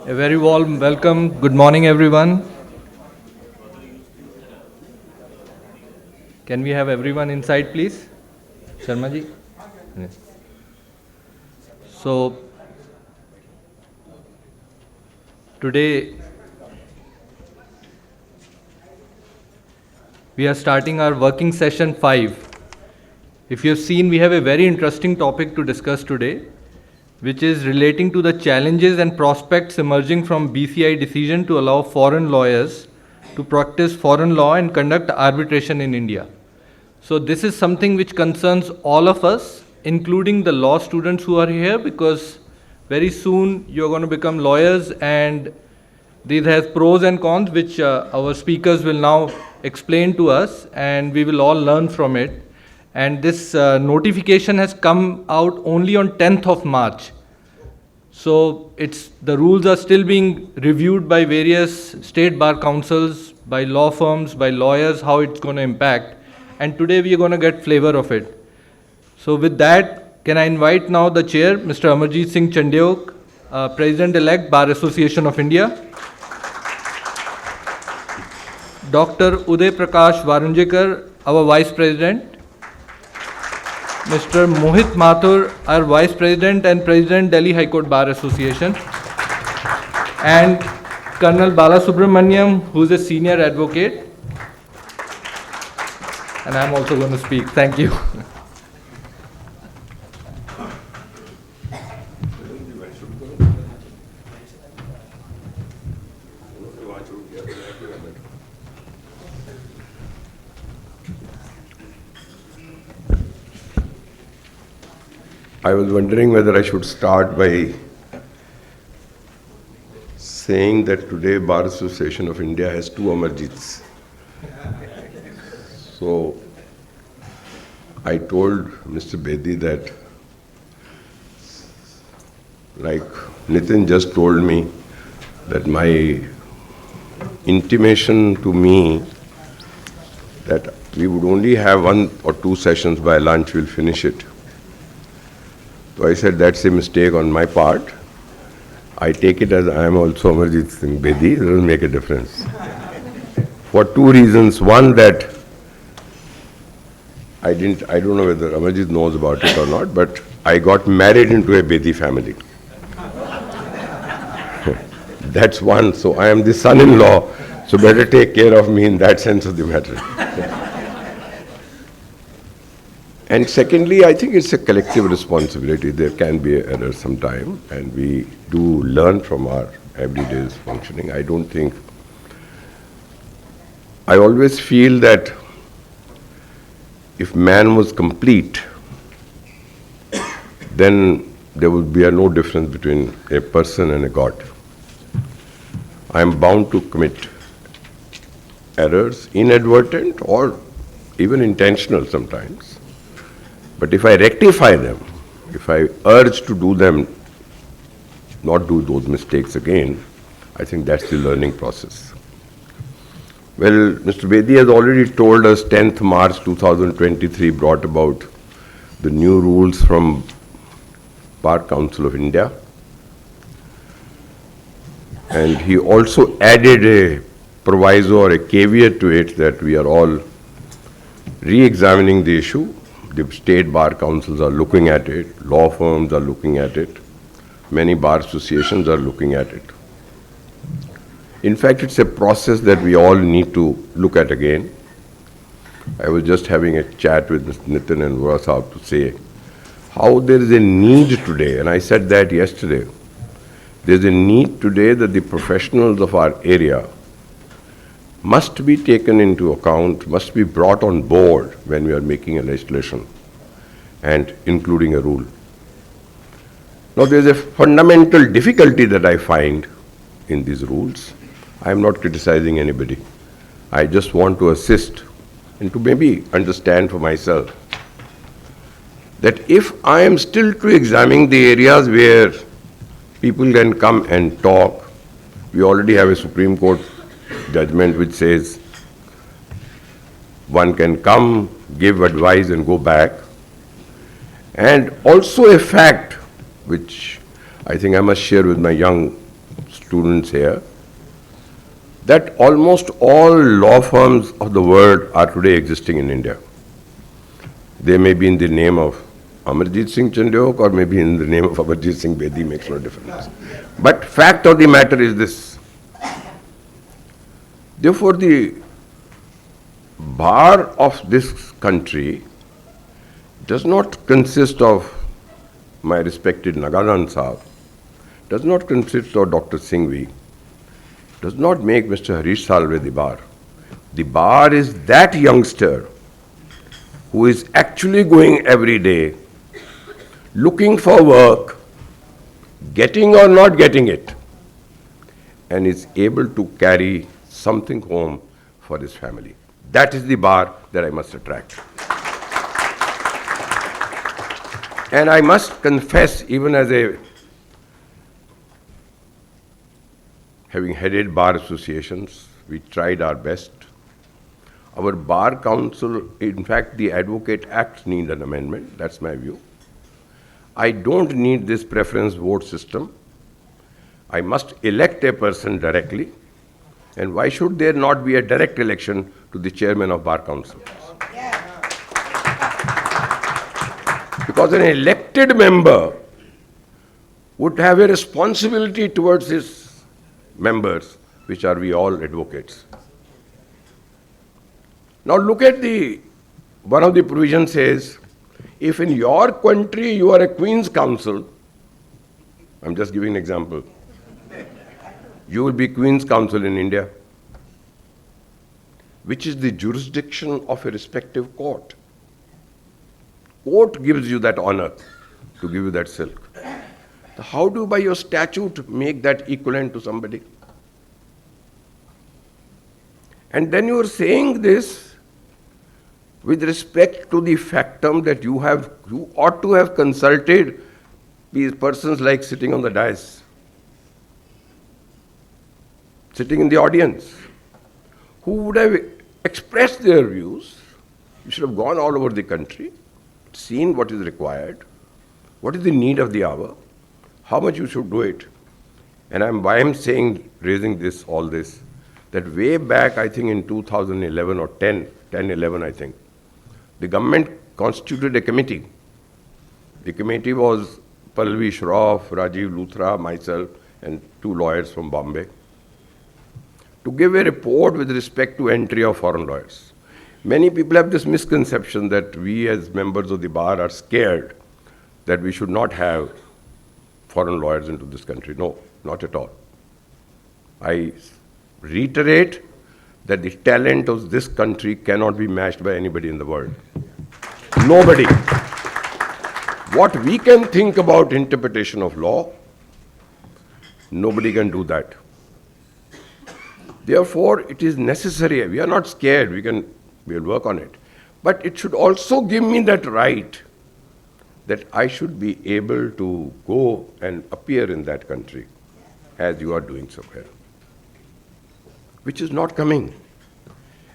A very warm welcome. Good morning, everyone. Can we have everyone inside, please? Sharma ji? Yes. So, today we are starting our working session 5. If you have seen, we have a very interesting topic to discuss today, which is relating to the challenges and prospects emerging from BCI decision to allow foreign lawyers to practice foreign law and conduct arbitration in India. So this is something which concerns all of us, including the law students who are here, because very soon you're going to become lawyers, and this has pros and cons which our speakers will now explain to us, and we will all learn from it. And this notification has come out only on 10th of March. So the rules are still being reviewed by various state bar councils, by law firms, by lawyers, how it's going to impact. And today we are going to get flavor of it. So with that, can I invite now the chair, Mr. Amarjeet Singh Chandiok, President-elect, Bar Association of India. Dr. Uday Prakash Varunjekar, our Vice President. Mr. Mohit Mathur, our Vice President and President, Delhi High Court Bar Association. And Colonel Balasubramaniam, who is a senior advocate. And I'm also going to speak. Thank you. I was wondering whether I should start by saying that today Bar Association of India has 2 Amarjeets. So I told Mr. Bedi that, like Nitin just told me, that my intimation to me that we would only have 1 or 2 sessions by lunch, we'll finish it. So I said, that's a mistake on my part. I take it as I am also Amarjeet Singh Bedi. It doesn't make a difference. For 2 reasons. One, that I don't know whether Amarjeet knows about it or not, but I got married into a Bedi family. That's one. So I am the son-in-law, so better take care of me in that sense of the matter. And secondly, I think it's a collective responsibility. There can be errors sometime, and we do learn from our everyday's functioning. I always feel that if man was complete, then there would be no difference between a person and a God. I am bound to commit errors, inadvertent or even intentional sometimes. But if I rectify them, if I urge to do them, not do those mistakes again, I think that's the learning process. Well, Mr. Bedi has already told us 10th March 2023 brought about the new rules from Bar Council of India. And he also added a proviso or a caveat to it that we are all re-examining the issue. The state bar councils are looking at it, law firms are looking at it, many bar associations are looking at it. In fact, it's a process that we all need to look at again. I was just having a chat with Mr. Nitin and Vasudhaiva to say how there is a need today, and I said that yesterday. There's a need today that the professionals of our area must be taken into account, must be brought on board when we are making a legislation and including a rule. Now, there's a fundamental difficulty that I find in these rules. I am not criticizing anybody. I just want to assist and to maybe understand for myself that if I am still to examine the areas where people can come and talk, we already have a Supreme Court judgment which says one can come, give advice and go back. And also a fact which I think I must share with my young students here, that almost all law firms of the world are today existing in India. They may be in the name of Amarjit Singh Chandiok or maybe in the name of Amarjit Singh Bedi, makes no difference. But fact of the matter is this. Therefore, the bar of this country does not consist of my respected Nagaland Sahab, does not consist of Dr. Singhvi, does not make Mr. Harish Salve the bar. The bar is that youngster who is actually going every day, looking for work, getting or not getting it, and is able to carry something home for his family. That is the bar that I must attract. And I must confess, even as having headed bar associations, we tried our best. Our Bar Council, in fact, the Advocate Act needs an amendment, that's my view. I don't need this preference vote system. I must elect a person directly. And why should there not be a direct election to the chairman of Bar Council? Because an elected member would have a responsibility towards his members, which are we all advocates. Now look at one of the provisions says, if in your country you are a Queen's Counsel, I'm just giving an example, you will be Queen's Counsel in India, which is the jurisdiction of a respective court. Court gives you that honor to give you that silk. So how do you by your statute make that equivalent to somebody? And then you are saying this with respect to the factum that you ought to have consulted these persons like sitting on the dais, sitting in the audience, who would have expressed their views. You should have gone all over the country, seen what is required, what is the need of the hour, how much you should do it. And why I'm saying, raising this, all this, that way back, I think in 2011 or 10-11, I think, the government constituted a committee. The committee was Pallavi Shroff, Rajiv Luthra, myself, and 2 lawyers from Bombay, to give a report with respect to entry of foreign lawyers. Many people have this misconception that we as members of the bar are scared that we should not have foreign lawyers into this country. No, not at all. I reiterate that the talent of this country cannot be matched by anybody in the world. Nobody. What we can think about interpretation of law, nobody can do that. Therefore, it is necessary. We are not scared. We'll work on it. But it should also give me that right that I should be able to go and appear in that country as you are doing so here, which is not coming.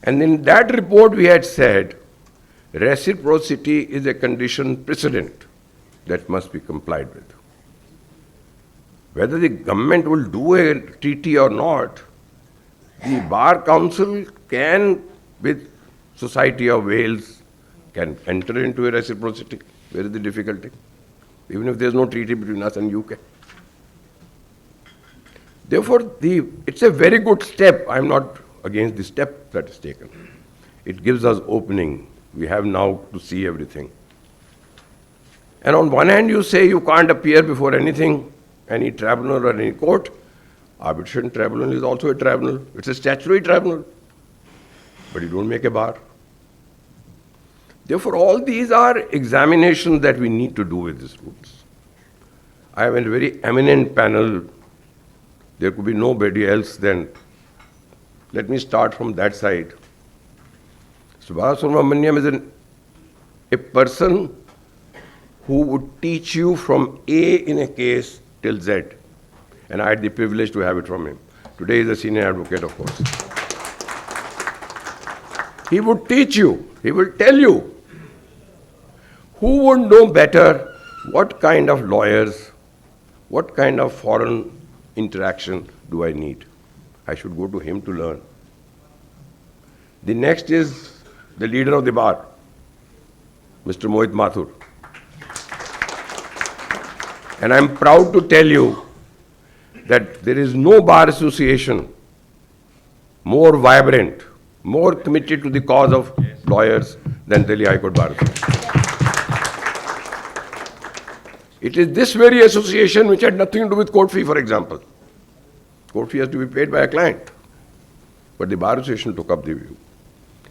And in that report we had said reciprocity is a condition precedent that must be complied with. Whether the government will do a treaty or not, the Bar Council can, with Society of Wales, can enter into a reciprocity. Where is the difficulty? Even if there is no treaty between us and UK. Therefore, it's a very good step. I'm not against the step that is taken. It gives us opening. We have now to see everything. And on one hand, you say you can't appear before anything, any tribunal or any court. Arbitration tribunal is also a tribunal. It's a statutory tribunal. But you don't make a bar. Therefore, all these are examinations that we need to do with these rules. I have a very eminent panel. There could be nobody else then. Let me start from that side. Vasudhaiva is a person who would teach you from A in a case till Z. And I had the privilege to have it from him. Today he is a senior advocate, of course. He would teach you, he will tell you. Who would know better what kind of lawyers, what kind of foreign interaction do I need? I should go to him to learn. The next is the leader of the bar, Mr. Mohit Mathur. And I'm proud to tell you that there is no bar association more vibrant, more committed to the cause of lawyers than Delhi High Court Bar Association. It is this very association which had nothing to do with court fee, for example. Court fee has to be paid by a client. But the Bar Association took up the view.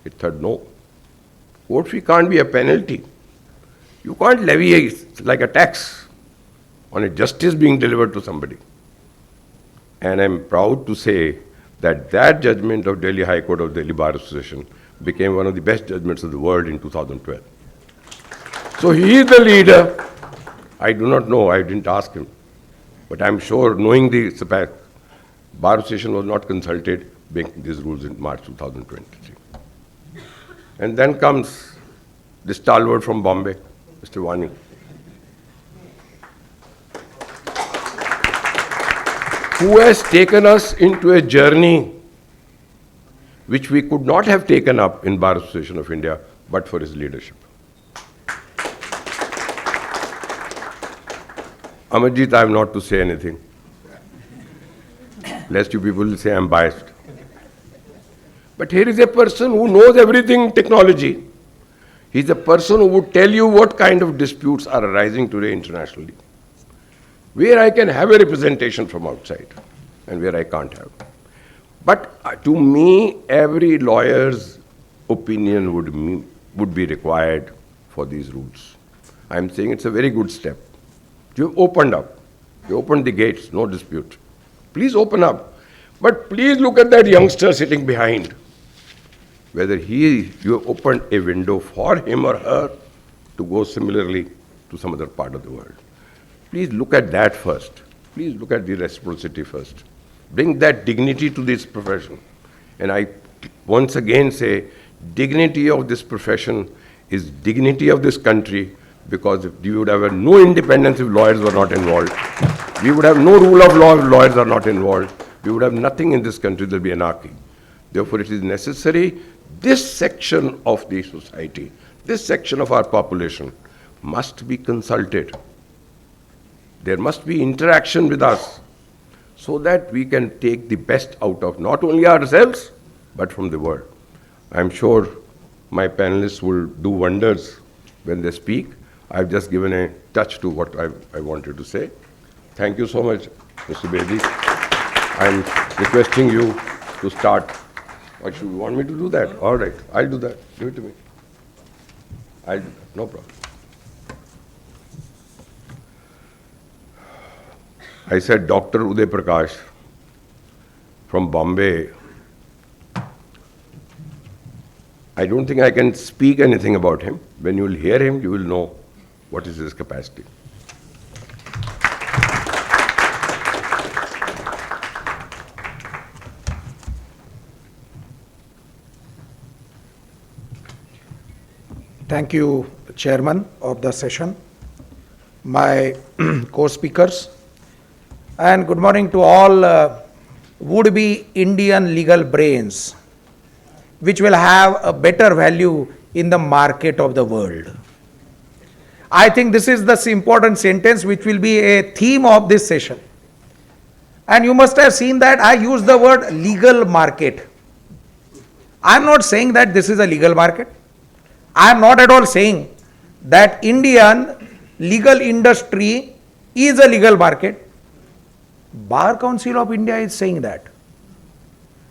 It said no. Court fee can't be a penalty. You can't levy like a tax on a justice being delivered to somebody. And I'm proud to say that that judgment of Delhi High Court of Delhi Bar Association became one of the best judgments of the world in 2012. So he is the leader. I do not know, I didn't ask him. But I'm sure, knowing the Bar Association was not consulted making these rules in March 2023. And then comes the stalwart from Bombay, Mr. Wani. Who has taken us into a journey which we could not have taken up in Bar Association of India but for his leadership. Amarjit, I am not to say anything, lest you people will say I am biased. But here is a person who knows everything in technology. He is a person who would tell you what kind of disputes are arising today internationally, where I can have a representation from outside and where I can't have. But to me, every lawyer's opinion would be required for these rules. I am saying it's a very good step. You opened up. You opened the gates, no dispute. Please open up. But please look at that youngster sitting behind. Whether you opened a window for him or her to go similarly to some other part of the world. Please look at that first. Please look at the reciprocity first. Bring that dignity to this profession. And I once again say, dignity of this profession is dignity of this country, because if you would have no independence if lawyers were not involved. We would have no rule of law if lawyers are not involved. We would have nothing in this country, there will be anarchy. Therefore, it is necessary this section of the society, this section of our population must be consulted. There must be interaction with us so that we can take the best out of not only ourselves, but from the world. I'm sure my panelists will do wonders when they speak. I've just given a touch to what I wanted to say. Thank you so much, Mr. Bedi. I'm requesting you to start. Or should you want me to do that? All right, I'll do that. Give it to me. No problem. I said Dr. Uday Prakash from Bombay. I don't think I can speak anything about him. When you will hear him, you will know what is his capacity. Thank you, Chairman of the session, my co-speakers, and good morning to all would-be Indian legal brains, which will have a better value in the market of the world. I think this is the important sentence which will be a theme of this session. And you must have seen that I use the word legal market. I am not saying that this is a legal market. I am not at all saying that Indian legal industry is a legal market. Bar Council of India is saying that.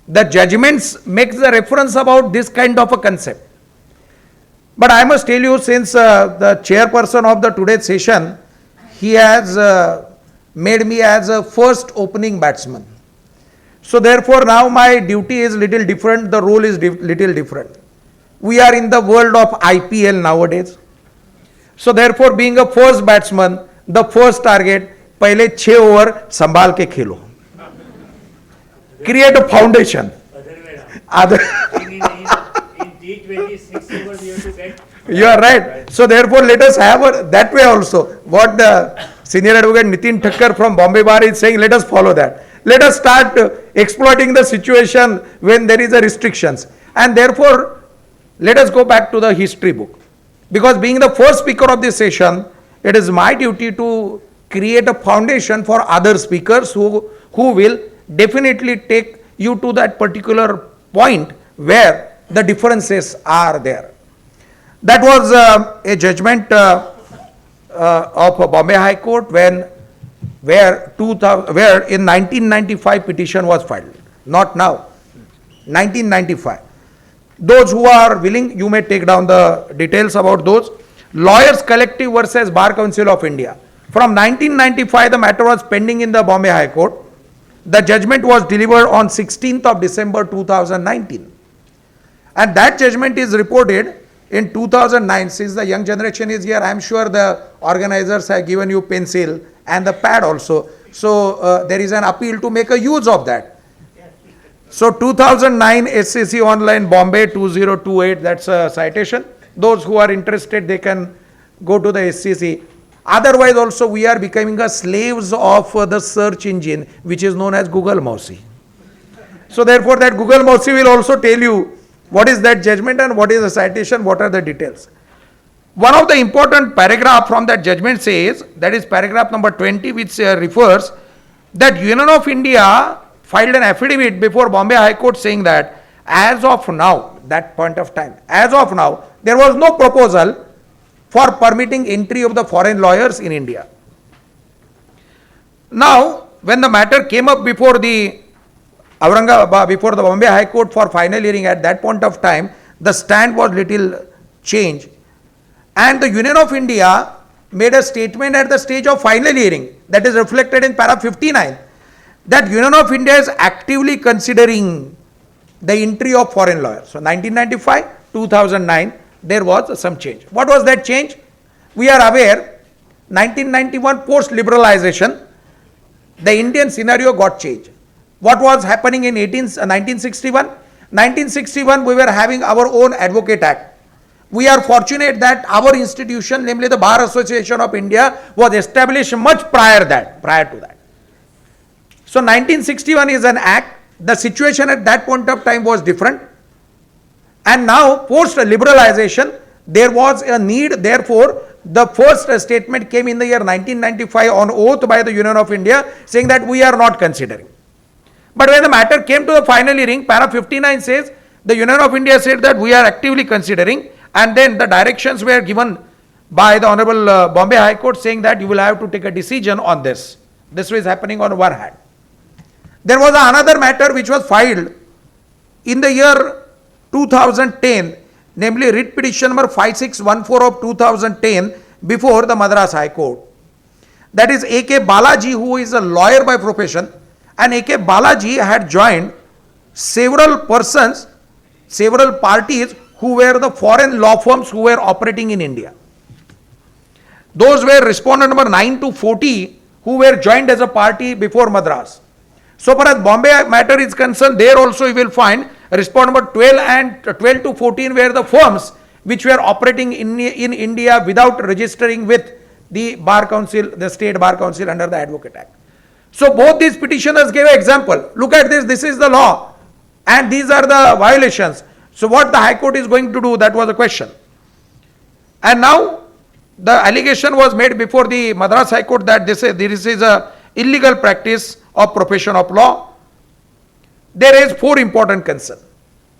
The judgments make the reference about this kind of a concept. But I must tell you, since the chairperson of the today's session, he has made me as a first opening batsman. So therefore now my duty is little different, the role is little different. We are in the world of IPL nowadays. So therefore, being a first batsman, the first target, पहले 6 over संभाल के खेलो. Create a foundation. In T20, 6 overs you have to get. You are right. So therefore, let us have that way also. What the senior advocate Nitin Thakkar from Bombay Bar is saying, let us follow that. let us start exploiting the situation when there is a restrictions. And therefore, let us go back to the history book. Because being the first speaker of this session, it is my duty to create a foundation for other speakers who will definitely take you to that particular point where the differences are there. That was a judgment of Bombay High Court where in 1995 petition was filed, not now, 1995. Those who are willing, you may take down the details about those. Lawyers Collective versus Bar Council of India. From 1995, the matter was pending in the Bombay High Court. The judgment was delivered on 16th of December 2019. And that judgment is reported in 2009. Since the young generation is here, I am sure the organizers have given you pencil and the pad also. So there is an appeal to make a use of that. So 2009 SCC Online Bombay 2028, that's a citation. Those who are interested, they can go to the SCC. Otherwise also we are becoming a slaves of the search engine which is known as Google Mausi. So therefore that Google Mausi will also tell you what is that judgment and what is the citation, what are the details. One of the important paragraph from that judgment says, that is paragraph number 20, which refers that Union of India filed an affidavit before Bombay High Court saying that as of now, that point of time, as of now, there was no proposal for permitting entry of the foreign lawyers in India. Now, when the matter came up before the before the Bombay High Court for final hearing, at that point of time, the stand was little changed. And the Union of India made a statement at the stage of final hearing, that is reflected in para 59, that Union of India is actively considering the entry of foreign lawyers. So 1995, 2009, there was some change. What was that change? We are aware, 1991 post-liberalization, the Indian scenario got changed. What was happening in 1961? 1961, we were having our own Advocate Act. We are fortunate that our institution, namely the Bar Association of India, was established much prior to that. So 1961 is an act. The situation at that point of time was different. And now, post-liberalization, there was a need. Therefore, the first statement came in the year 1995 on oath by the Union of India, saying that we are not considering. But when the matter came to the final hearing, para 59 says, the Union of India said that we are actively considering, and then the directions were given by the Honorable Bombay High Court saying that you will have to take a decision on this. This was happening on one hand. There was another matter which was filed in the year 2010, namely writ petition number 5614 of 2010 before the Madras High Court. That is A.K. Balaji, who is a lawyer by profession, and A.K. Balaji had joined several persons, several parties who were the foreign law firms who were operating in India. Those were respondent number 9 to 40 who were joined as a party before Madras. So far as Bombay matter is concerned, there also you will find respondent number 12 and 12 to 14 were the firms which were operating in India without registering with the Bar Council, the State Bar Council under the Advocate Act. So both these petitioners gave an example. Look at this is the law and these are the violations. So what the High Court is going to do, that was the question. And now the allegation was made before the Madras High Court that this is a illegal practice of profession of law. There is four important concerns.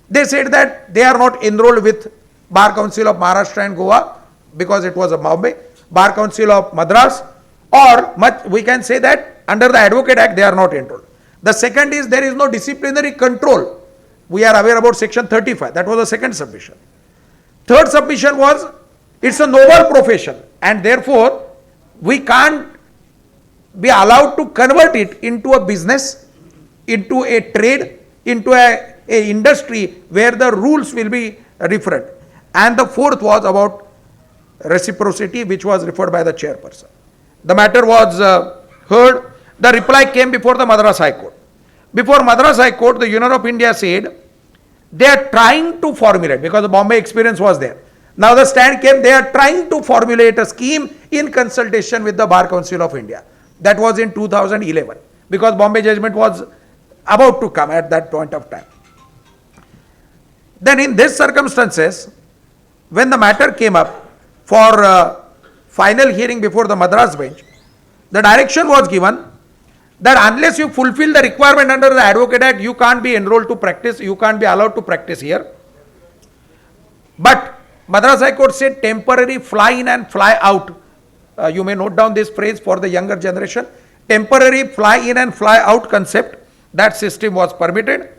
They said that they are not enrolled with Bar Council of Maharashtra and Goa because it was a Bombay, Bar Council of Madras, or we can say that under the Advocate Act they are not enrolled. The second is there is no disciplinary control. We are aware about section 35. That was the second submission. Third submission was it's a noble profession and therefore we can't be allowed to convert it into a business, into a trade, into a industry where the rules will be different. And the fourth was about reciprocity, which was referred by the chairperson. The matter was heard. The reply came before the Madras High Court. Before Madras High Court, the Union of India said they are trying to formulate, because the Bombay experience was there. Now the stand came, they are trying to formulate a scheme in consultation with the Bar Council of India. That was in 2011. because Bombay judgment was about to come at that point of time. Then in these circumstances, when the matter came up for final hearing before the Madras bench, the direction was given that unless you fulfill the requirement under the Advocate Act, you can't be enrolled to practice, you can't be allowed to practice here. But Madras High Court said temporary fly in and fly out. You may note down this phrase for the younger generation. Temporary fly in and fly out concept, that system was permitted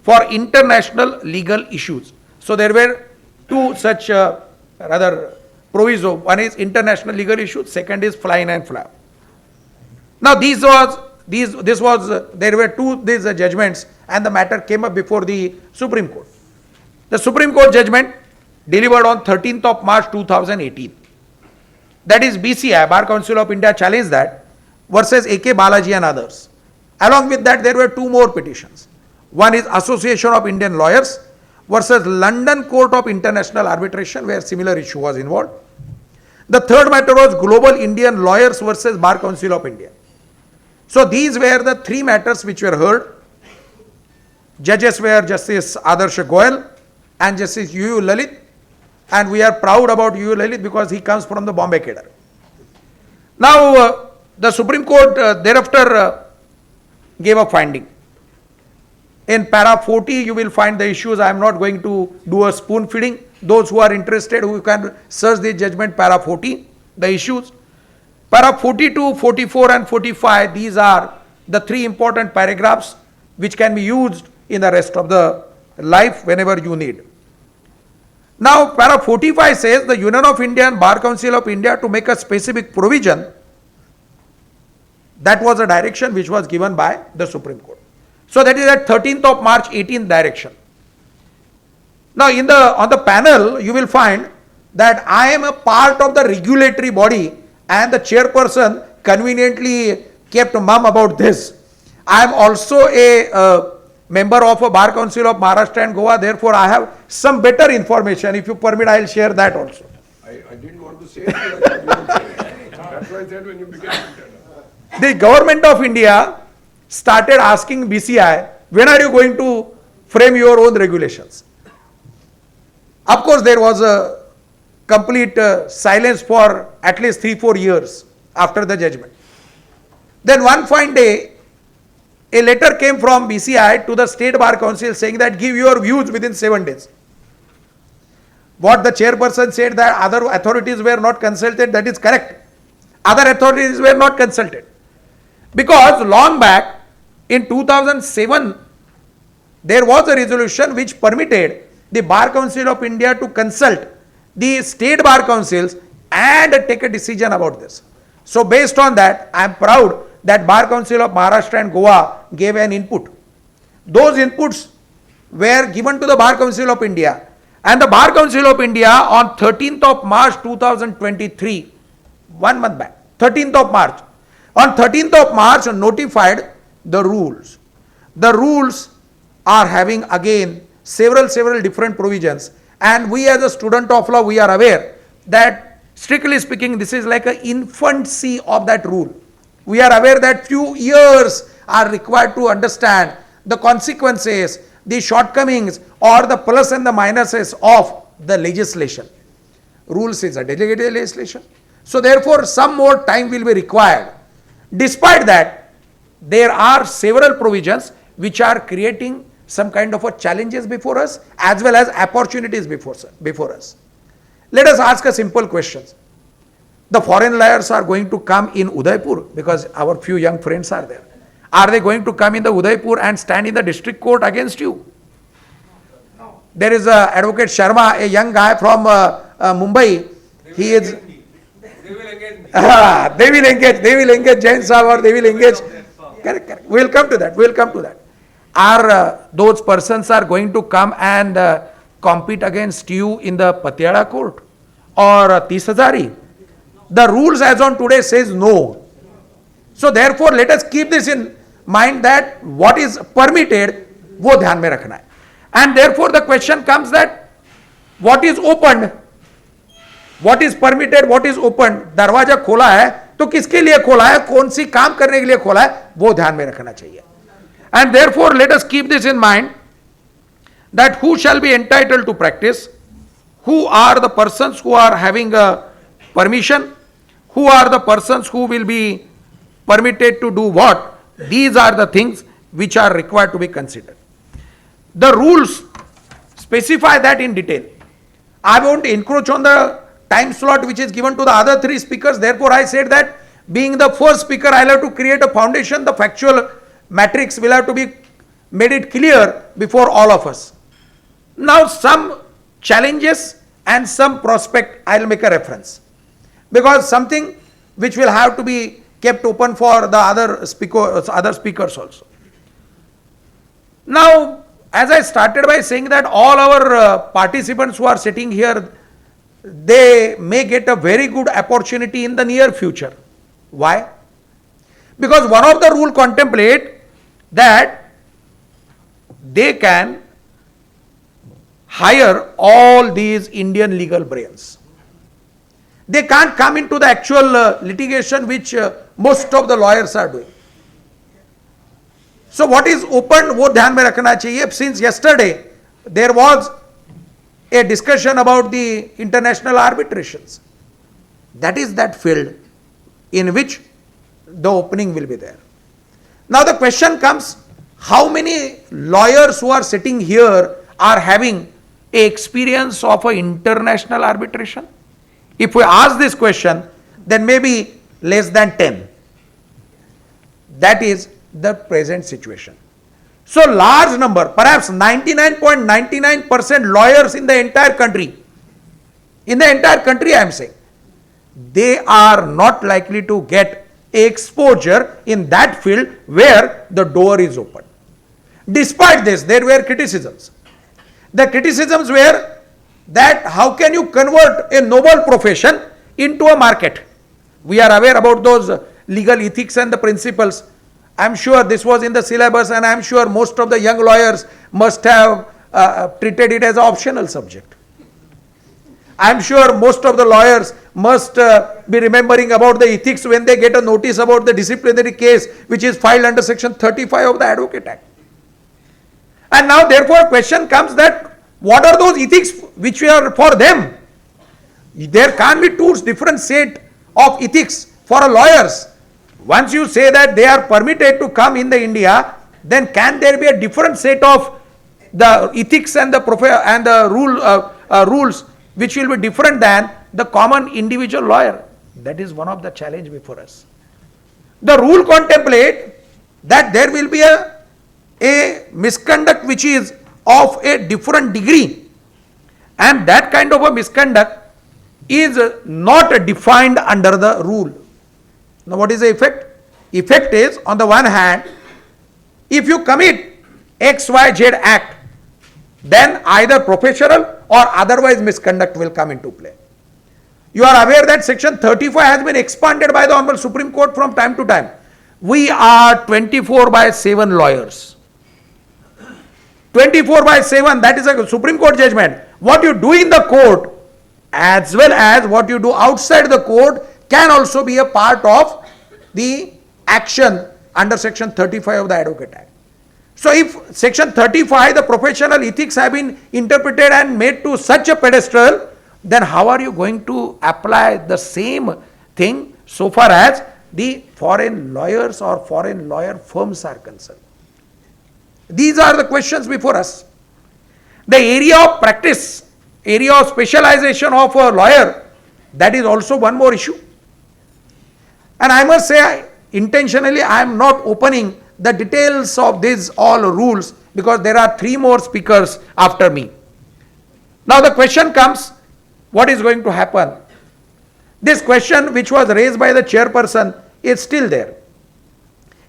for international legal issues. So there were two such rather proviso. One is international legal issues, second is fly in and fly out. Now there were these judgments, and the matter came up before the Supreme Court. The Supreme Court judgment delivered on 13th of March 2018. That is BCI, Bar Council of India, challenged that versus A.K. Balaji and others. Along with that, there were two more petitions. One is Association of Indian Lawyers versus London Court of International Arbitration, where similar issue was involved. The third matter was Global Indian Lawyers versus Bar Council of India. So these were the three matters which were heard. Judges were Justice Adarsh Goyal and Justice U. Lalit, and we are proud about U. Lalit because he comes from the Bombay cadre. Now the Supreme Court thereafter gave a finding. In para 40 you will find the issues. I am not going to do a spoon feeding. Those who are interested, who can search the judgment para 40, the issues. Para 42, 44 and 45, these are the three important paragraphs which can be used in the rest of the life whenever you need. Now para 45 says the Union of India and Bar Council of India to make a specific provision. That was a direction which was given by the Supreme Court. So that is at 13th of March 18th direction. Now on the panel you will find that I am a part of the regulatory body, and the chairperson conveniently kept mum about this. I am also a member of a Bar Council of Maharashtra and Goa, therefore I have some better information. If you permit, I will share that also. I didn't want to say it, but I thought you would say it. That's why I said when you began. The government of India started asking BCI, when are you going to frame your own regulations? Of course, there was a complete silence for at least 3-4 years after the judgment. Then one fine day, a letter came from BCI to the State Bar Council saying that give your views within 7 days. What the chairperson said that other authorities were not consulted, that is correct. Other authorities were not consulted. Because long back in 2007, there was a resolution which permitted the Bar Council of India to consult the state bar councils and take a decision about this. So based on that, I am proud that Bar Council of Maharashtra and Goa gave an input. Those inputs were given to the Bar Council of India, and the Bar Council of India on 13th of March 2023, 1 month back, 13th of March, on 13th of March notified the rules. The rules are having again several different provisions, and we as a student of law, we are aware that strictly speaking this is like an infancy of that rule. We are aware that few years are required to understand the consequences, the shortcomings or the plus and the minuses of the legislation. Rules is a delegated legislation. So therefore some more time will be required. Despite that, there are several provisions which are creating some kind of a challenges before us as well as opportunities before us. Let us ask a simple question. The foreign lawyers are going to come in Udaipur because our few young friends are there. Are they going to come in the Udaipur and stand in the district court against you? No. There is Advocate Sharma, a young guy from Mumbai. He is. They will engage. They will engage Jain Sahab, or they will engage. Correct. We will come to that. Are those persons are going to come and compete against you in the Patiala court or Tisazari? The rules as on today says no. So therefore let us keep this in mind that what is permitted, wo dhyan mein rakhna hai. And therefore the question comes that what is opened, what is permitted, what is opened, darwaja khola hai, तो किसके लिए खोला है, कौन सी काम करने के लिए खोला है, वो ध्यान में रखना चाहिए. And therefore, let us keep this in mind that who shall be entitled to practice, who are the persons who are having a permission, who are the persons who will be permitted to do what. These are the things which are required to be considered. The rules specify that in detail. I won't encroach on the time slot which is given to the other three speakers. Therefore, I said that being the first speaker, I'll have to create a foundation. The factual matrix will have to be made it clear before all of us. Now, some challenges and some prospect I'll make a reference, because something which will have to be kept open for the other speakers also. Now, as I started by saying that all our participants who are sitting here, they may get a very good opportunity in the near future. Why? Because one of the rule contemplate that they can hire all these Indian legal brains. They can't come into the actual litigation which most of the lawyers are doing. So what is open, वो ध्यान में रखना चाहिए. Since yesterday there was a discussion about the international arbitrations. That is that field in which the opening will be there. Now the question comes, how many lawyers who are sitting here are having a experience of an international arbitration? If we ask this question, then maybe less than 10. That is the present situation. So large number, perhaps 99.99% lawyers in the entire country, I am saying, they are not likely to get exposure in that field where the door is open. Despite this, there were criticisms. The criticisms were that how can you convert a noble profession into a market? We are aware about those legal ethics and the principles. I am sure this was in the syllabus, and I am sure most of the young lawyers must have treated it as an optional subject. I am sure most of the lawyers must be remembering about the ethics when they get a notice about the disciplinary case which is filed under section 35 of the Advocate Act. And now therefore question comes that what are those ethics which are for them? There can't be two different set of ethics for lawyers. Once you say that they are permitted to come in the India, then can there be a different set of the ethics and the rules which will be different than the common individual lawyer? That is one of the challenge before us. The rule contemplate that there will be a misconduct which is of a different degree, and that kind of a misconduct is not defined under the rule. Now what is the effect? Effect is, on the one hand, if you commit XYZ act, then either professional or otherwise misconduct will come into play. You are aware that section 35 has been expanded by the Honorable Supreme Court from time to time. We are 24/7 lawyers. 24/7, that is a Supreme Court judgment. What you do in the court as well as what you do outside the court can also be a part of the action under section 35 of the Advocate Act. So if section 35, the professional ethics have been interpreted and made to such a pedestal, then how are you going to apply the same thing so far as the foreign lawyers or foreign lawyer firms are concerned? These are the questions before us. The area of practice, area of specialization of a lawyer, that is also one more issue. And I must say, intentionally I am not opening the details of these all rules because there are three more speakers after me. Now the question comes, what is going to happen? This question which was raised by the chairperson is still there.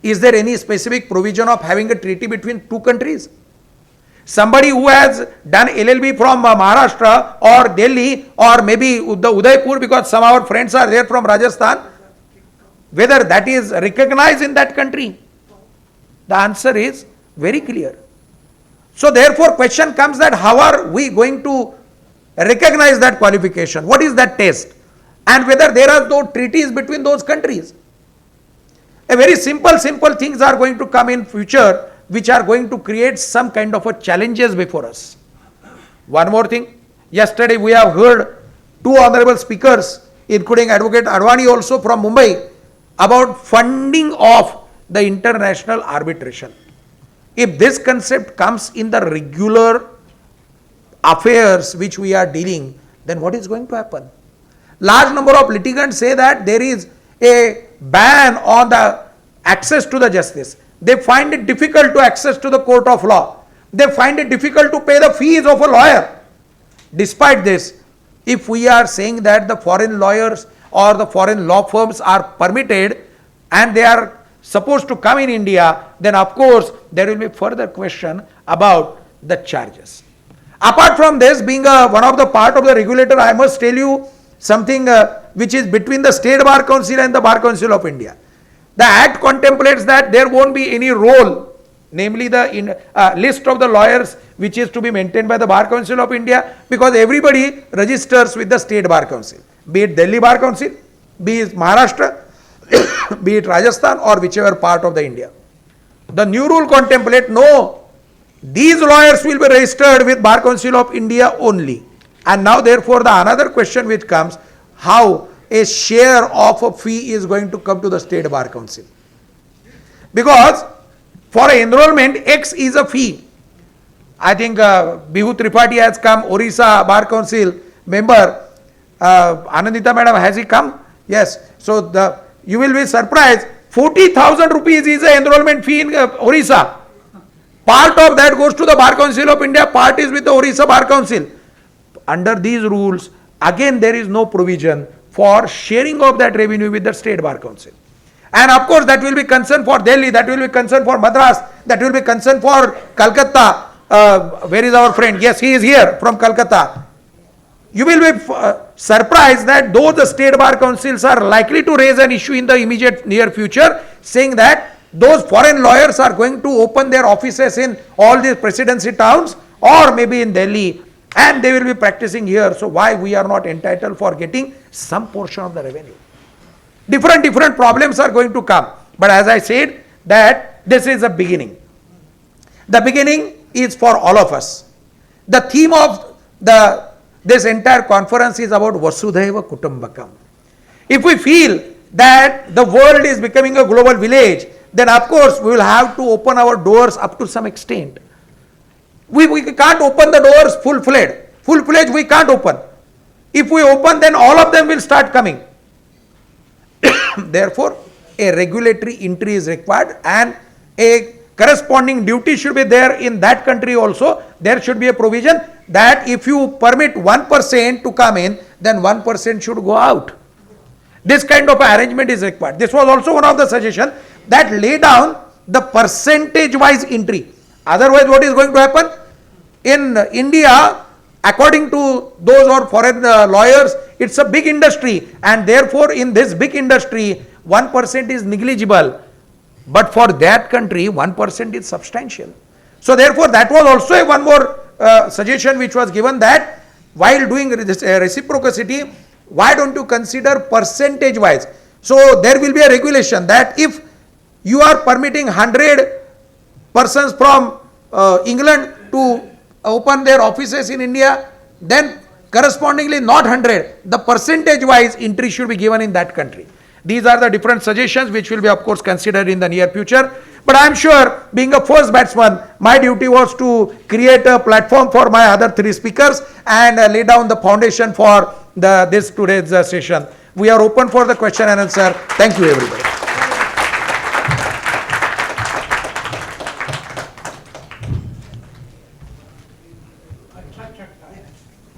Is there any specific provision of having a treaty between two countries? Somebody who has done LLB from Maharashtra or Delhi or maybe the Udaipur, because some of our friends are there from Rajasthan, whether that is recognized in that country? The answer is very clear. So therefore question comes that how are we going to recognize that qualification? What is that test? and whether there are no treaties between those countries. A very simple things are going to come in future which are going to create some kind of a challenges before us. One more thing, yesterday we have heard two honorable speakers, including Advocate Advani also from Mumbai, about funding of the international arbitration. If this concept comes in the regular affairs which we are dealing, then what is going to happen? Large number of litigants say that there is a ban on the access to the justice. They find it difficult to access to the court of law. They find it difficult to pay the fees of a lawyer. Despite this, if we are saying that the foreign lawyers or the foreign law firms are permitted and they are supposed to come in India, then of course there will be further question about the charges. Apart from this, being one of the part of the regulator, I must tell you something which is between the State Bar Council and the Bar Council of India. The Act contemplates that there won't be any role, namely the list of the lawyers which is to be maintained by the Bar Council of India, because everybody registers with the State Bar Council, be it Delhi Bar Council, be it Maharashtra, be it Rajasthan or whichever part of the India. The new rule contemplate no, these lawyers will be registered with Bar Council of India only. And now therefore the another question which comes, how a share of a fee is going to come to the State Bar Council. Because for enrollment, X is a fee. I think Bihu Tripathi has come, Orissa Bar Council member, Anandita madam, has he come? Yes. So you will be surprised, 40,000 rupees is the enrollment fee in Orissa. Part of that goes to the Bar Council of India, part is with the Orissa Bar Council. Under these rules, again there is no provision for sharing of that revenue with the State Bar Council. And of course that will be concern for Delhi, that will be concern for Madras, that will be concern for Calcutta. Where is our friend? Yes, he is here from Calcutta. You will be surprised that though the State Bar Councils are likely to raise an issue in the immediate near future, saying that those foreign lawyers are going to open their offices in all these presidency towns or maybe in Delhi, and they will be practicing here. So why we are not entitled for getting some portion of the revenue? Different problems are going to come. But as I said, that this is a beginning. The beginning is for all of us. The theme of this entire conference is about Vasudhaiva Kutumbakam. If we feel that the world is becoming a global village, then of course we will have to open our doors up to some extent. We can't open the doors full-fledged. Full-fledged we can't open. If we open, then all of them will start coming. Therefore, a regulatory entry is required and a corresponding duty should be there in that country also. There should be a provision that if you permit 1% to come in, then 1% should go out. This kind of arrangement is required. This was also one of the suggestions that lay down the percentage-wise entry. Otherwise, what is going to happen? In India, according to those who are foreign lawyers, it's a big industry, and therefore in this big industry, 1% is negligible. But for that country, 1% is substantial. So therefore, that was also one more suggestion which was given, that while doing this reciprocity, why don't you consider percentage-wise? So there will be a regulation that if you are permitting 100 persons from England to open their offices in India, then correspondingly not 100, the percentage-wise entry should be given in that country. These are the different suggestions which will be of course considered in the near future. But I am sure, being a first batsman, my duty was to create a platform for my other three speakers and lay down the foundation for this today's session. We are open for the question and answer. Thank you, everybody.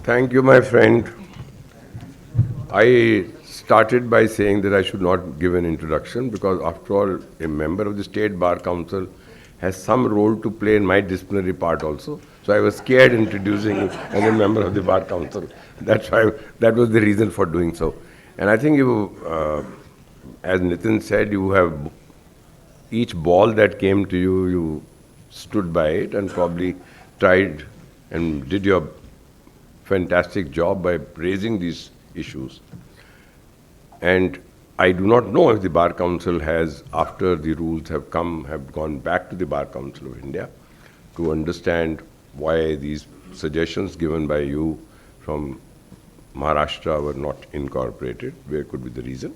Thank you, my friend. I started by saying that I should not give an introduction because after all, a member of the State Bar Council has some role to play in my disciplinary part also. So I was scared introducing him as a member of the Bar Council. That's why, that was the reason for doing so. And I think you, as Nitin said, you have each ball that came to you, you stood by it and probably tried and did your fantastic job by raising these issues. And I do not know if the Bar Council has, after the rules have gone back to the Bar Council of India to understand why these suggestions given by you from Maharashtra were not incorporated. Where could be the reason?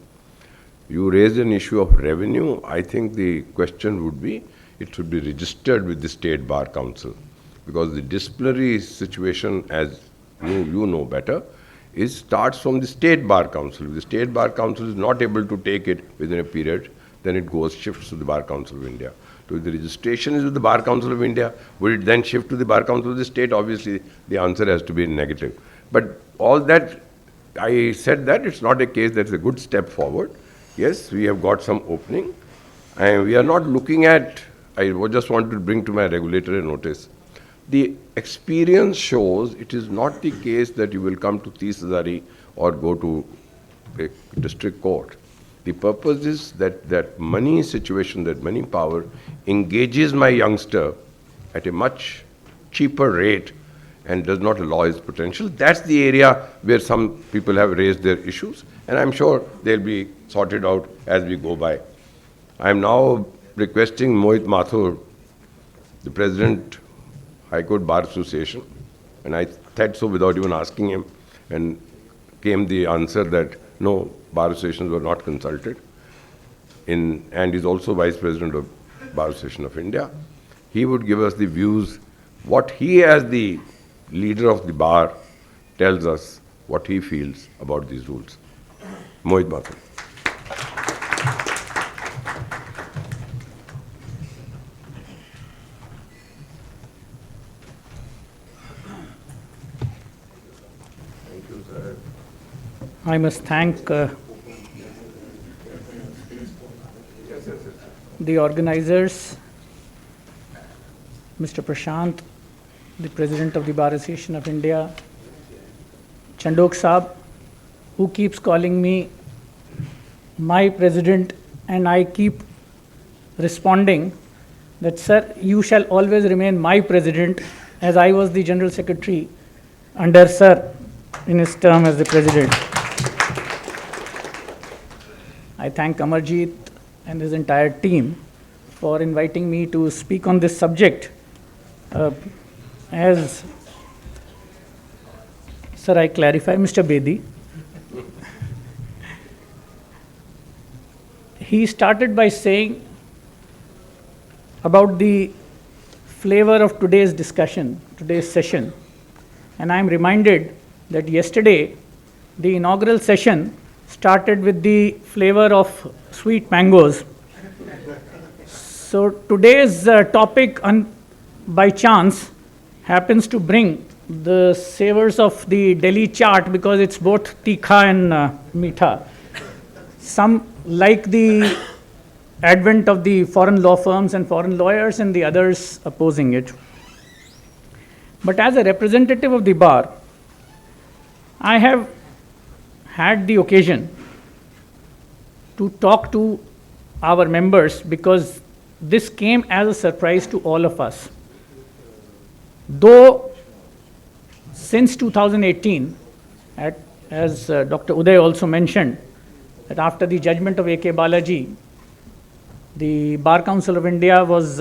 You raised an issue of revenue. I think the question would be, it should be registered with the State Bar Council, because the disciplinary situation, as you know better, starts from the State Bar Council. If the State Bar Council is not able to take it within a period, then it shifts to the Bar Council of India. So if the registration is with the Bar Council of India, will it then shift to the Bar Council of the state? Obviously, the answer has to be negative. But all that, I said that it's not a case that's a good step forward. Yes, we have got some opening, and we are not looking at, I just want to bring to my regulatory notice, the experience shows it is not the case that you will come to Tisazari or go to a district court. The purpose is that money situation, that money power engages my youngster at a much cheaper rate and does not allow his potential. That's the area where some people have raised their issues, and I'm sure they'll be sorted out as we go by. I'm now requesting Mohit Mathur, the President, High Court Bar Association, and I said so without even asking him, and came the answer that no, bar associations were not consulted, and he's also Vice President of Bar Association of India. He would give us the views, what he as the leader of the bar tells us, what he feels about these rules. Mohit Mathur. I must thank the organizers, Mr. Prashant, the President of the Bar Association of India, Chandok Saab, who keeps calling me my president, and I keep responding that, sir, you shall always remain my president, as I was the General Secretary under sir in his term as the president. I thank Amarjeet and his entire team for inviting me to speak on this subject. As, sir, I clarify, Mr. Bedi, he started by saying about the flavor of today's discussion, today's session, and I am reminded that yesterday the inaugural session started with the flavor of sweet mangoes. So today's topic, by chance, happens to bring the savors of the Delhi chaat, because it's both tikha and meetha. Some like the advent of the foreign law firms and foreign lawyers, and the others opposing it. But as a representative of the bar, I have had the occasion to talk to our members, because this came as a surprise to all of us. Though since 2018, as Dr. Uday also mentioned, that after the judgment of A.K. Balaji, the Bar Council of India was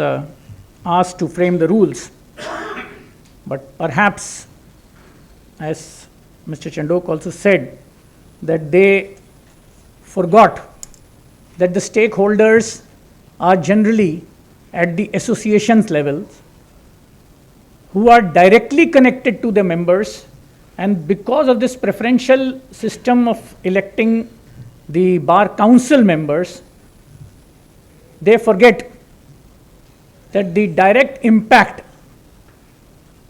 asked to frame the rules. But perhaps, as Mr. Chandok also said, that they forgot that the stakeholders are generally at the associations level, who are directly connected to the members, and because of this preferential system of electing the bar council members, they forget that the direct impact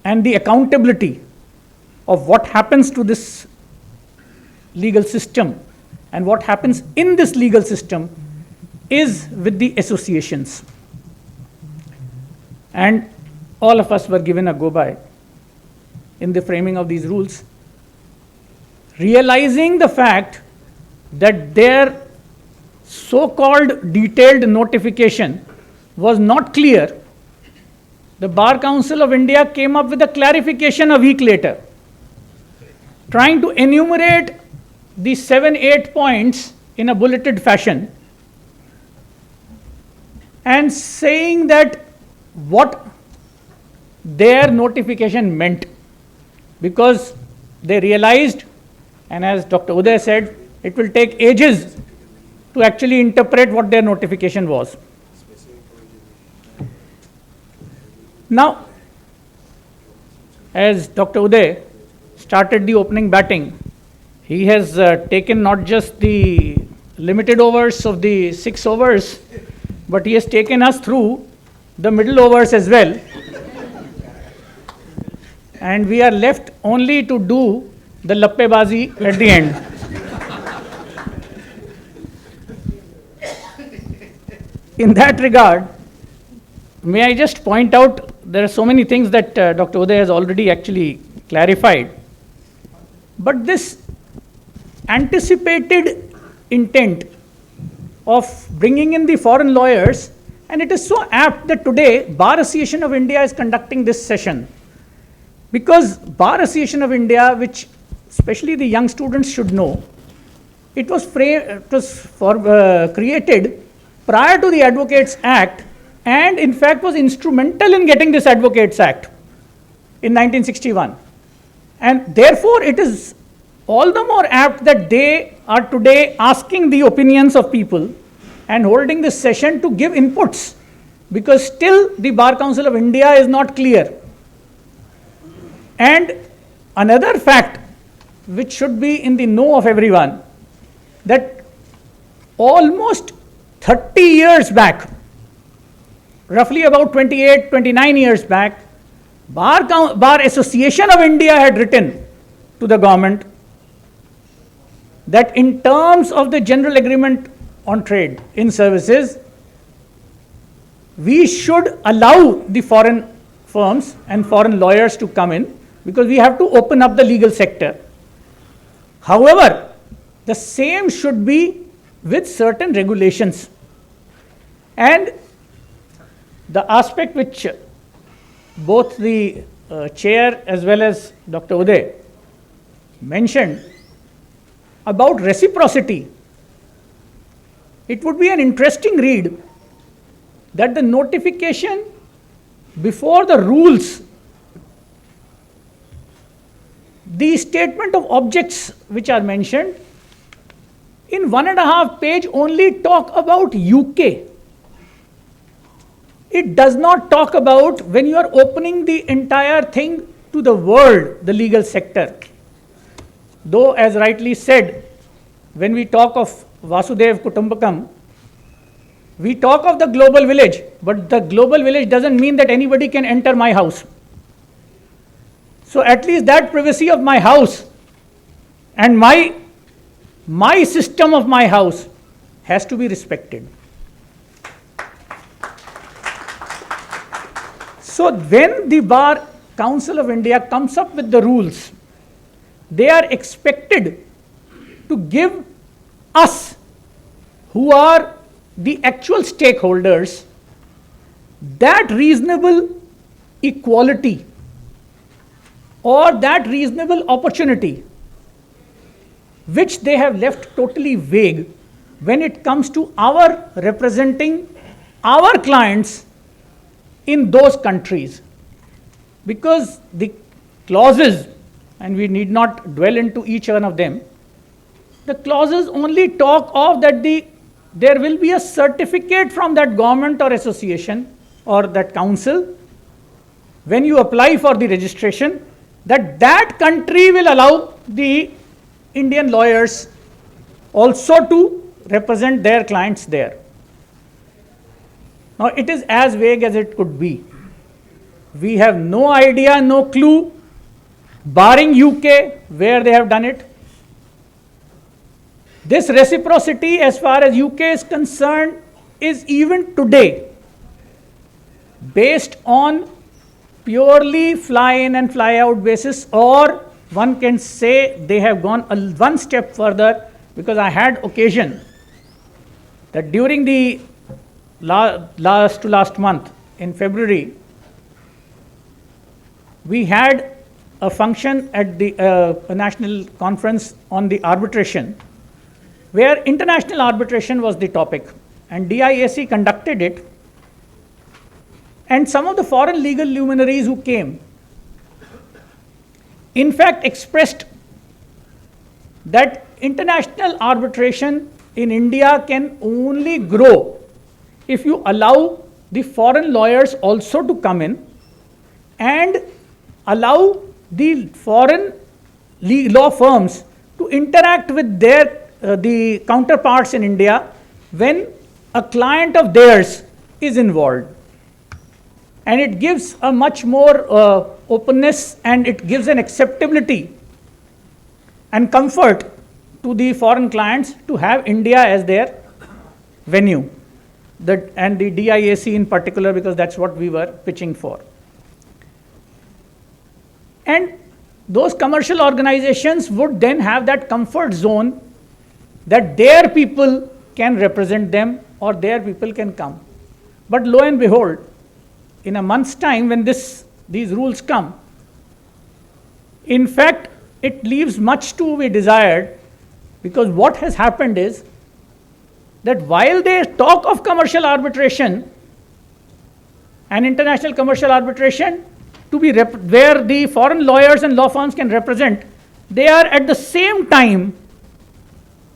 and the accountability of what happens to this legal system and what happens in this legal system is with the associations. And all of us were given a go-by in the framing of these rules, realizing the fact that their so-called detailed notification was not clear. The Bar Council of India came up with a clarification a week later, trying to enumerate the 7-8 points in a bulleted fashion and saying that what their notification meant, because they realized, and as Dr. Uday said, it will take ages to actually interpret what their notification was. Now, as Dr. Uday started the opening batting, he has taken not just the limited overs of the 6 overs, but he has taken us through the middle overs as well. And we are left only to do the lappebazi at the end. In that regard, may I just point out, there are so many things that Dr. Uday has already actually clarified. But this anticipated intent of bringing in the foreign lawyers, and it is so apt that today Bar Association of India is conducting this session. Because Bar Association of India, which especially the young students should know, it was created prior to the Advocates Act, and in fact was instrumental in getting this Advocates Act in 1961. And therefore it is all the more apt that they are today asking the opinions of people and holding this session to give inputs, because still the Bar Council of India is not clear. And another fact which should be in the know of everyone, that almost 30 years back, roughly about 28, 29 years back, Bar Association of India had written to the government that in terms of the general agreement on trade in services, we should allow the foreign firms and foreign lawyers to come in, because we have to open up the legal sector. However, the same should be with certain regulations. And the aspect which both the chair as well as Dr. Uday mentioned about reciprocity, it would be an interesting read that the notification before the rules, the statement of objects which are mentioned, in 1.5 pages only talk about UK. It does not talk about when you are opening the entire thing to the world, the legal sector. Though, as rightly said, when we talk of Vasudhaiva Kutumbakam, we talk of the global village, but the global village doesn't mean that anybody can enter my house. So at least that privacy of my house and my system of my house has to be respected. So when the Bar Council of India comes up with the rules, they are expected to give us, who are the actual stakeholders, that reasonable equality or that reasonable opportunity which they have left totally vague when it comes to our representing our clients in those countries. Because the clauses, and we need not dwell into each one of them, the clauses only talk of that there will be a certificate from that government or association or that council when you apply for the registration, that country will allow the Indian lawyers also to represent their clients there. Now it is as vague as it could be. We have no idea, no clue, barring UK where they have done it. This reciprocity as far as UK is concerned is even today based on purely fly in and fly out basis, or one can say they have gone one step further, because I had occasion that during the last month in February, we had a function at the National Conference on the Arbitration, where international arbitration was the topic, and DIAC conducted it. And some of the foreign legal luminaries who came, in fact, expressed that international arbitration in India can only grow if you allow the foreign lawyers also to come in and allow the foreign law firms to interact with their the counterparts in India when a client of theirs is involved. And it gives a much more openness, and it gives an acceptability and comfort to the foreign clients to have India as their venue, and the DIAC in particular, because that's what we were pitching for. And those commercial organizations would then have that comfort zone that their people can represent them or their people can come. But lo and behold, in a month's time when these rules come, in fact, it leaves much to be desired, because what has happened is that while they talk of commercial arbitration and international commercial arbitration to be where the foreign lawyers and law firms can represent, they are at the same time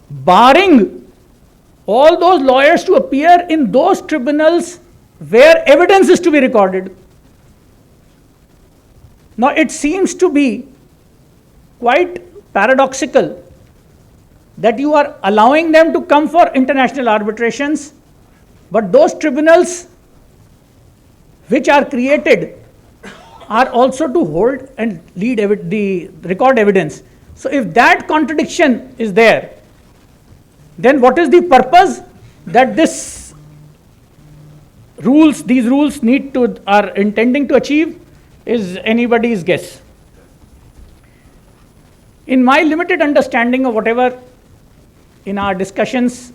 barring all those lawyers to appear in those tribunals where evidence is to be recorded. Now, it seems to be quite paradoxical that you are allowing them to come for international arbitrations, but those tribunals which are created are also to hold and record evidence. So if that contradiction is there, then what is the purpose that these rules are intending to achieve is anybody's guess. In my limited understanding of whatever in our discussions,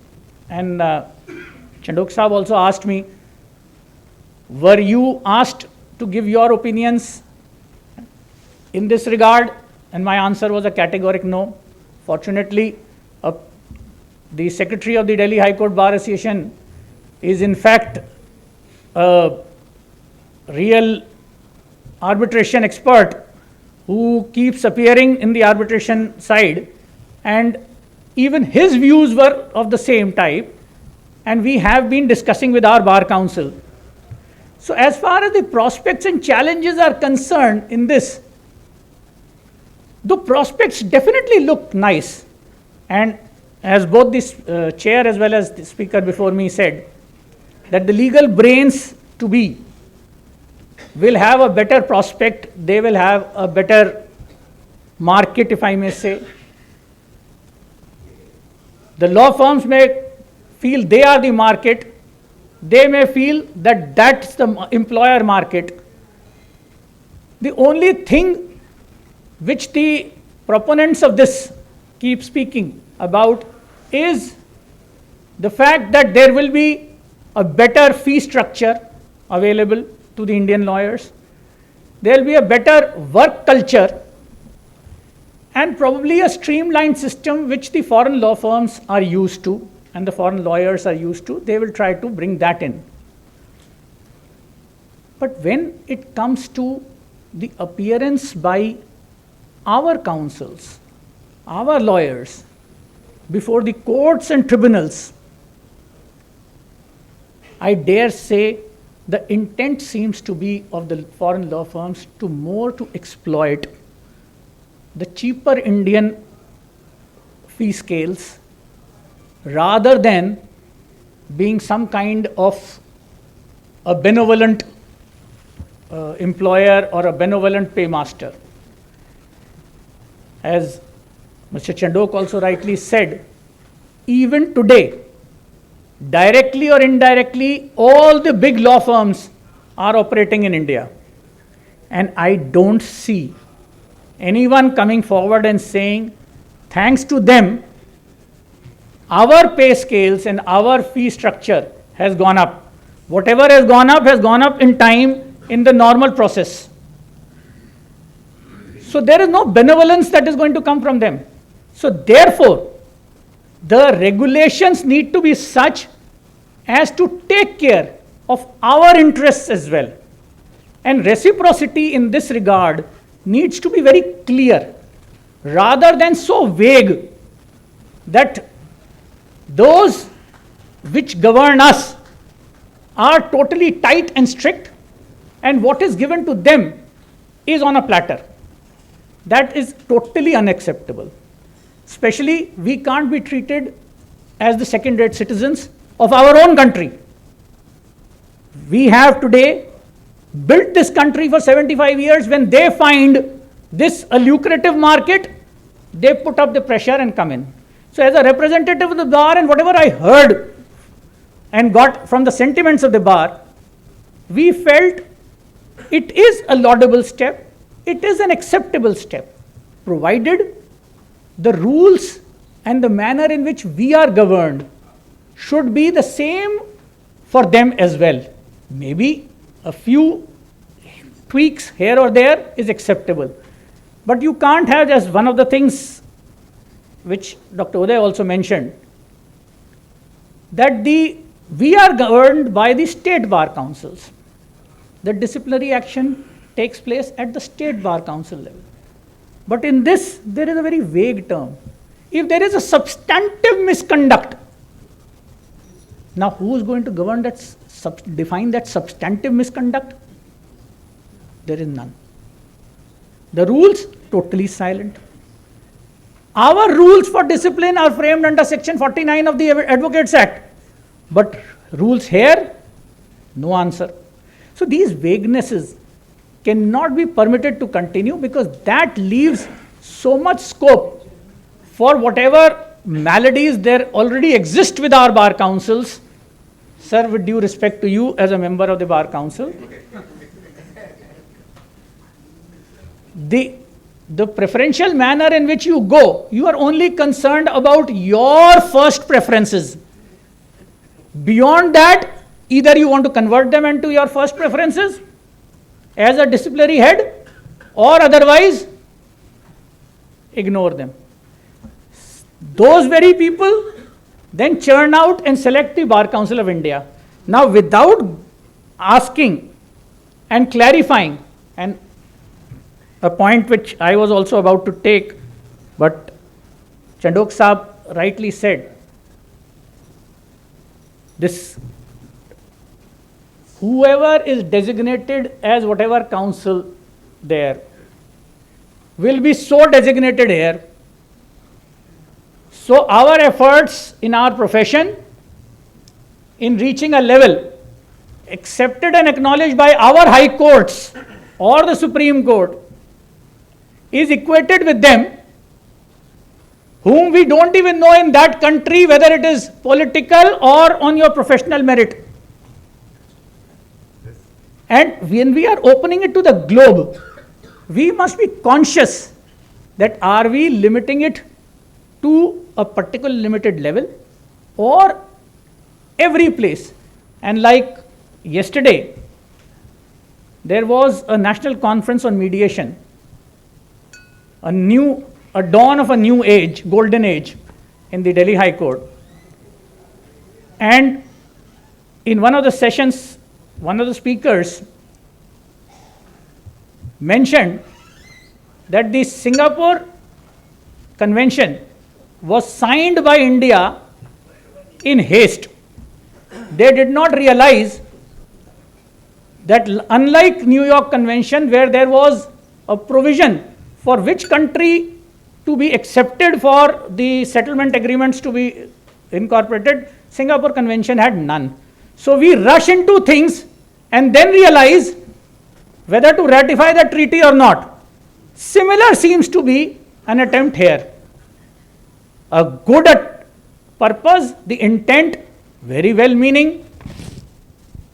and Chandok Saab also asked me, were you asked to give your opinions in this regard? And my answer was a categoric no. Fortunately, the Secretary of the Delhi High Court Bar Association is in fact a real arbitration expert who keeps appearing in the arbitration side, and even his views were of the same type, and we have been discussing with our bar council. So as far as the prospects and challenges are concerned in this, the prospects definitely look nice, and as both this chair as well as the speaker before me said, that the legal brains to be will have a better prospect, they will have a better market, if I may say. The law firms may feel they are the market, they may feel that that's the employer market. The only thing which the proponents of this keep speaking about is the fact that there will be a better fee structure available to the Indian lawyers. There will be a better work culture and probably a streamlined system which the foreign law firms are used to and the foreign lawyers are used to. They will try to bring that in. But when it comes to the appearance by our counsels, our lawyers, before the courts and tribunals, I dare say the intent seems to be of the foreign law firms to exploit the cheaper Indian fee scales rather than being some kind of a benevolent employer or a benevolent paymaster. As Mr. Chandok also rightly said, even today, directly or indirectly, all the big law firms are operating in India. And I don't see anyone coming forward and saying, thanks to them, our pay scales and our fee structure has gone up. Whatever has gone up in time in the normal process. So there is no benevolence that is going to come from them. So therefore, the regulations need to be such as to take care of our interests as well. And reciprocity in this regard needs to be very clear, rather than so vague that those which govern us are totally tight and strict, and what is given to them is on a platter. That is totally unacceptable. Especially, we can't be treated as the second-rate citizens of our own country. We have today built this country for 75 years. When they find this a lucrative market, they put up the pressure and come in. So as a representative of the bar, and whatever I heard and got from the sentiments of the bar, we felt it is a laudable step, it is an acceptable step, provided the rules and the manner in which we are governed should be the same for them as well. Maybe a few tweaks here or there is acceptable. But you can't have, as one of the things which Dr. Uday also mentioned, that we are governed by the state bar councils. The disciplinary action takes place at the state bar council level. But in this, there is a very vague term. If there is a substantive misconduct, now who is going to govern that, define that substantive misconduct? There is none. The rules, totally silent. Our rules for discipline are framed under section 49 of the Advocates Act. But rules here, no answer. So these vaguenesses cannot be permitted to continue, because that leaves so much scope for whatever maladies there already exist with our bar councils. Sir, with due respect to you as a member of the bar council, the preferential manner in which you go, you are only concerned about your first preferences. Beyond that, either you want to convert them into your first preferences as a disciplinary head, or otherwise ignore them. Those very people then churn out and select the Bar Council of India. Now, without asking and clarifying, and a point which I was also about to take, but Chandok Saab rightly said, this whoever is designated as whatever council there will be so designated here. So our efforts in our profession in reaching a level accepted and acknowledged by our high courts or the Supreme Court is equated with them, whom we don't even know in that country whether it is political or on your professional merit. And when we are opening it to the globe, we must be conscious that are we limiting it to a particular limited level or every place. And like yesterday, there was a national conference on mediation, a dawn of a new age, golden age in the Delhi High Court. And in one of the sessions, one of the speakers mentioned that the Singapore Convention was signed by India in haste. They did not realize that unlike New York Convention, where there was a provision for which country to be accepted for the settlement agreements to be incorporated, Singapore Convention had none. So we rush into things and then realize whether to ratify the treaty or not. Similar seems to be an attempt here. A good purpose, the intent, very well meaning.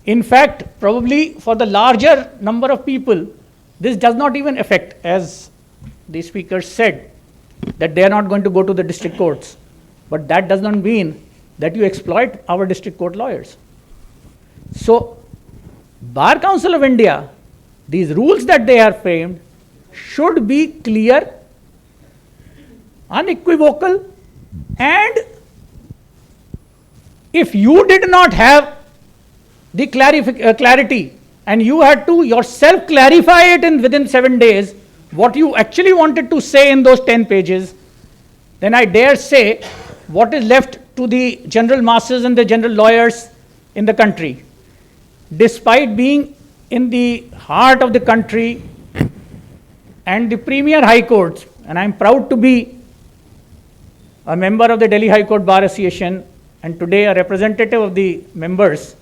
In fact, probably for the larger number of people, this does not even affect, as the speaker said, that they are not going to go to the district courts. But that does not mean that you exploit our district court lawyers. So, Bar Council of India, these rules that they are framed should be clear, unequivocal, and if you did not have the clarity and you had to yourself clarify it within 7 days, what you actually wanted to say in those 10 pages, then I dare say what is left to the general masses and the general lawyers in the country, despite being in the heart of the country and the premier high courts, and I'm proud to be a member of the Delhi High Court Bar Association and today a representative of the members,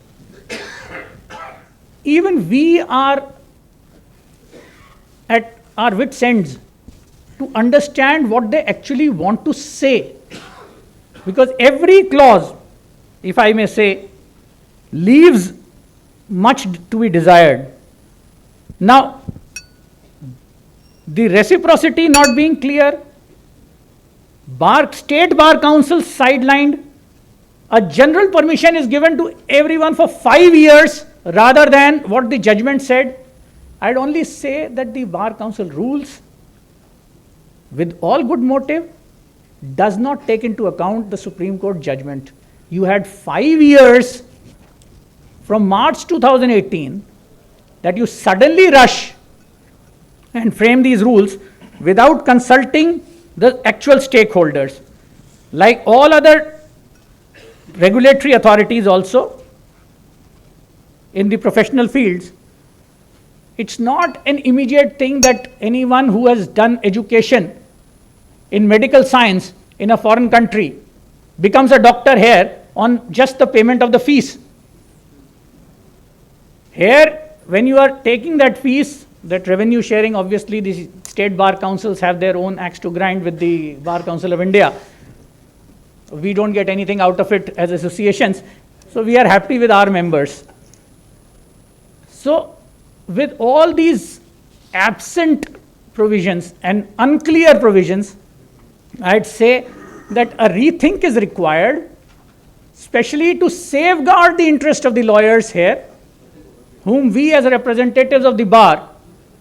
even we are at our wits' ends to understand what they actually want to say. Because every clause, if I may say, leaves much to be desired. Now, the reciprocity not being clear, state bar councils sidelined, a general permission is given to everyone for 5 years rather than what the judgment said. I'd only say that the bar council rules, with all good motive, does not take into account the Supreme Court judgment. You had 5 years from March 2018 that you suddenly rush and frame these rules without consulting the actual stakeholders. Like all other regulatory authorities also in the professional fields, it's not an immediate thing that anyone who has done education in medical science in a foreign country becomes a doctor here on just the payment of the fees. Here, when you are taking that fees, that revenue sharing, obviously the state bar councils have their own axe to grind with the Bar Council of India. We don't get anything out of it as associations, so we are happy with our members. So, with all these absent provisions and unclear provisions, I'd say that a rethink is required, especially to safeguard the interest of the lawyers here, whom we as representatives of the bar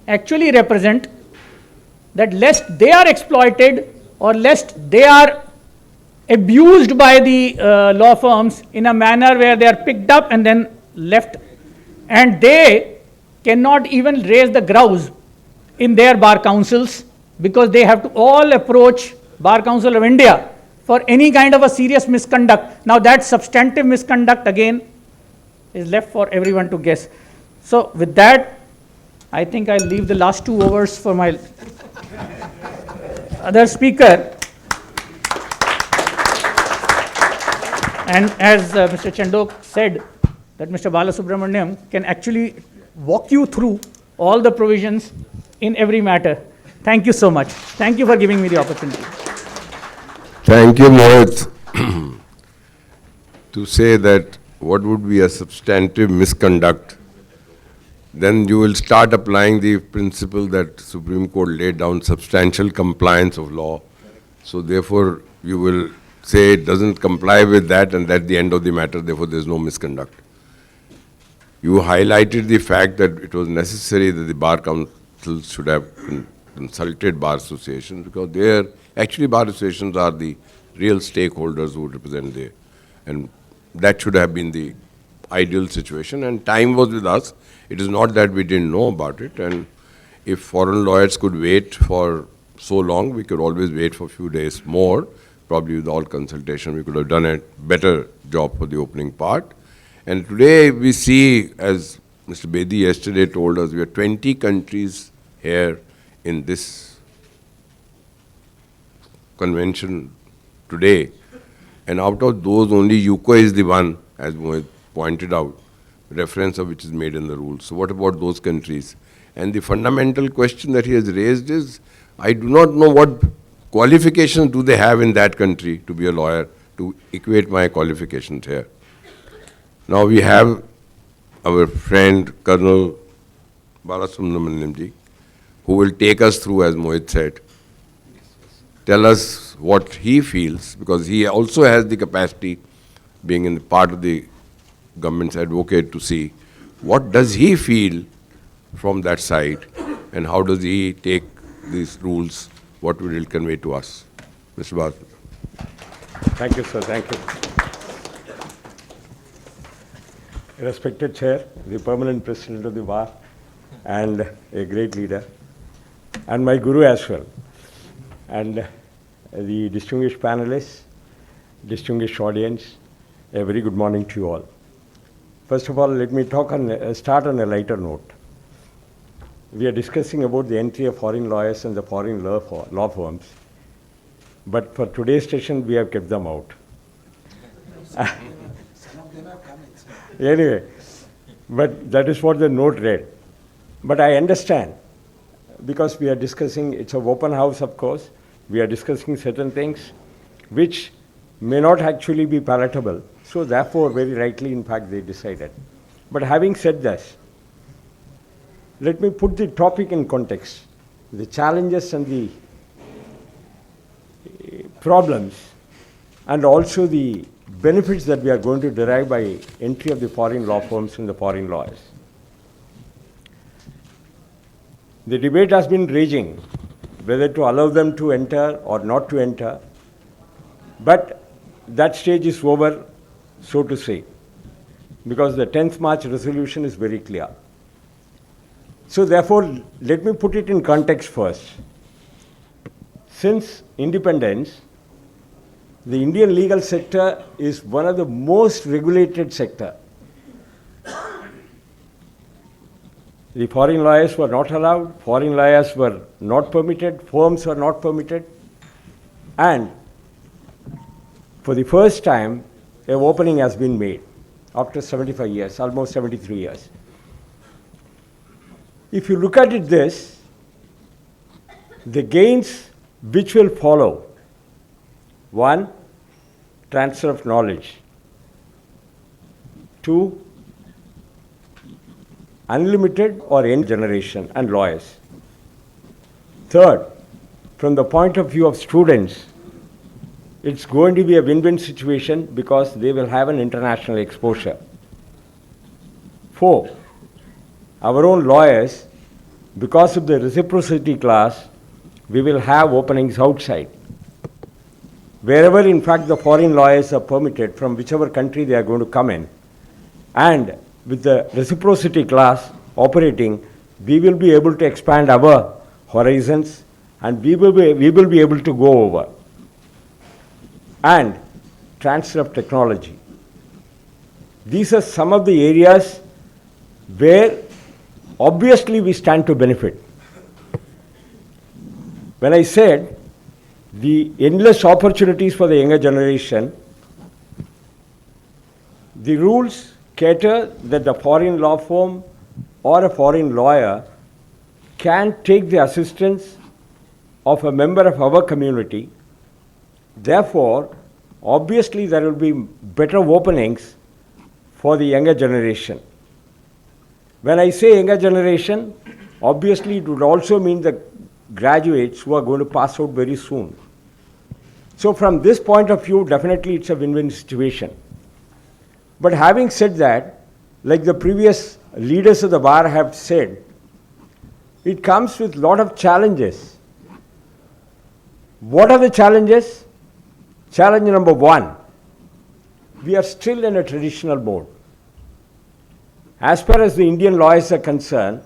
actually represent, that lest they are exploited or lest they are abused by the law firms in a manner where they are picked up and then left, and they cannot even raise the grouse in their bar councils because they have to all approach Bar Council of India for any kind of a serious misconduct. Now that substantive misconduct again is left for everyone to guess. So with that, I think I'll leave the last 2 hours for my other speaker. And as Mr. Chandok said, that Mr. Balasubramaniam can actually walk you through all the provisions in every matter. Thank you so much. Thank you for giving me the opportunity. Thank you, Mohit. To say that what would be a substantive misconduct, then you will start applying the principle that Supreme Court laid down, substantial compliance of law. So therefore, you will say it doesn't comply with that, and that's the end of the matter, therefore there's no misconduct. You highlighted the fact that it was necessary that the Bar Council should have consulted Bar Associations, because actually Bar Associations are the real stakeholders who represent there. And that should have been the ideal situation, and time was with us. It is not that we didn't know about it, and if foreign lawyers could wait for so long, we could always wait for a few days more. Probably with all consultation, we could have done a better job for the opening part. And today we see, as Mr. Bedi yesterday told us, we have 20 countries here in this convention today. And out of those, only UK is the one, as Mohit pointed out, reference of which is made in the rules. So what about those countries? And the fundamental question that he has raised is, I do not know what qualifications do they have in that country to be a lawyer, to equate my qualifications here. Now we have our friend Colonel Balasubramaniam, who will take us through, as Mohit said, tell us what he feels, because he also has the capacity, being in the part of the government's advocate, to see what does he feel from that side and how does he take these rules, what will it convey to us. Mr. Basu. Thank you, sir. Thank you. respected chair, the permanent president of the bar, and a great leader, and my guru as well, and the distinguished panelists, distinguished audience, a very good morning to you all. First of all, let me start on a lighter note. We are discussing about the entry of foreign lawyers and the foreign law firms, but for today's session, we have kept them out. Anyway, but that is what the note read. But I understand, because we are discussing, it's an open house, of course, we are discussing certain things which may not actually be palatable. So therefore, very rightly, in fact, they decided. But having said this, let me put the topic in context, the challenges and the problems, and also the benefits that we are going to derive by entry of the foreign law firms and the foreign lawyers. The debate has been raging whether to allow them to enter or not to enter, but that stage is over, so to say, because the 10th March resolution is very clear. So therefore, let me put it in context first. Since independence, the Indian legal sector is one of the most regulated sector. The foreign lawyers were not allowed, foreign lawyers were not permitted, firms were not permitted, and for the first time, an opening has been made after 75 years, almost 73 years. If you look at it the gains which will follow: one, transfer of knowledge; two, unlimited or end generation and lawyers; third, from the point of view of students, it's going to be a win-win situation because they will have an international exposure; four, our own lawyers, because of the reciprocity clause, we will have openings outside. Wherever, in fact, the foreign lawyers are permitted, from whichever country they are going to come in, and with the reciprocity clause operating, we will be able to expand our horizons, and we will be able to go over. And transfer of technology. These are some of the areas where obviously we stand to benefit. When I said the endless opportunities for the younger generation, the rules cater that the foreign law firm or a foreign lawyer can take the assistance of a member of our community. Therefore, obviously there will be better openings for the younger generation. When I say younger generation, obviously it would also mean the graduates who are going to pass out very soon. So from this point of view, definitely it's a win-win situation. But having said that, like the previous leaders of the bar have said, it comes with a lot of challenges. What are the challenges? Challenge number one, we are still in a traditional mode. As far as the Indian lawyers are concerned,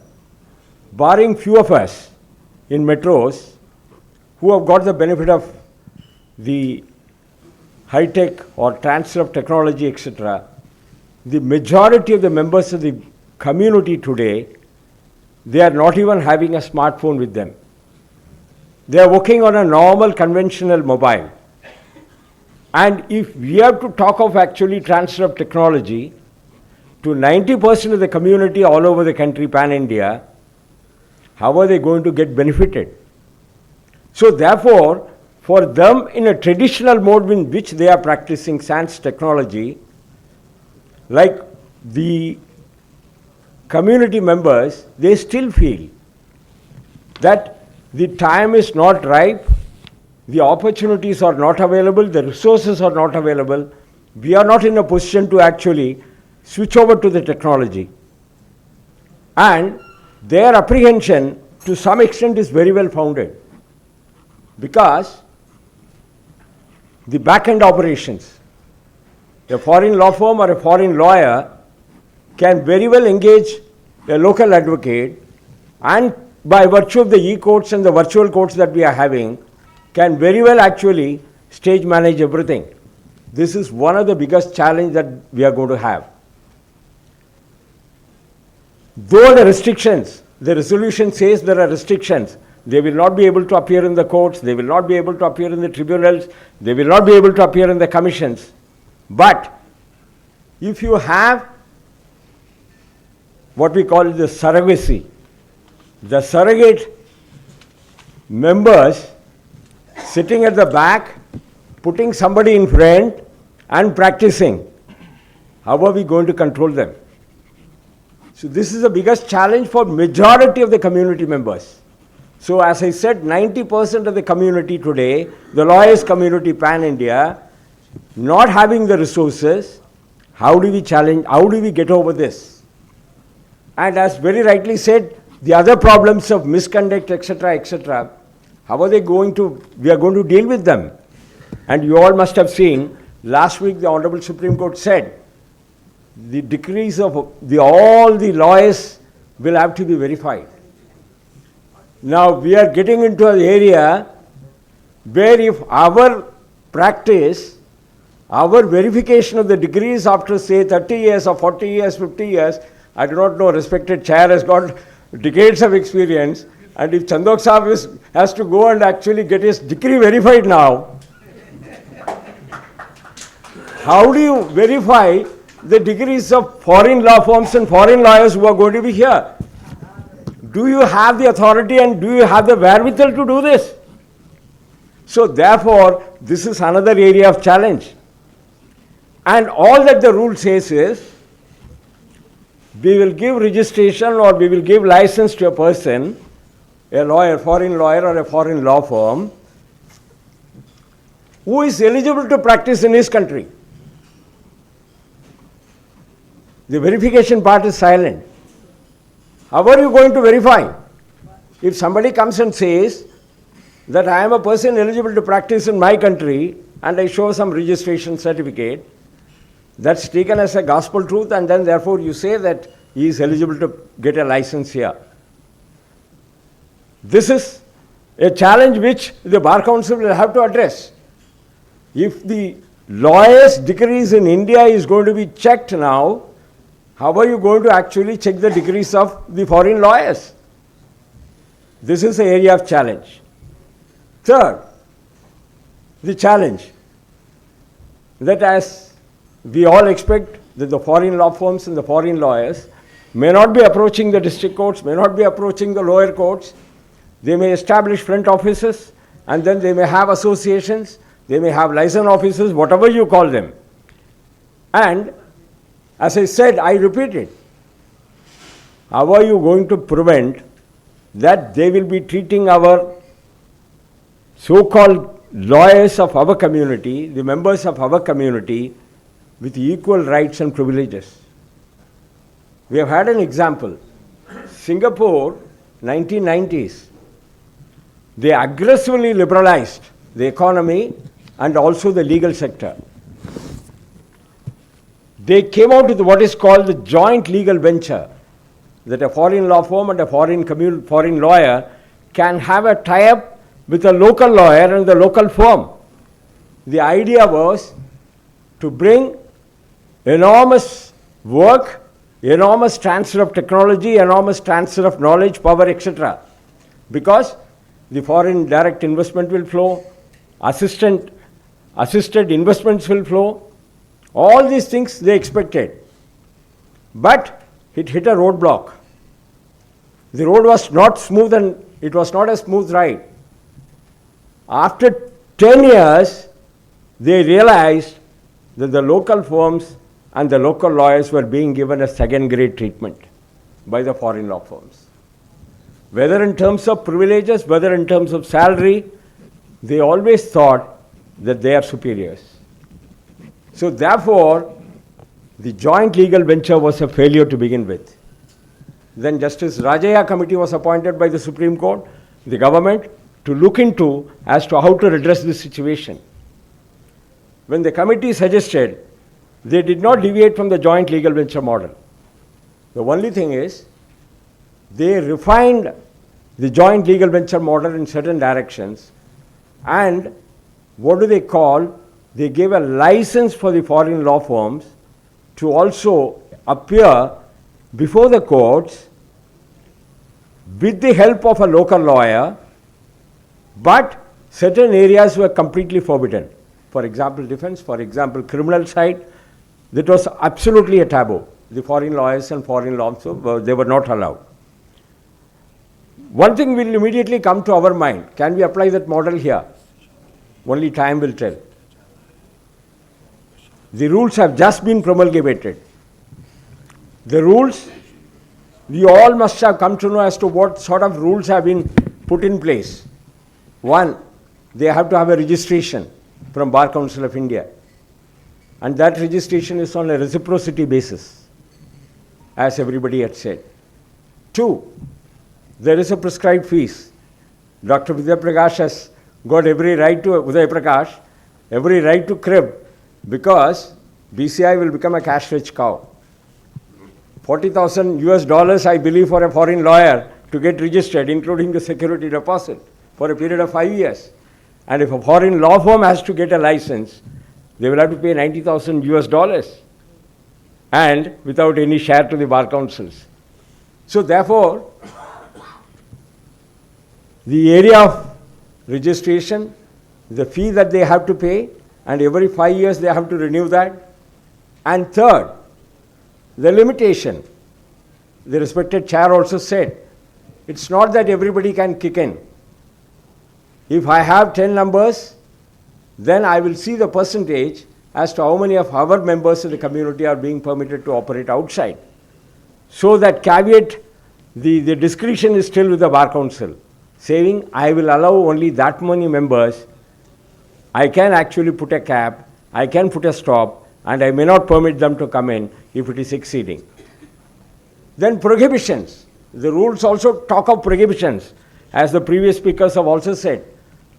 barring few of us in metros who have got the benefit of the high-tech or transfer of technology, etc., the majority of the members of the community today, they are not even having a smartphone with them. They are working on a normal conventional mobile. And if we have to talk of actually transfer of technology to 90% of the community all over the country, pan-India, how are they going to get benefited? So therefore, for them in a traditional mode in which they are practicing science technology, like the community members, they still feel that the time is not ripe, the opportunities are not available, the resources are not available, we are not in a position to actually switch over to the technology. And their apprehension to some extent is very well founded, because the back-end operations, a foreign law firm or a foreign lawyer can very well engage a local advocate, and by virtue of the e-courts and the virtual courts that we are having, can very well actually stage manage everything. This is one of the biggest challenges that we are going to have. Though the restrictions, the resolution says there are restrictions, they will not be able to appear in the courts, they will not be able to appear in the tribunals, they will not be able to appear in the commissions. But if you have what we call the surrogacy, the surrogate members sitting at the back, putting somebody in front and practicing, how are we going to control them? So this is the biggest challenge for majority of the community members. So as I said, 90% of the community today, the lawyers community pan-India, not having the resources, how do we challenge, how do we get over this? And as very rightly said, the other problems of misconduct, etc., how are they going to, we are going to deal with them. And you all must have seen, last week the Honorable Supreme Court said, the decrees of all the lawyers will have to be verified. Now we are getting into an area where if our practice, our verification of the degrees after say 30 years or 40 years, 50 years, I do not know, respected chair has got decades of experience, and if Chandok Sahab has to go and actually get his degree verified now, how do you verify the degrees of foreign law firms and foreign lawyers who are going to be here? Do you have the authority and do you have the wherewithal to do this? So therefore, this is another area of challenge. And all that the rule says is, we will give registration or we will give license to a person, a lawyer, foreign lawyer or a foreign law firm, who is eligible to practice in his country. The verification part is silent. How are you going to verify? If somebody comes and says that I am a person eligible to practice in my country and I show some registration certificate, that's taken as a gospel truth, and then therefore you say that he is eligible to get a license here. This is a challenge which the Bar Council will have to address. If the lawyers' degrees in India is going to be checked now, how are you going to actually check the degrees of the foreign lawyers? This is an area of challenge. Third, the challenge that as we all expect that the foreign law firms and the foreign lawyers may not be approaching the district courts, may not be approaching the lower courts. They may establish front offices, and then they may have associations, they may have license offices, whatever you call them. And as I said, I repeat it, how are you going to prevent that they will be treating our so-called lawyers of our community, the members of our community, with equal rights and privileges? We have had an example. Singapore, 1990s, they aggressively liberalized the economy and also the legal sector. They came out with what is called the joint legal venture, that a foreign law firm and a foreign lawyer can have a tie-up with a local lawyer and the local firm. The idea was to bring enormous work, enormous transfer of technology, enormous transfer of knowledge, power, etc. Because the foreign direct investment will flow, assisted investments will flow, all these things they expected. But it hit a roadblock. The road was not smooth and it was not a smooth ride. After 10 years, they realized that the local firms and the local lawyers were being given a second-grade treatment by the foreign law firms. Whether in terms of privileges, whether in terms of salary, they always thought that they are superiors. So therefore, the joint legal venture was a failure to begin with. Then Justice Rajaya Committee was appointed by the Supreme Court, the government, to look into as to how to redress this situation. When the committee suggested, they did not deviate from the joint legal venture model. The only thing is, they refined the joint legal venture model in certain directions, and what do they call? They gave a license for the foreign law firms to also appear before the courts with the help of a local lawyer, but certain areas were completely forbidden. For example, defense, for example, criminal side, that was absolutely a taboo. The foreign lawyers and foreign law firms, they were not allowed. One thing will immediately come to our mind. Can we apply that model here? Only time will tell. The rules have just been promulgated. The rules, we all must have come to know as to what sort of rules have been put in place. One, they have to have a registration from Bar Council of India. And that registration is on a reciprocity basis, as everybody had said. Two, there is a prescribed fees. Dr. Vidya Prakash has got every right to, Uday Prakash, every right to crib, because BCI will become a cash-rich cow. $40,000 I believe for a foreign lawyer to get registered, including the security deposit, for a period of 5 years. And if a foreign law firm has to get a license, they will have to pay $90,000 and without any share to the bar councils. So therefore, the area of registration, the fee that they have to pay, and every 5 years they have to renew that. And third, the limitation. The respected chair also said, it's not that everybody can kick in. If I have 10 members, then I will see the percentage as to how many of our members in the community are being permitted to operate outside. So that caveat, the discretion is still with the bar council, saying I will allow only that many members. I can actually put a cap, I can put a stop, and I may not permit them to come in if it is exceeding. Then prohibitions. The rules also talk of prohibitions, as the previous speakers have also said.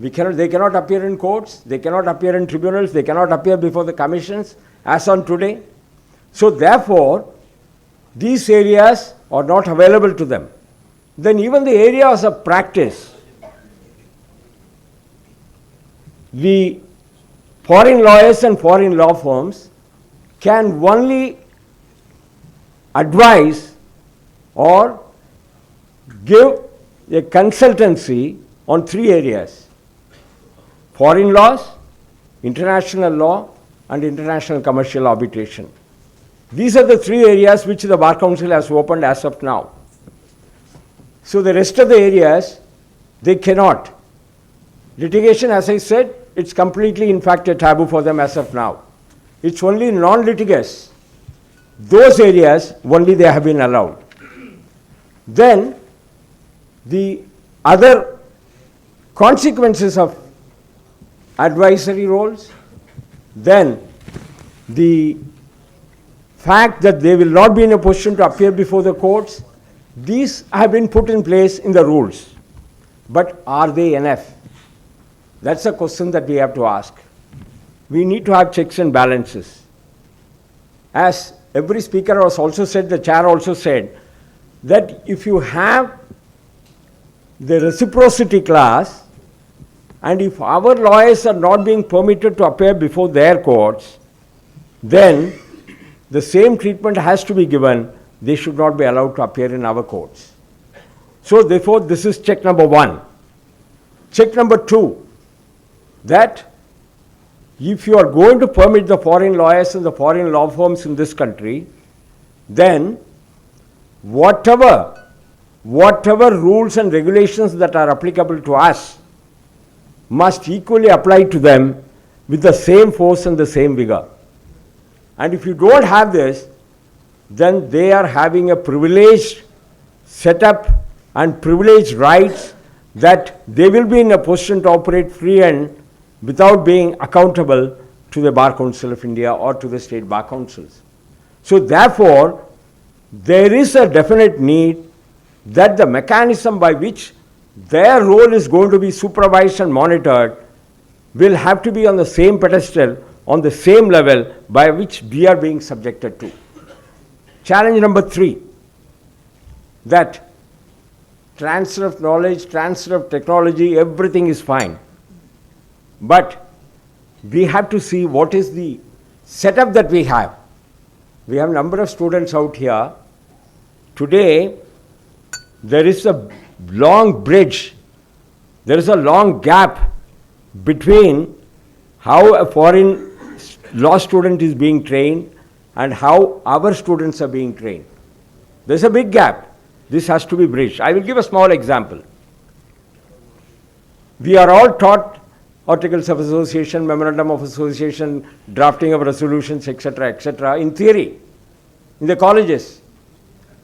They cannot appear in courts, they cannot appear in tribunals, they cannot appear before the commissions, as on today. So therefore, these areas are not available to them. Then even the areas of practice, the foreign lawyers and foreign law firms can only advise or give a consultancy on 3 areas: foreign laws, international law, and international commercial arbitration. These are the 3 areas which the Bar Council has opened as of now. So the rest of the areas, they cannot. Litigation, as I said, it's completely in fact a taboo for them as of now. It's only non-litigious. Those areas only they have been allowed. Then the other consequences of advisory roles, then the fact that they will not be in a position to appear before the courts, these have been put in place in the rules. But are they enough? That's a question that we have to ask. We need to have checks and balances. As every speaker has also said, the chair also said, that if you have the reciprocity clause, and if our lawyers are not being permitted to appear before their courts, then the same treatment has to be given. They should not be allowed to appear in our courts. So therefore, this is check number 1. Check number 2, that if you are going to permit the foreign lawyers and the foreign law firms in this country, then whatever rules and regulations that are applicable to us must equally apply to them with the same force and the same vigor. And if you don't have this, then they are having a privileged setup and privileged rights that they will be in a position to operate free and without being accountable to the Bar Council of India or to the state bar councils. So therefore, there is a definite need that the mechanism by which their role is going to be supervised and monitored will have to be on the same pedestal, on the same level by which we are being subjected to. Challenge number 3, that transfer of knowledge, transfer of technology, everything is fine. But we have to see what is the setup that we have. We have a number of students out here. Today, there is a long bridge, there is a long gap between how a foreign law student is being trained and how our students are being trained. There's a big gap. This has to be bridged. I will give a small example. We are all taught articles of association, memorandum of association, drafting of resolutions, etc., in theory, in the colleges.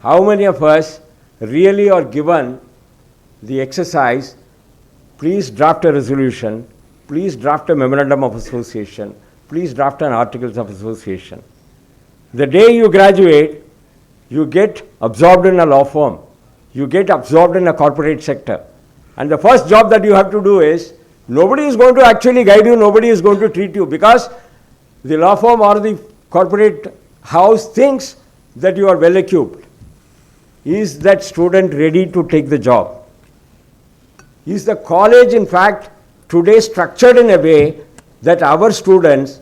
How many of us really are given the exercise, please draft a resolution, please draft a memorandum of association, please draft an articles of association. The day you graduate, you get absorbed in a law firm, you get absorbed in a corporate sector. And the first job that you have to do is, nobody is going to actually guide you, nobody is going to treat you, because the law firm or the corporate house thinks that you are well equipped. Is that student ready to take the job? Is the college, in fact, today structured in a way that our students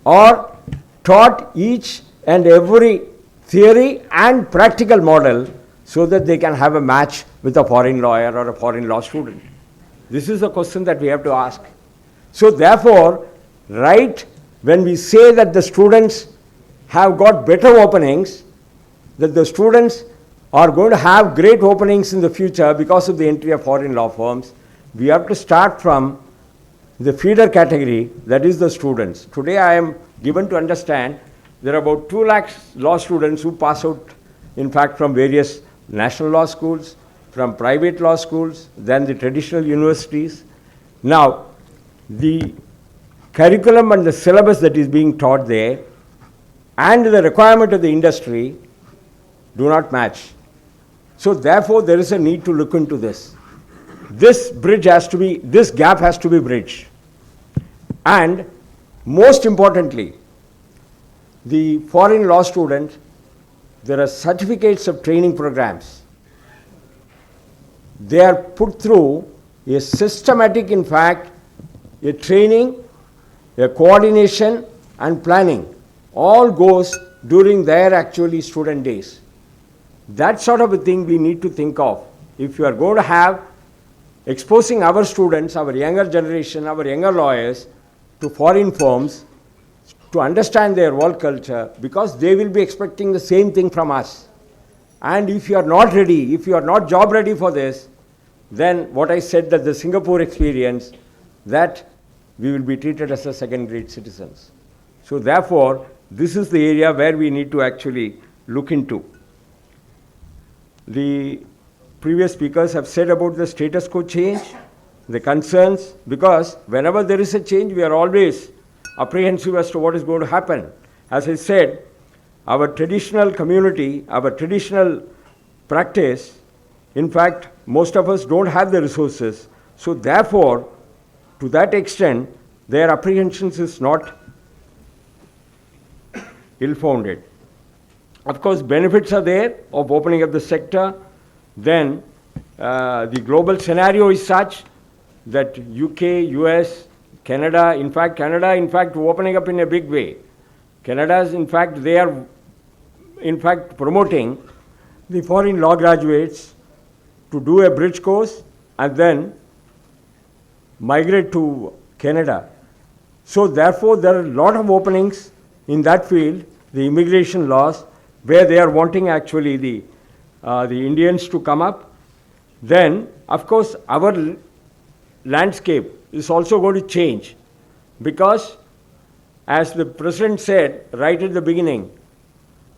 are taught each and every theory and practical model so that they can have a match with a foreign lawyer or a foreign law student? This is a question that we have to ask. So therefore, right when we say that the students have got better openings, that the students are going to have great openings in the future because of the entry of foreign law firms, we have to start from the feeder category, that is the students. Today I am given to understand there are about 2 lakh law students who pass out, in fact, from various national law schools, from private law schools, then the traditional universities. Now, the curriculum and the syllabus that is being taught there and the requirement of the industry do not match. So therefore, there is a need to look into this. This gap has to be bridged. And most importantly, the foreign law student, there are certificates of training programs. They are put through a systematic, in fact, a training, a coordination and planning. All goes during their actually student days. That sort of a thing we need to think of. If you are going to have exposing our students, our younger generation, our younger lawyers to foreign firms, to understand their work culture, because they will be expecting the same thing from us. And if you are not ready, if you are not job ready for this, then what I said, that the Singapore experience, that we will be treated as a second-grade citizens. So therefore, this is the area where we need to actually look into. The previous speakers have said about the status quo change, the concerns, because whenever there is a change, we are always apprehensive as to what is going to happen. As I said, our traditional community, our traditional practice, in fact, most of us don't have the resources. So therefore, to that extent, their apprehensions is not ill-founded. Of course, benefits are there of opening up the sector. Then the global scenario is such that UK, US, Canada, in fact, opening up in a big way. Canada's, in fact, they are, in fact, promoting the foreign law graduates to do a bridge course and then migrate to Canada. So therefore, there are a lot of openings in that field, the immigration laws, where they are wanting actually the Indians to come up. Then, of course, our landscape is also going to change, because as the President said right at the beginning,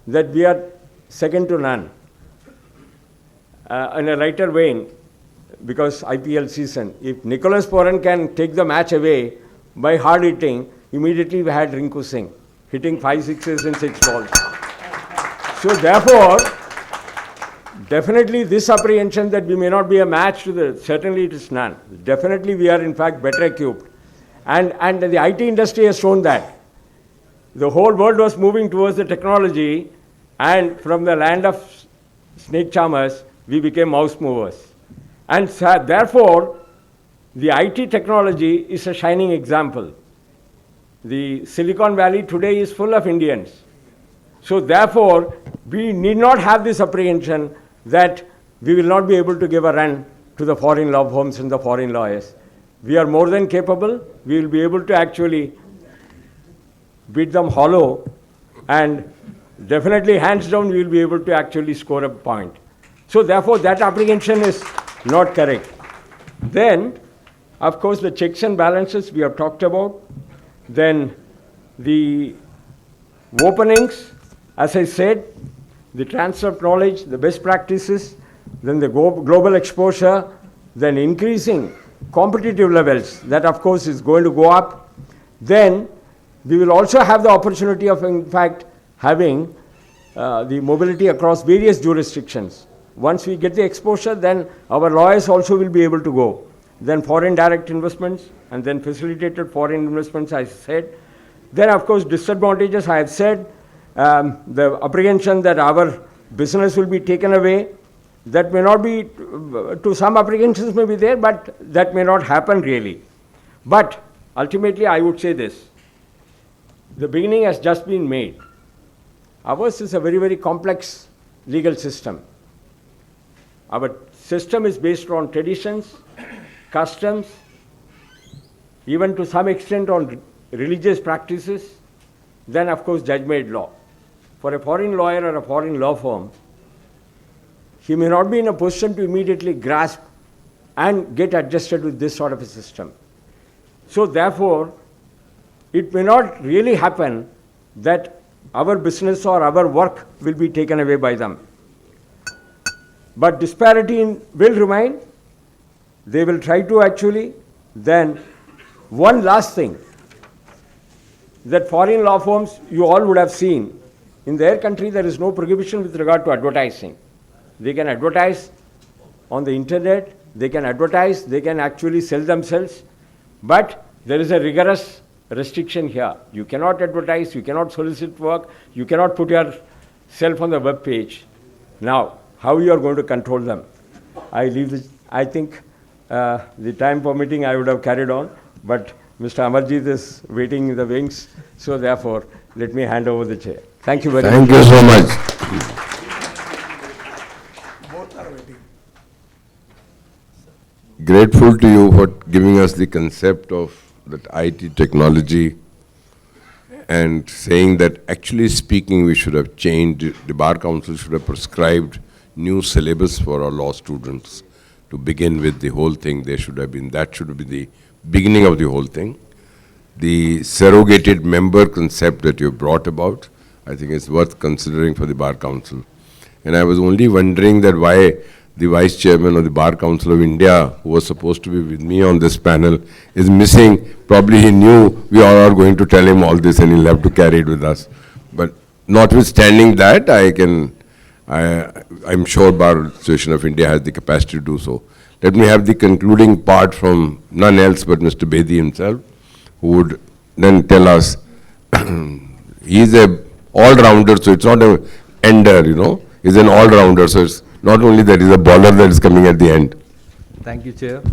that we are second to none. In a lighter vein, because IPL season, if Nicholas Puran can take the match away by hard hitting, immediately we had Rinku Singh hitting 5 sixes and 6 balls. So therefore, definitely this apprehension that we may not be a match to the, certainly it is none. Definitely we are in fact better equipped. And the IT industry has shown that. The whole world was moving towards the technology, and from the land of snake charmers, we became mouse movers. And therefore, the IT technology is a shining example. The Silicon Valley today is full of Indians. So therefore, we need not have this apprehension that we will not be able to give a run to the foreign law firms and the foreign lawyers. We are more than capable. We will be able to actually beat them hollow, and definitely hands down we will be able to actually score a point. So therefore, that apprehension is not correct. Then, of course, the checks and balances we have talked about. Then the openings, as I said, the transfer of knowledge, the best practices, then the global exposure, then increasing competitive levels, that of course is going to go up. Then we will also have the opportunity of, in fact, having the mobility across various jurisdictions. Once we get the exposure, then our lawyers also will be able to go. Then foreign direct investments, and then facilitated foreign investments, I said. Then, of course, disadvantages, I have said. The apprehension that our business will be taken away, that may not be, to some apprehensions may be there, but that may not happen really. But ultimately, I would say this. The beginning has just been made. Ours is a very, very complex legal system. Our system is based on traditions, customs, even to some extent on religious practices, then of course judge-made law. For a foreign lawyer or a foreign law firm, he may not be in a position to immediately grasp and get adjusted with this sort of a system. So therefore, it may not really happen that our business or our work will be taken away by them. But disparity will remain. They will try to actually. Then one last thing, that foreign law firms, you all would have seen, in their country there is no prohibition with regard to advertising. They can advertise on the internet, they can advertise, they can actually sell themselves, but there is a rigorous restriction here. You cannot advertise, you cannot solicit work, you cannot put yourself on the web page. Now, how you are going to control them? I leave this. I think the time permitting I would have carried on, but Mr. Amarjit is waiting in the wings, so therefore let me hand over the chair. Thank you very much. Thank you so much. Both are waiting. Grateful to you for giving us the concept of that IT technology and saying that actually speaking we should have changed, the Bar Council should have prescribed new syllabus for our law students to begin with the whole thing. There should have been, that should be the beginning of the whole thing. The surrogated member concept that you brought about, I think is worth considering for the Bar Council. And I was only wondering that why the Vice Chairman of the Bar Council of India, who was supposed to be with me on this panel, is missing. Probably he knew we all are going to tell him all this and he'll have to carry it with us. But notwithstanding that, I'm sure Bar Association of India has the capacity to do so. Let me have the concluding part from none else but Mr. Bedi himself, who would then tell us, he's a all-rounder, so it's not a ender, you know, he's an all-rounder, so it's not only that, he's a bowler that is coming at the end. Thank you, Chair.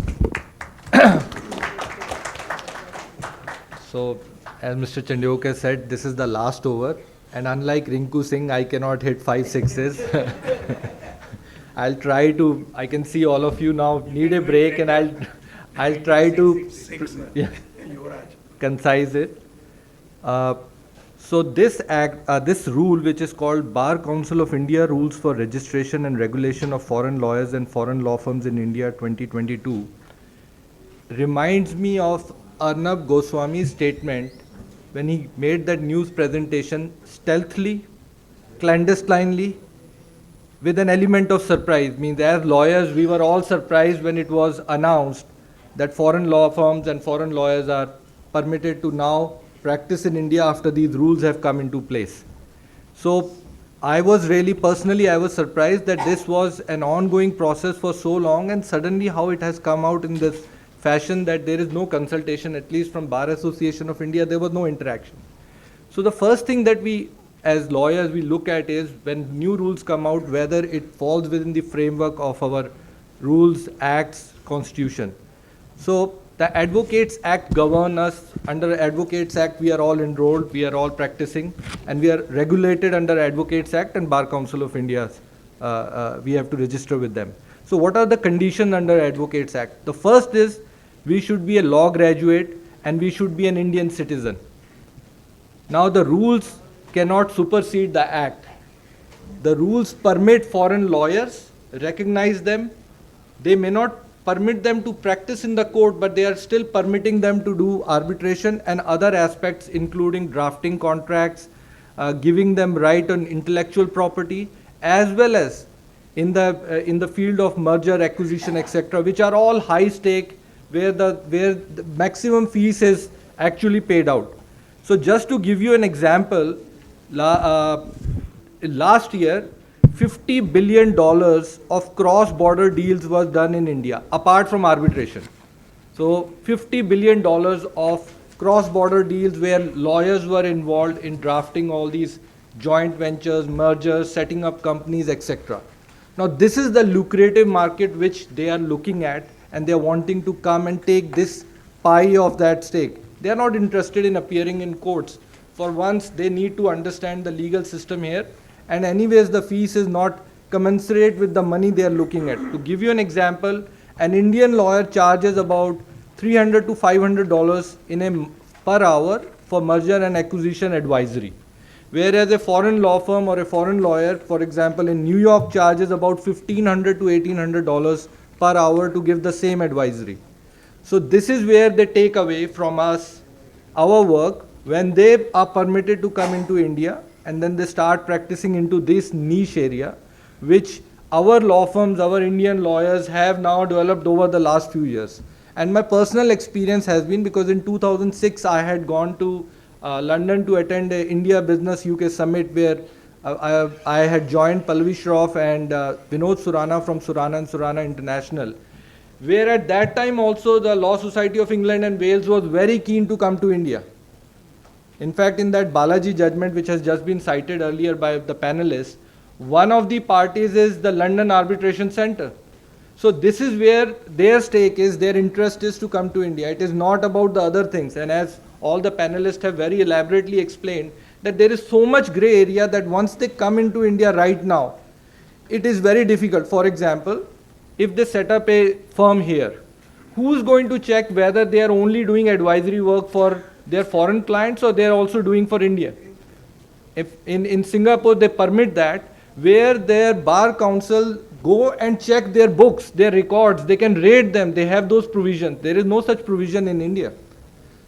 So, as Mr. Chandiokar said, this is the last over, and unlike Rinku Singh, I cannot hit 5 sixes. I'll try to, I can see all of you now need a break, and I'll try to concise it. So this act, this rule, which is called Bar Council of India Rules for Registration and Regulation of Foreign Lawyers and Foreign Law Firms in India 2022, reminds me of Arnab Goswami's statement when he made that news presentation stealthily, clandestinely, with an element of surprise. Means as lawyers, we were all surprised when it was announced that foreign law firms and foreign lawyers are permitted to now practice in India after these rules have come into place. So I was really personally, I was surprised that this was an ongoing process for so long, and suddenly how it has come out in this fashion that there is no consultation, at least from Bar Association of India, there was no interaction. So the first thing that we as lawyers we look at is when new rules come out, whether it falls within the framework of our rules, acts, constitution. So the Advocates Act govern us. Under Advocates Act, we are all enrolled, we are all practicing, and we are regulated under Advocates Act and Bar Council of India. We have to register with them. So what are the conditions under Advocates Act? The first is we should be a law graduate and we should be an Indian citizen. Now the rules cannot supersede the act. The rules permit foreign lawyers, recognize them. They may not permit them to practice in the court, but they are still permitting them to do arbitration and other aspects, including drafting contracts, giving them right on intellectual property, as well as in the field of merger, acquisition, etc., which are all high stake, where the maximum fees is actually paid out. So just to give you an example, last year, $50 billion of cross-border deals was done in India, apart from arbitration. So $50 billion of cross-border deals where lawyers were involved in drafting all these joint ventures, mergers, setting up companies, etc. Now this is the lucrative market which they are looking at, and they are wanting to come and take this pie of that stake. They are not interested in appearing in courts. For once, they need to understand the legal system here, and anyways the fees is not commensurate with the money they are looking at. To give you an example, an Indian lawyer charges about $300 to $500 per hour for merger and acquisition advisory, whereas a foreign law firm or a foreign lawyer, for example in New York, charges about $1,500 to $1,800 per hour to give the same advisory. So this is where they take away from us our work when they are permitted to come into India, and then they start practicing into this niche area, which our law firms, our Indian lawyers have now developed over the last few years. And my personal experience has been, because in 2006 I had gone to London to attend a India Business UK Summit, where I had joined Pallavi Shroff and Vinod Surana from Surana and Surana International, where at that time also the Law Society of England and Wales was very keen to come to India. In fact, in that Balaji judgment, which has just been cited earlier by the panelists, one of the parties is the London Arbitration Center. So this is where their stake is, their interest is to come to India. It is not about the other things. And as all the panelists have very elaborately explained, that there is so much gray area that once they come into India right now, it is very difficult. For example, if they set up a firm here, who's going to check whether they are only doing advisory work for their foreign clients or they are also doing for India? If in Singapore they permit that, where their bar council go and check their books, their records, they can rate them, they have those provisions. There is no such provision in India.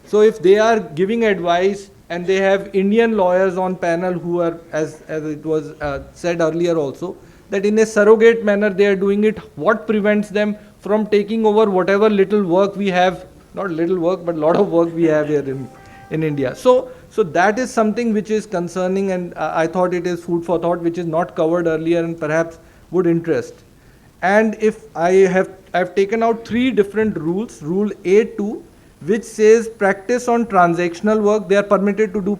So if they are giving advice and they have Indian lawyers on panel who are, as it was said earlier also, that in a surrogate manner they are doing it, what prevents them from taking over whatever little work we have, not little work, but lot of work we have here in India. So that is something which is concerning, and I thought it is food for thought, which is not covered earlier and perhaps would interest. And if I've taken out 3 different rules. Rule A2, which says practice on transactional work. They are permitted to do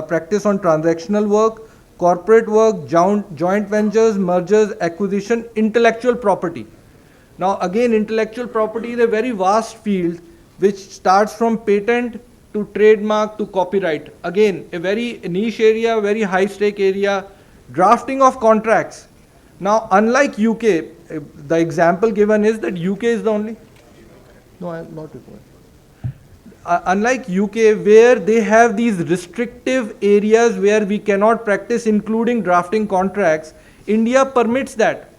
practice on transactional work, corporate work, joint ventures, mergers, acquisition, intellectual property. Now again, intellectual property is a very vast field which starts from patent to trademark to copyright. Again, a very niche area, very high stake area. Drafting of contracts. Now unlike UK, the example given is that UK is the only, no, I am not required. Unlike UK, where they have these restrictive areas where we cannot practice, including drafting contracts, India permits that.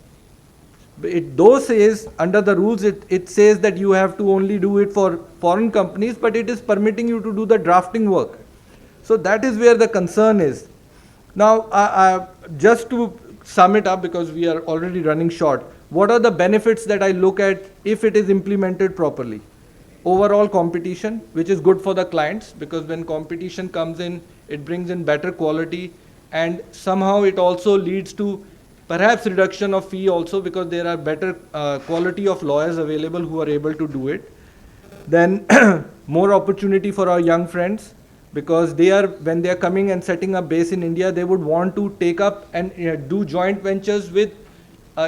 It though says under the rules, it says that you have to only do it for foreign companies, but it is permitting you to do the drafting work. So that is where the concern is. Now, just to sum it up, because we are already running short, what are the benefits that I look at if it is implemented properly? Overall competition, which is good for the clients, because when competition comes in, it brings in better quality, and somehow it also leads to perhaps reduction of fee also, because there are better quality of lawyers available who are able to do it. Then more opportunity for our young friends, because when they are coming and setting up base in India, they would want to take up and do joint ventures with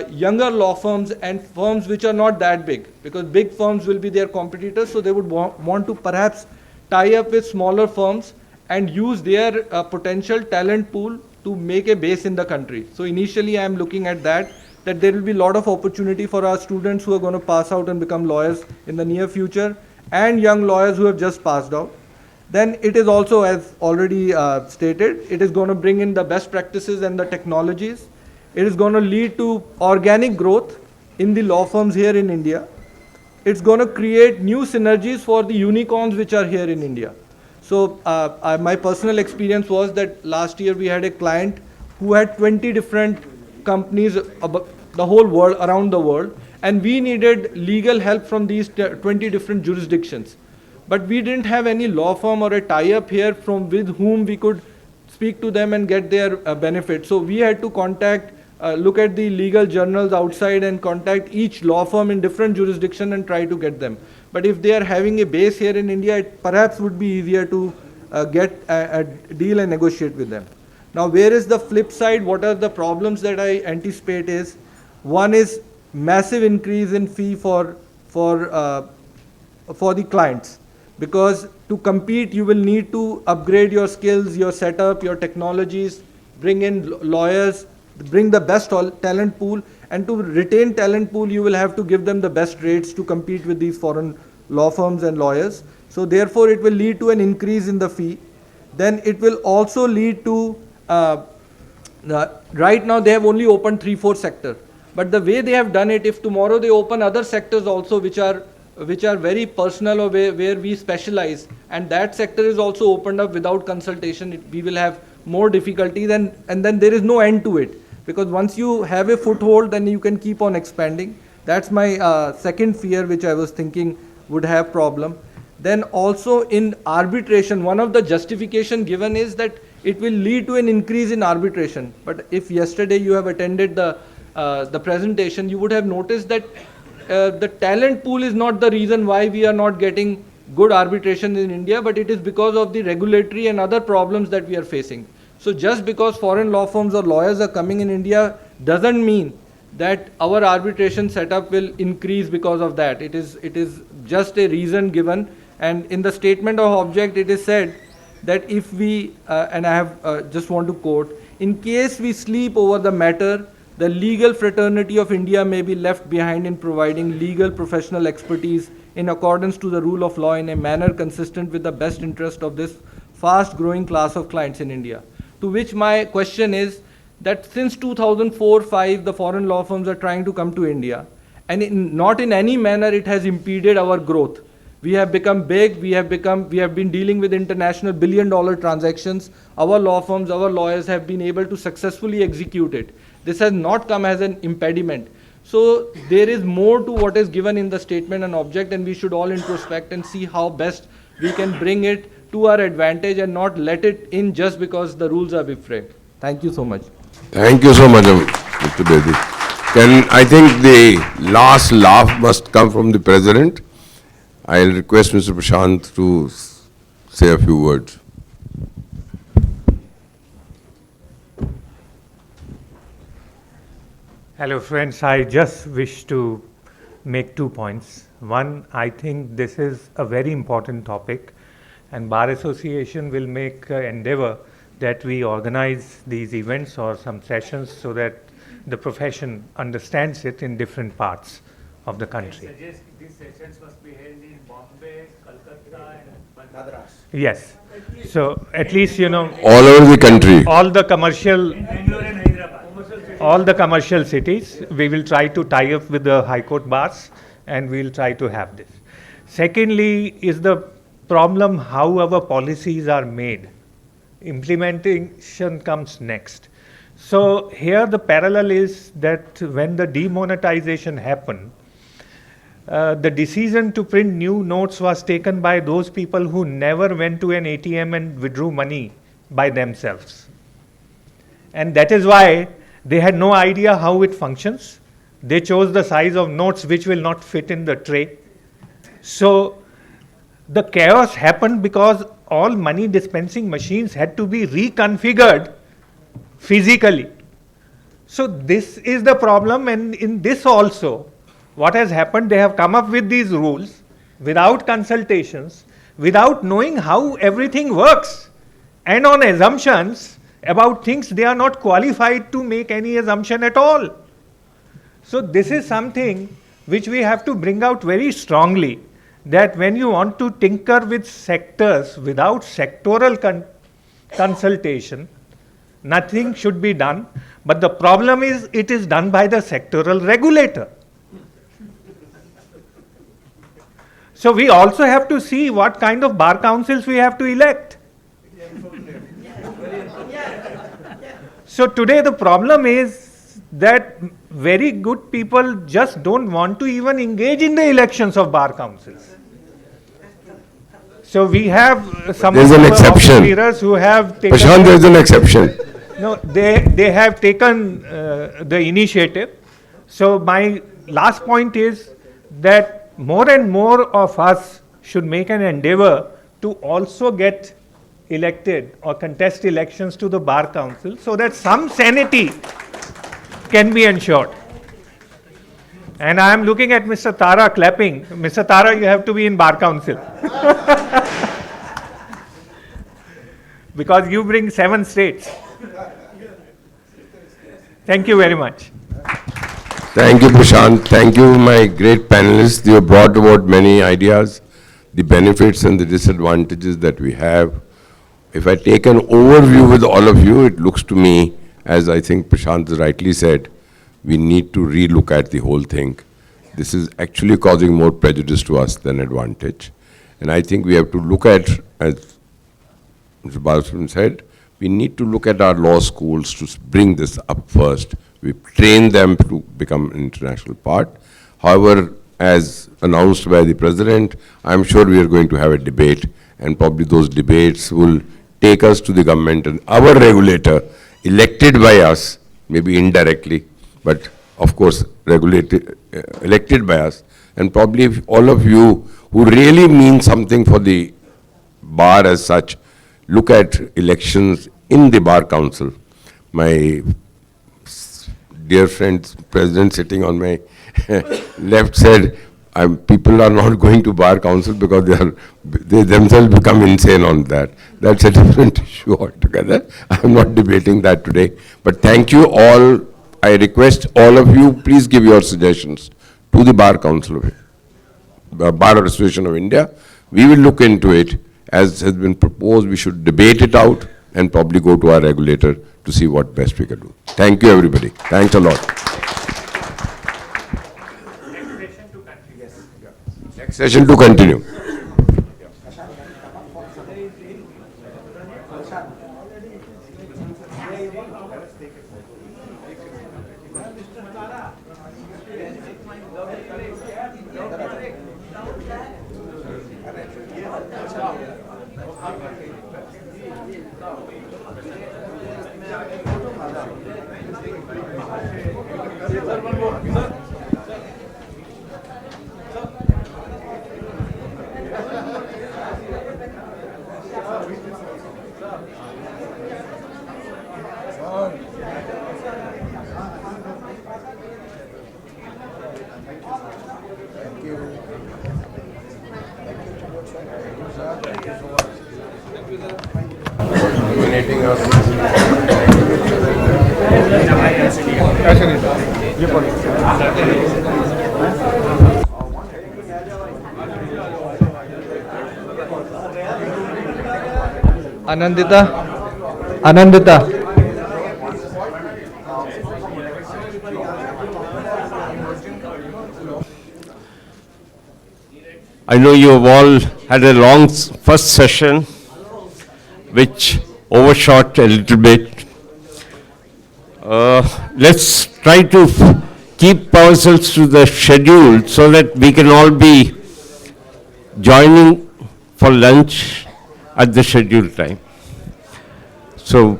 younger law firms and firms which are not that big, because big firms will be their competitors, so they would want to perhaps tie up with smaller firms and use their potential talent pool to make a base in the country. So initially I am looking at that there will be a lot of opportunity for our students who are going to pass out and become lawyers in the near future, and young lawyers who have just passed out. Then it is also, as already stated, it is going to bring in the best practices and the technologies. It is going to lead to organic growth in the law firms here in India. It's going to create new synergies for the unicorns which are here in India. So my personal experience was that last year we had a client who had 20 different companies the whole world, around the world, and we needed legal help from these 20 different jurisdictions. But we didn't have any law firm or a tie-up here with whom we could speak to them and get their benefit. So we had to look at the legal journals outside and contact each law firm in different jurisdiction and try to get them. But if they are having a base here in India, it perhaps would be easier to get a deal and negotiate with them. Now, where is the flip side? What are the problems that I anticipate is, one is massive increase in fee for the clients. Because to compete, you will need to upgrade your skills, your setup, your technologies, bring in lawyers, bring the best talent pool, and to retain talent pool, you will have to give them the best rates to compete with these foreign law firms and lawyers. So therefore, it will lead to an increase in the fee. Then it will also lead to, right now they have only opened 3-4 sectors. But the way they have done it, if tomorrow they open other sectors also which are very personal or where we specialize, and that sector is also opened up without consultation, we will have more difficulties, and then there is no end to it. Because once you have a foothold, then you can keep on expanding. That's my second fear, which I was thinking would have problem. Then also in arbitration, one of the justification given is that it will lead to an increase in arbitration. But if yesterday you have attended the presentation, you would have noticed that the talent pool is not the reason why we are not getting good arbitration in India, but it is because of the regulatory and other problems that we are facing. So just because foreign law firms or lawyers are coming in India doesn't mean that our arbitration setup will increase because of that. It is just a reason given, and in the statement of object it is said that if we, and I have just want to quote, in case we sleep over the matter, the legal fraternity of India may be left behind in providing legal professional expertise in accordance to the rule of law in a manner consistent with the best interest of this fast growing class of clients in India. To which my question is that since 2004-05, the foreign law firms are trying to come to India, and not in any manner it has impeded our growth. We have become big, we have been dealing with international billion-dollar transactions. Our law firms, our lawyers have been able to successfully execute it. This has not come as an impediment. So there is more to what is given in the statement and object, and we should all introspect and see how best we can bring it to our advantage and not let it in just because the rules are framed. Thank you so much. Thank you so much, Mr. Bedi. I think the last laugh must come from the President. I'll request Mr. Prashant to say a few words. Hello friends, I just wish to make 2 points. One, I think this is a very important topic, and Bar Association will make endeavor that we organize these events or some sessions so that the profession understands it in different parts of the country. I suggest these sessions must be held in Bombay, Calcutta and Madras. Yes. So at least, you know, All over the country. all the commercial Bangalore and Hyderabad. all the commercial cities, we will try to tie up with the High Court bars, and we'll try to have this. Secondly, is the problem how our policies are made. Implementation comes next. So here the parallel is that when the demonetization happened, the decision to print new notes was taken by those people who never went to an ATM and withdrew money by themselves. And that is why they had no idea how it functions. They chose the size of notes which will not fit in the tray. So The chaos happened because all money dispensing machines had to be reconfigured physically. So this is the problem, and in this also, what has happened, they have come up with these rules without consultations, without knowing how everything works, and on assumptions about things they are not qualified to make any assumption at all. So this is something which we have to bring out very strongly, that when you want to tinker with sectors without sectoral consultation, nothing should be done. But the problem is, it is done by the sectoral regulator. So we also have to see what kind of bar councils we have to elect. So today the problem is that very good people just don't want to even engage in the elections of bar councils. So we have some There's an exception. leaders who have taken... Prashant, there's an exception. No, they have taken the initiative. So my last point is that more and more of us should make an endeavor to also get elected or contest elections to the Bar Council so that some sanity can be ensured. And I am looking at Mr. Tara clapping. Mr. Tara, you have to be in Bar Council. Because you bring 7 states. Thank you very much. Thank you, Prashant. Thank you, my great panelists. You have brought about many ideas, the benefits and the disadvantages that we have. If I take an overview with all of you, it looks to me, as I think Prashant has rightly said, we need to relook at the whole thing. This is actually causing more prejudice to us than advantage. And I think we have to look at, as Mr. Balakrishnan said, we need to look at our law schools to bring this up first. We train them to become an international part. However, as announced by the President, I'm sure we are going to have a debate, and probably those debates will take us to the government and our regulator, elected by us, maybe indirectly, but of course elected by us, and probably if all of you who really mean something for the bar as such, look at elections in the Bar Council. My dear friend, President sitting on my left said, people are not going to Bar Council because they themselves become insane on that. That's a different issue altogether. I'm not debating that today. But thank you all. I request all of you, please give your suggestions to the Bar Council of Bar Association of India. We will look into it. As has been proposed, we should debate it out and probably go to our regulator to see what best we can do. Thank you, everybody. Thanks a lot. Next session to continue. Anandita. I know you have all had a long first session, which overshot a little bit. Let's try to keep ourselves to the schedule so that we can all be joining for lunch at the scheduled time. So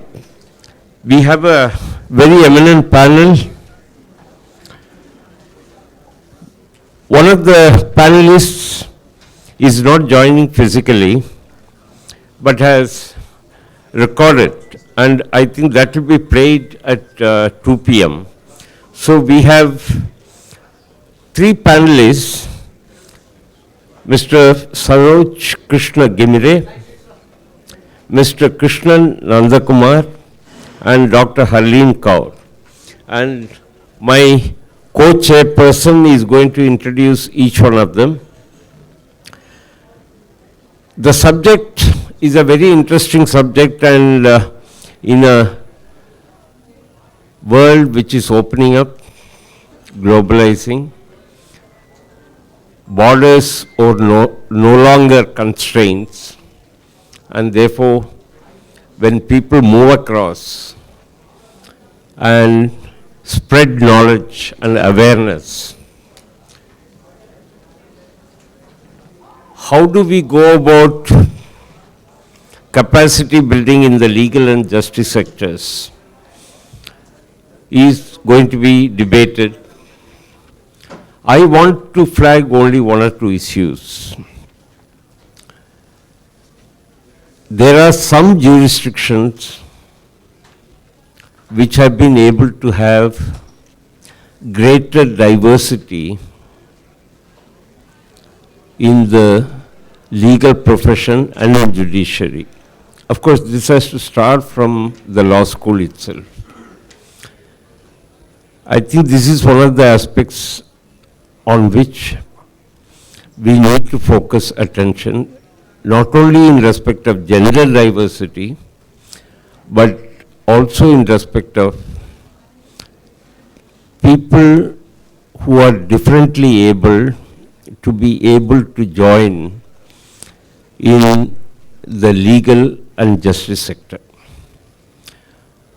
we have a very eminent panel. One of the panelists is not joining physically, but has recorded, and I think that will be played at 2 p.m. So we have 3 panelists, Mr. Saroj Krishna Gimire, Mr. Krishnan Nandakumar, and Dr. Harleen Kaur. And my co-chairperson is going to introduce each one of them. The subject is a very interesting subject, and in a world which is opening up, globalizing, borders are no longer constraints, and therefore when people move across and spread knowledge and awareness, how do we go about capacity building in the legal and justice sectors is going to be debated. I want to flag only 1 or 2 issues. There are some jurisdictions which have been able to have greater diversity in the legal profession and in judiciary. Of course, this has to start from the law school itself. I think this is one of the aspects on which we need to focus attention, not only in respect of gender diversity, but also in respect of people who are differently able to be able to join in the legal and justice sector.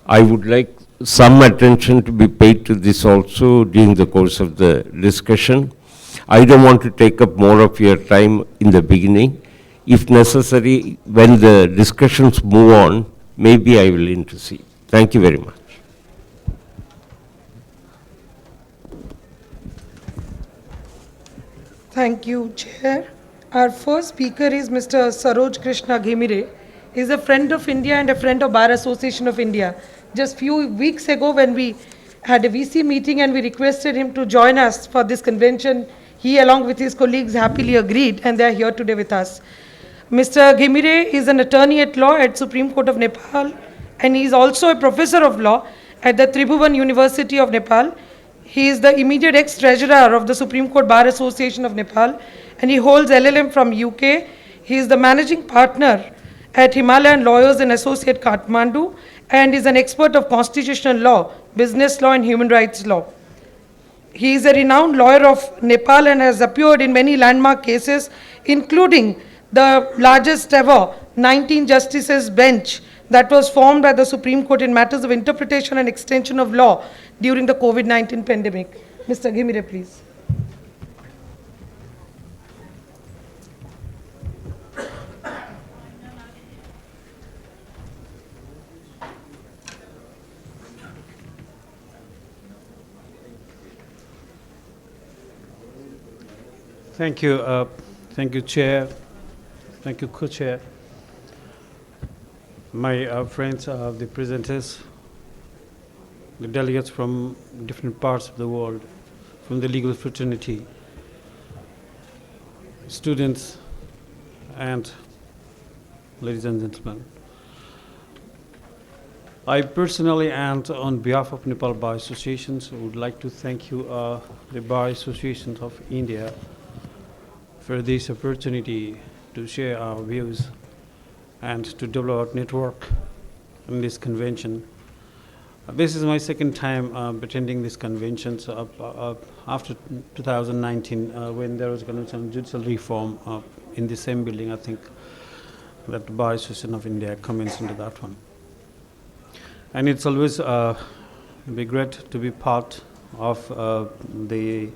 I would like some attention to be paid to this also during the course of the discussion. I don't want to take up more of your time in the beginning. If necessary, when the discussions move on, maybe I will intercede. Thank you very much. Thank you, Chair. Our first speaker is Mr. Saroj Krishna Ghimire. He is a friend of India and a friend of Bar Association of India. Just few weeks ago when we had a VC meeting and we requested him to join us for this convention, he along with his colleagues happily agreed, and they are here today with us. Mr. Ghimire is an attorney at law at Supreme Court of Nepal, and he is also a professor of law at the Tribhuvan University of Nepal. He is the immediate ex-treasurer of the Supreme Court Bar Association of Nepal, and he holds LLM from UK. He is the managing partner at Himalayan Lawyers and Associate Kathmandu, and is an expert of constitutional law, business law, and human rights law. He is a renowned lawyer of Nepal and has appeared in many landmark cases, including the largest ever 19 justices bench that was formed by the Supreme Court in matters of interpretation and extension of law during the COVID-19 pandemic. Mr. Ghimire, please. Thank you, Chair. Thank you, Co-Chair. My friends, the presenters, the delegates from different parts of the world, from the legal fraternity, students, and ladies and gentlemen. I personally and on behalf of Nepal Bar Associations would like to thank you, the Bar Association of India, for this opportunity to share our views and to develop our network in this convention. This is my second time attending this convention after 2019 when there was going to be some judicial reform in the same building. I think that the Bar Association of India comments into that one. And it's always be great to be part of the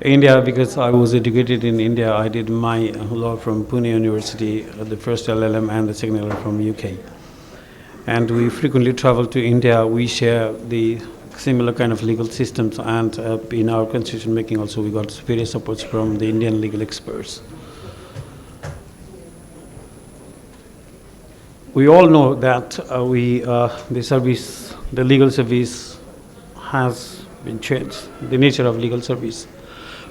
India, because I was educated in India. I did my law from Pune University, the first LLM and the second LLM from UK. And we frequently travel to India. We share the similar kind of legal systems, and in our constitution making also we got various supports from the Indian legal experts. we all know that the legal service has been changed. The nature of legal service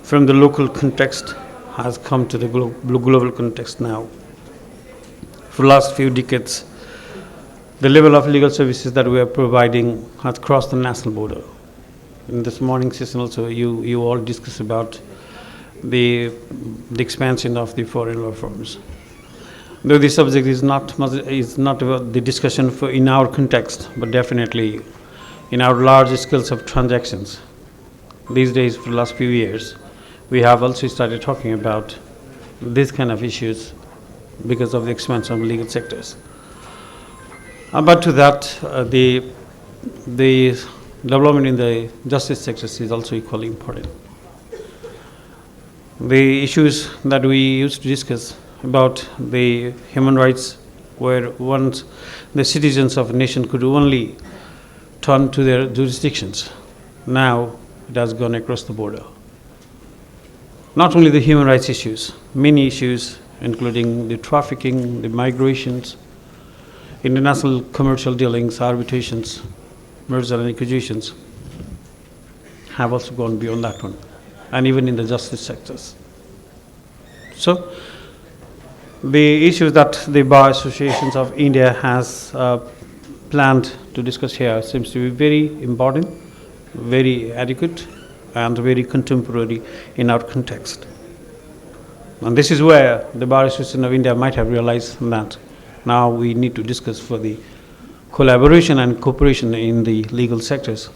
from the local context has come to the global context now. For the last few decades, the level of legal services that we are providing has crossed the national border. In this morning session also, you all discuss about the expansion of the foreign law firms. Though the subject is not about the discussion in our context, but definitely in our large scales of transactions. These days, for the last few years, we have also started talking about these kind of issues because of the expansion of legal sectors. But to that, the development in the justice sectors is also equally important. The issues that we used to discuss about the human rights, where once the citizens of a nation could only turn to their jurisdictions, now it has gone across the border. Not only the human rights issues, many issues, including the trafficking, the migrations, international commercial dealings, arbitrations, mergers and acquisitions, have also gone beyond that one, and even in the justice sectors. So, the issues that the Bar Associations of India has planned to discuss here seems to be very important, very adequate, and very contemporary in our context. And this is where the Bar Association of India might have realized that now we need to discuss for the collaboration and cooperation in the legal sectors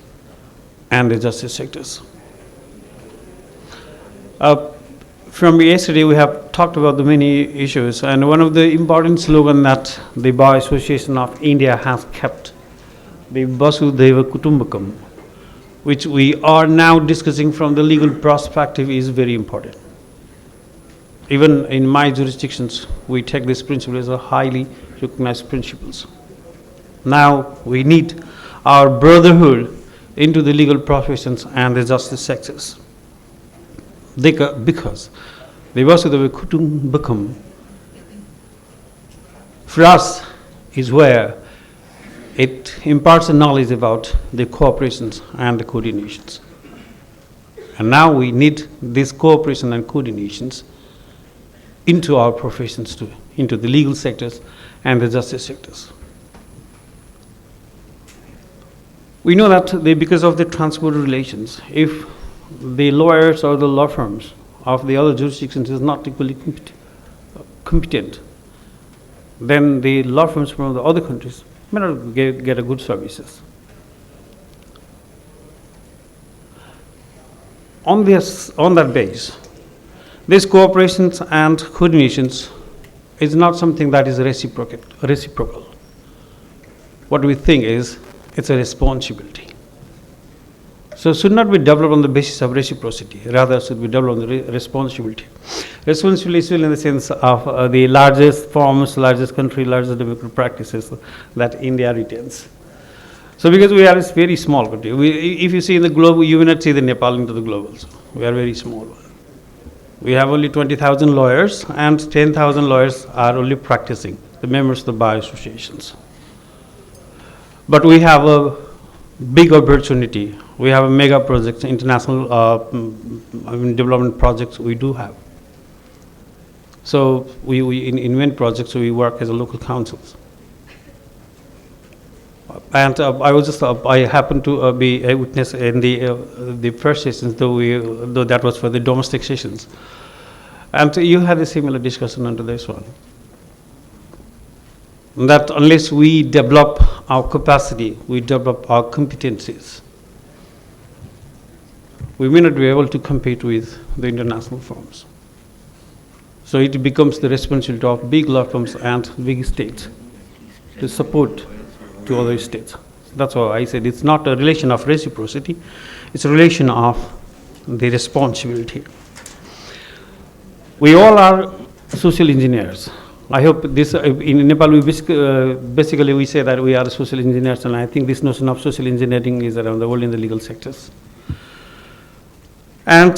and the justice sectors. From yesterday, we have talked about the many issues, and one of the important slogans that the Bar Association of India has kept, the Vasudhaiva Kutumbakam, which we are now discussing from the legal perspective, is very important. Even in my jurisdictions, we take this principle as a highly recognized principles. Now we need our brotherhood into the legal professions and the justice sectors. Because the Vasudhaiva Kutumbakam, for us, is where it imparts a knowledge about the cooperations and the coordinations. And now we need this cooperation and coordinations into our professions too, into the legal sectors and the justice sectors. We know that because of the transborder relations, if the lawyers or the law firms of the other jurisdictions is not equally competent, then the law firms from the other countries may not get a good services. On that base, these cooperations and coordinations is not something that is reciprocal. What we think is it's a responsibility. So it should not be developed on the basis of reciprocity, rather should be developed on the responsibility. Responsibility in the sense of the largest forms, largest country, largest democratic practices that India retains. So because we are a very small country, if you see in the globe, you will not see the Nepal into the globe also. We are very small. We have only 20,000 lawyers, and 10,000 lawyers are only practicing, the members of the bar associations. But we have a big opportunity. We have a mega projects, international development projects we do have. So we invent projects, we work as a local councils. And I happened to be a witness in the first sessions, though that was for the domestic sessions. And you had a similar discussion under this one. That unless we develop our capacity, we develop our competencies, we may not be able to compete with the international firms. So it becomes the responsibility of big law firms and big states to support to other states. That's why I said it's not a relation of reciprocity, it's a relation of the responsibility. We all are social engineers. I hope this, in Nepal, basically we say that we are social engineers, and I think this notion of social engineering is around the world in the legal sectors. And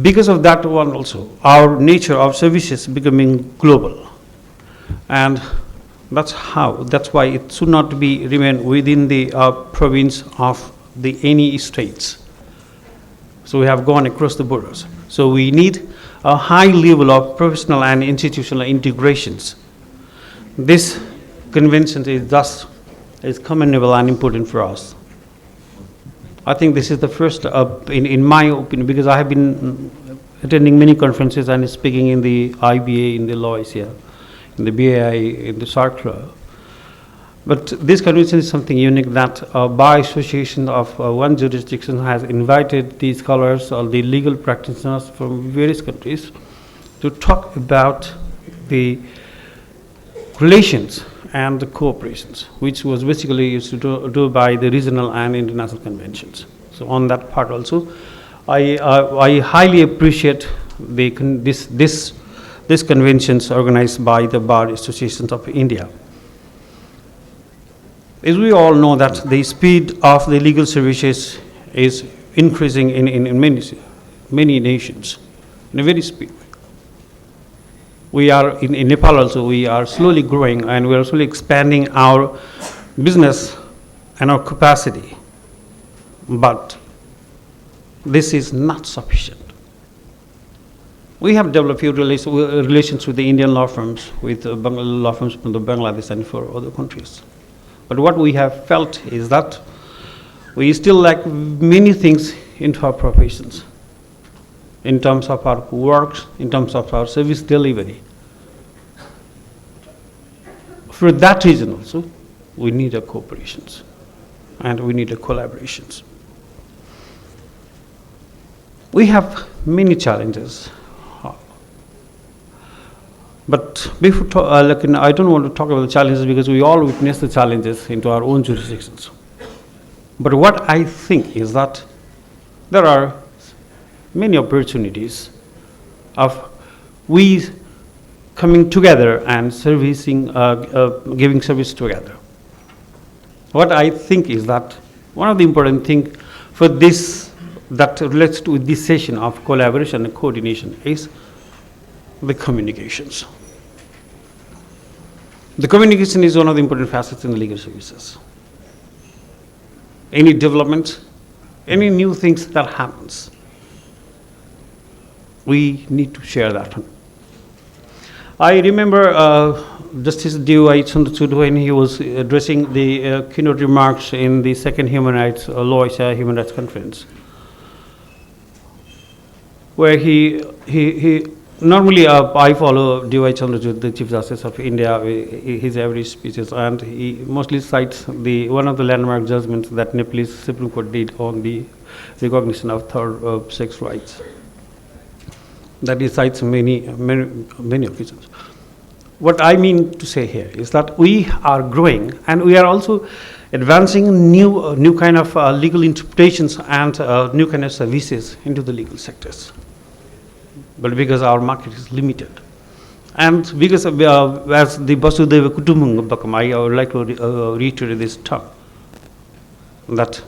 because of that one also, our nature of services becoming global. And That's why it should not remain within the province of any states. So we have gone across the borders. So we need a high level of professional and institutional integrations. This convention is commendable and important for us. I think this is the first, in my opinion, because I have been attending many conferences and speaking in the IBA, in the law here, in the BAI, in the circular. But this convention is something unique that a bar association of one jurisdiction has invited the scholars or the legal practitioners from various countries to talk about the relations and the cooperations, which was basically used to do by the regional and international conventions. So on that part also, I highly appreciate this conventions organized by the Bar Associations of India. As we all know that the speed of the legal services is increasing in many nations, in a very speed. We are in Nepal also, we are slowly growing and we are slowly expanding our business and our capacity. But this is not sufficient. We have developed few relations with the Indian law firms, with law firms from Bangladesh and for other countries. But what we have felt is that we still lack many things into our professions, in terms of our works, in terms of our service delivery. For that reason also, we need a cooperations and we need a collaborations. We have many challenges. But before, I don't want to talk about the challenges because we all witness the challenges into our own jurisdictions. But what I think is that there are many opportunities of we coming together and servicing, giving service together. What I think is that one of the important things for this that relates to this session of collaboration and coordination is the communications. The communication is one of the important facets in the legal services. Any development, any new things that happens, we need to share that. I remember Justice D.Y. Chandrachud when he was addressing the keynote remarks in the second Human Rights Law Human Rights Conference, where he normally I follow D.Y. Chandrachud, the Chief Justice of India, his every speeches, and he mostly cites one of the landmark judgments that Nepalese Supreme Court did on the recognition of third sex rights. That he cites many occasions. What I mean to say here is that we are growing and we are also advancing new kind of legal interpretations and new kind of services into the legal sectors. But because our market is limited, and because as the Vasudhaiva Kutumbakam, I would like to reiterate this term, that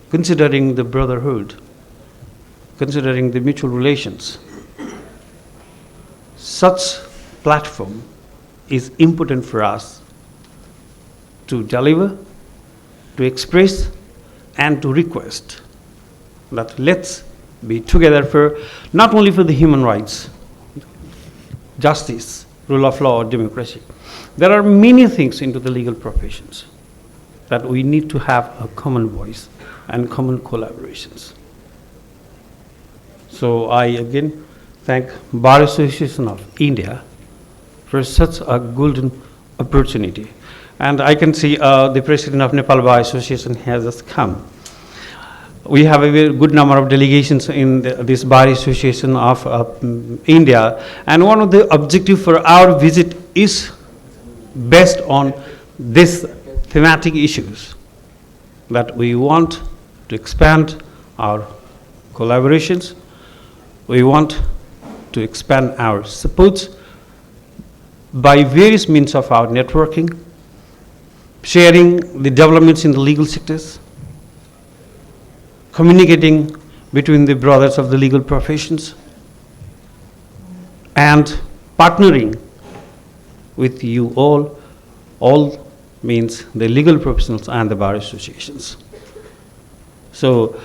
considering the brotherhood, considering the mutual relations, such platform is important for us to deliver, to express, and to request that let's be together for not only for the human rights, justice, rule of law, or democracy. There are many things into the legal professions that we need to have a common voice and common collaborations. So I again thank Bar Association of India for such a golden opportunity. And I can see the president of Nepal Bar Association has just come. We have a very good number of delegations in this Bar Association of India, and one of the objectives for our visit is based on these thematic issues, that we want to expand our collaborations, we want to expand our supports by various means of our networking, sharing the developments in the legal sectors, communicating between the brothers of the legal professions, and partnering with you all all means the legal professionals and the bar associations. So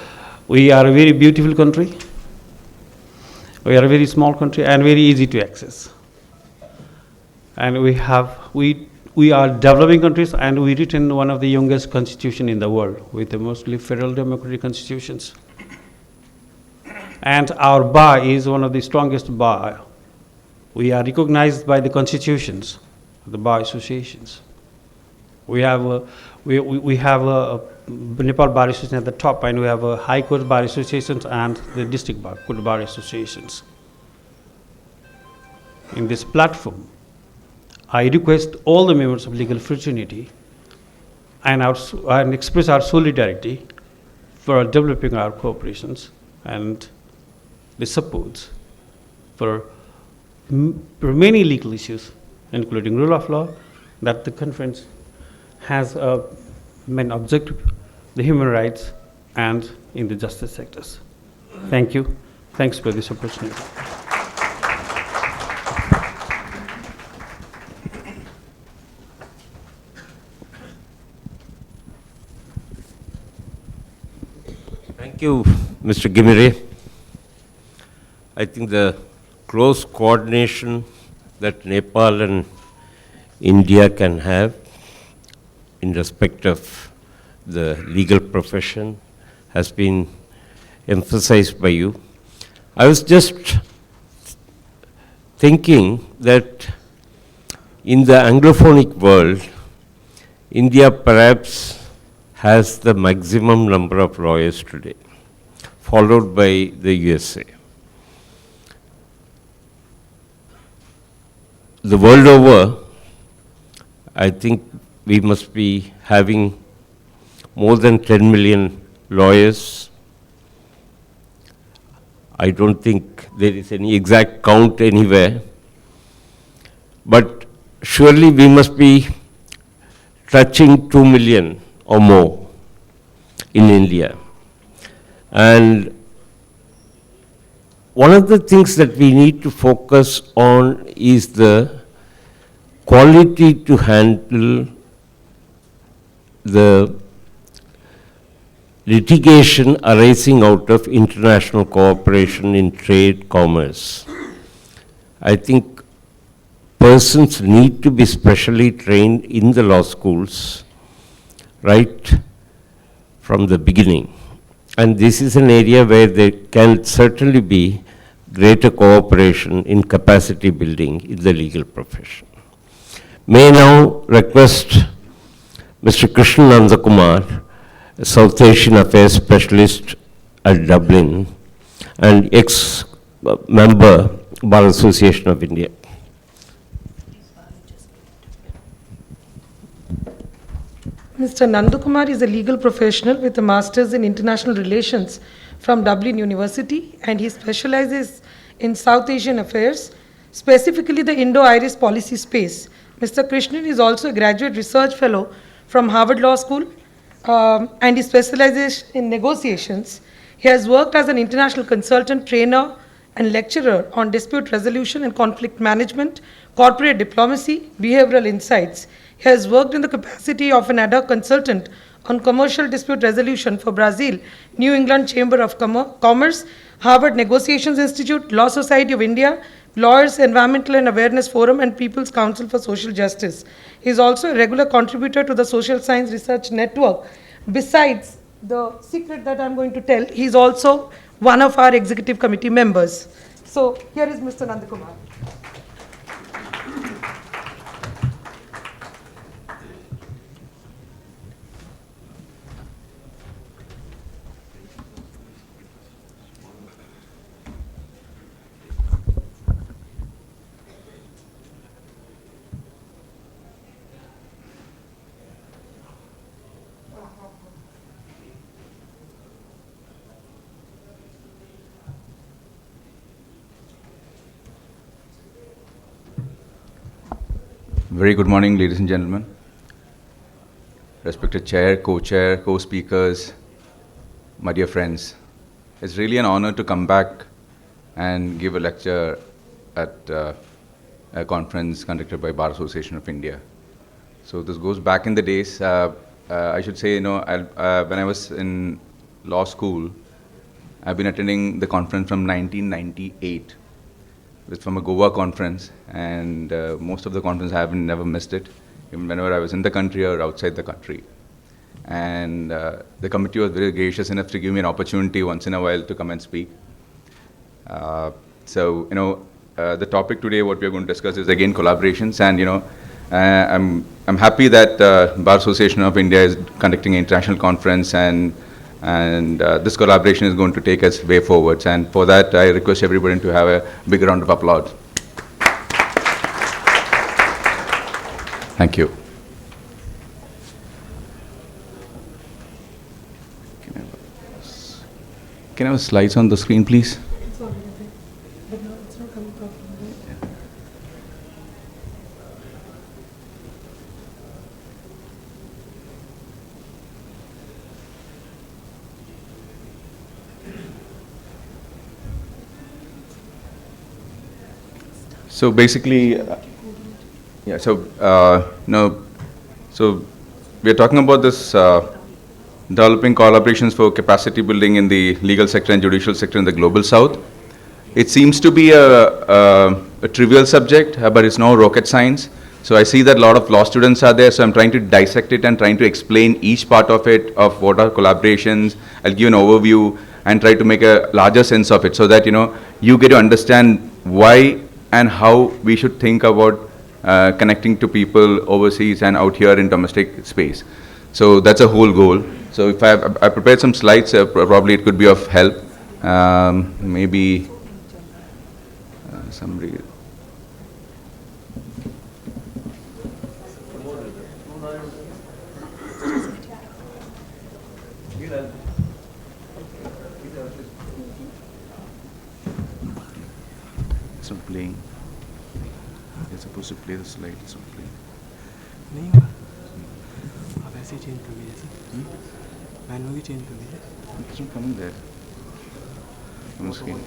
we are a very beautiful country. We are a very small country and very easy to access. And we are developing countries, and we written one of the youngest constitution in the world with the mostly federal democratic constitutions. And our bar is one of the strongest bar. We are recognized by the constitutions, the bar associations. We have a Nepal Bar Association at the top, and we have a High Court Bar Associations and the District Bar Associations. In this platform, I request all the members of legal fraternity and express our solidarity for developing our cooperations and the support for many legal issues, including rule of law, that the conference has a main objective, the human rights and in the justice sectors. Thank you. Thanks for this opportunity. Thank you, Mr. Gimire. I think the close coordination that Nepal and India can have in respect of the legal profession has been emphasized by you. I was just thinking that in the Anglophonic world, India perhaps has the maximum number of lawyers today, followed by the USA. The world over, I think we must be having more than 10 million lawyers. I don't think there is any exact count anywhere, but surely we must be touching 2 million or more in India. And one of the things that we need to focus on is the quality to handle the litigation arising out of international cooperation in trade, commerce. I think persons need to be specially trained in the law schools right from the beginning. And this is an area where there can certainly be greater cooperation in capacity building in the legal profession. May I now request Mr. Krishnan Nandakumar, a South Asian Affairs Specialist at Dublin and ex-member Bar Association of India. Mr. Nandakumar is a legal professional with a master's in international relations from Dublin University, and he specializes in South Asian affairs, specifically the Indo-Irish policy space. Mr. Krishnan is also a graduate research fellow from Harvard Law School, and he specializes in negotiations. He has worked as an international consultant, trainer, and lecturer on dispute resolution and conflict management, corporate diplomacy, behavioral insights. He has worked in the capacity of an ad hoc consultant on commercial dispute resolution for Brazil, New England Chamber of Commerce, Harvard Negotiations Institute, Law Society of India, Lawyers Environmental and Awareness Forum, and People's Council for Social Justice. He is also a regular contributor to the Social Science Research Network. Besides the secret that I'm going to tell, he is also one of our executive committee members. So here is Mr. Nandakumar. Very good morning, ladies and gentlemen. Respected chair, co-chair, co-speakers, my dear friends. It's really an honor to come back and give a lecture at a conference conducted by Bar Association of India. So this goes back in the days. I should say, when I was in law school, I've been attending the conference from 1998. It's from a Goa conference, and most of the conference I haven't never missed it, even whenever I was in the country or outside the country. And the committee was very gracious enough to give me an opportunity once in a while to come and speak. The topic today, what we are going to discuss is again collaborations, and I'm happy that Bar Association of India is conducting an international conference, and this collaboration is going to take us way forwards. And for that, I request everybody to have a big round of applause. Thank you. Can I have slides on the screen, please? It's already there, but now it's not coming properly, right? So basically, so we are talking about this developing collaborations for capacity building in the legal sector and judicial sector in the global south. It seems to be a trivial subject, but it's no rocket science. So I see that a lot of law students are there, so I'm trying to dissect it and trying to explain each part of it, of what are collaborations. I'll give an overview and try to make a larger sense of it so that you get to understand why and how we should think about connecting to people overseas and out here in domestic space. So that's a whole goal. So if I prepared some slides, probably it could be of help. Maybe somebody. It's not playing. You're supposed to play the slide. It's not playing. नहीं हुआ आप ऐसे change कर लीजिए sir manually change कर लीजिए It's not coming there on the screen.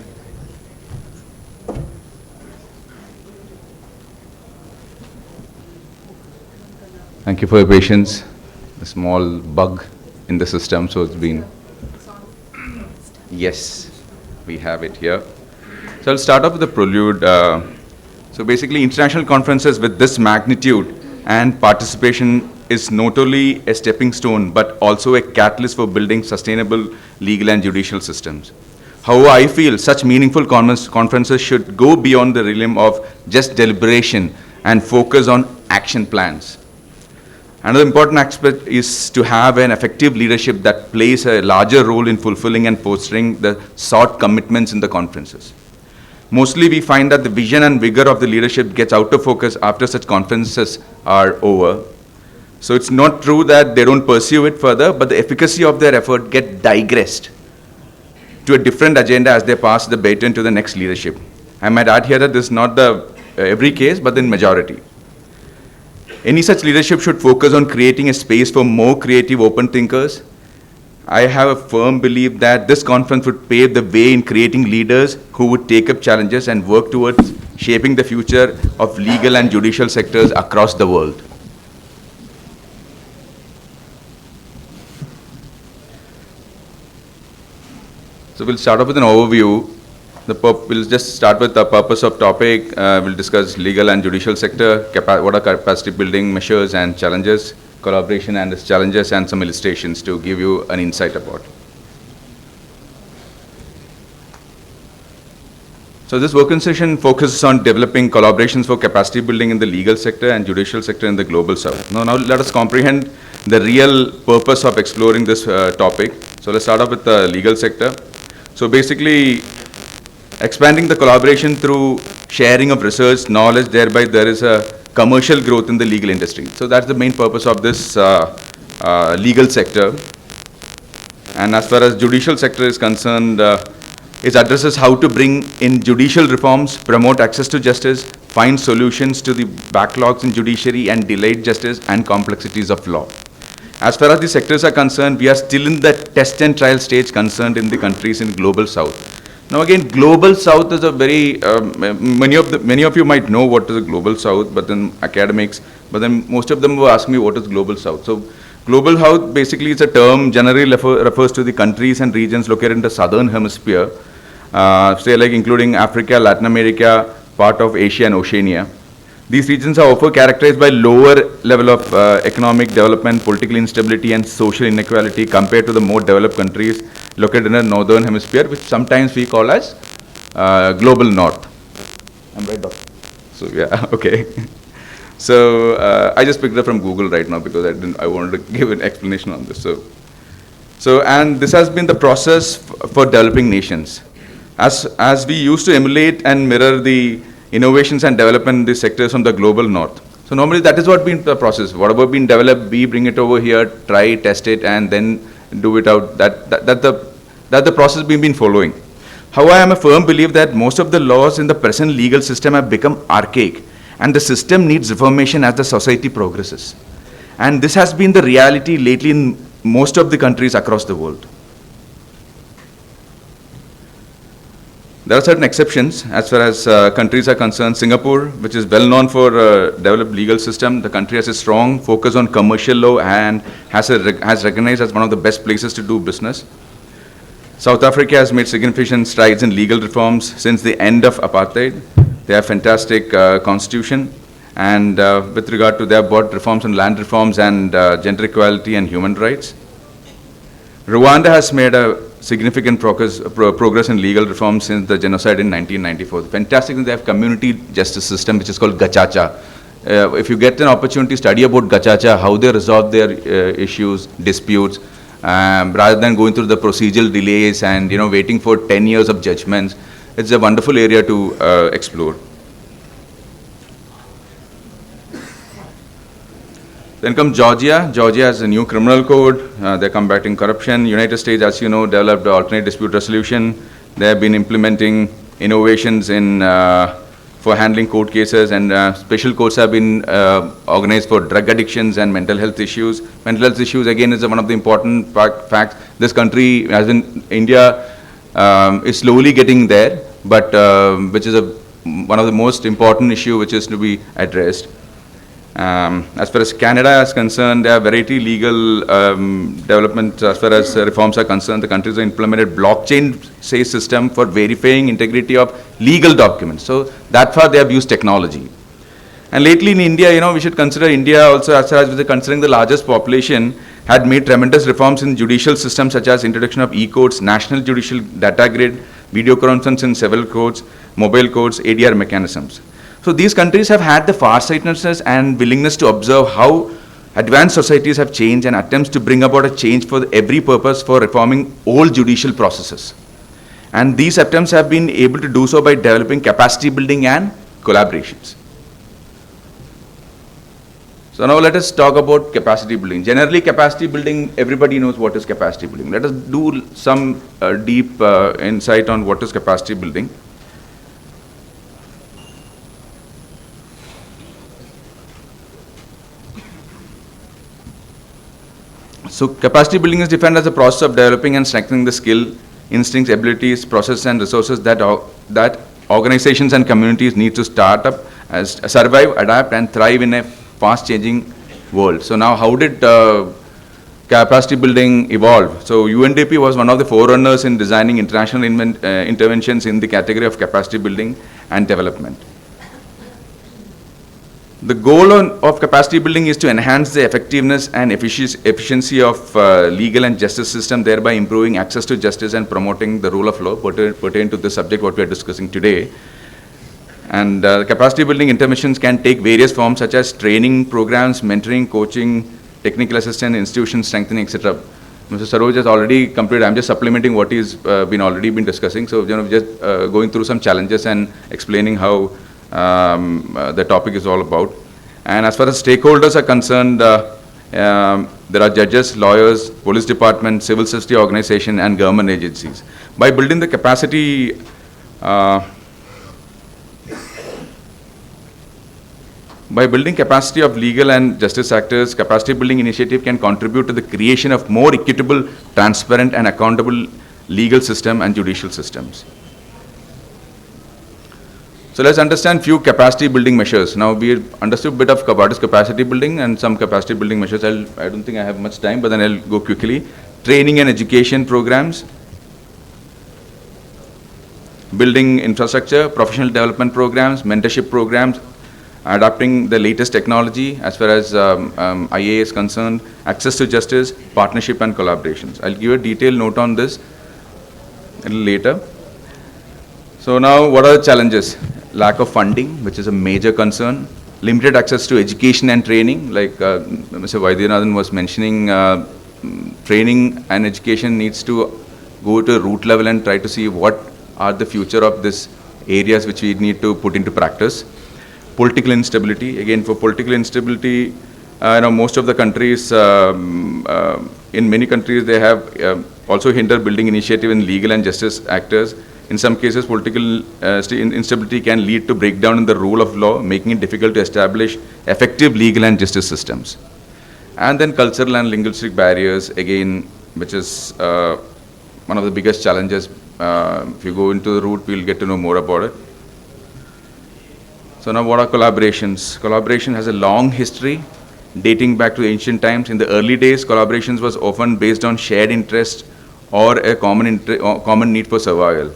Thank you for your patience. A small bug in the system, so it's been. Yes, we have it here. So I'll start off with the prelude. So basically, international conferences with this magnitude and participation is not only a stepping stone, but also a catalyst for building sustainable legal and judicial systems. However, I feel such meaningful conferences should go beyond the realm of just deliberation and focus on action plans. Another important aspect is to have an effective leadership that plays a larger role in fulfilling and fostering the sought commitments in the conferences. Mostly we find that the vision and vigor of the leadership gets out of focus after such conferences are over. So it's not true that they don't pursue it further, but the efficacy of their effort get digressed to a different agenda as they pass the baton to the next leadership. I might add here that this is not the every case, but in majority. Any such leadership should focus on creating a space for more creative open thinkers. I have a firm belief that this conference would pave the way in creating leaders who would take up challenges and work towards shaping the future of legal and judicial sectors across the world. So we'll start off with an overview. We'll just start with the purpose of topic. We'll discuss legal and judicial sector, what are capacity building measures and challenges, collaboration and its challenges, and some illustrations to give you an insight about. So this working session focuses on developing collaborations for capacity building in the legal sector and judicial sector in the global south. Now let us comprehend the real purpose of exploring this topic. So let's start off with the legal sector. So basically, expanding the collaboration through sharing of research, knowledge, thereby there is a commercial growth in the legal industry. So that's the main purpose of this legal sector. And as far as judicial sector is concerned, it addresses how to bring in judicial reforms, promote access to justice, find solutions to the backlogs in judiciary and delayed justice and complexities of law. As far as the sectors are concerned, we are still in the test and trial stage concerned in the countries in global south. Now again, global south is a very, many of you might know what is a global south, but then academics, but then most of them will ask me what is global south. So global south basically is a term generally refers to the countries and regions located in the southern hemisphere, say like including Africa, Latin America, part of Asia and Oceania. These regions are often characterized by lower level of economic development, political instability and social inequality compared to the more developed countries located in the northern hemisphere, which sometimes we call as global north. I'm right, doctor? So yeah, okay. So I just picked it up from Google right now because I wanted to give an explanation on this. So and this has been the process for developing nations. As we used to emulate and mirror the innovations and development in these sectors from the global north. So normally that is what been the process. Whatever been developed, we bring it over here, try, test it, and then do it out. That the process we've been following. However, I am a firm believer that most of the laws in the present legal system have become archaic, and the system needs reformation as the society progresses. And this has been the reality lately in most of the countries across the world. There are certain exceptions as far as countries are concerned. Singapore, which is well known for developed legal system, the country has a strong focus on commercial law and has recognized as one of the best places to do business. South Africa has made significant strides in legal reforms since the end of apartheid. They have fantastic constitution, and with regard to their brought reforms on land reforms and gender equality and human rights. Rwanda has made a significant progress in legal reforms since the genocide in 1994. Fantastic, they have community justice system which is called Gacaca. If you get an opportunity to study about Gacaca, how they resolve their issues, disputes, rather than going through the procedural delays and waiting for 10 years of judgments, it's a wonderful area to explore. Then comes Georgia. Georgia has a new criminal code. They're combating corruption. United States, as you know, developed alternate dispute resolution. They have been implementing innovations in for handling court cases, and special courts have been organized for drug addictions and mental health issues. Mental health issues, again, is one of the important facts. This country, as in India, is slowly getting there, but which is one of the most important issue which is to be addressed. As far as Canada is concerned, there are variety legal development as far as reforms are concerned. The countries have implemented blockchain system for verifying integrity of legal documents. So that far they have used technology. And lately in India, we should consider India also, as far as considering the largest population, had made tremendous reforms in judicial systems such as introduction of e-courts, national judicial data grid, video conference in several courts, mobile courts, ADR mechanisms. So these countries have had the farsightedness and willingness to observe how advanced societies have changed and attempts to bring about a change for every purpose for reforming all judicial processes. And these attempts have been able to do so by developing capacity building and collaborations. So now let us talk about capacity building. Generally, capacity building, everybody knows what is capacity building. Let us do some deep insight on what is capacity building. So capacity building is defined as a process of developing and strengthening the skill, instincts, abilities, processes and resources that organizations and communities need to start up, survive, adapt and thrive in a fast changing world. So now how did capacity building evolve? So UNDP was one of the forerunners in designing international interventions in the category of capacity building and development. The goal of capacity building is to enhance the effectiveness and efficiency of legal and justice system, thereby improving access to justice and promoting the rule of law pertaining to the subject what we are discussing today. And capacity building interventions can take various forms such as training programs, mentoring, coaching, technical assistance, institution strengthening, etc. Mr. Saroj has already completed. I'm just supplementing what he's already been discussing. So just going through some challenges and explaining how the topic is all about. And as far as stakeholders are concerned, there are judges, lawyers, police department, civil society organization and government agencies. By building the capacity of legal and justice actors, capacity building initiative can contribute to the creation of more equitable, transparent and accountable legal system and judicial systems. So let's understand few capacity building measures. Now we understood a bit of what is capacity building and some capacity building measures. I don't think I have much time, but then I'll go quickly. Training and education programs, building infrastructure, professional development programs, mentorship programs, adapting the latest technology as far as IA is concerned, access to justice, partnership and collaborations. I'll give a detailed note on this a little later. So now what are the challenges? Lack of funding, which is a major concern. Limited access to education and training, like Mr. Vaidyanathan was mentioning, training and education needs to go to a root level and try to see what are the future of these areas which we need to put into practice. Political instability, again for political instability, most of the countries, in many countries they have also hindered building initiative in legal and justice actors. In some cases, political instability can lead to breakdown in the rule of law, making it difficult to establish effective legal and justice systems. And then cultural and linguistic barriers, again, which is one of the biggest challenges. If you go into the root, we'll get to know more about it. So now what are collaborations? Collaboration has a long history, dating back to ancient times. In the early days, collaborations was often based on shared interest or a common need for survival.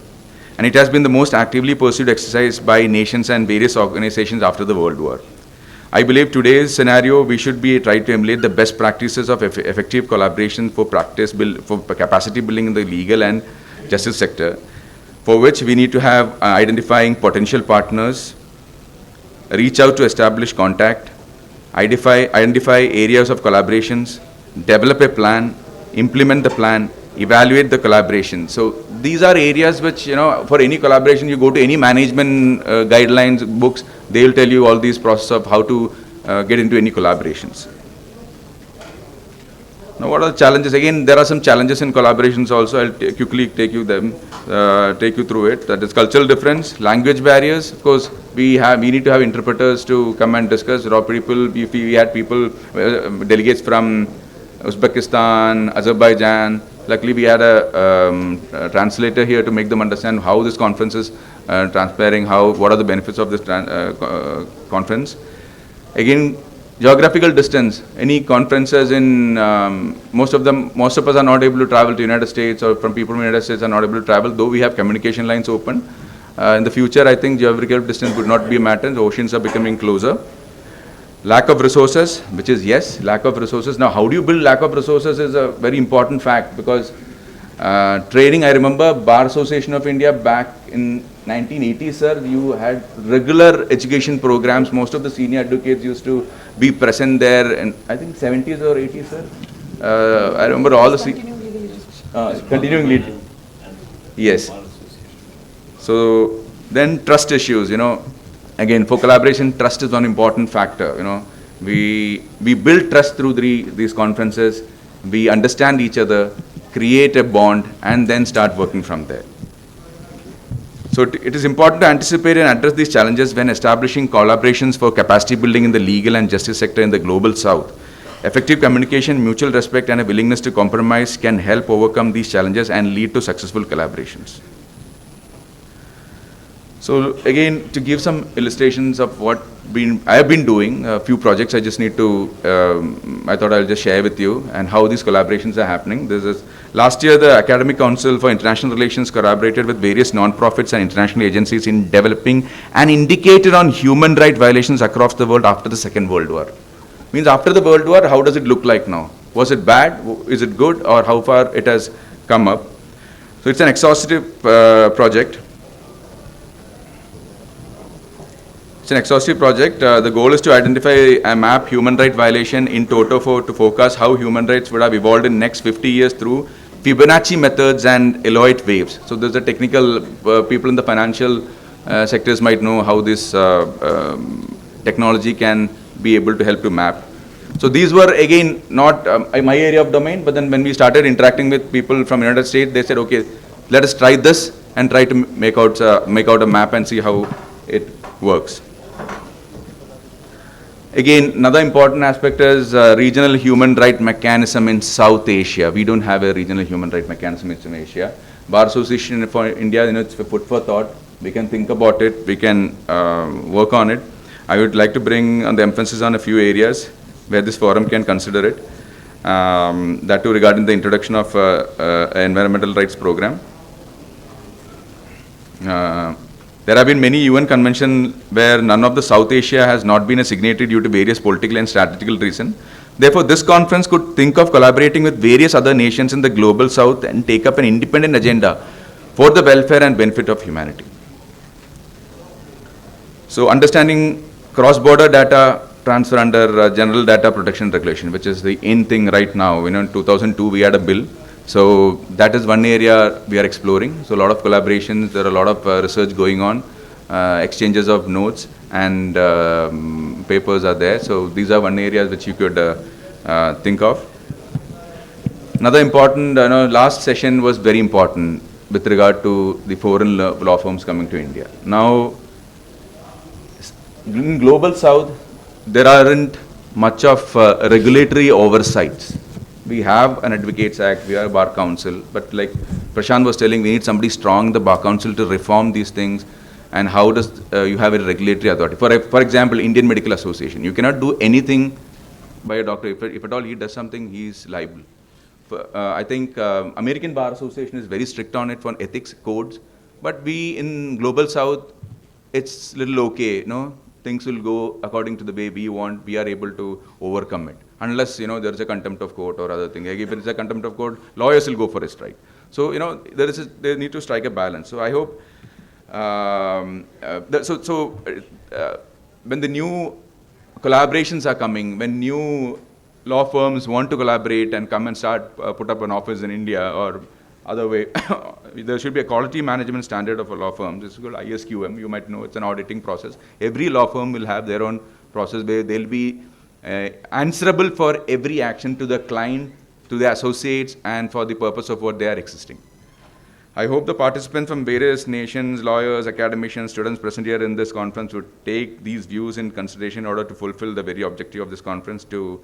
And it has been the most actively pursued exercise by nations and various organizations after the World War. I believe today's scenario, we should be trying to emulate the best practices of effective collaboration for capacity building in the legal and justice sector, for which we need to have identifying potential partners, reach out to establish contact, identify areas of collaborations, develop a plan, implement the plan, evaluate the collaboration. So these are areas which, for any collaboration, you go to any management guidelines, books, they will tell you all these process of how to get into any collaborations. Now what are the challenges? Again, there are some challenges in collaborations also. I'll quickly take you through it. That is cultural difference, language barriers. Of course, we need to have interpreters to come and discuss. If we had people, delegates from Uzbekistan, Azerbaijan. Luckily, we had a translator here to make them understand how this conference is transpiring, what are the benefits of this conference. Again, geographical distance. Any conferences in most of us are not able to travel to United States, or from people in the United States are not able to travel, though we have communication lines open. In the future, I think geographical distance would not be a matter. The oceans are becoming closer. Lack of resources, which is lack of resources. Now, how do you build lack of resources is a very important fact, because training, I remember Bar Association of India back in 1980, sir, you had regular education programs. Most of the senior advocates used to be present there, and I think 70s or 80s, sir. I remember all the continuing lead. Yes. So then trust issues, again, for collaboration, trust is one important factor. We build trust through these conferences. We understand each other, create a bond, and then start working from there. So it is important to anticipate and address these challenges when establishing collaborations for capacity building in the legal and justice sector in the global south. Effective communication, mutual respect, and a willingness to compromise can help overcome these challenges and lead to successful collaborations. So again, to give some illustrations of what I have been doing, a few projects I just need to, I thought I'll just share with you, and how these collaborations are happening. Last year, the Academic Council for International Relations collaborated with various non-profits and international agencies in developing an indicator on human rights violations across the world after the Second World War. Means after the World War, how does it look like now? Was it bad? Is it good? Or how far it has come up? So it's an exhaustive project. It's an exhaustive project. The goal is to identify a map human rights violation in toto to focus how human rights would have evolved in next 50 years through Fibonacci methods and Eloit waves. So there's a technical, people in the financial sectors might know how this technology can be able to help to map. So these were again not my area of domain, but then when we started interacting with people from the United States, they said, okay, let us try this and try to make out a map and see how it works. Again, another important aspect is regional human rights mechanism in South Asia. We don't have a regional human rights mechanism in Asia. Bar Association for India, it's a food for thought. We can think about it, we can work on it. I would like to bring on the emphasis on a few areas where this forum can consider it. That too regarding the introduction of environmental rights program. There have been many UN conventions where none of the South Asia has not been a signatory due to various political and strategical reasons. Therefore, this conference could think of collaborating with various other nations in the global South and take up an independent agenda for the welfare and benefit of humanity. So, understanding cross-border data transfer under General Data Protection Regulation, which is the in thing right now. In 2002, we had a bill. So that is one area we are exploring. So a lot of collaborations, there are a lot of research going on, exchanges of notes and papers are there. So these are one area which you could think of. Another important, last session was very important with regard to the foreign law firms coming to India. Now, in Global South, there aren't much of regulatory oversights. We have an Advocates Act, we have a Bar Council, but like Prashant was telling, we need somebody strong in the Bar Council to reform these things. And how does you have a regulatory authority? For example, Indian Medical Association, you cannot do anything by a doctor. If at all he does something, he is liable. I think American Bar Association is very strict on it for ethics codes, but we in Global South, it's little okay, things will go according to the way we want, we are able to overcome it. Unless, there is a contempt of court or other thing. If there is a contempt of court, lawyers will go for a strike. So, they need to strike a balance. So, I hope, when the new collaborations are coming, when new law firms want to collaborate and come and start, put up an office in India or other way, there should be a quality management standard of a law firm. This is called ISQM. You might know it's an auditing process. Every law firm will have their own process where they'll be answerable for every action to the client, to the associates, and for the purpose of what they are existing. I hope the participants from various nations, lawyers, academicians, students present here in this conference would take these views in consideration in order to fulfill the very objective of this conference, to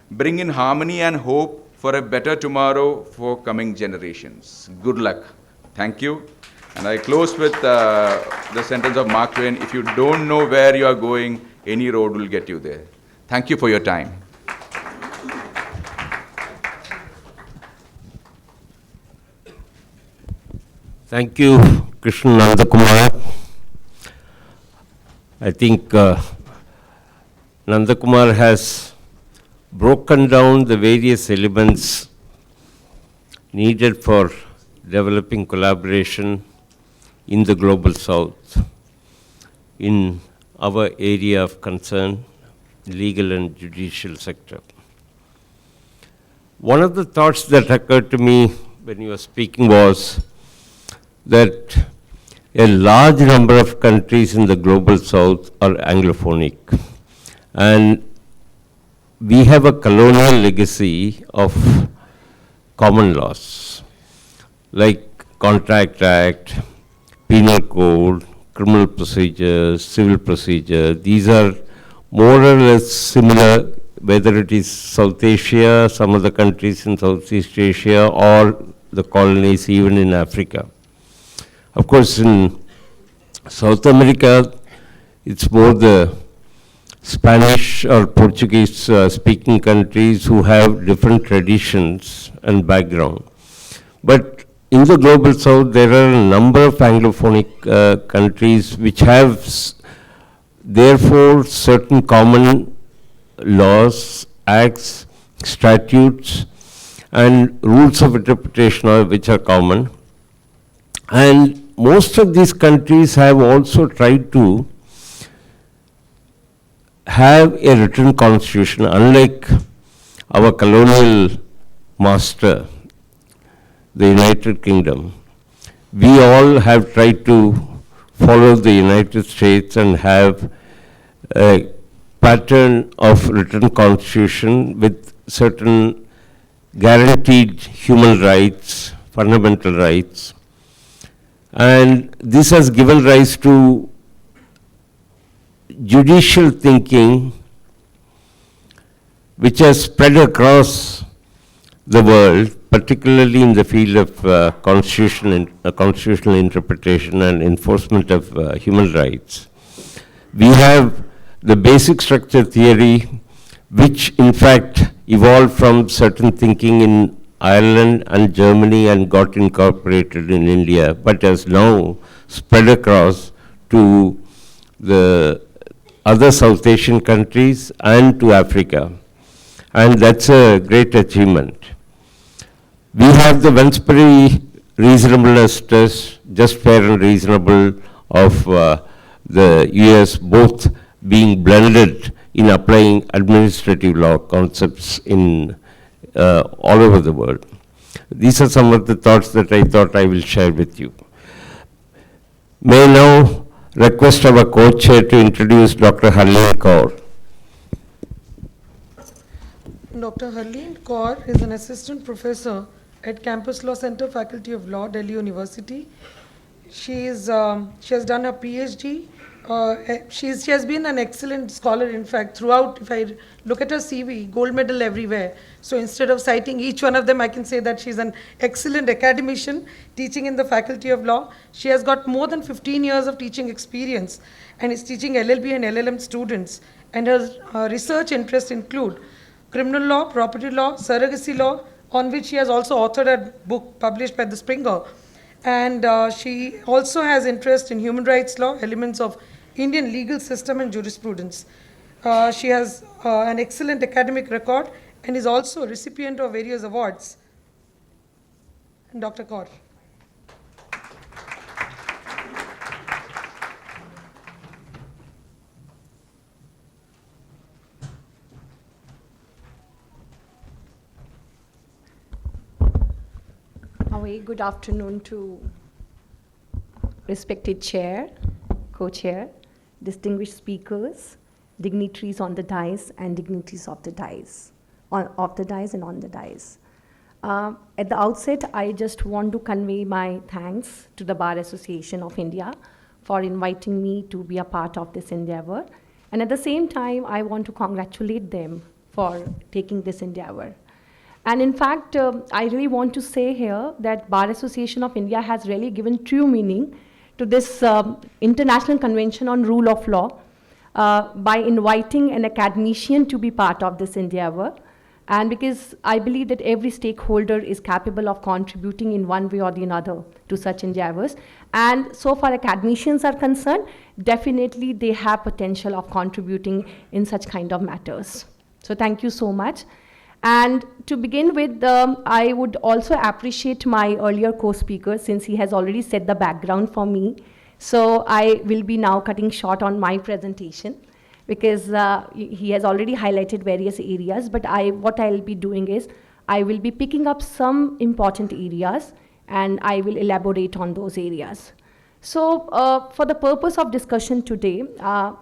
bring in harmony and hope for a better tomorrow for coming generations. Good luck. Thank you. And I close with the sentence of Mark Twain: if you don't know where you are going, any road will get you there. Thank you for your time. Thank you, Krishna Nandakumar. I think Nandakumar has broken down the various elements needed for developing collaboration in the Global South in our area of concern, legal and judicial sector. One of the thoughts that occurred to me when you were speaking was that a large number of countries in the Global South are Anglophonic, and we have a colonial legacy of common laws like Contract Act, Penal Code, criminal procedures, civil procedure. These are more or less similar, whether it is South Asia, some of the countries in Southeast Asia, or the colonies even in Africa. Of course, in South America, it's more the Spanish or Portuguese speaking countries who have different traditions and background. But in the Global South, there are a number of Anglophonic countries which have therefore certain common laws, acts, statutes, and rules of interpretation which are common. And most of these countries have also tried to have a written constitution, unlike our colonial master, the United Kingdom. We all have tried to follow the United States and have a pattern of written constitution with certain guaranteed human rights, fundamental rights. And this has given rise to judicial thinking, which has spread across the world particularly in the field of constitutional interpretation and enforcement of human rights. We have the basic structure theory, which in fact evolved from certain thinking in Ireland and Germany and got incorporated in India, but has now spread across to the other South Asian countries and to Africa. And that's a great achievement. We have the Wensbury reasonableness test, just, fair and reasonable, of the US, both being blended in applying administrative law concepts in all over the world. These are some of the thoughts that I thought I will share with you. May I now request our co-chair to introduce Dr. Harleen Kaur. Dr. Harleen Kaur is an assistant professor at Campus Law Center, Faculty of Law, Delhi University. She has done her PhD. She has been an excellent scholar, in fact, throughout. If I look at her CV, gold medal everywhere. So instead of citing each one of them, I can say that she's an excellent academician teaching in the Faculty of Law. She has got more than 15 years of teaching experience and is teaching LLB and LLM students. And her research interests include criminal law, property law, surrogacy law, on which she has also authored a book published by the Springer. And she also has interest in human rights law, elements of Indian legal system and jurisprudence. She has an excellent academic record and is also a recipient of various awards. And Dr. Kaur. A very good afternoon to respected chair, co-chair, distinguished speakers, dignitaries on the dais, and dignitaries of the dais, off the dais and on the dais. At the outset, I just want to convey my thanks to the Bar Association of India for inviting me to be a part of this endeavor. And at the same time, I want to congratulate them for taking this endeavor. And in fact, I really want to say here that Bar Association of India has really given true meaning to this International Convention on Rule of Law by inviting an academician to be part of this endeavor. And because I believe that every stakeholder is capable of contributing in one way or the other to such endeavors. And so far academicians are concerned, definitely they have potential of contributing in such kind of matters. So thank you so much. And to begin with, I would also appreciate my earlier co-speaker, since he has already set the background for me. So I will be now cutting short on my presentation, because he has already highlighted various areas, but what I'll be doing is, I will be picking up some important areas, and I will elaborate on those areas. So for the purpose of discussion today,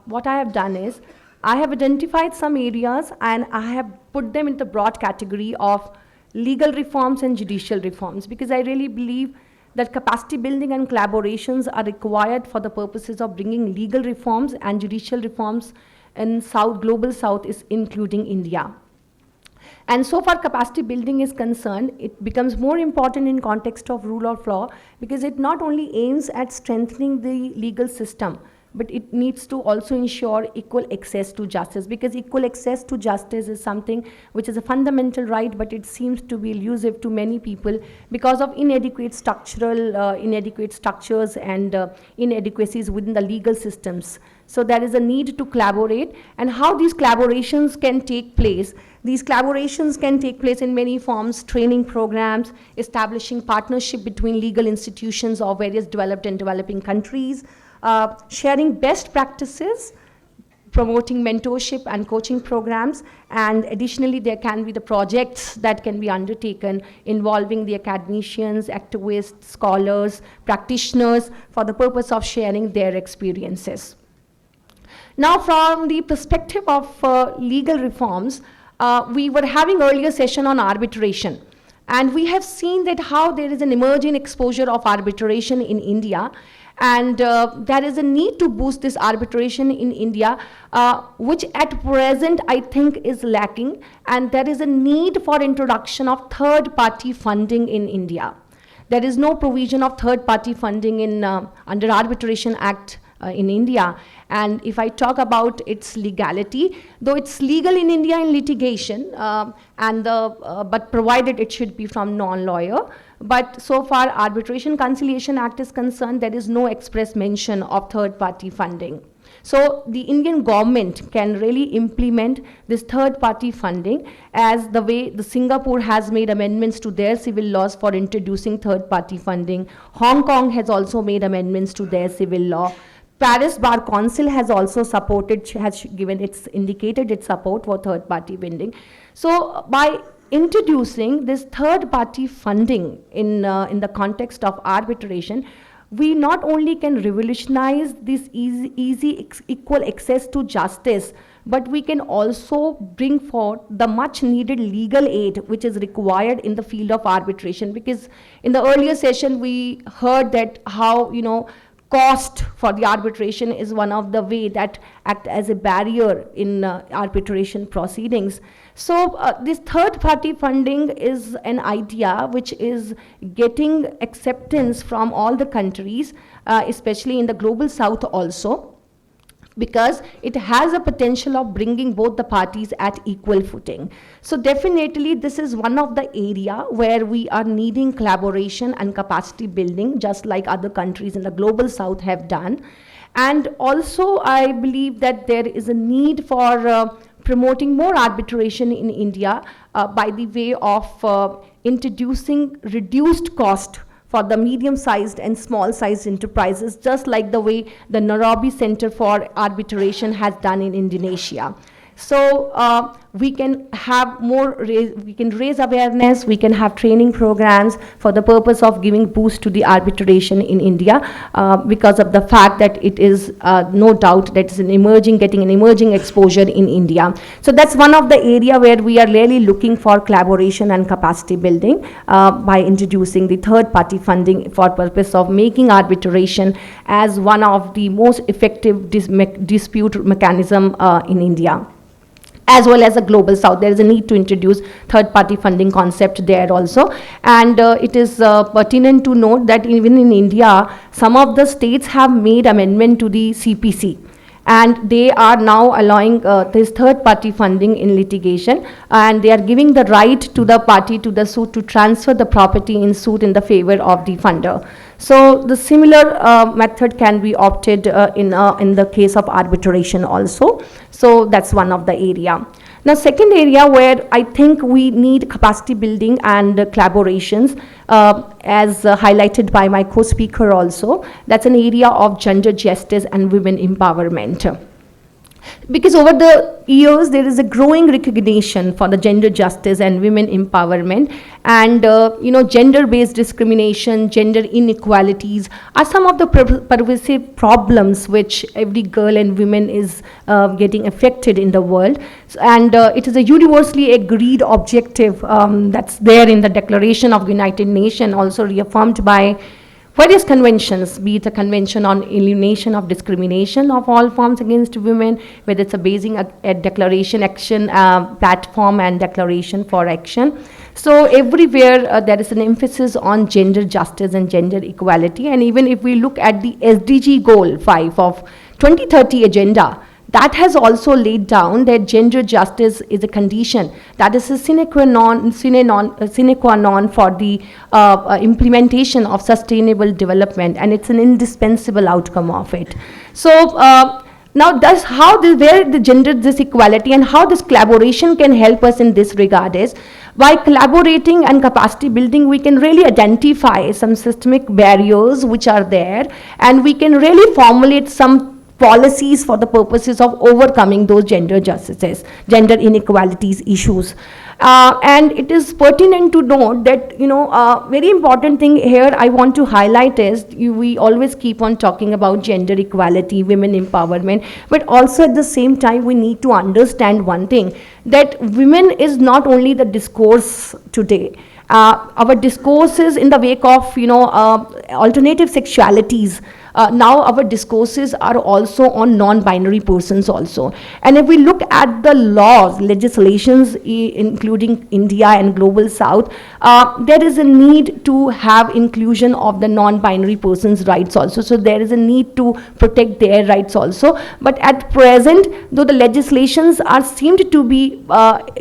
what I have done is, I have identified some areas and I have put them in the broad category of legal reforms and judicial reforms, because I really believe that capacity building and collaborations are required for the purposes of bringing legal reforms and judicial reforms in global South, including India. And so far capacity building is concerned, it becomes more important in context of rule of law, because it not only aims at strengthening the legal system, but it needs to also ensure equal access to justice, because equal access to justice is something which is a fundamental right, but it seems to be elusive to many people because of inadequate structures and inadequacies within the legal systems. So there is a need to collaborate, and how these collaborations can take place. These collaborations can take place in many forms: training programs, establishing partnership between legal institutions of various developed and developing countries, sharing best practices, promoting mentorship and coaching programs, and additionally there can be the projects that can be undertaken involving the academicians, activists, scholars, practitioners for the purpose of sharing their experiences. Now from the perspective of legal reforms, we were having earlier session on arbitration, and we have seen that how there is an emerging exposure of arbitration in India. And there is a need to boost this arbitration in India, which at present I think is lacking, and there is a need for introduction of third-party funding in India. There is no provision of third-party funding in under Arbitration Act in India. And if I talk about its legality, though it's legal in India in litigation, but provided it should be from non-lawyer. But so far, Arbitration Conciliation Act is concerned, there is no express mention of third-party funding. So the Indian government can really implement this third-party funding as the way the Singapore has made amendments to their civil laws for introducing third-party funding. Hong Kong has also made amendments to their civil law. Paris Bar Council has also indicated its support for third-party funding. So by introducing this third-party funding in the context of arbitration, we not only can revolutionize this equal access to justice, but we can also bring forth the much needed legal aid which is required in the field of arbitration. Because in the earlier session we heard that how, cost for the arbitration is one of the way that act as a barrier in arbitration proceedings. So this third-party funding is an idea which is getting acceptance from all the countries, especially in the global south also, because it has a potential of bringing both the parties at equal footing. So definitely this is one of the area where we are needing collaboration and capacity building, just like other countries in the global south have done. And also I believe that there is a need for promoting more arbitration in India by the way of introducing reduced cost for the medium-sized and small-sized enterprises, just like the way the Nairobi Center for Arbitration has done in Indonesia. So we can have we can raise awareness, we can have training programs for the purpose of giving boost to the arbitration in India, because of the fact that it is no doubt that it's getting an emerging exposure in India. So that's one of the area where we are really looking for collaboration and capacity building by introducing the third-party funding for purpose of making arbitration as one of the most effective dispute mechanism in India, as well as the global south. There is a need to introduce third-party funding concept there also. And it is pertinent to note that even in India, some of the states have made amendment to the CPC. And they are now allowing this third-party funding in litigation, and they are giving the right to the party to the suit to transfer the property in suit in the favor of the funder. So the similar method can be opted in the case of arbitration also. So that's one of the area. Now, second area where I think we need capacity building and collaborations, as highlighted by my co-speaker also, that's an area of gender justice and women empowerment. Because over the years, there is a growing recognition for the gender justice and women empowerment, and gender-based discrimination, gender inequalities are some of the pervasive problems which every girl and woman is getting affected in the world. And it is a universally agreed objective that's there in the Declaration of the United Nations, also reaffirmed by various conventions, be it a convention on elimination of discrimination of all forms against women, whether it's a basing a declaration action platform and declaration for action. So everywhere there is an emphasis on gender justice and gender equality. And even if we look at the SDG goal 5 of 2030 agenda, that has also laid down that gender justice is a condition that is a sine qua non for the implementation of sustainable development, and it's an indispensable outcome of it. So now where the gender disequality and how this collaboration can help us in this regard is, by collaborating and capacity building, we can really identify some systemic barriers which are there, and we can really formulate some policies for the purposes of overcoming those gender justices, gender inequalities issues. And it is pertinent to note that, very important thing here I want to highlight is, we always keep on talking about gender equality, women empowerment, but also at the same time we need to understand one thing, that women is not only the discourse today, Our discourses in the wake of, alternative sexualities, now our discourses are also on non-binary persons also. And if we look at the laws, legislations, including India and Global South, there is a need to have inclusion of the non-binary persons' rights also. So there is a need to protect their rights also. But at present, though the legislations are seemed to be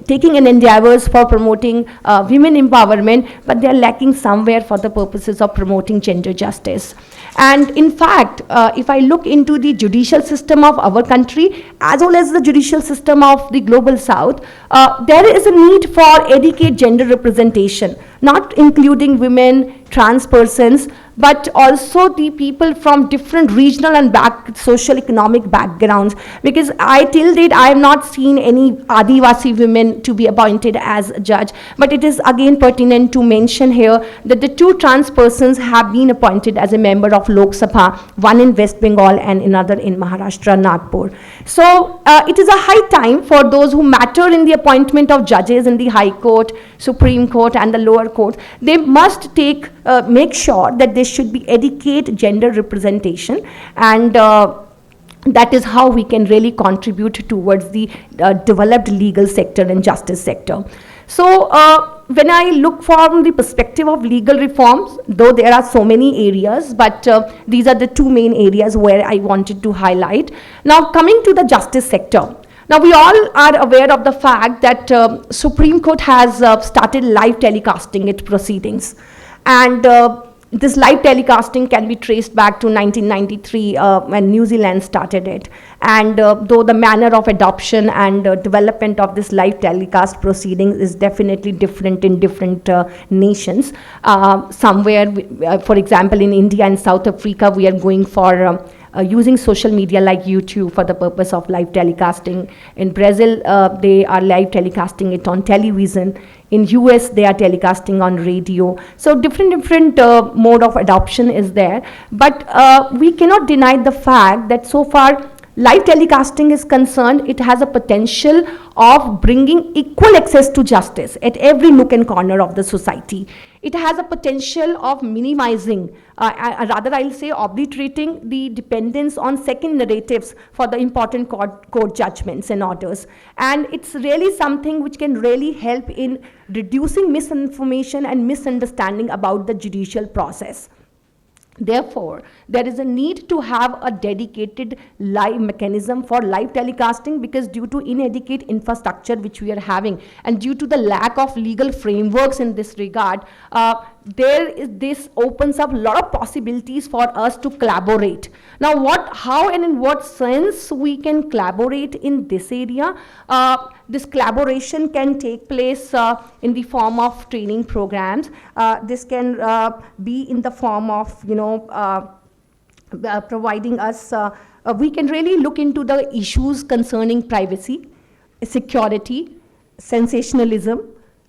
taking an endeavors for promoting women empowerment, but they are lacking somewhere for the purposes of promoting gender justice. And in fact, if I look into the judicial system of our country, as well as the judicial system of the Global South, there is a need for adequate gender representation, not including women, trans persons, but also the people from different regional and social economic backgrounds. Because till date, I have not seen any Adivasi women to be appointed as a judge. But it is again pertinent to mention here that the 2 trans persons have been appointed as a member of Lok Sabha, one in West Bengal and another in Maharashtra, Nagpur. So it is a high time for those who matter in the appointment of judges in the High Court, Supreme Court and the lower courts. They must make sure that there should be adequate gender representation, and that is how we can really contribute towards the developed legal sector and justice sector. So when I look from the perspective of legal reforms, though there are so many areas, but these are the 2 main areas where I wanted to highlight. Now coming to the justice sector. Now we all are aware of the fact that Supreme Court has started live telecasting its proceedings. And this live telecasting can be traced back to 1993 when New Zealand started it. And though the manner of adoption and development of this live telecast proceedings is definitely different in different nations. Somewhere, for example, in India and South Africa, we are going for using social media like YouTube for the purpose of live telecasting. In Brazil, they are live telecasting it on television. In US, they are telecasting on radio. So different mode of adoption is there. But we cannot deny the fact that so far, live telecasting is concerned, it has a potential of bringing equal access to justice at every nook and corner of the society. It has a potential of minimizing, rather I'll say obliterating the dependence on second narratives for the important court judgments and orders. And it's really something which can really help in reducing misinformation and misunderstanding about the judicial process. Therefore, there is a need to have a dedicated live mechanism for live telecasting, because due to inadequate infrastructure which we are having and due to the lack of legal frameworks in this regard, this opens up a lot of possibilities for us to collaborate. Now, how and in what sense we can collaborate in this area? This collaboration can take place in the form of training programs. This can be in the form of, providing us, we can really look into the issues concerning privacy, security, sensationalism,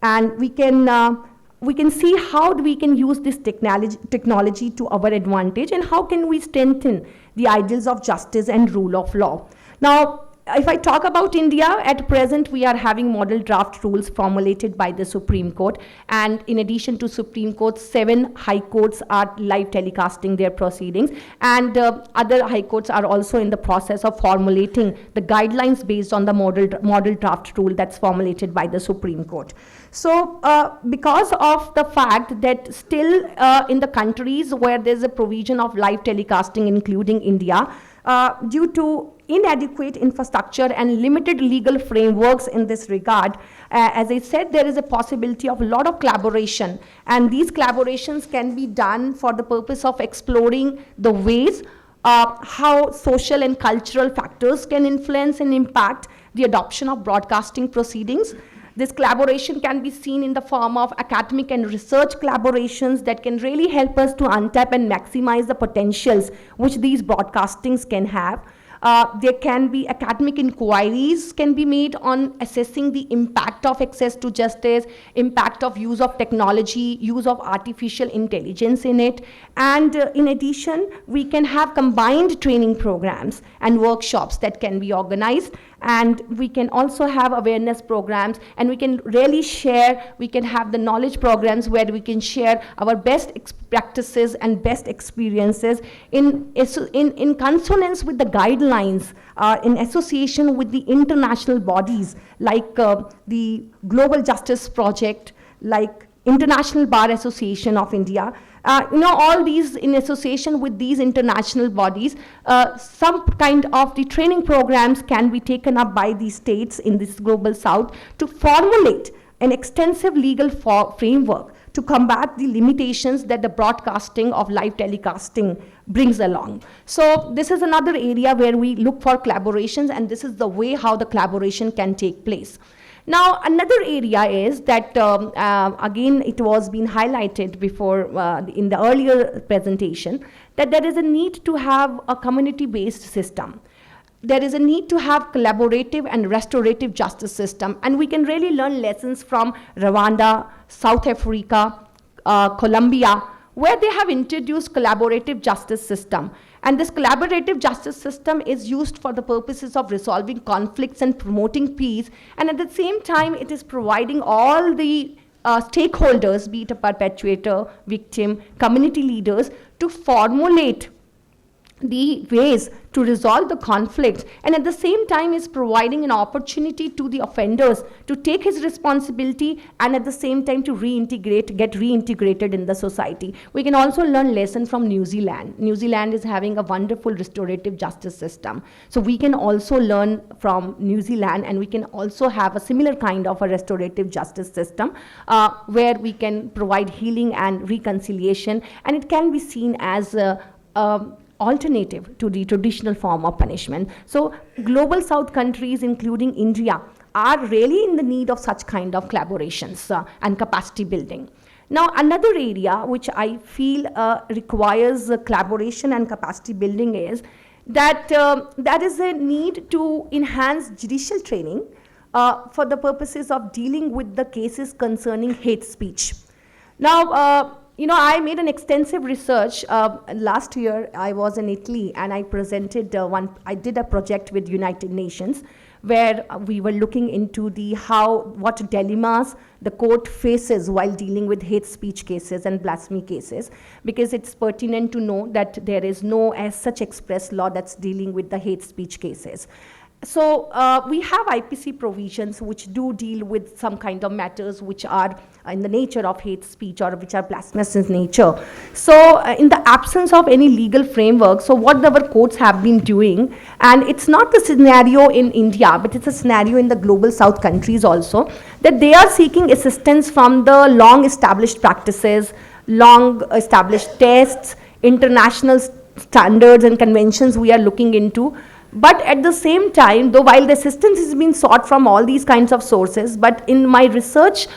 and we can see how we can use this technology to our advantage, and how can we strengthen the ideals of justice and rule of law. Now, if I talk about India, at present we are having model draft rules formulated by the Supreme Court, and in addition to Supreme Court, 7 high courts are live telecasting their proceedings, and other high courts are also in the process of formulating the guidelines based on the model draft rule that's formulated by the Supreme Court. So because of the fact that still in the countries where there's a provision of live telecasting, including India, due to inadequate infrastructure and limited legal frameworks in this regard, as I said, there is a possibility of a lot of collaboration, and these collaborations can be done for the purpose of exploring the ways how social and cultural factors can influence and impact the adoption of broadcasting proceedings. This collaboration can be seen in the form of academic and research collaborations that can really help us to untap and maximize the potentials which these broadcastings can have. There can be academic inquiries can be made on assessing the impact of access to justice, impact of use of technology, use of artificial intelligence in it. And in addition, we can have combined training programs and workshops that can be organized. And we can also have awareness programs, and we can really share, we can have the knowledge programs where we can share our best practices and best experiences in consonance with the guidelines, in association with the international bodies like the Global Justice Project, like International Bar Association of India. All these in association with these international bodies, some kind of the training programs can be taken up by the states in this global south to formulate an extensive legal framework to combat the limitations that the broadcasting of live telecasting brings along. So this is another area where we look for collaborations, and this is the way how the collaboration can take place. Now, another area is that, again, it was being highlighted before in the earlier presentation, that there is a need to have a community-based system. There is a need to have collaborative and restorative justice system, and we can really learn lessons from Rwanda, South Africa, Colombia, where they have introduced collaborative justice system. And this collaborative justice system is used for the purposes of resolving conflicts and promoting peace. And at the same time, it is providing all the stakeholders, be it a perpetrator, victim, community leaders, to formulate the ways to resolve the conflicts, and at the same time is providing an opportunity to the offenders to take his responsibility, and at the same time to get reintegrated in the society. We can also learn lessons from New Zealand. New Zealand is having a wonderful restorative justice system. So we can also learn from New Zealand, and we can also have a similar kind of a restorative justice system where we can provide healing and reconciliation, and it can be seen as alternative to the traditional form of punishment. So global south countries, including India, are really in the need of such kind of collaborations and capacity building. Now, another area which I feel requires collaboration and capacity building is that there is a need to enhance judicial training for the purposes of dealing with the cases concerning hate speech. Now, I made an extensive research. Last year, I was in Italy, and I presented I did a project with United Nations where we were looking into what dilemmas the court faces while dealing with hate speech cases and blasphemy cases, because it's pertinent to know that there is no as such express law that's dealing with the hate speech cases. So we have IPC provisions which do deal with some kind of matters which are in the nature of hate speech or which are blasphemous in nature. So in the absence of any legal framework, so what our courts have been doing, and it's not the scenario in India, but it's a scenario in the global south countries also, that they are seeking assistance from the long established practices, long established tests, international standards and conventions we are looking into. But at the same time, though while the assistance is being sought from all these kinds of sources, but in my research,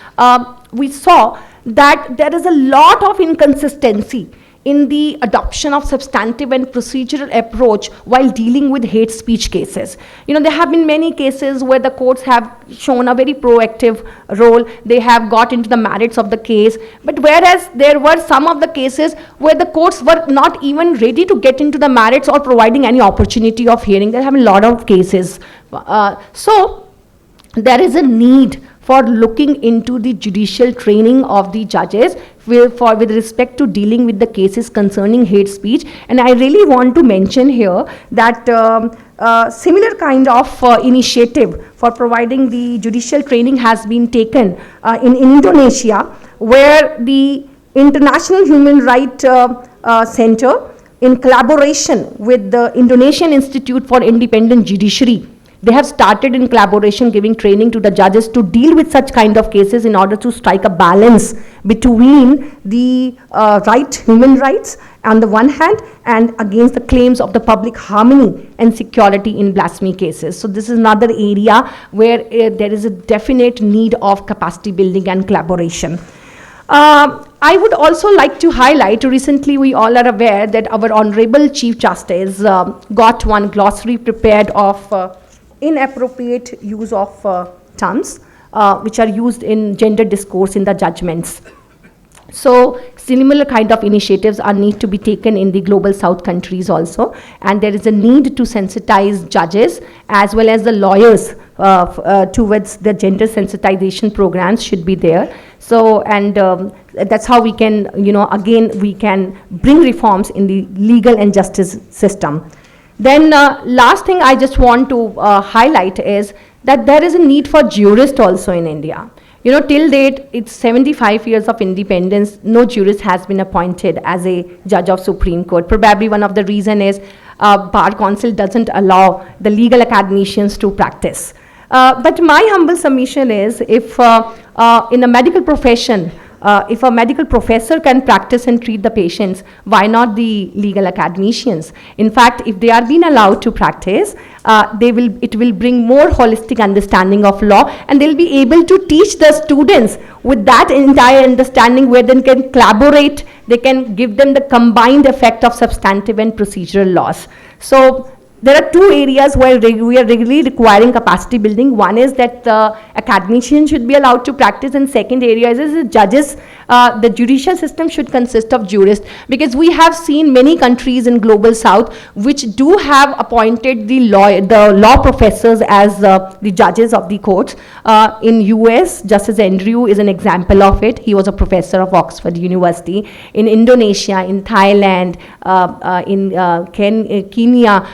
we saw that there is a lot of inconsistency in the adoption of substantive and procedural approach while dealing with hate speech cases. There have been many cases where the courts have shown a very proactive role. They have got into the merits of the case, but whereas there were some of the cases where the courts were not even ready to get into the merits or providing any opportunity of hearing. There have been a lot of cases. So there is a need for looking into the judicial training of the judges with respect to dealing with the cases concerning hate speech. And I really want to mention here that similar kind of initiative for providing the judicial training has been taken in Indonesia, where the International Human Rights Center, in collaboration with the Indonesian Institute for Independent Judiciary, they have started in collaboration giving training to the judges to deal with such kind of cases in order to strike a balance between the human rights on the one hand and against the claims of the public harmony and security in blasphemy cases. So this is another area where there is a definite need of capacity building and collaboration. I would also like to highlight, recently we all are aware that our Honorable Chief Justice got one glossary prepared of inappropriate use of terms which are used in gender discourse in the judgments. So similar kind of initiatives are need to be taken in the global south countries also, and there is a need to sensitize judges as well as the lawyers towards the gender sensitization programs should be there. So, and that's how we can, again, we can bring reforms in the legal and justice system. Then last thing I just want to highlight is that there is a need for jurists also in India. Till date, it's 75 years of independence, no jurist has been appointed as a judge of Supreme Court. Probably one of the reason is Bar Council doesn't allow the legal academicians to practice. But my humble submission is, if in a medical profession, if a medical professor can practice and treat the patients, why not the legal academicians? In fact, if they are being allowed to practice, it will bring more holistic understanding of law, and they'll be able to teach the students with that entire understanding, where they can collaborate, they can give them the combined effect of substantive and procedural laws. So there are two areas where we are really requiring capacity building. One is that the academicians should be allowed to practice, and second area is the judges. The judicial system should consist of jurists, because we have seen many countries in global south which do have appointed the law professors as the judges of the courts. In US, Justice Andrew is an example of it. He was a professor of Oxford University. In Indonesia, in Thailand, in Kenya,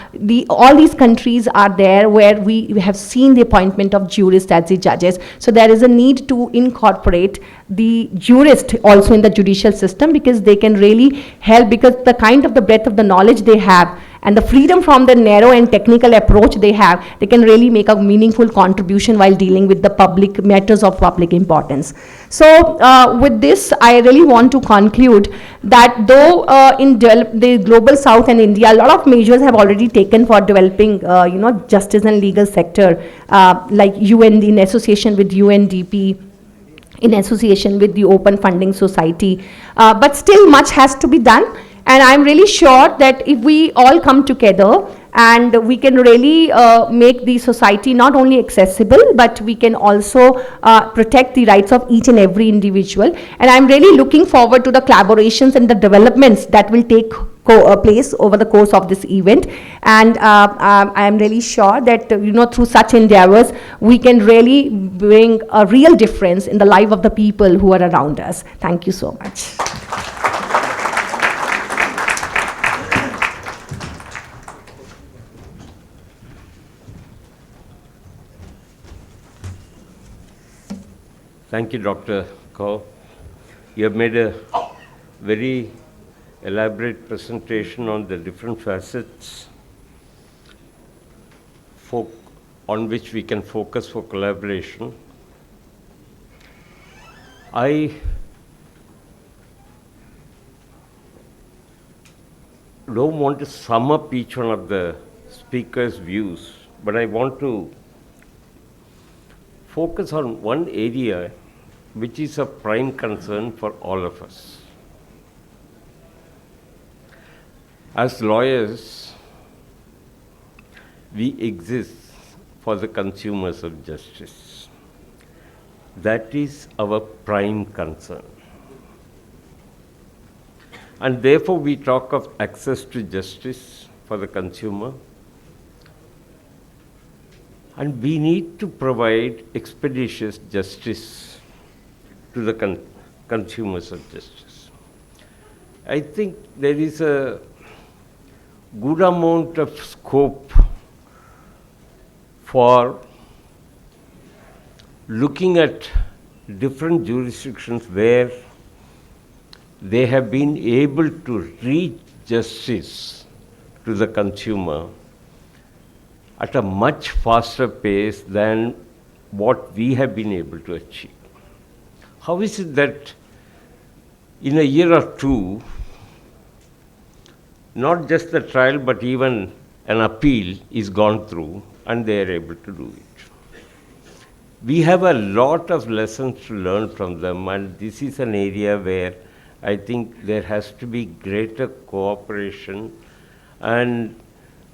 all these countries are there where we have seen the appointment of jurists as the judges. So there is a need to incorporate the jurist also in the judicial system, because they can really help, because the kind of the breadth of the knowledge they have and the freedom from the narrow and technical approach they have, they can really make a meaningful contribution while dealing with the public matters of public importance. So with this, I really want to conclude that though in the global south and India, a lot of measures have already taken for developing justice and legal sector, like UN, in association with UNDP, in association with the Open Funding Society, but still much has to be done. And I'm really sure that if we all come together and we can really make the society not only accessible, but we can also protect the rights of each and every individual. And I'm really looking forward to the collaborations and the developments that will take place over the course of this event. And I'm really sure that through such endeavors, we can really bring a real difference in the life of the people who are around us. Thank you so much. Thank you, Dr. Kaur. You have made a very elaborate presentation on the different facets on which we can focus for collaboration. I don't want to sum up each one of the speakers' views, but I want to focus on one area which is of prime concern for all of us. As lawyers, we exist for the consumers of justice. That is our prime concern. And therefore, we talk of access to justice for the consumer. And we need to provide expeditious justice to the consumers of justice. I think there is a good amount of scope for looking at different jurisdictions where they have been able to reach justice to the consumer at a much faster pace than what we have been able to achieve. How is it that in a year or two, not just the trial, but even an appeal is gone through and they are able to do it? We have a lot of lessons to learn from them, and this is an area where I think there has to be greater cooperation and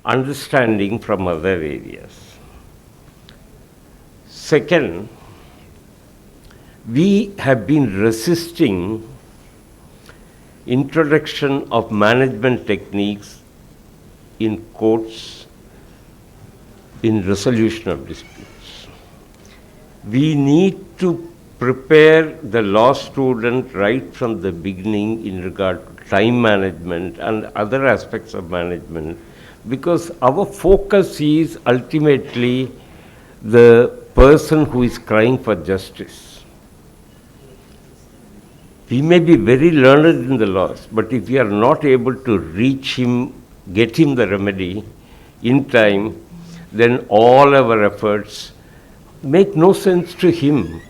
understanding from other areas. Second, we have been resisting introduction of management techniques in courts in resolution of disputes. We need to prepare the law student right from the beginning in regard to time management and other aspects of management, because our focus is ultimately the person who is crying for justice. He may be very learned in the laws, but if we are not able to reach him, get him the remedy in time, then all our efforts make no sense to him.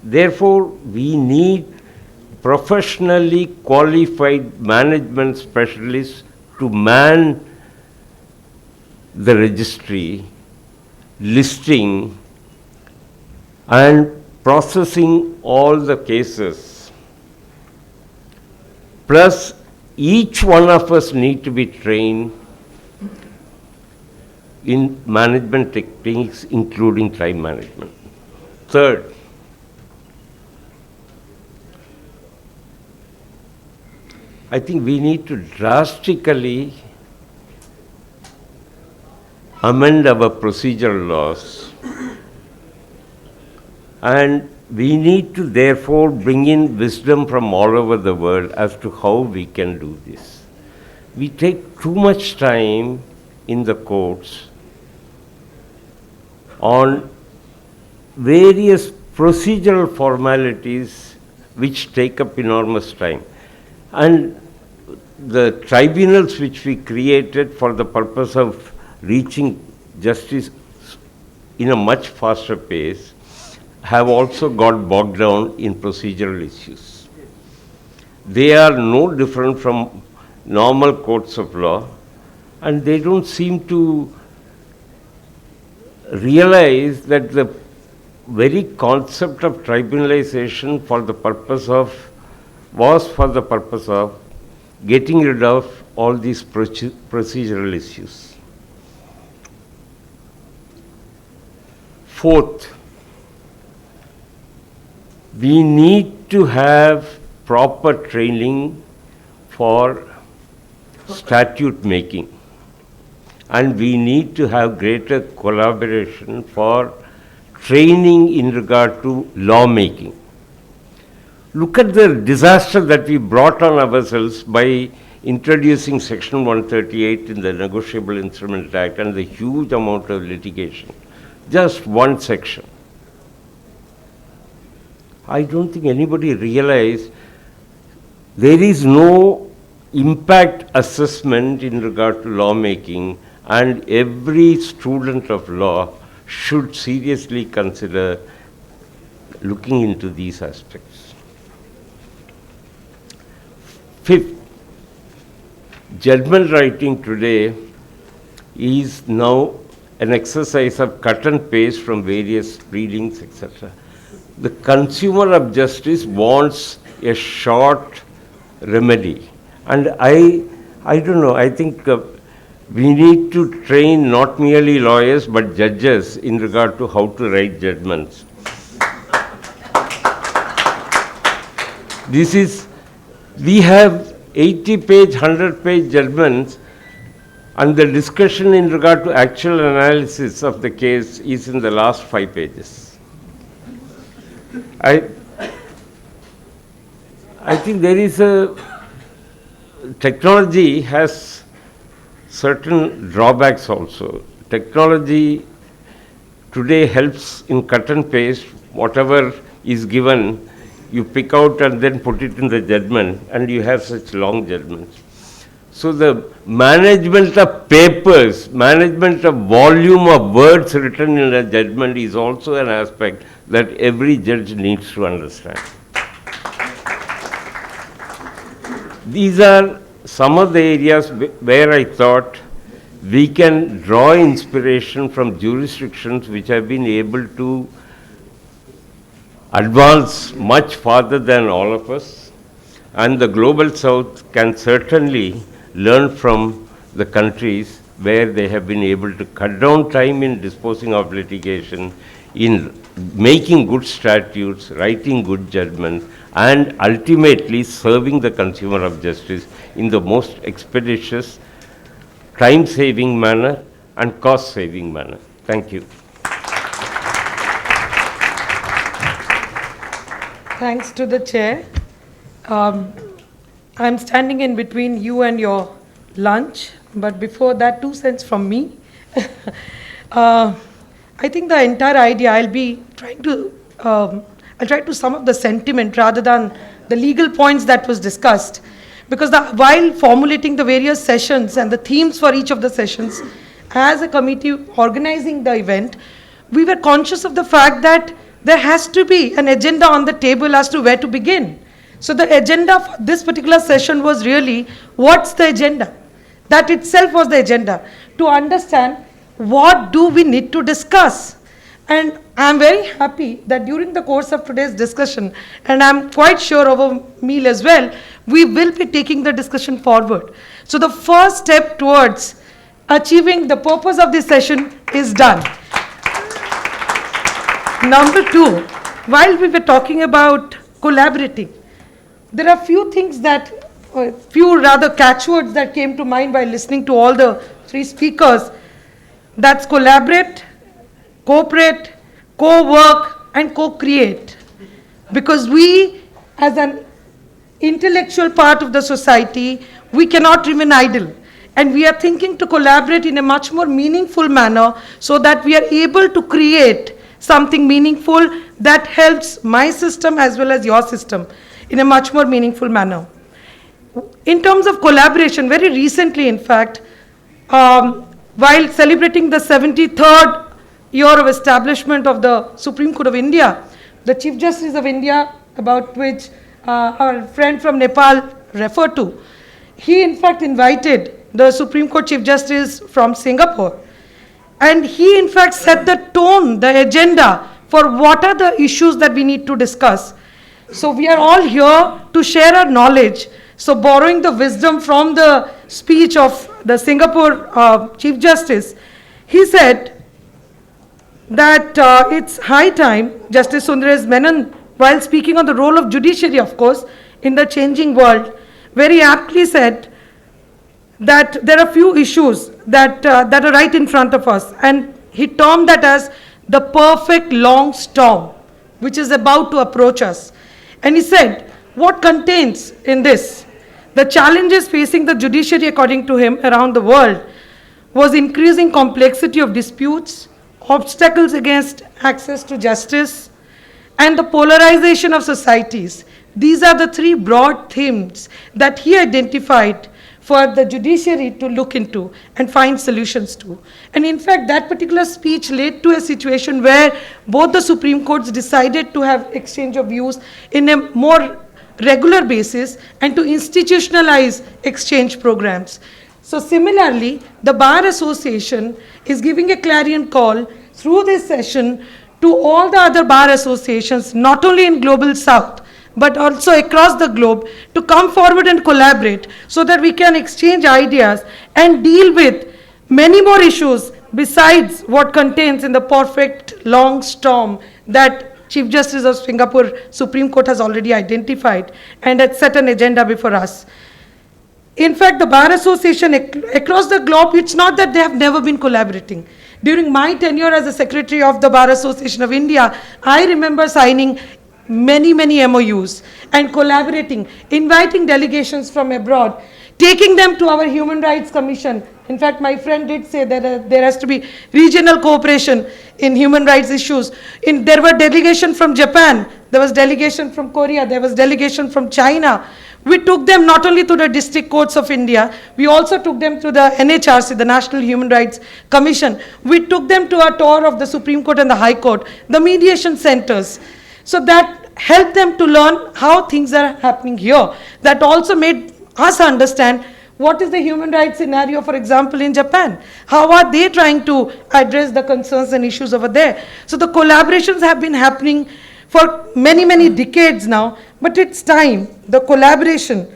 Therefore, we need professionally qualified management specialists to man the registry, listing, and processing all the cases. Plus, each one of us need to be trained in management techniques, including time management. Third, I think we need to drastically amend our procedural laws, and we need to therefore bring in wisdom from all over the world as to how we can do this. We take too much time in the courts on various procedural formalities which take up enormous time. And the tribunals which we created for the purpose of reaching justice in a much faster pace have also got bogged down in procedural issues. They are no different from normal courts of law, and they don't seem to realize that the very concept of tribunalization was for the purpose of getting rid of all these procedural issues. Fourth, we need to have proper training for statute making, and we need to have greater collaboration for training in regard to law making. Look at the disaster that we brought on ourselves by introducing Section 138 in the Negotiable Instrument Act and the huge amount of litigation. Just one section. I don't think anybody realized there is no impact assessment in regard to lawmaking, and every student of law should seriously consider looking into these aspects. Fifth, judgment writing today is now an exercise of cut and paste from various readings, etc. The consumer of justice wants a short remedy. And I don't know, I think we need to train not merely lawyers but judges in regard to how to write judgments. We have 80-page, 100-page judgments, and the discussion in regard to actual analysis of the case is in the last 5 pages. I think there is technology has certain drawbacks also. Technology today helps in cut and paste. Whatever is given, you pick out and then put it in the judgment, and you have such long judgments. So the management of papers, management of volume of words written in a judgment is also an aspect that every judge needs to understand. These are some of the areas where I thought we can draw inspiration from jurisdictions which have been able to advance much farther than all of us, and the global south can certainly learn from the countries where they have been able to cut down time in disposing of litigation, in making good statutes, writing good judgments, and ultimately serving the consumer of justice in the most expeditious, time-saving manner and cost-saving manner. Thank you. Thanks to the chair. I'm standing in between you and your lunch, but before that, 2 cents from me. I think the entire idea, I'll try to sum up the sentiment rather than the legal points that was discussed. Because while formulating the various sessions and the themes for each of the sessions, as a committee organizing the event, we were conscious of the fact that there has to be an agenda on the table as to where to begin. So the agenda for this particular session was really, what's the agenda? That itself was the agenda, to understand what do we need to discuss. And I'm very happy that during the course of today's discussion, and I'm quite sure over meal as well, we will be taking the discussion forward. So the first step towards achieving the purpose of this session is done. Number 2, while we were talking about collaborating, there are few things that, few rather catchwords that came to mind while listening to all the 3 speakers. That's collaborate, cooperate, co-work, and co-create. Because we, as an intellectual part of the society, we cannot remain idle. And we are thinking to collaborate in a much more meaningful manner so that we are able to create something meaningful that helps my system as well as your system in a much more meaningful manner. In terms of collaboration, very recently, in fact, while celebrating the 73rd year of establishment of the Supreme Court of India, the Chief Justice of India, about which our friend from Nepal referred to, he in fact invited the Supreme Court Chief Justice from Singapore. And he in fact set the tone, the agenda for what are the issues that we need to discuss. So we are all here to share our knowledge. So borrowing the wisdom from the speech of the Singapore Chief Justice, he said that it's high time, Justice Sundaresh Menon, while speaking on the role of judiciary, of course, in the changing world, very aptly said that there are few issues that are right in front of us. And he termed that as the perfect long storm, which is about to approach us. And he said, what contains in this? The challenges facing the judiciary, according to him, around the world was increasing complexity of disputes, obstacles against access to justice, and the polarization of societies. These are the 3 broad themes that he identified for the judiciary to look into and find solutions to. And in fact, that particular speech led to a situation where both the Supreme Courts decided to have exchange of views in a more regular basis and to institutionalize exchange programs. So similarly, the Bar Association is giving a clarion call through this session to all the other bar associations, not only in Global South, but also across the globe, to come forward and collaborate so that we can exchange ideas and deal with many more issues besides what contains in the perfect long storm that Chief Justice of Singapore Supreme Court has already identified and had set an agenda before us. In fact, the Bar Association across the globe, it's not that they have never been collaborating. During my tenure as a secretary of the Bar Association of India, I remember signing many MOUs and collaborating, inviting delegations from abroad, taking them to our Human Rights Commission. In fact, my friend did say that there has to be regional cooperation in human rights issues. There were delegation from Japan, there was delegation from Korea, there was delegation from China. We took them not only to the district courts of India, we also took them to the NHRC, the National Human Rights Commission. We took them to a tour of the Supreme Court and the High Court, the mediation centers. So that helped them to learn how things are happening here. That also made us understand what is the human rights scenario, for example, in Japan. How are they trying to address the concerns and issues over there? So the collaborations have been happening for many decades now, but it's time the collaboration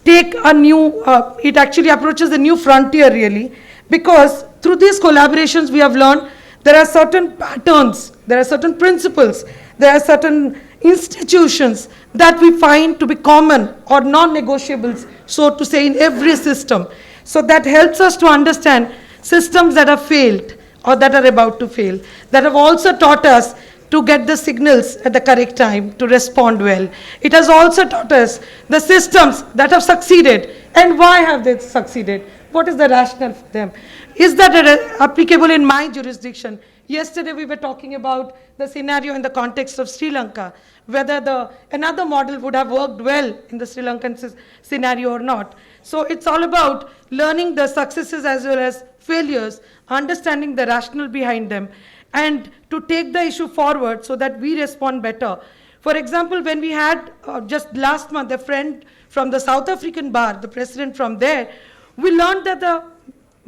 take a new, it actually approaches a new frontier really, because through these collaborations we have learned There are certain patterns, there are certain principles, there are certain institutions that we find to be common or non-negotiables, so to say, in every system. So that helps us to understand systems that have failed or that are about to fail, that have also taught us to get the signals at the correct time, to respond well. It has also taught us the systems that have succeeded and why have they succeeded. What is the rationale for them? Is that applicable in my jurisdiction? Yesterday we were talking about the scenario in the context of Sri Lanka, whether another model would have worked well in the Sri Lankan scenario or not. So it's all about learning the successes as well as failures, understanding the rationale behind them, and to take the issue forward so that we respond better. For example, when we had just last month a friend from the South African bar, the president from there, we learned that the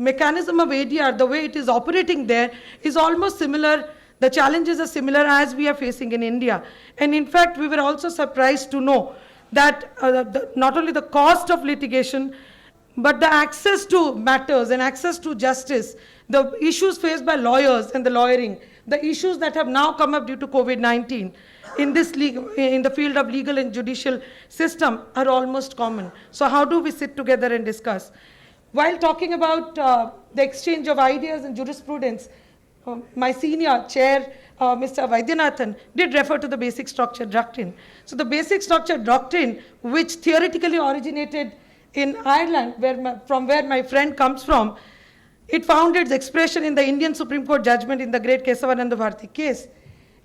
mechanism of ADR, the way it is operating there, is almost similar. The challenges are similar as we are facing in India. And in fact, we were also surprised to know that not only the cost of litigation, but the access to matters and access to justice, the issues faced by lawyers and the lawyering, the issues that have now come up due to COVID-19 in the field of legal and judicial system are almost common. So how do we sit together and discuss? While talking about the exchange of ideas and jurisprudence, my senior chair, Mr. Vaidyanathan, did refer to the basic structure doctrine. So the basic structure doctrine, which theoretically originated in Ireland, from where my friend comes from, it found its expression in the Indian Supreme Court judgment in the great Kesavananda Bharati case.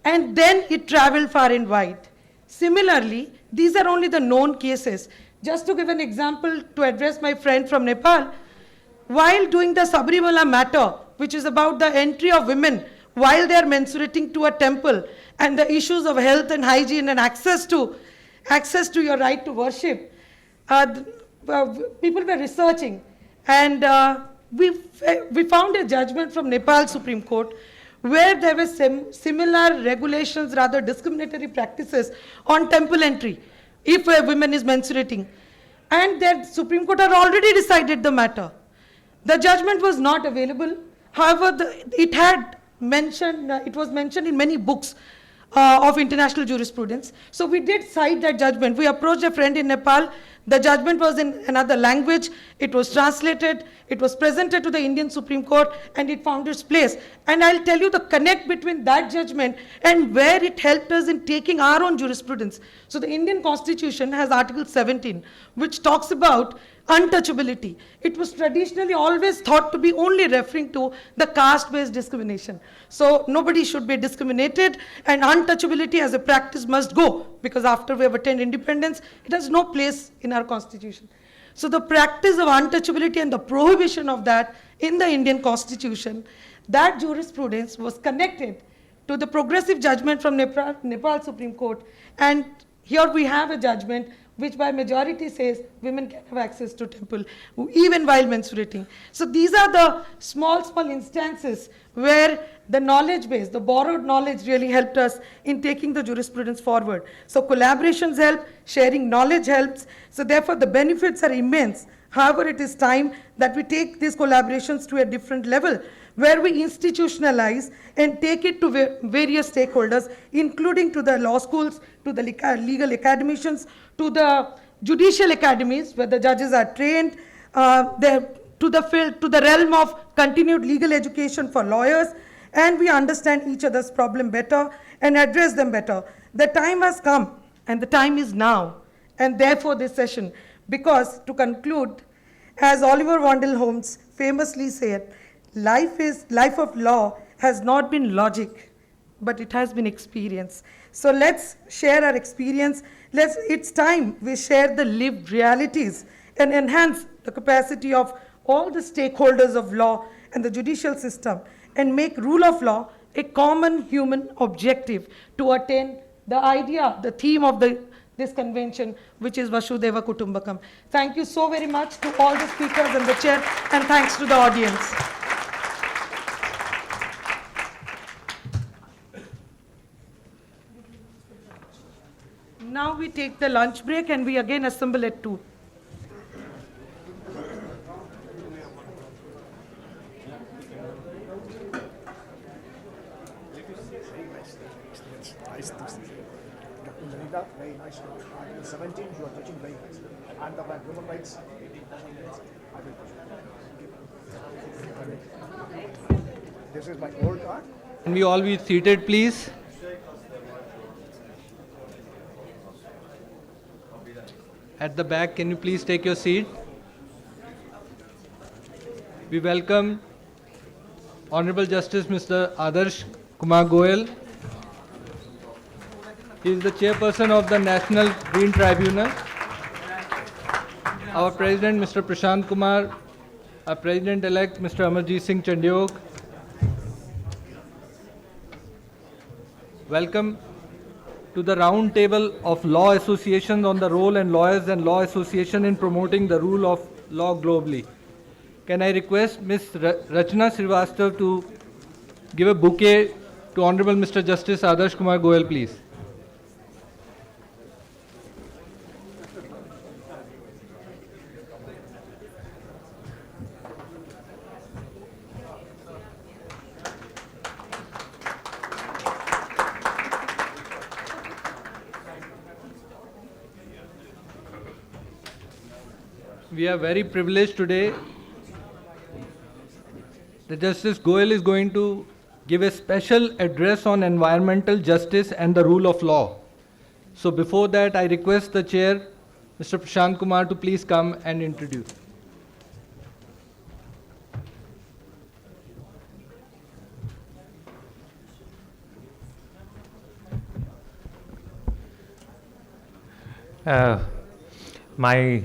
And then it traveled far and wide. Similarly, these are only the known cases. Just to give an example to address my friend from Nepal, while doing the Sabrimala matter, which is about the entry of women while they are mensurating to a temple, and the issues of health and hygiene and access to your right to worship, people were researching, and we found a judgment from Nepal Supreme Court where there were similar regulations, rather discriminatory practices on temple entry if a woman is mensurating. And the Supreme Court had already decided the matter. The judgment was not available. However, it was mentioned in many books of international jurisprudence. So we did cite that judgment. We approached a friend in Nepal. The judgment was in another language. It was translated. It was presented to the Indian Supreme Court, and it found its place. And I'll tell you the connect between that judgment and where it helped us in taking our own jurisprudence. So the Indian Constitution has Article 17, which talks about untouchability. It was traditionally always thought to be only referring to the caste-based discrimination. So nobody should be discriminated, and untouchability as a practice must go, because after we have attained independence, it has no place in our constitution. So the practice of untouchability and the prohibition of that in the Indian Constitution, that jurisprudence was connected to the progressive judgment from Nepal Supreme Court. And here we have a judgment which by majority says women can have access to temple even while mensurating. So these are the small instances where the knowledge base, the borrowed knowledge really helped us in taking the jurisprudence forward. So collaborations help, sharing knowledge helps. So therefore the benefits are immense. However, it is time that we take these collaborations to a different level, where we institutionalize and take it to various stakeholders, including to the law schools, to the legal academicians, to the judicial academies, where the judges are trained, to the realm of continued legal education for lawyers, and we understand each other's problem better and address them better. The time has come, and the time is now, and therefore this session, because to conclude, as Oliver Wendell Holmes famously said, life of law has not been logic, but it has been experience. So let's share our experience. It's time we share the lived realities and enhance the capacity of all the stakeholders of law and the judicial system, and make rule of law a common human objective to attain the idea, the theme of this convention, which is Vasudhaiva Kutumbakam. Thank you so very much to all the speakers and the chair, and thanks to the audience. Now we take the lunch break, and we again assemble at 2. Linda, very nice. Article 17, you are judging very nicely. And the human rights. I will push. This is my old card. Can we all be seated, please? At the back, can you please take your seat? We welcome Honorable Justice Mr. Adarsh Kumar Goel. He is the chairperson of the National Green Tribunal. Our President, Mr. Prashant Kumar. Our President-elect, Mr. Amarjeet Singh Chandiok. Welcome to the round table of law associations on the role and lawyers and law association in promoting the rule of law globally. Can I request Ms. Rachna Srivastav to give a bouquet to Honorable Mr. Justice Adarsh Kumar Goel, please? We are very privileged today. The Justice Goel is going to give a special address on environmental justice and the rule of law. So before that, I request the chair, Mr. Prashant Kumar, to please come and introduce. My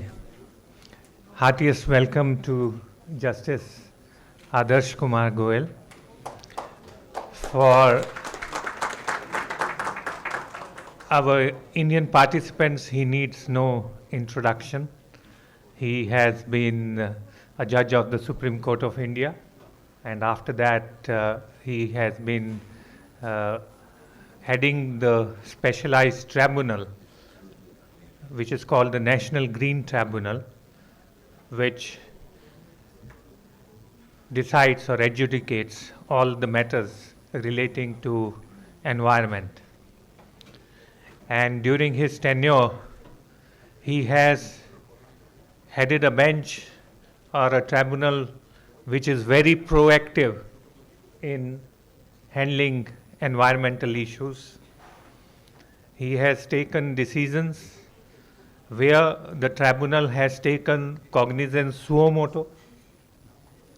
heartiest welcome to Justice Adarsh Kumar Goel. For our Indian participants, he needs no introduction. He has been a judge of the Supreme Court of India, and after that he has been heading the specialized tribunal, which is called the National Green Tribunal, which decides or adjudicates all the matters relating to environment. And during his tenure, he has headed a bench or a tribunal which is very proactive in handling environmental issues. He has taken decisions where the tribunal has taken cognizance suo motu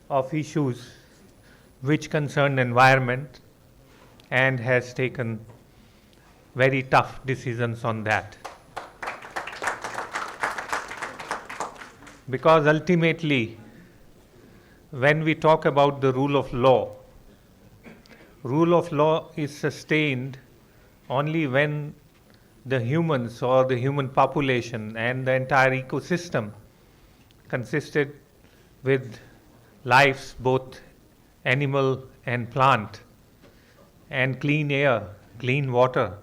of issues which concern environment and has taken very tough decisions on that. Because ultimately, when we talk about the rule of law is sustained only when the humans or the human population and the entire ecosystem consisted with lives, both animal and plant, and clean air, clean water,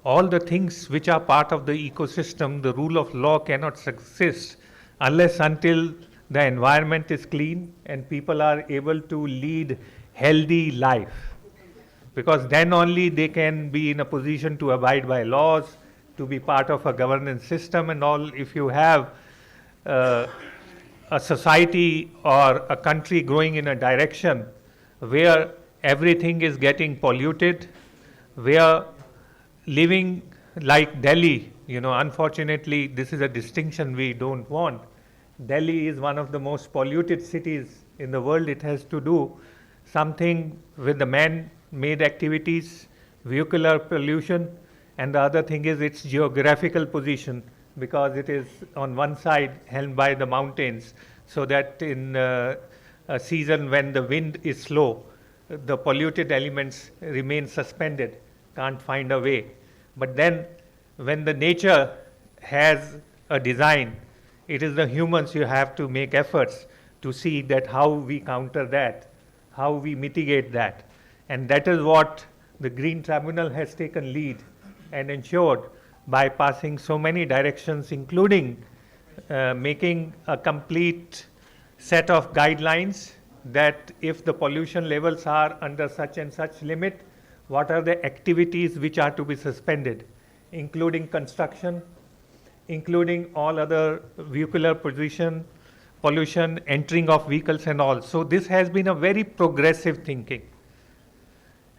all the things which are part of the ecosystem, the rule of law cannot subsist unless until the environment is clean and people are able to lead healthy life. Because then only they can be in a position to abide by laws, to be part of a governance system and all. If you have a society or a country going in a direction where everything is getting polluted, where living like Delhi, unfortunately this is a distinction we don't want. Delhi is one of the most polluted cities in the world. It has to do something with the man-made activities, vehicular pollution, and the other thing is its geographical position, because it is on one side held by the mountains, so that in a season when the wind is slow, the polluted elements remain suspended, can't find a way. But then when the nature has a design, it is the humans who have to make efforts to see that how we counter that, how we mitigate that. And that is what the Green Tribunal has taken lead and ensured by passing so many directions, including making a complete set of guidelines that if the pollution levels are under such and such limit, what are the activities which are to be suspended. including construction, including all other vehicular pollution, entering of vehicles and all. So this has been a very progressive thinking.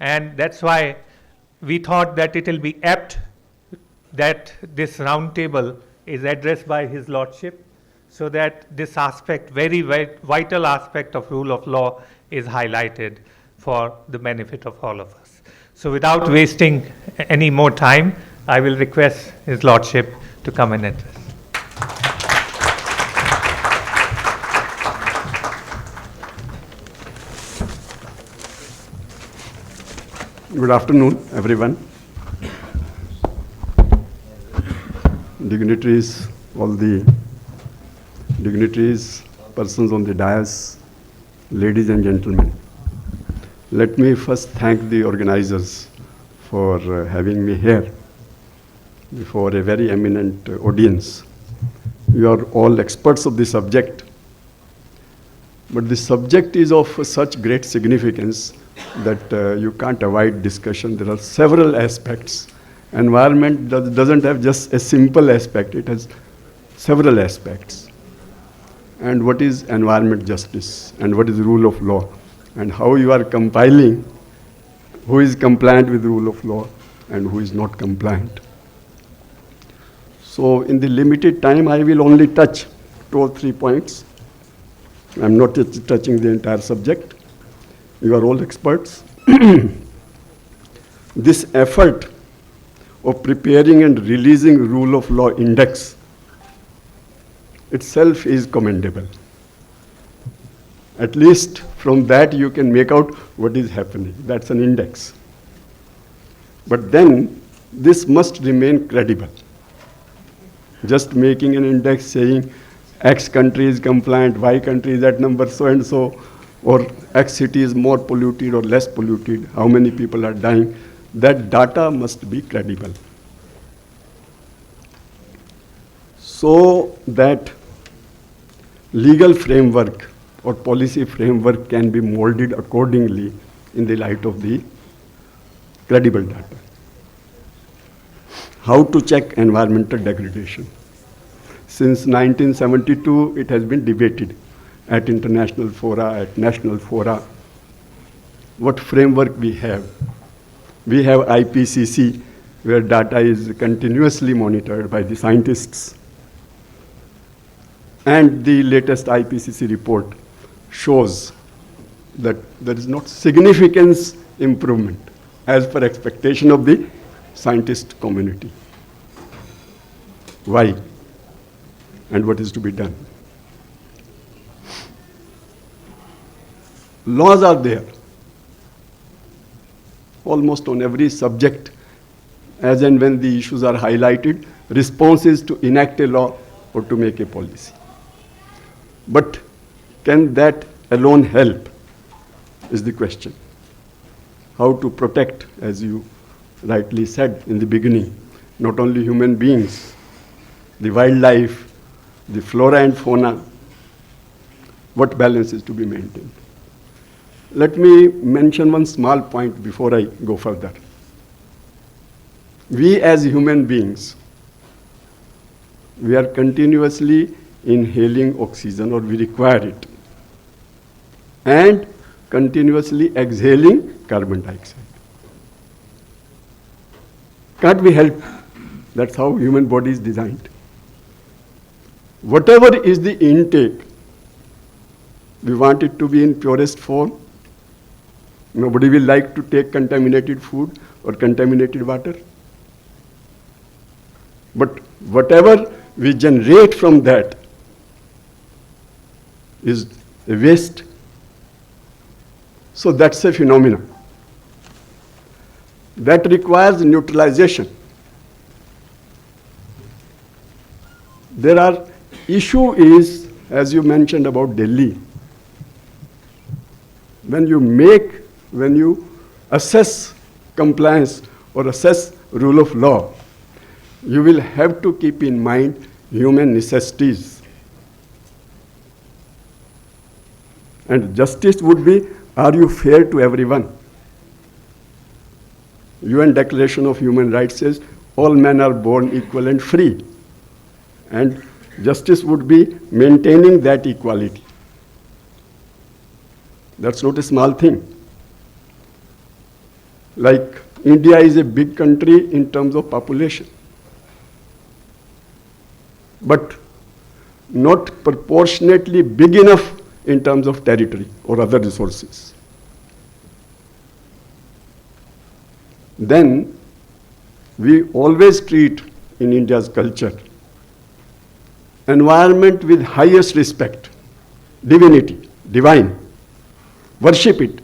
And that's why we thought that it will be apt that this round table is addressed by His Lordship, so that this aspect, very vital aspect of rule of law, is highlighted for the benefit of all of us. So without wasting any more time, I will request His Lordship to come and address. Good afternoon, everyone. Dignitaries, all the dignitaries, persons on the dais, ladies and gentlemen. Let me first thank the organizers for having me here before a very eminent audience. You are all experts of the subject, but the subject is of such great significance that you can't avoid discussion. There are several aspects. Environment doesn't have just a simple aspect, it has several aspects. And what is environment justice, and what is rule of law, and how you are compiling who is compliant with rule of law and who is not compliant. So in the limited time, I will only touch 2 or 3 points. I'm not touching the entire subject. You are all experts. This effort of preparing and releasing rule of law index itself is commendable. At least from that you can make out what is happening. That's an index. But then this must remain credible. Just making an index saying X country is compliant, Y country is at number so and so, or X city is more polluted or less polluted, how many people are dying, that data must be credible. So that legal framework or policy framework can be molded accordingly in the light of the credible data. How to check environmental degradation? Since 1972, it has been debated at international fora, at national fora. What framework we have? We have IPCC, where data is continuously monitored by the scientists. And the latest IPCC report shows that there is not significant improvement as per expectation of the scientist community. Why? And what is to be done? Laws are there, almost on every subject. As and when the issues are highlighted, response is to enact a law or to make a policy. But can that alone help, is the question. How to protect, as you rightly said in the beginning, not only human beings, the wildlife, the flora and fauna, what balance is to be maintained. Let me mention one small point before I go further. We as human beings, we are continuously inhaling oxygen, or we require it, and continuously exhaling carbon dioxide. Can't we help? That's how human body is designed. Whatever is the intake, we want it to be in purest form. Nobody will like to take contaminated food or contaminated water. But whatever we generate from that is a waste. So that's a phenomenon. That requires neutralization. There are issue is, as you mentioned about Delhi, when you assess compliance or assess rule of law, you will have to keep in mind human necessities. And justice would be, are you fair to everyone? UN Declaration of Human Rights says all men are born equal and free. And justice would be maintaining that equality. That's not a small thing. Like India is a big country in terms of population, but not proportionately big enough in terms of territory or other resources. Then we always treat in India's culture environment with highest respect, divinity, divine, worship it.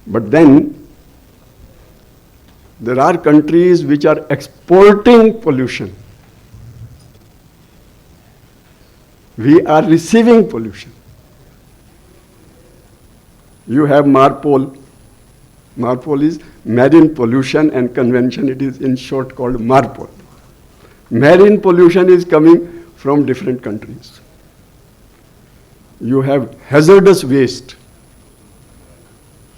But then there are countries which are exporting pollution. We are receiving pollution. You have MARPOL. MARPOL is Marine Pollution and Convention. It is in short called MARPOL. Marine pollution is coming from different countries. You have hazardous waste.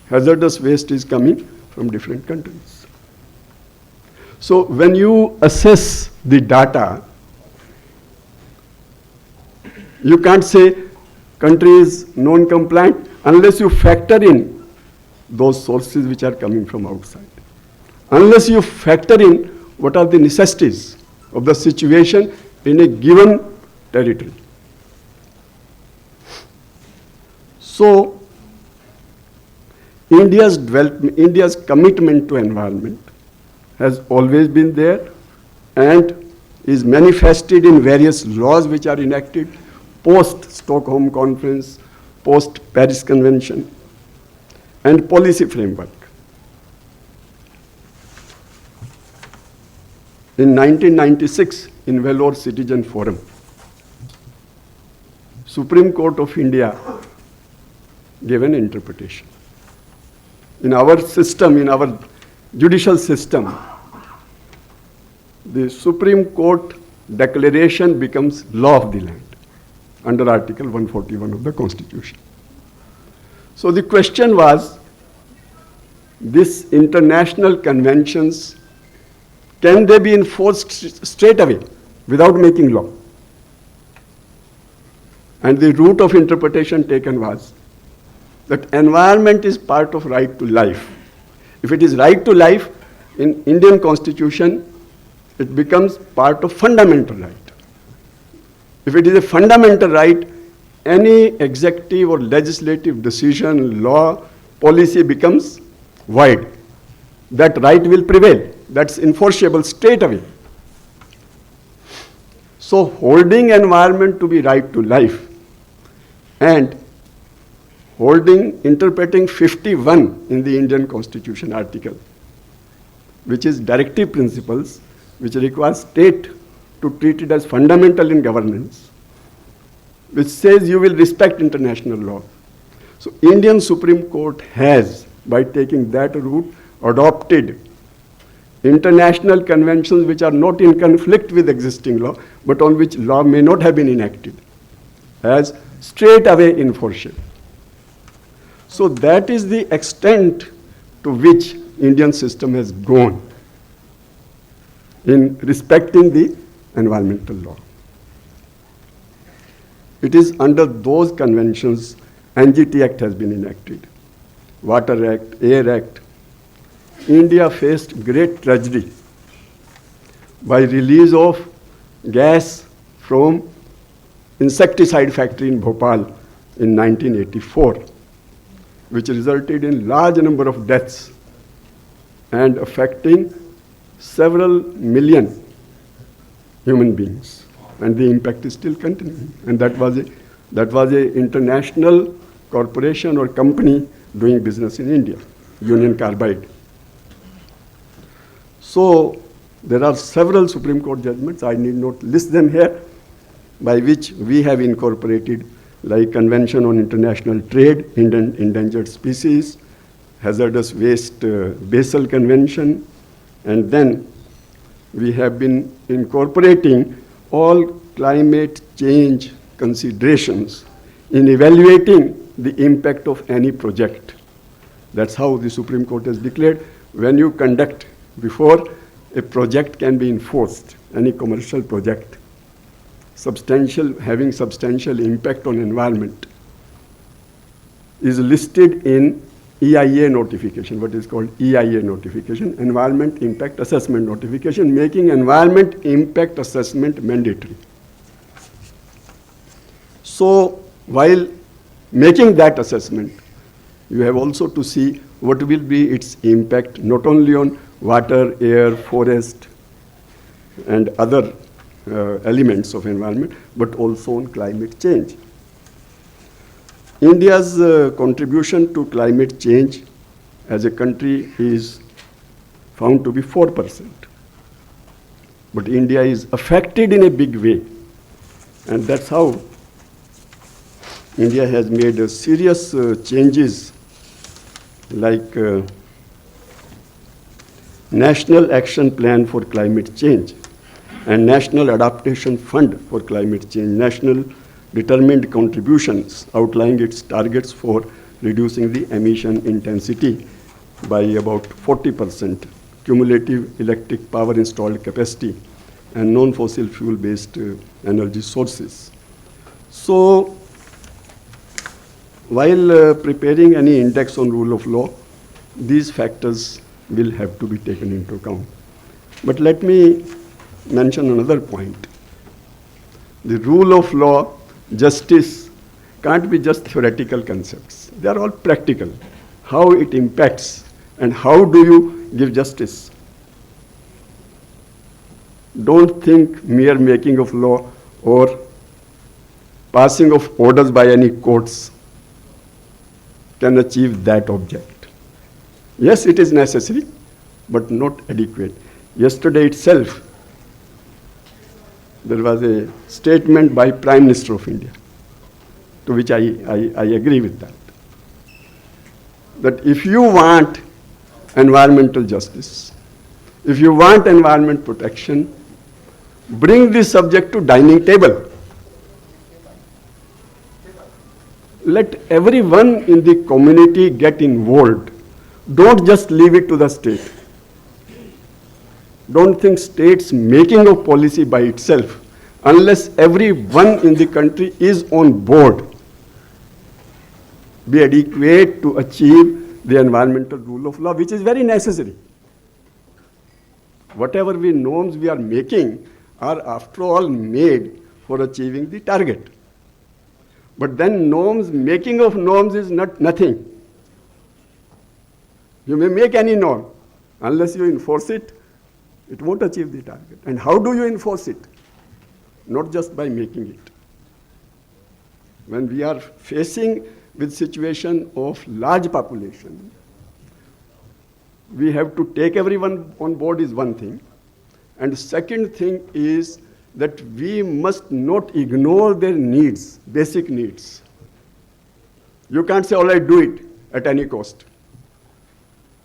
Hazardous waste is coming from different countries. So when you assess the data, you can't say country is non-compliant unless you factor in those sources which are coming from outside. Unless you factor in what are the necessities of the situation in a given territory. So India's commitment to environment has always been there and is manifested in various laws which are enacted post-Stockholm Conference, post-Paris Convention, and policy framework. In 1996, in Vellore Citizen Forum, Supreme Court of India gave an interpretation. In our system, in our judicial system, the Supreme Court declaration becomes law of the land under Article 141 of the Constitution. So the question was, these international conventions, can they be enforced straight away without making law? And the route of interpretation taken was that environment is part of right to life. If it is right to life, in Indian Constitution, it becomes part of fundamental right. If it is a fundamental right, any executive or legislative decision, law, policy becomes void. That right will prevail. That's enforceable straight away. So holding environment to be right to life and interpreting 51 in the Indian Constitution article, which is directive principles, which requires state to treat it as fundamental in governance, which says you will respect international law. So Indian Supreme Court has, by taking that route, adopted international conventions which are not in conflict with existing law, but on which law may not have been enacted, as straight away enforceable. So that is the extent to which Indian system has gone in respecting the environmental law. It is under those conventions NGT Act has been enacted, Water Act, Air Act. India faced great tragedy by release of gas from insecticide factory in Bhopal in 1984, which resulted in large number of deaths and affecting several million human beings. And the impact is still continuing. And that was a international corporation or company doing business in India, Union Carbide. So there are several Supreme Court judgments, I need not list them here, by which we have incorporated, like Convention on International Trade, Endangered Species, Hazardous Waste Basel Convention, and then we have been incorporating all climate change considerations in evaluating the impact of any project. That's how the Supreme Court has declared when you conduct, before a project can be enforced, any commercial project, having substantial impact on environment, is listed in EIA notification, what is called EIA notification, Environment Impact Assessment Notification, making environment impact assessment mandatory. So while making that assessment, you have also to see what will be its impact not only on water, air, forest, and other elements of environment, but also on climate change. India's contribution to climate change as a country is found to be 4%. But India is affected in a big way. And that's how India has made serious changes like National Action Plan for Climate Change and National Adaptation Fund for Climate Change, National Determined Contributions outlining its targets for reducing the emission intensity by about 40%, cumulative electric power installed capacity, and non-fossil fuel-based energy sources. So, while preparing any index on rule of law, these factors will have to be taken into account. But let me mention another point. The rule of law, justice, can't be just theoretical concepts. They are all practical. How it impacts and how do you give justice. Don't think mere making of law or passing of orders by any courts can achieve that object. Yes, it is necessary, but not adequate. Yesterday itself, there was a statement by Prime Minister of India, to which I agree with that. That if you want environmental justice, if you want environment protection, bring this subject to dining table. Let everyone in the community get involved. Don't just leave it to the state. Don't think states making of policy by itself, unless everyone in the country is on board, be adequate to achieve the environmental rule of law, which is very necessary. Whatever norms we are making are after all made for achieving the target. But then making of norms is nothing. You may make any norm, unless you enforce it, it won't achieve the target. And how do you enforce it? Not just by making it. When we are facing with situation of large population, we have to take everyone on board is one thing. And the second thing is that we must not ignore their needs, basic needs. You can't say, all right, do it at any cost.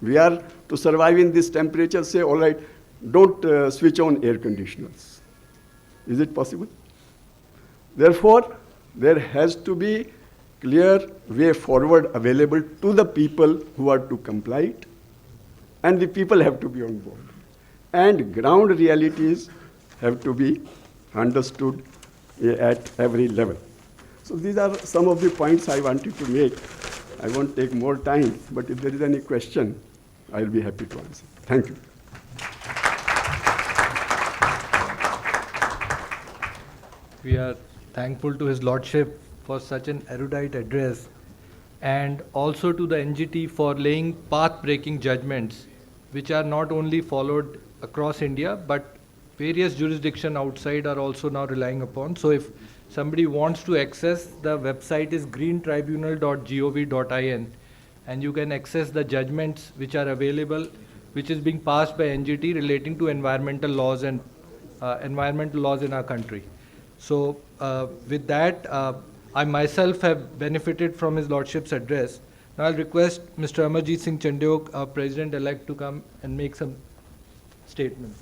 We are to survive in this temperature, say, all right, don't switch on air conditioners. Is it possible? Therefore, there has to be clear way forward available to the people who are to comply it, and the people have to be on board. And ground realities have to be understood at every level. So these are some of the points I wanted to make. I won't take more time, but if there is any question, I'll be happy to answer. Thank you. We are thankful to His Lordship for such an erudite address, and also to the NGT for laying path-breaking judgments, which are not only followed across India, but various jurisdictions outside are also now relying upon. So if somebody wants to access, the website is greentribunal.gov.in, and you can access the judgments which are available, which is being passed by NGT relating to environmental laws and environmental laws in our country. So with that, I myself have benefited from His Lordship's address. Now I'll request Mr. Amarjeet Singh Chandiok, our President-elect, to come and make some statements.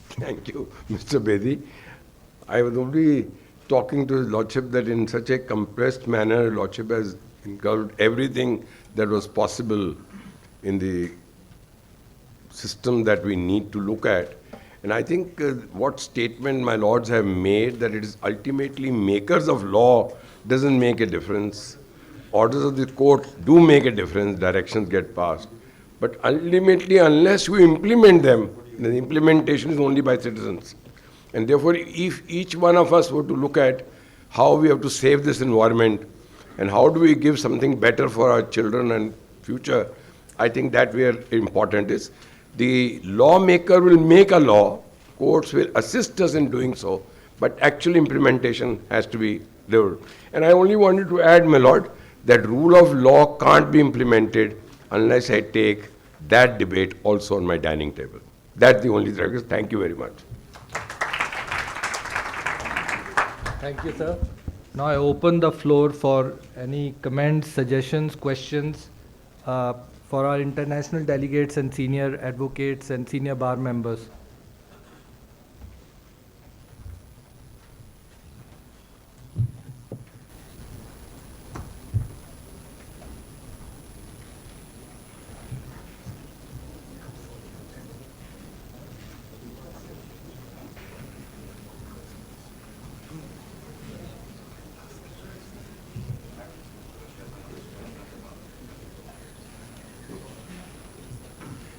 Thank you, Mr. Bedi. I was only talking to His Lordship that in such a compressed manner, Lordship has included everything that was possible in the system that we need to look at. And I think what statement my lords have made, that it is ultimately makers of law doesn't make a difference. Orders of the court do make a difference, directions get passed. But ultimately, unless you implement them, the implementation is only by citizens. And therefore, if each one of us were to look at how we have to save this environment and how do we give something better for our children and future, I think that where important is. The lawmaker will make a law, courts will assist us in doing so, but actual implementation has to be there. And I only wanted to add, my lord, that rule of law can't be implemented unless I take that debate also on my dining table. That's the only thing. Thank you very much. Thank you, sir. Now I open the floor for any comments, suggestions, questions for our international delegates and senior advocates and senior bar members.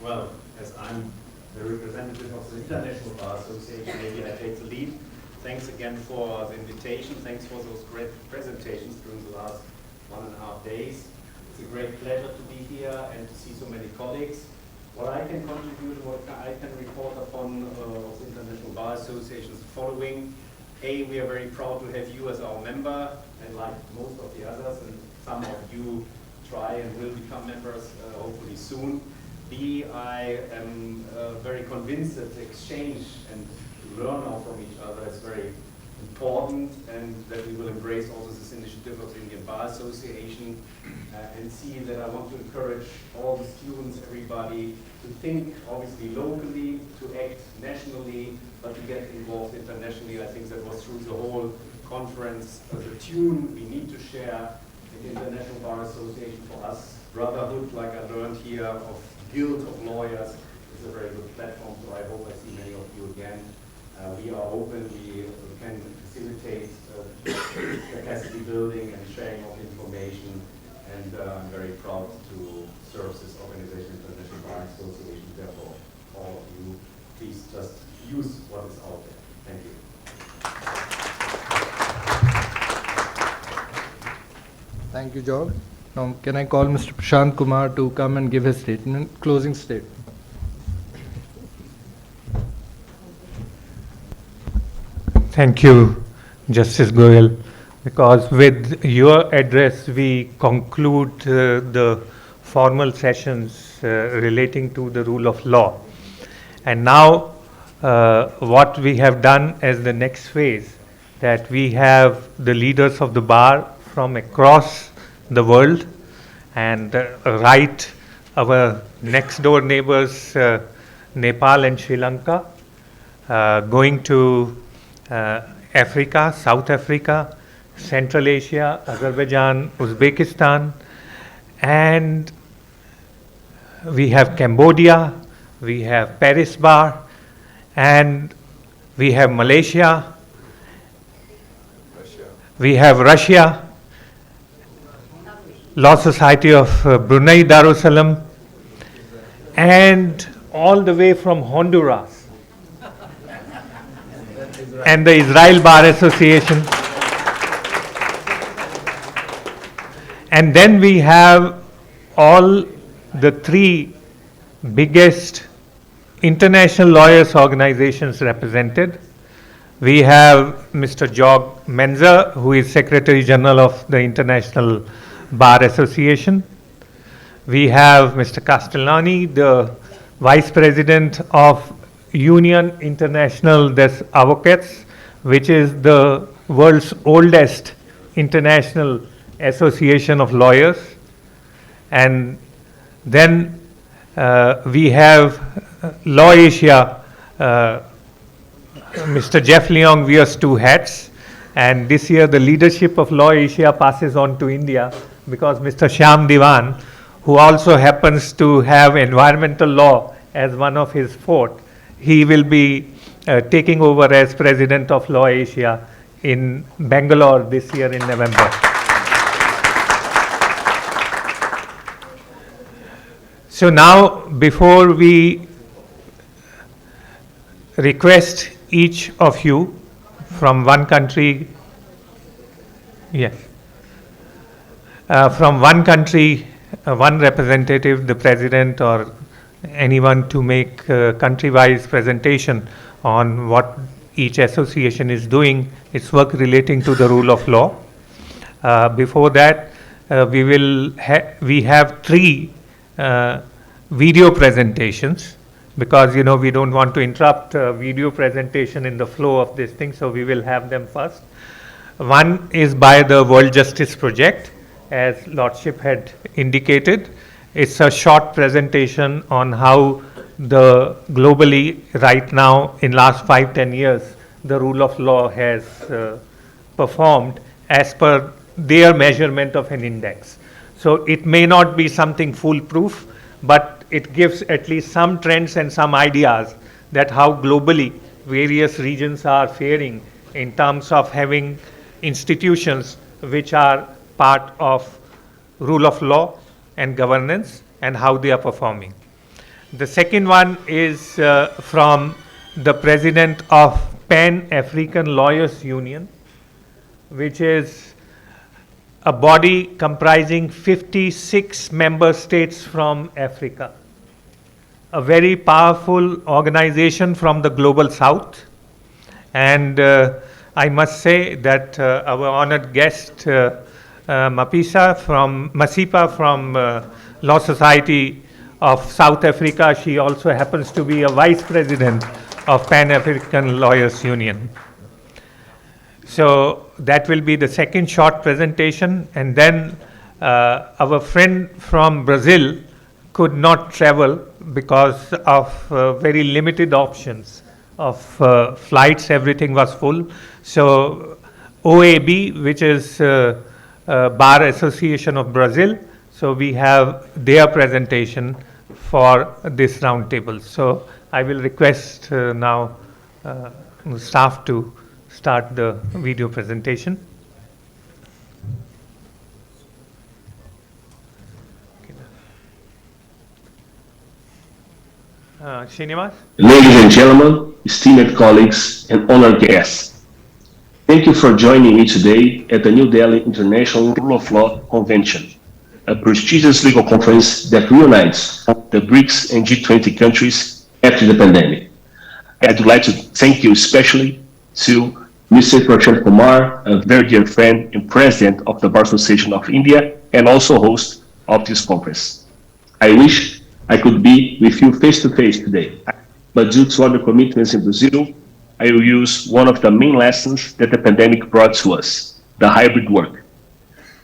Well, as I'm the representative of the International Bar Association, maybe I take the lead. Thanks again for the invitation. Thanks for those great presentations during the last 1.5 days. It's a great pleasure to be here and to see so many colleagues. What I can contribute, what I can report upon of the International Bar Association is the following. A, we are very proud to have you as our member, and like most of the others, and some of you try and will become members hopefully soon. B, I am very convinced that the exchange and learn now from each other is very important, and that we will embrace also this initiative of the Indian Bar Association, and see that I want to encourage all the students, everybody, to think obviously locally, to act nationally, but to get involved internationally. I think that was through the whole conference, the tune we need to share in the International Bar Association for us. Brotherhood, like I learned here, of guild of lawyers is a very good platform, so I hope I see many of you again. We are open, we can facilitate capacity building and sharing of information, and I'm very proud to serve this organization, International Bar Association. Therefore, all of you, please just use what is out there. Thank you. Thank you, George. Now, can I call Mr. Prashant Kumar to come and give his statement, closing statement? Thank you, Justice Goyal, because with your address we conclude the formal sessions relating to the rule of law. And now what we have done as the next phase, that we have the leaders of the bar from across the world, and right our next door neighbors Nepal and Sri Lanka, going to Africa, South Africa, Central Asia, Azerbaijan, Uzbekistan, and we have Cambodia, we have Paris Bar, and we have Malaysia, we have Russia, Law Society of Brunei Darussalam, and all the way from Honduras, and the Israel Bar Association. And then we have all the three biggest international lawyers organizations represented. We have Mr. Jörg Menzer, who is Secretary General of the International Bar Association. We have Mr. Castellani, the Vice President of Union International des Avocats, which is the world's oldest international association of lawyers. And then we have Law Asia, Mr. Jeff Leong wears two hats, And this year the leadership of Law Asia passes on to India because Mr. Shyam Diwan, who also happens to have environmental law as one of his forte, he will be taking over as President of Law Asia in Bangalore this year in November. So now, before we request each of you from one country, yes, from one country, one representative, the President or anyone, to make a country-wise presentation on what each association is doing, its work relating to the rule of law. Before that, we have 3 video presentations, because we don't want to interrupt video presentation in the flow of this thing, so we will have them first. One is by the World Justice Project, as Lordship had indicated. It's a short presentation on how globally right now in last 5-10 years the rule of law has performed as per their measurement of an index. So it may not be something foolproof, but it gives at least some trends and some ideas that how globally various regions are faring in terms of having institutions which are part of rule of law and governance and how they are performing. The second one is from the President of Pan-African Lawyers Union, which is a body comprising 56 member states from Africa. A very powerful organization from the global south. And I must say that our honored guest, Masipa from Law Society of South Africa, she also happens to be a Vice President of Pan-African Lawyers Union. So that will be the second short presentation, and then our friend from Brazil could not travel because of very limited options of flights, everything was full. So OAB, which is Bar Association of Brazil, so we have their presentation for this roundtable. So I will request now staff to start the video presentation. Srinivas? Ladies and gentlemen, esteemed colleagues and honored guests, thank you for joining me today at the New Delhi International Rule of Law Convention, a prestigious legal conference that reunites the BRICS and G20 countries after the pandemic. I'd like to thank you especially to Mr. Prashant Kumar, a very dear friend and president of the Barassociation of India, and also host of this conference. I wish I could be with you face-to-face today, but due to other commitments in Brazil, I will use one of the main lessons that the pandemic brought to us, the hybrid work.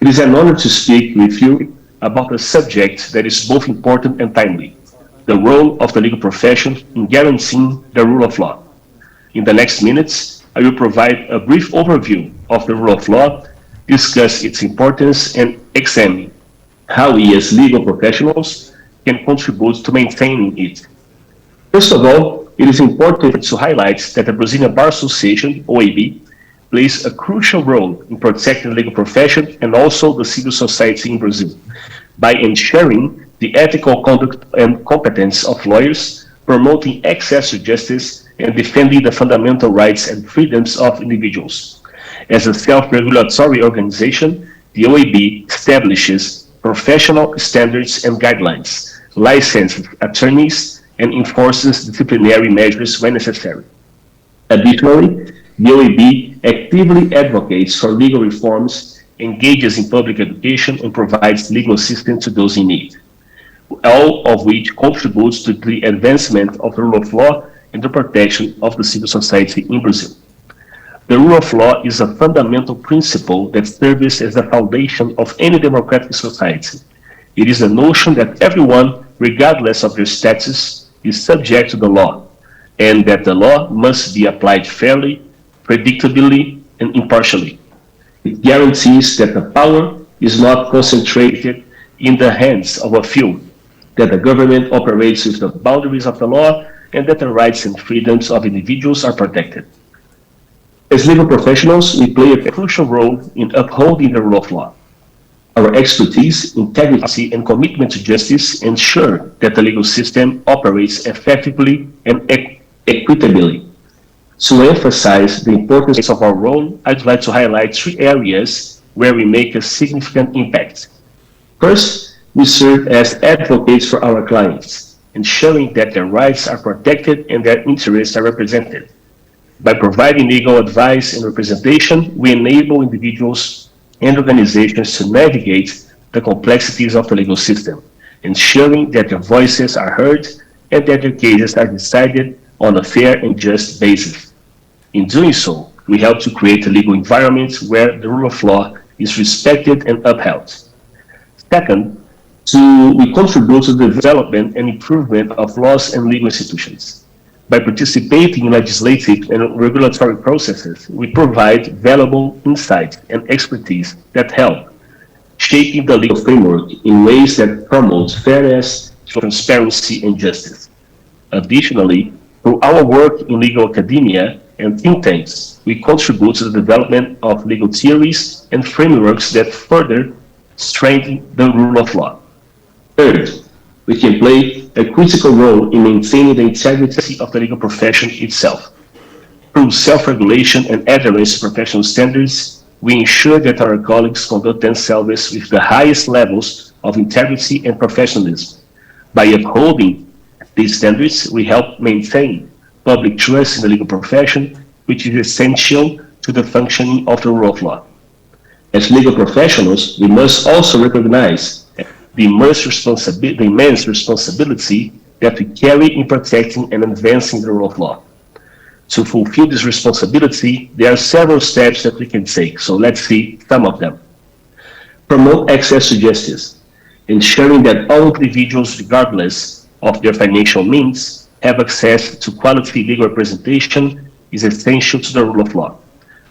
It is an honor to speak with you about a subject that is both important and timely, the role of the legal profession in guaranteeing the rule of law. In the next minutes, I will provide a brief overview of the rule of law, discuss its importance, and examine how we as legal professionals can contribute to maintaining it. First of all, it is important to highlight that the Brazilian Bar Association, OAB, plays a crucial role in protecting the legal profession and also the civil society in Brazil by ensuring the ethical conduct and competence of lawyers, promoting access to justice, and defending the fundamental rights and freedoms of individuals. As a self-regulatory organization, the OAB establishes professional standards and guidelines, licenses attorneys, and enforces disciplinary measures when necessary. Additionally, the OAB actively advocates for legal reforms, engages in public education, and provides legal assistance to those in need, all of which contributes to the advancement of the rule of law and the protection of the civil society in Brazil. The rule of law is a fundamental principle that serves as the foundation of any democratic society. It is a notion that everyone, regardless of their status, is subject to the law, and that the law must be applied fairly, predictably, and impartially. It guarantees that the power is not concentrated in the hands of a few, that the government operates with the boundaries of the law, and that the rights and freedoms of individuals are protected. As legal professionals, we play a crucial role in upholding the rule of law. Our expertise, integrity, and commitment to justice ensure that the legal system operates effectively and equitably. To emphasize the importance of our role, I'd like to highlight 3 areas where we make a significant impact. First, we serve as advocates for our clients, ensuring that their rights are protected and their interests are represented. By providing legal advice and representation, we enable individuals and organizations to navigate the complexities of the legal system, ensuring that their voices are heard and that their cases are decided on a fair and just basis. In doing so, we help to create a legal environment where the rule of law is respected and upheld. Second, we contribute to the development and improvement of laws and legal institutions. By participating in legislative and regulatory processes, we provide valuable insight and expertise that help shaping the legal framework in ways that promote fairness, transparency, and justice. Additionally, through our work in legal academia and think tanks, we contribute to the development of legal theories and frameworks that further strengthen the rule of law. Third, we can play a critical role in maintaining the integrity of the legal profession itself. Through self-regulation and adherence to professional standards, we ensure that our colleagues conduct themselves with the highest levels of integrity and professionalism. By upholding these standards, we help maintain public trust in the legal profession, which is essential to the functioning of the rule of law. As legal professionals, we must also recognize the immense responsibility that we carry in protecting and advancing the rule of law. To fulfill this responsibility, there are several steps that we can take, so let's see some of them. Promote access to justice, ensuring that all individuals, regardless of their financial means, have access to quality legal representation is essential to the rule of law.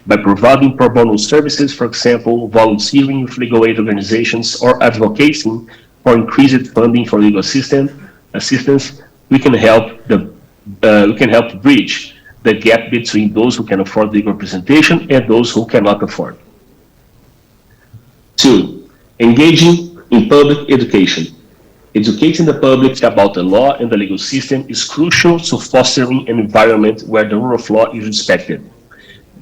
By providing pro bono services, for example, volunteering with legal aid organizations or advocating for increased funding for legal assistance, we can help bridge the gap between those who can afford legal representation and those who cannot afford. 2, engaging in public education. Educating the public about the law and the legal system is crucial to fostering an environment where the rule of law is respected.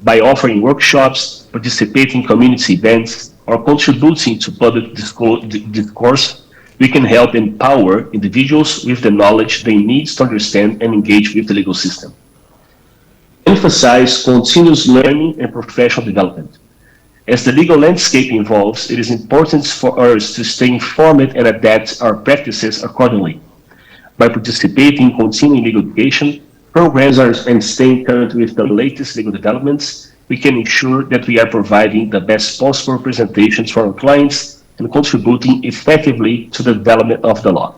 By offering workshops, participating in community events, or contributing to public discourse, we can help empower individuals with the knowledge they need to understand and engage with the legal system. Emphasize continuous learning and professional development. As the legal landscape evolves, it is important for us to stay informed and adapt our practices accordingly. By participating in continuing legal education programs and staying current with the latest legal developments, we can ensure that we are providing the best possible representations for our clients and contributing effectively to the development of the law.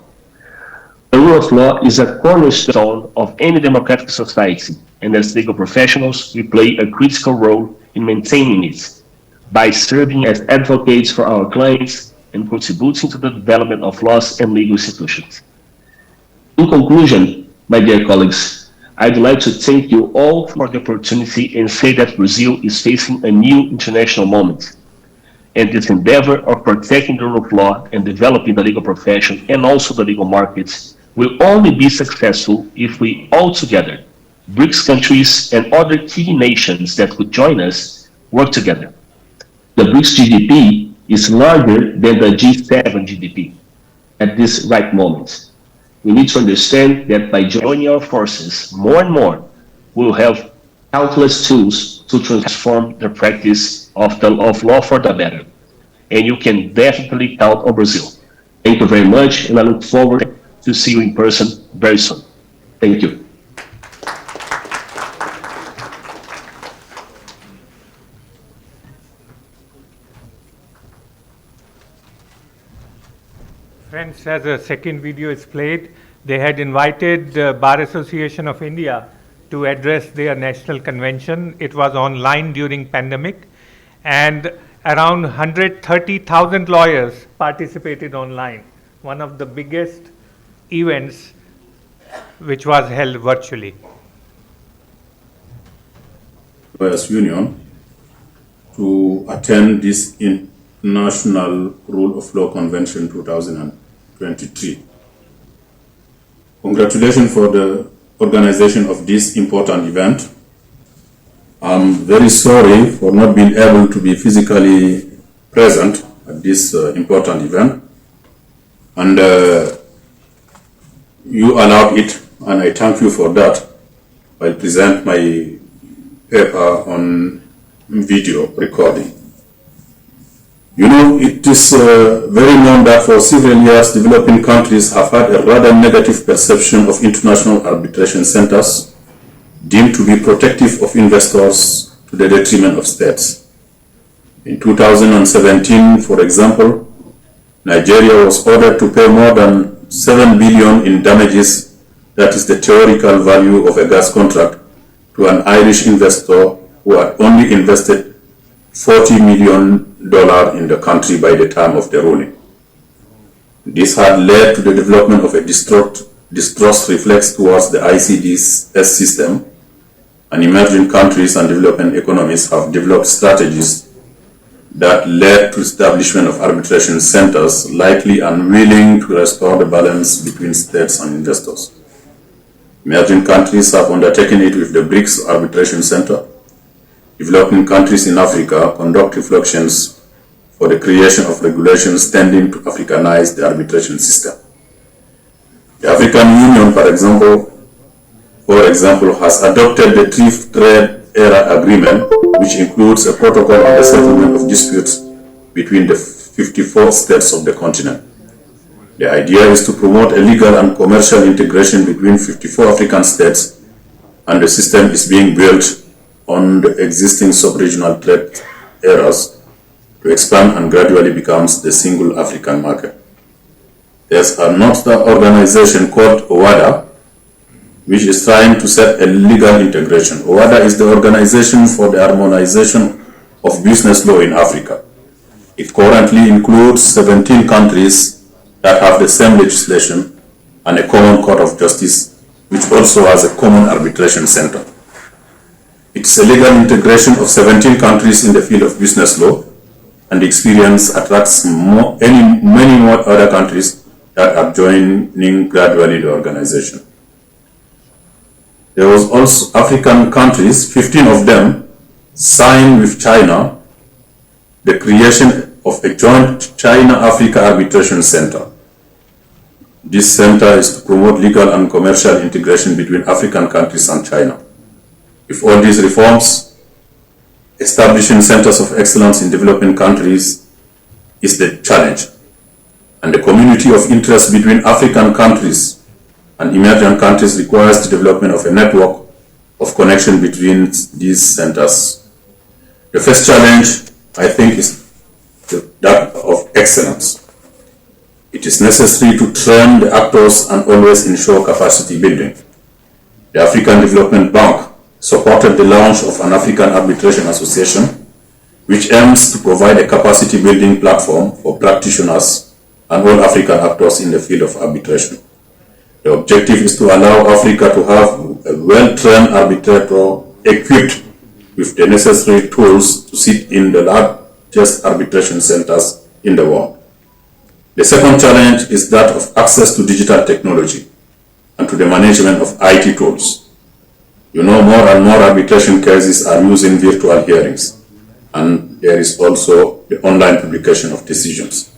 The rule of law is a cornerstone of any democratic society, and as legal professionals, we play a critical role in maintaining it by serving as advocates for our clients and contributing to the development of laws and legal institutions. In conclusion, my dear colleagues, I'd like to thank you all for the opportunity and say that Brazil is facing a new international moment. And this endeavor of protecting the rule of law and developing the legal profession and also the legal markets will only be successful if we all together, BRICS countries and other key nations that could join us, work together. The BRICS GDP is larger than the G7 GDP at this right moment. We need to understand that by joining our forces more and more, we'll have countless tools to transform the practice of law for the better. And you can definitely count on Brazil. Thank you very much, and I look forward to see you in person very soon. Thank you. Friends, as a second video is played, they had invited the Bar Association of India to address their national convention. It was online during pandemic, and around 130,000 lawyers participated online. One of the biggest events which was held virtually. Lawyers Union to attend this International Rule of Law Convention 2023. Congratulations for the organization of this important event. I'm very sorry for not being able to be physically present at this important event, and you allowed it, and I thank you for that. I'll present my paper on video recording. You know, it is very known that for several years developing countries have had a rather negative perception of international arbitration centers deemed to be protective of investors to the detriment of states. In 2017, for example, Nigeria was ordered to pay more than 7 billion in damages, that is the theoretical value of a gas contract, to an Irish investor who had only invested $40 million in the country by the time of the ruling. This had led to the development of a distrust reflex towards the ICD's system, and emerging countries and developing economies have developed strategies that led to establishment of arbitration centers likely unwilling to restore the balance between states and investors. Emerging countries have undertaken it with the BRICS Arbitration Center. Developing countries in Africa conduct reflections for the creation of regulations tending to Africanize the arbitration system. The African Union, for example, has adopted the Free Trade Era Agreement, which includes a protocol on the settlement of disputes between the 54 states of the continent. The idea is to promote a legal and commercial integration between 54 African states, and the system is being built on the existing sub-regional trade areas to expand and gradually becomes the single African market. There's another organization called OADA, which is trying to set a legal integration. OADA is the Organization for the Harmonization of Business Law in Africa. It currently includes 17 countries that have the same legislation and a common court of justice, which also has a common arbitration center. It's a legal integration of 17 countries in the field of business law, and the experience attracts many more other countries that are joining gradually the organization. There was also African countries, 15 of them, signed with China the creation of a joint China-Africa Arbitration Center. This center is to promote legal and commercial integration between African countries and China. With all these reforms, establishing centers of excellence in developing countries is the challenge, and the community of interest between African countries and emerging countries requires the development of a network of connection between these centers. The first challenge, I think, is that of excellence. It is necessary to train the actors and always ensure capacity building. The African Development Bank supported the launch of an African Arbitration Association, which aims to provide a capacity building platform for practitioners and all African actors in the field of arbitration. The objective is to allow Africa to have a well-trained arbitrator equipped with the necessary tools to sit in the largest arbitration centers in the world. The second challenge is that of access to digital technology and to the management of IT tools. You know, more and more arbitration cases are using virtual hearings, and there is also the online publication of decisions.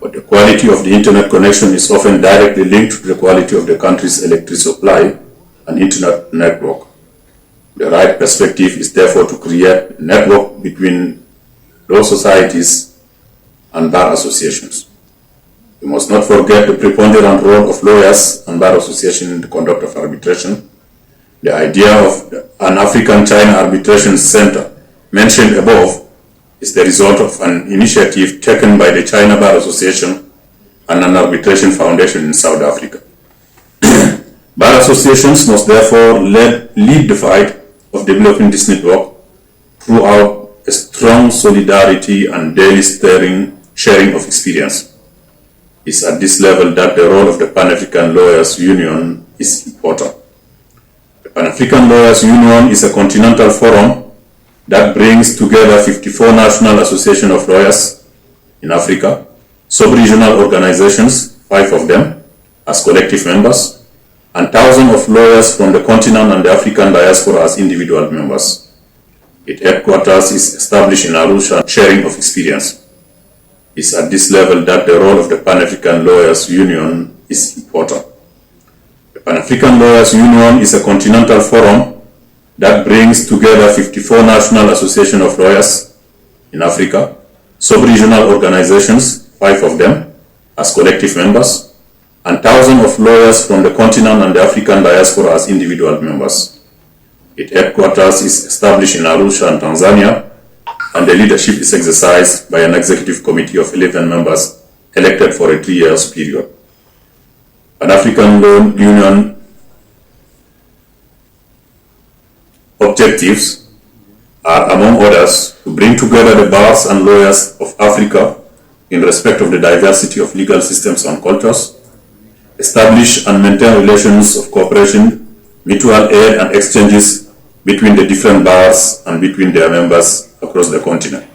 But the quality of the internet connection is often directly linked to the quality of the country's electricity supply and internet network. The right perspective is therefore to create a network between law societies and bar associations. We must not forget the preponderant role of lawyers and bar associations in the conduct of arbitration. The idea of an African-China Arbitration Center mentioned above is the result of an initiative taken by the China Bar Association and an arbitration foundation in South Africa. Bar associations must therefore lead the fight of developing this network throughout a strong solidarity and daily sharing of experience. It's at this level that the role of the Pan-African Lawyers Union is important. The Pan-African Lawyers Union is a continental forum that brings together 54 national associations of lawyers in Africa, sub-regional organizations, 5 of them, as collective members, and thousands of lawyers from the continent and the African diaspora as individual members. Its headquarters is established in Arusha, sharing of experience. It's at this level that the role of the Pan-African Lawyers Union is important. The Pan-African Lawyers Union is a continental forum that brings together 54 national associations of lawyers in Africa, sub-regional organizations, 5 of them, as collective members, and thousands of lawyers from the continent and the African diaspora as individual members. Its headquarters is established in Arusha, and Tanzania, and the leadership is exercised by an executive committee of 11 members elected for a 3-year period. Pan-African Law Union objectives are, among others, to bring together the bars and lawyers of Africa in respect of the diversity of legal systems and cultures, establish and maintain relations of cooperation, mutual aid and exchanges between the different bars and between their members across the continent,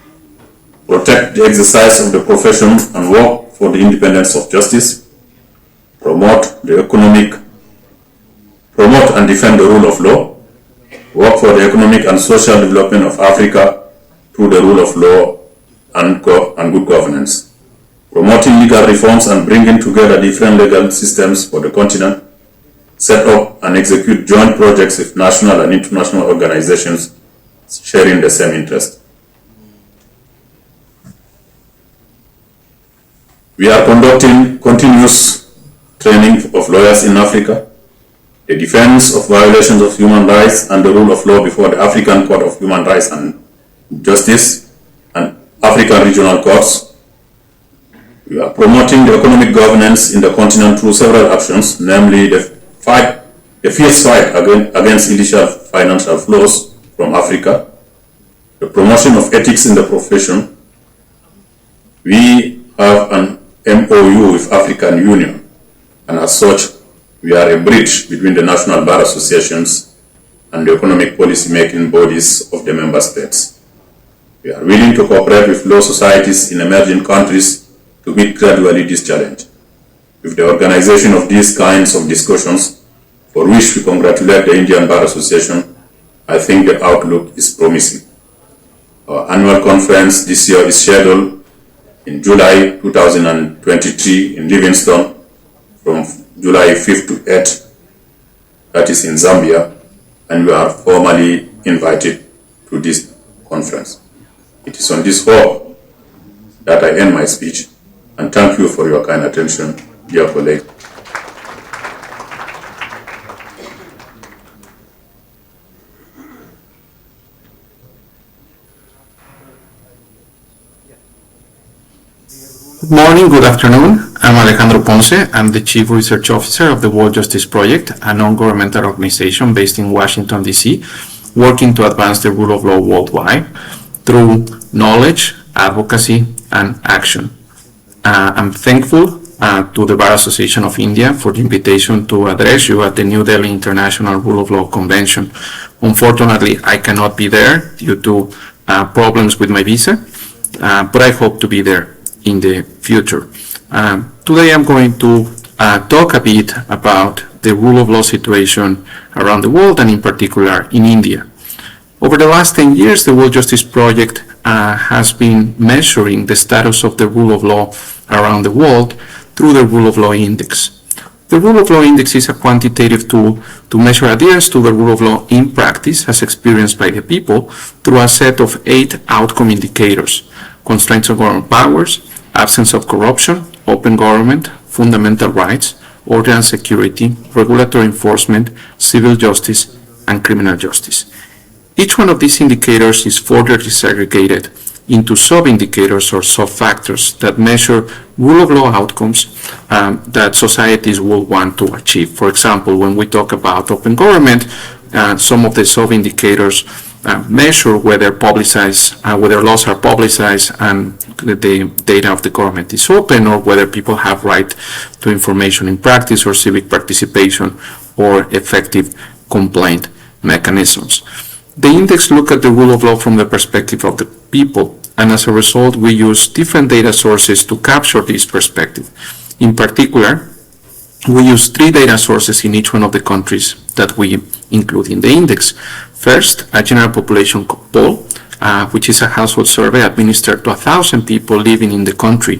protect the exercise of the profession and work for the independence of justice, promote and defend the rule of law, work for the economic and social development of Africa through the rule of law and good governance, promoting legal reforms and bringing together different legal systems for the continent, set up and execute joint projects with national and international organizations sharing the same interest. We are conducting continuous training of lawyers in Africa, the defense of violations of human rights and the rule of law before the African Court of Human Rights and Justice and African regional courts. We are promoting the economic governance in the continent through several actions, namely the fierce fight against illegal financial flows from Africa, the promotion of ethics in the profession. We have an MOU with African Union, and as such, we are a bridge between the national bar associations and the economic policy-making bodies of the member states. We are willing to cooperate with law societies in emerging countries to meet gradually this challenge. With the organization of these kinds of discussions, for which we congratulate the Indian Bar Association, I think the outlook is promising. Our annual conference this year is scheduled in July 2023 in Livingstone from July 5th to 8th, that is in Zambia, and we are formally invited to this conference. It is on this hope that I end my speech, and thank you for your kind attention, dear colleagues. Good morning, good afternoon. I'm Alejandro Ponce. I'm the Chief Research Officer of the World Justice Project, a non-governmental organization based in Washington, D.C., working to advance the rule of law worldwide through knowledge, advocacy, and action. I'm thankful to the Bar Association of India for the invitation to address you at the New Delhi International Rule of Law Convention. Unfortunately, I cannot be there due to problems with my visa, but I hope to be there in the future. Today I'm going to talk a bit about the rule of law situation around the world and in particular in India. Over the last 10 years, the World Justice Project has been measuring the status of the rule of law around the world through the Rule of Law Index. The Rule of Law Index is a quantitative tool to measure adherence to the rule of law in practice as experienced by the people through a set of 8 outcome indicators: constraints on government powers, absence of corruption, open government, fundamental rights, order and security, regulatory enforcement, civil justice, and criminal justice. Each one of these indicators is further disaggregated into sub-indicators or sub-factors that measure rule of law outcomes that societies will want to achieve. For example, when we talk about open government, some of the sub-indicators measure whether whether laws are publicized and the data of the government is open, or whether people have right to information in practice or civic participation or effective complaint mechanisms. The index look at the rule of law from the perspective of the people, and as a result, we use different data sources to capture this perspective. In particular, we use 3 data sources in each one of the countries that we include in the index. First, a general population poll, which is a household survey administered to 1,000 people living in the country,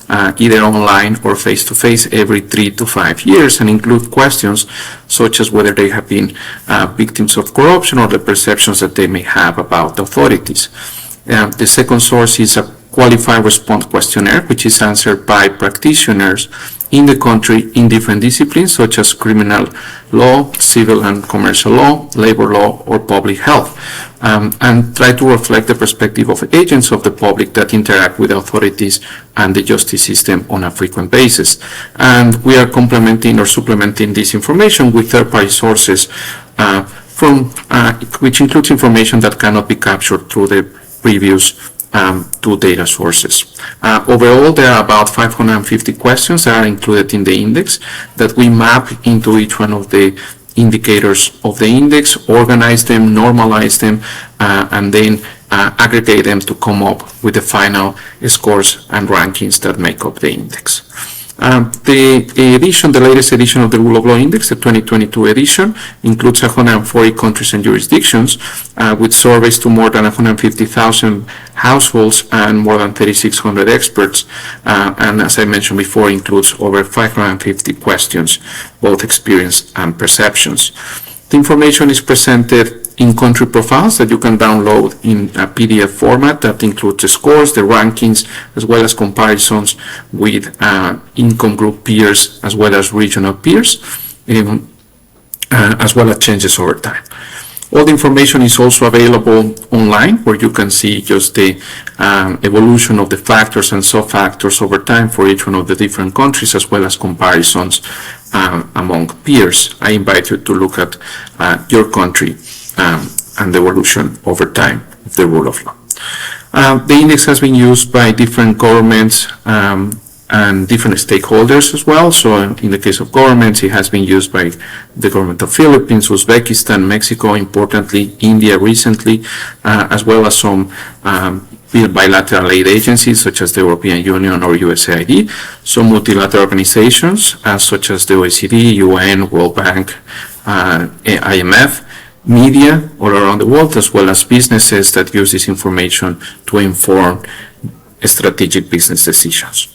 either online or face-to-face every 3 to 5 years, and include questions such as whether they have been victims of corruption or the perceptions that they may have about authorities. The second source is a qualified response questionnaire, which is answered by practitioners in the country in different disciplines such as criminal law, civil and commercial law, labor law, or public health, and try to reflect the perspective of agents of the public that interact with authorities and the justice system on a frequent basis. And we are complementing or supplementing this information with third-party sources which includes information that cannot be captured through the previous 2 data sources. Overall, there are about 550 questions that are included in the index that we map into each one of the indicators of the index, organize them, normalize them, and then aggregate them to come up with the final scores and rankings that make up the index. The latest edition of the Rule of Law Index, the 2022 edition, includes 140 countries and jurisdictions with surveys to more than 150,000 households and more than 3,600 experts. And as I mentioned before, includes over 550 questions, both experience and perceptions. The information is presented in country profiles that you can download in a PDF format that includes the scores, the rankings, as well as comparisons with income group peers, as well as regional peers, as well as changes over time. All the information is also available online, where you can see just the evolution of the factors and sub-factors over time for each one of the different countries, as well as comparisons among peers. I invite you to look at your country and the evolution over time of the rule of law. The index has been used by different governments and different stakeholders as well. So in the case of governments, it has been used by the government of Philippines, Uzbekistan, Mexico, importantly, India recently, as well as some bilateral aid agencies such as the European Union or USAID, some multilateral organizations such as the OECD, UN, World Bank, IMF, media all around the world, as well as businesses that use this information to inform strategic business decisions.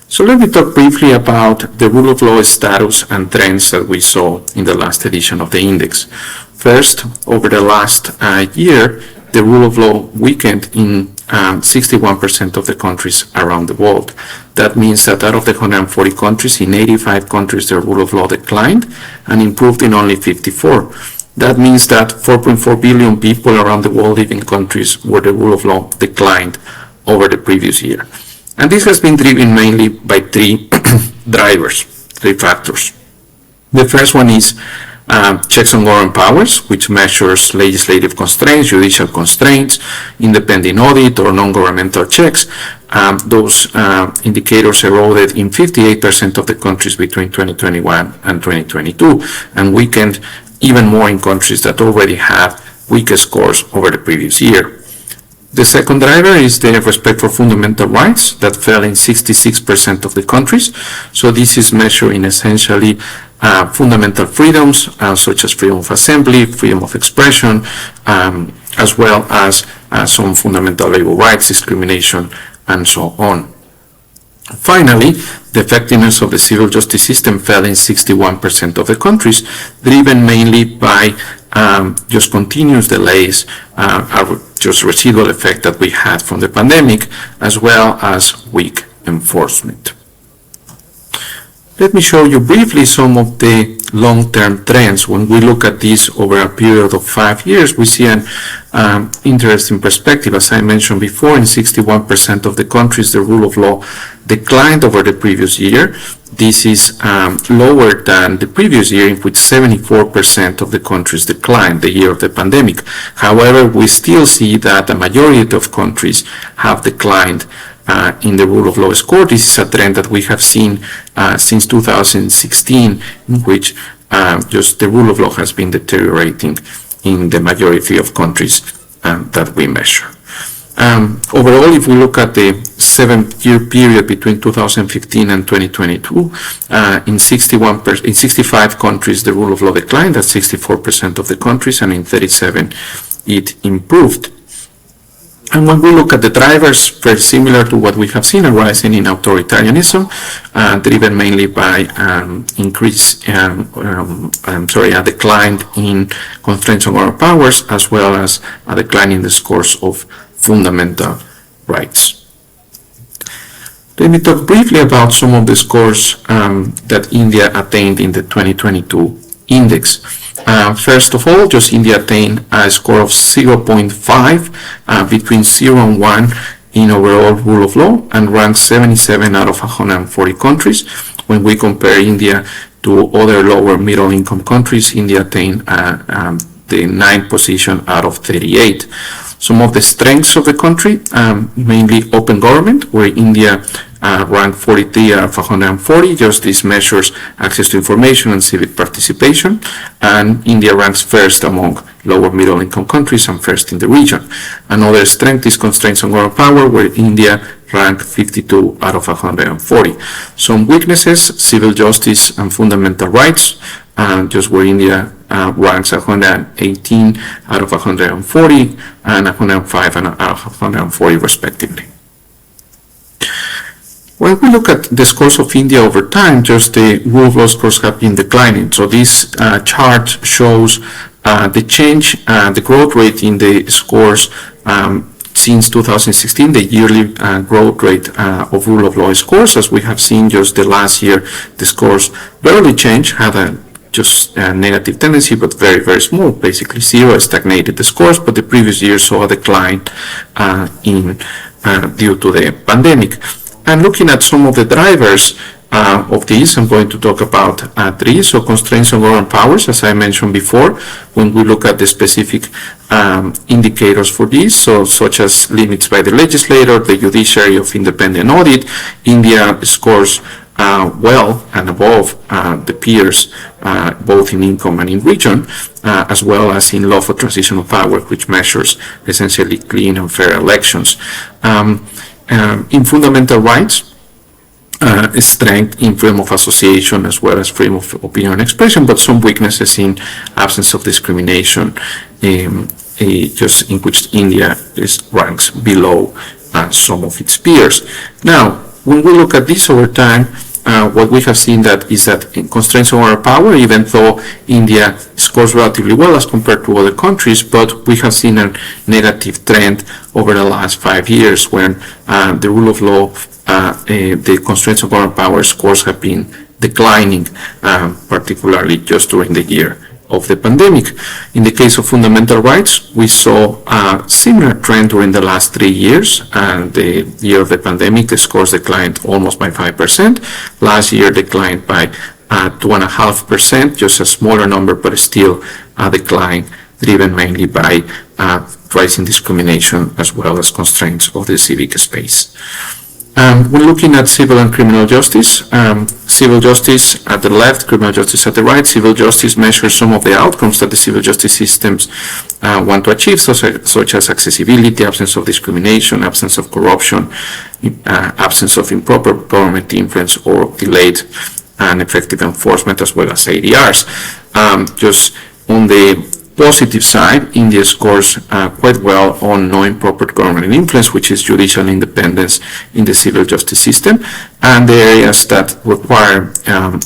So let me talk briefly about the rule of law status and trends that we saw in the last edition of the index. First, over the last year, the rule of law weakened in 61% of the countries around the world. That means that out of the 140 countries, in 85 countries, the rule of law declined and improved in only 54. That means that 4.4 billion people around the world live in countries where the rule of law declined over the previous year. And this has been driven mainly by 3 drivers, 3 factors. The first one is checks on government powers, which measures legislative constraints, judicial constraints, independent audit, or non-governmental checks. Those indicators eroded in 58% of the countries between 2021 and 2022, and weakened even more in countries that already have weaker scores over the previous year. The second driver is the respect for fundamental rights that fell in 66% of the countries. So this is measuring essentially fundamental freedoms such as freedom of assembly, freedom of expression, as well as some fundamental labor rights, discrimination, and so on. Finally, the effectiveness of the civil justice system fell in 61% of the countries, driven mainly by just continuous delays, just residual effect that we had from the pandemic, as well as weak enforcement. Let me show you briefly some of the long-term trends. When we look at this over a period of 5 years, we see an interesting perspective. As I mentioned before, in 61% of the countries, the rule of law declined over the previous year. This is lower than the previous year, in which 74% of the countries declined, the year of the pandemic. However, we still see that a majority of countries have declined in the rule of law score. This is a trend that we have seen since 2016, in which just the rule of law has been deteriorating in the majority of countries that we measure. Overall, if we look at the 7-year period between 2015 and 2022, in 65 countries, the rule of law declined, that's 64% of the countries, and in 37, it improved. And when we look at the drivers, very similar to what we have seen arising in authoritarianism, driven mainly by a decline in constraints on government powers, as well as a decline in the scores of fundamental rights. Let me talk briefly about some of the scores that India attained in the 2022 index. First of all, just India attained a score of 0.5 between 0 and 1 in overall rule of law, and ranked 77 out of 140 countries. When we compare India to other lower middle income countries, India attained the 9th position out of 38. Some of the strengths of the country, mainly open government, where India ranked 43 out of 140. Just this measures access to information and civic participation. And India ranks first among lower middle income countries and first in the region. Another strength is constraints on government power, where India ranked 52 out of 140. Some weaknesses, civil justice and fundamental rights, just where India ranks 118 out of 140 and 105 out of 140 respectively. When we look at the scores of India over time, just the rule of law scores have been declining. So this chart shows the change, the growth rate in the scores since 2016, the yearly growth rate of rule of law scores. As we have seen just the last year, the scores barely changed, had a negative tendency, but very, very small, basically zero, stagnated the scores, but the previous year saw a decline due to the pandemic. And looking at some of the drivers of these, I'm going to talk about 3. So constraints on government powers, as I mentioned before, when we look at the specific indicators for these, so such as limits by the legislator, the judiciary of independent audit, India scores well and above the peers, both in income and in region, as well as in law for transition of power, which measures essentially clean and fair elections. In fundamental rights, strength in freedom of association as well as freedom of opinion and expression, but some weaknesses in absence of discrimination, just in which India ranks below some of its peers. Now, when we look at this over time, what we have seen is that in constraints on our power, even though India scores relatively well as compared to other countries, but we have seen a negative trend over the last 5 years when the rule of law, the constraints on government power scores have been declining, particularly just during the year of the pandemic. In the case of fundamental rights, we saw a similar trend during the last 3 years. The year of the pandemic, the scores declined almost by 5%. Last year declined by 2.5%, just a smaller number, but still a decline driven mainly by rising discrimination as well as constraints of the civic space. We're looking at civil and criminal justice. Civil justice at the left, criminal justice at the right. Civil justice measures some of the outcomes that the civil justice systems want to achieve, such as accessibility, absence of discrimination, absence of corruption, absence of improper government influence, or delayed and effective enforcement, as well as ADRs. Just on the positive side, India scores quite well on no improper government influence, which is judicial independence in the civil justice system. And the areas that require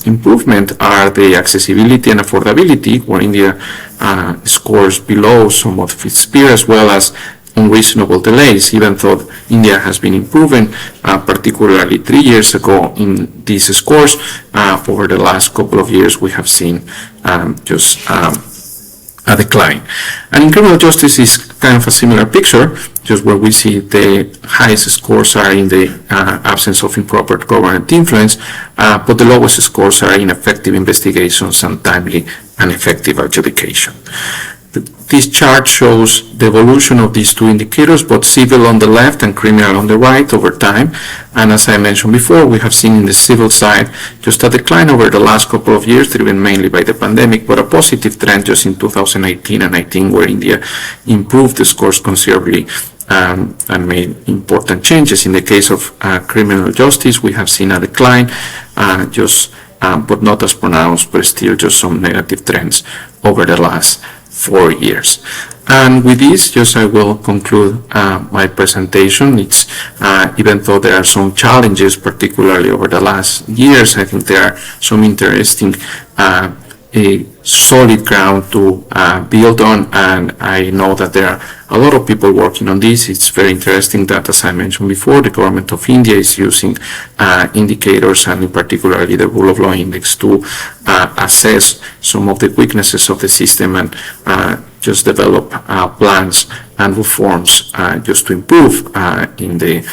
improvement are the accessibility and affordability, where India scores below some of its peers, as well as unreasonable delays, even though India has been improving, particularly 3 years ago in these scores. Over the last couple of years, we have seen just a decline. And in criminal justice is kind of a similar picture, just where we see the highest scores are in the absence of improper government influence, but the lowest scores are in effective investigations and timely and effective adjudication. This chart shows the evolution of these two indicators, both civil on the left and criminal on the right over time. And as I mentioned before, we have seen in the civil side just a decline over the last couple of years, driven mainly by the pandemic, but a positive trend just in 2018 and 19, where India improved the scores considerably and made important changes. In the case of criminal justice, we have seen a decline, but not as pronounced, but still just some negative trends over the last 4 years. And with this, just I will conclude my presentation. It's even though there are some challenges, particularly over the last years, I think there are some interesting a solid ground to build on, and I know that there are a lot of people working on this. It's very interesting that, as I mentioned before, the government of India is using indicators, and in particularly the rule of law index, to assess some of the weaknesses of the system and just develop plans and reforms just to improve in the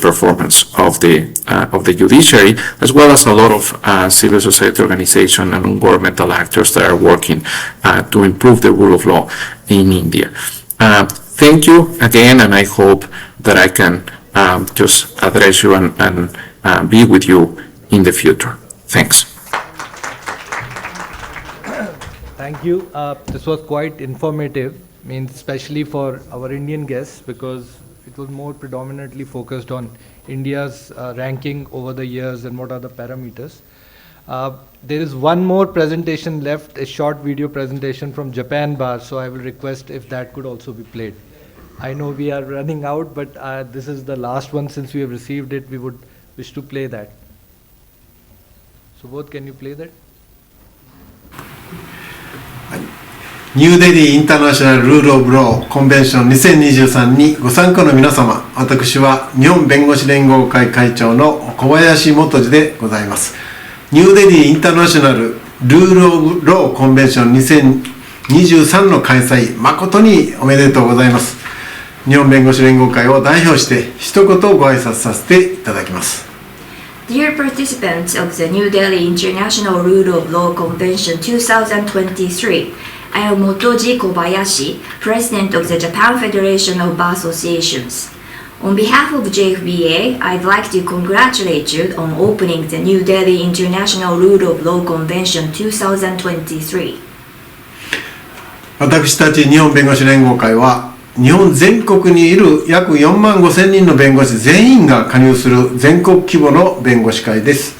performance of the judiciary, as well as a lot of civil society organizations and non-governmental actors that are working to improve the rule of law in India. Thank you again, and I hope that I can just address you and be with you in the future. Thanks. Thank you. This was quite informative, especially for our Indian guests, because it was more predominantly focused on India's ranking over the years and what are the parameters. There is one more presentation left, a short video presentation from Japan Bar, so I will request if that could also be played. I know we are running out, but this is the last one. Since we have received it, we would wish to play that. So both, can you play that? ニューデリーインターナショナルルールオブローコンベンション2023にご参加の皆様、私は日本弁護士連合会会長の小林元次でございます。ニューデリーインターナショナルルールオブローコンベンション2023の開催、誠におめでとうございます。日本弁護士連合会を代表して一言ご挨拶させていただきます。Dear participants of the New Delhi International Rule of Law Convention 2023, I am Motoji Kobayashi, President of the Japan Federation of Bar Associations. On behalf of JFBA, I'd like to congratulate you on opening the New Delhi International Rule of Law Convention 2023. 私たち日本弁護士連合会は日本全国にいる約4万5千人の弁護士全員が加入する全国規模の弁護士会です。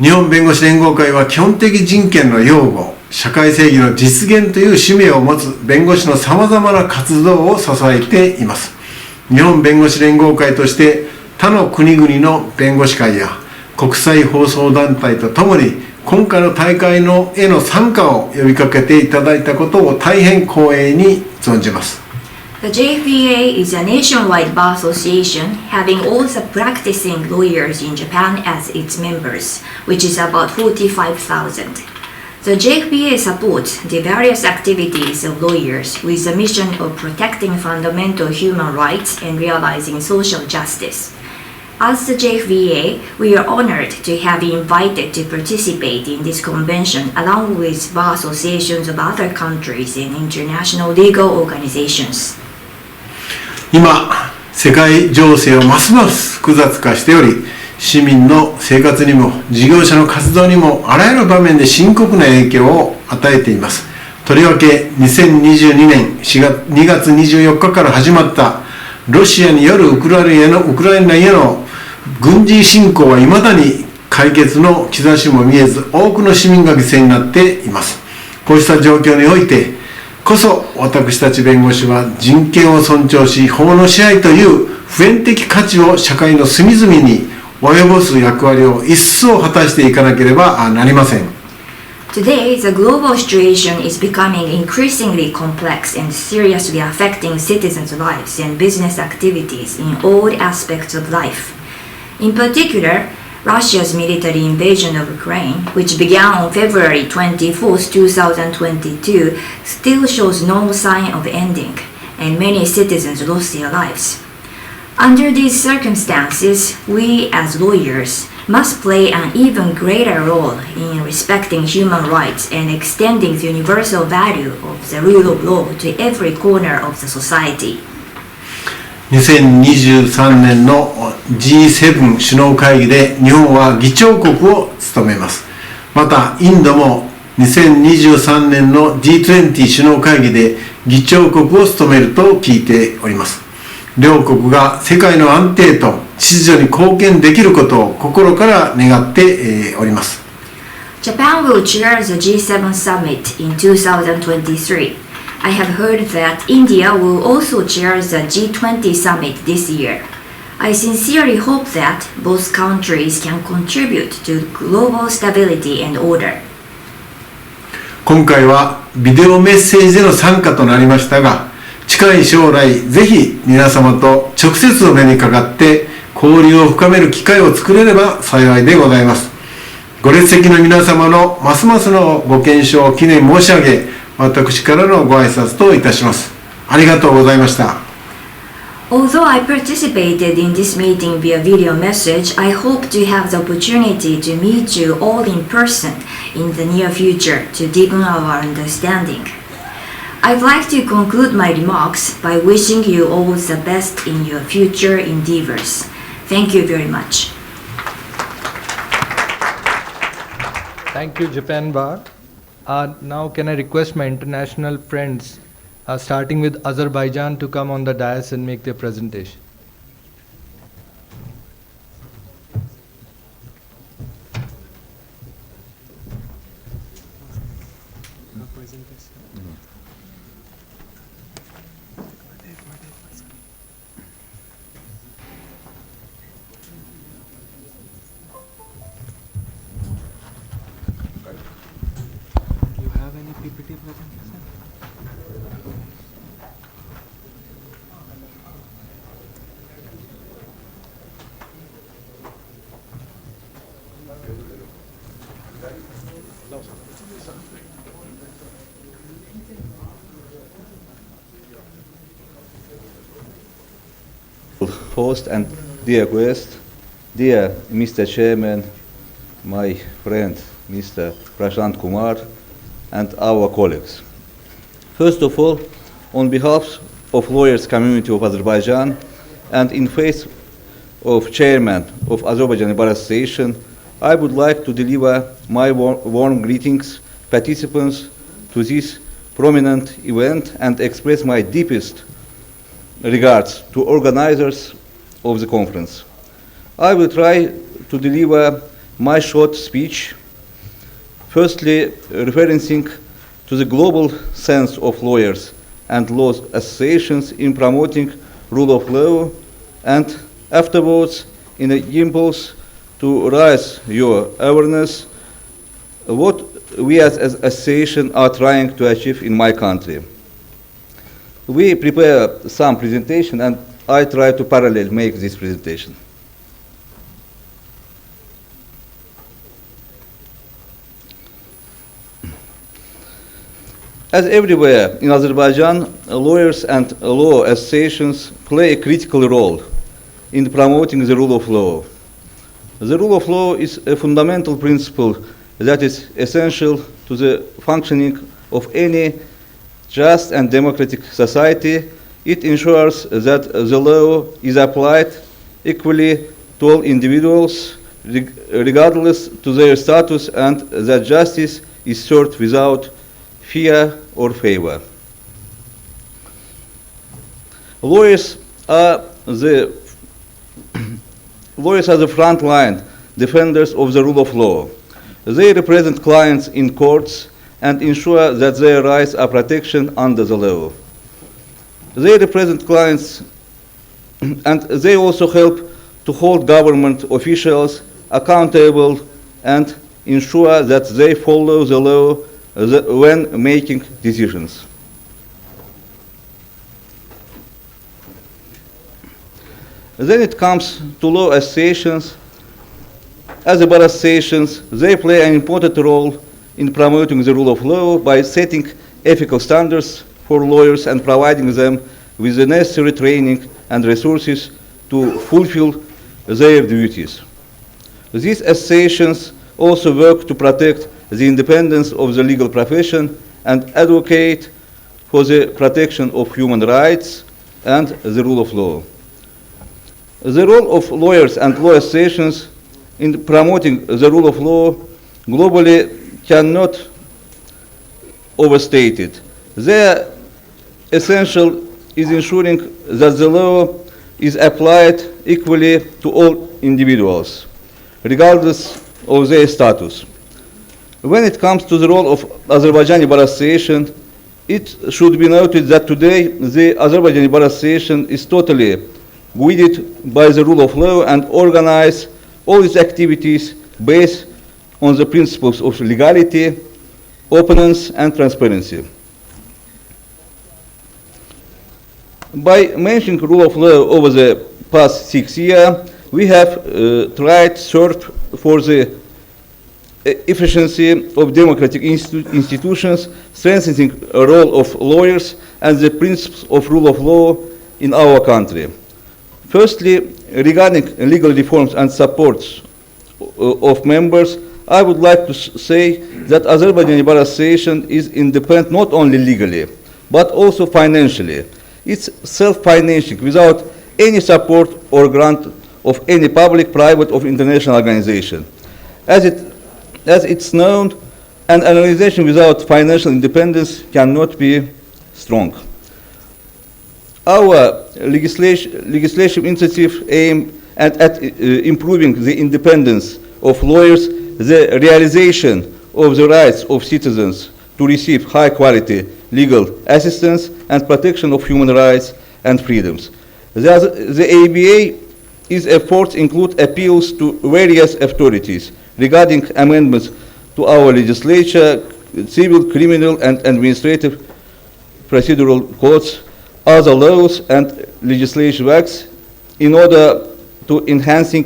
日本弁護士連合会は基本的人権の擁護、社会正義の実現という使命を持つ弁護士のさまざまな活動を支えています。日本弁護士連合会として他の国々の弁護士会や国際放送団体とともに今回の大会への参加を呼びかけていただいたことを大変光栄に存じます。The JFBA is a nationwide bar association having all the practicing lawyers in Japan as its members, which is about 45,000. The JFBA supports the various activities of lawyers with the mission of protecting fundamental human rights and realizing social justice. As the JFBA, we are honored to have been invited to participate in this convention along with bar associations of other countries and international legal organizations. 今、世界情勢はますます複雑化しており、市民の生活にも事業者の活動にもあらゆる場面で深刻な影響を与えています。とりわけ2022年2月24日から始まったロシアによるウクライナへの軍事侵攻は未だに解決の兆しも見えず、多くの市民が犠牲になっています。こうした状況においてこそ私たち弁護士は人権を尊重し、法の支配という普遍的価値を社会の隅々に及ぼす役割を一層果たしていかなければなりません。Today, the global situation is becoming increasingly complex and seriously affecting citizens' lives and business activities in all aspects of life. In particular, Russia's military invasion of Ukraine, which began on February 24, 2022, still shows no sign of ending, and many citizens lost their lives. Under these circumstances, we as lawyers must play an even greater role in respecting human rights and extending the universal value of the rule of law to every corner of the society. 2023年の G7 首脳会議で日本は議長国を務めます。またインドも2023年の G20 首脳会議で議長国を務めると聞いております。両国が世界の安定と秩序に貢献できることを心から願っております。Japan will chair the G7 summit in 2023. I have heard that India will also chair the G20 summit this year. I sincerely hope that both countries can contribute to global stability and order. 今回はビデオメッセージでの参加となりましたが、近い将来ぜひ皆様と直接お目にかかって交流を深める機会を作れれば幸いでございます。ご列席の皆様のますますのご健勝を記念申し上げ、私からのご挨拶といたします。ありがとうございました。Although I participated in this meeting via video message, I hope to have the opportunity to meet you all in person in the near future to deepen our understanding. I'd like to conclude my remarks by wishing you all the best in your future endeavors. Thank you very much. Thank you, Japan Bar. Now can I request my international friends, starting with Azerbaijan, to come on the dais and make their presentation. Host and dear guest, dear Mr. Chairman, my friend Mr. Prashant Kumar, and our colleagues. First of all, on behalf of lawyers community of Azerbaijan and in face of Chairman of Azerbaijan Bar Association, I would like to deliver my warm greetings participants to this prominent event and express my deepest regards to organizers of the conference. I will try to deliver my short speech, firstly referencing to the global sense of lawyers and law associations in promoting rule of law, and afterwards in an impulse to raise your awareness what we as an association are trying to achieve in my country. We prepare some presentation and I try to parallel make this presentation. As everywhere in Azerbaijan, lawyers and law associations play a critical role in promoting the rule of law. The rule of law is a fundamental principle that is essential to the functioning of any just and democratic society. It ensures that the law is applied equally to all individuals, regardless to their status, and that justice is served without fear or favor. Lawyers are the front line defenders of the rule of law. They represent clients in courts and ensure that their rights are protected under the law. They represent clients and they also help to hold government officials accountable and ensure that they follow the law when making decisions. Then it comes to law associations. As the bar associations, they play an important role in promoting the rule of law by setting ethical standards for lawyers and providing them with the necessary training and resources to fulfill their duties. These associations also work to protect the independence of the legal profession and advocate for the protection of human rights and the rule of law. The role of lawyers and law associations in promoting the rule of law globally cannot overstated. Their essential is ensuring that the law is applied equally to all individuals, regardless of their status. When it comes to the role of Azerbaijani Bar Association, it should be noted that today the Azerbaijani Bar Association is totally guided by the rule of law and organize all its activities based on the principles of legality, openness, and transparency. By mentioning rule of law over the past 6 years, we have tried to search for the efficiency of democratic institutions, strengthening the role of lawyers and the principles of rule of law in our country. Firstly, regarding legal reforms and supports of members, I would like to say that Azerbaijani Bar Association is independent not only legally, but also financially. It's self-financing without any support or grant of any public, private, or international organization. As it's known, an organization without financial independence cannot be strong. Our legislative initiative aimed at improving the independence of lawyers, the realization of the rights of citizens to receive high-quality legal assistance and protection of human rights and freedoms. The ABA's efforts include appeals to various authorities regarding amendments to our legislature, civil, criminal, and administrative procedural codes, other laws and legislative acts in order to enhancing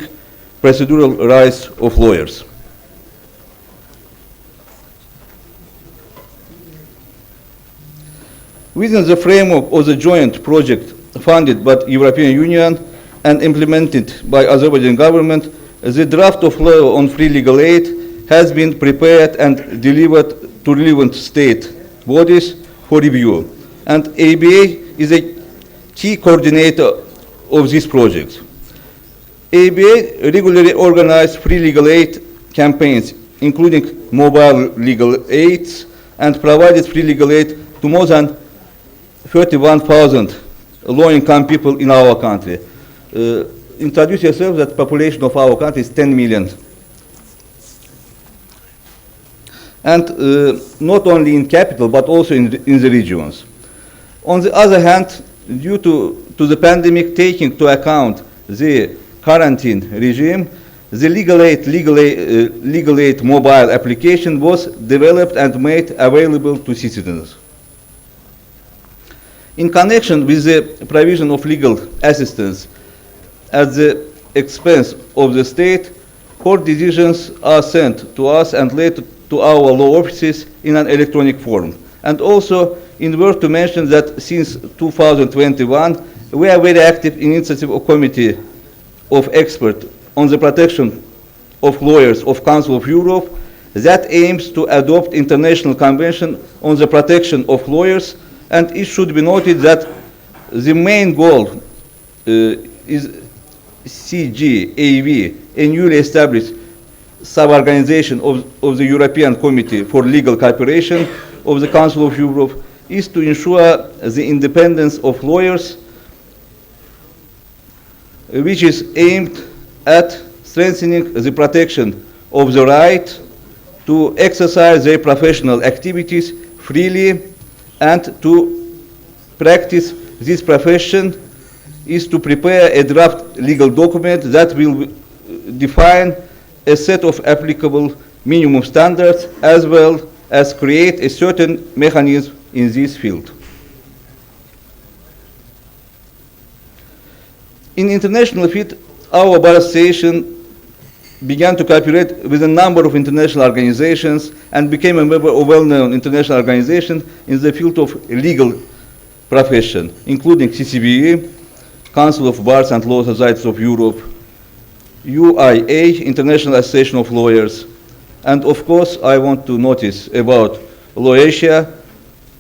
procedural rights of lawyers. Within the framework of the joint project funded by the European Union and implemented by Azerbaijan government, the draft of law on free legal aid has been prepared and delivered to relevant state bodies for review. And ABA is a key coordinator of this project. ABA regularly organizes free legal aid campaigns, including mobile legal aids, and provided free legal aid to more than 31,000 low-income people in our country. Introduce yourself that the population of our country is 10 million. And not only in capital, but also in the regions. On the other hand, due to the pandemic, taking into account the quarantine regime, the legal aid mobile application was developed and made available to citizens. In connection with the provision of legal assistance at the expense of the state, court decisions are sent to us and later to our law offices in an electronic form. And also, it's worth to mention that since 2021, we are very active in initiative of committee of experts on the protection of lawyers of Council of Europe that aims to adopt international convention on the protection of lawyers. And it should be noted that the main goal is CGAV, a newly established sub-organization of the European Committee for Legal Cooperation of the Council of Europe, is to ensure the independence of lawyers, which is aimed at strengthening the protection of the right to exercise their professional activities freely, and to practice this profession is to prepare a draft legal document that will define a set of applicable minimum standards as well as create a certain mechanism in this field. In international field, our bar association began to cooperate with a number of international organizations and became a member of well-known international organizations in the field of legal profession, including CCBE, Council of Bars and Law Societies of Europe, UIA, International Association of Lawyers, and of course I want to notice about Law Asia,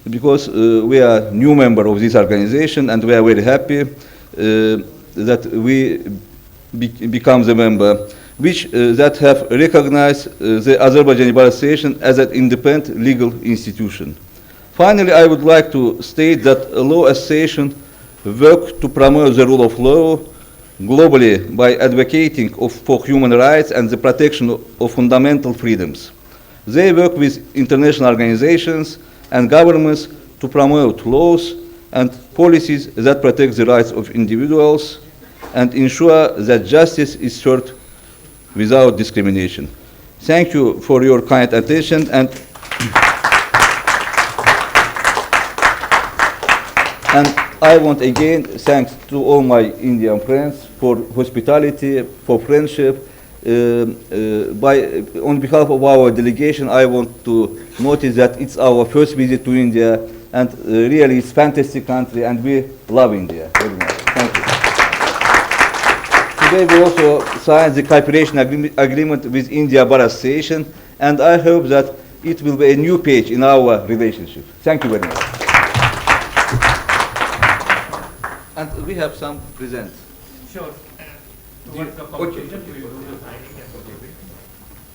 because we are a new member of this organization and we are very happy that we become the member, which that have recognized the Azerbaijani Bar Association as an independent legal institution. Finally, I would like to state that a law association work to promote the rule of law globally by advocating for human rights and the protection of fundamental freedoms. They work with international organizations and governments to promote laws and policies that protect the rights of individuals and ensure that justice is served without discrimination. Thank you for your kind attention, and I want again thanks to all my Indian friends for hospitality, for friendship. On behalf of our delegation, I want to notice that it's our first visit to India, and really it's a fantastic country, and we love India very much. Thank you. Today we also signed the cooperation agreement with India Bar Association, and I hope that it will be a new page in our relationship. Thank you very much. And we have some presents. Sure.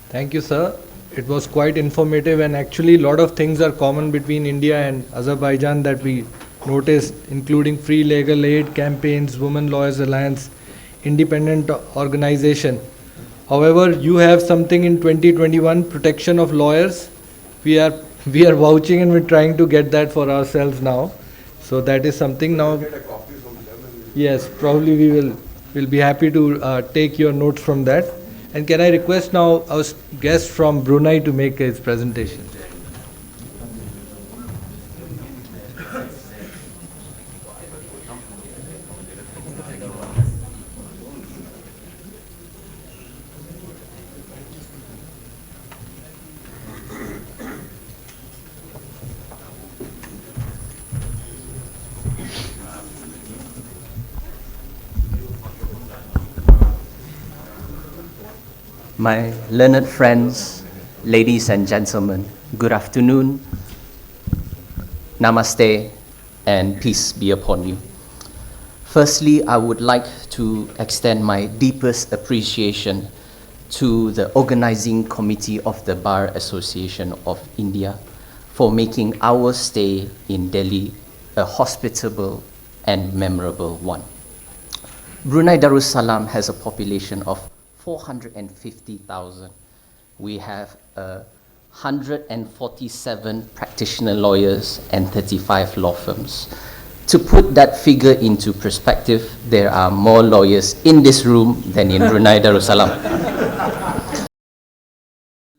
Thank you, sir. It was quite informative, and actually a lot of things are common between India and Azerbaijan that we noticed, including free legal aid campaigns, Women Lawyers Alliance, independent organization. However, you have something in 2021, protection of lawyers. We are vouching and we're trying to get that for ourselves now. So that is something now. Yes, probably we'll be happy to take your notes from that. And can I request now our guest from Brunei to make his presentation? My learned friends, ladies and gentlemen, good afternoon, namaste, and peace be upon you. Firstly, I would like to extend my deepest appreciation to the organizing committee of the Bar Association of India for making our stay in Delhi a hospitable and memorable one. Brunei Darussalam has a population of 450,000. We have 147 practitioner lawyers and 35 law firms. To put that figure into perspective, there are more lawyers in this room than in Brunei Darussalam.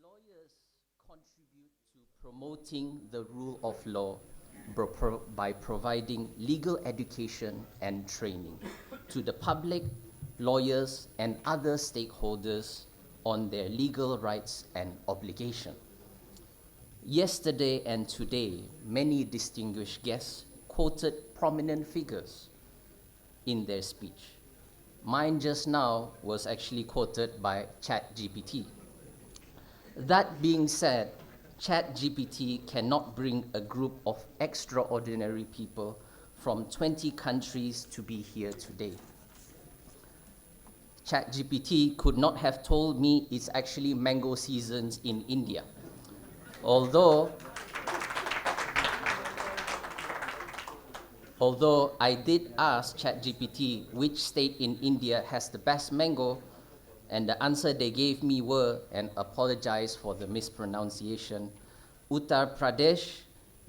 Lawyers contribute to promoting the rule of law by providing legal education and training to the public, lawyers, and other stakeholders on their legal rights and obligations. Yesterday and today, many distinguished guests quoted prominent figures in their speech. Mine just now was actually quoted by ChatGPT. That being said, ChatGPT cannot bring a group of extraordinary people from 20 countries to be here today. ChatGPT could not have told me it's actually mango seasons in India. Although I did ask ChatGPT which state in India has the best mango, and the answer they gave me were, and apologize for the mispronunciation, Uttar Pradesh,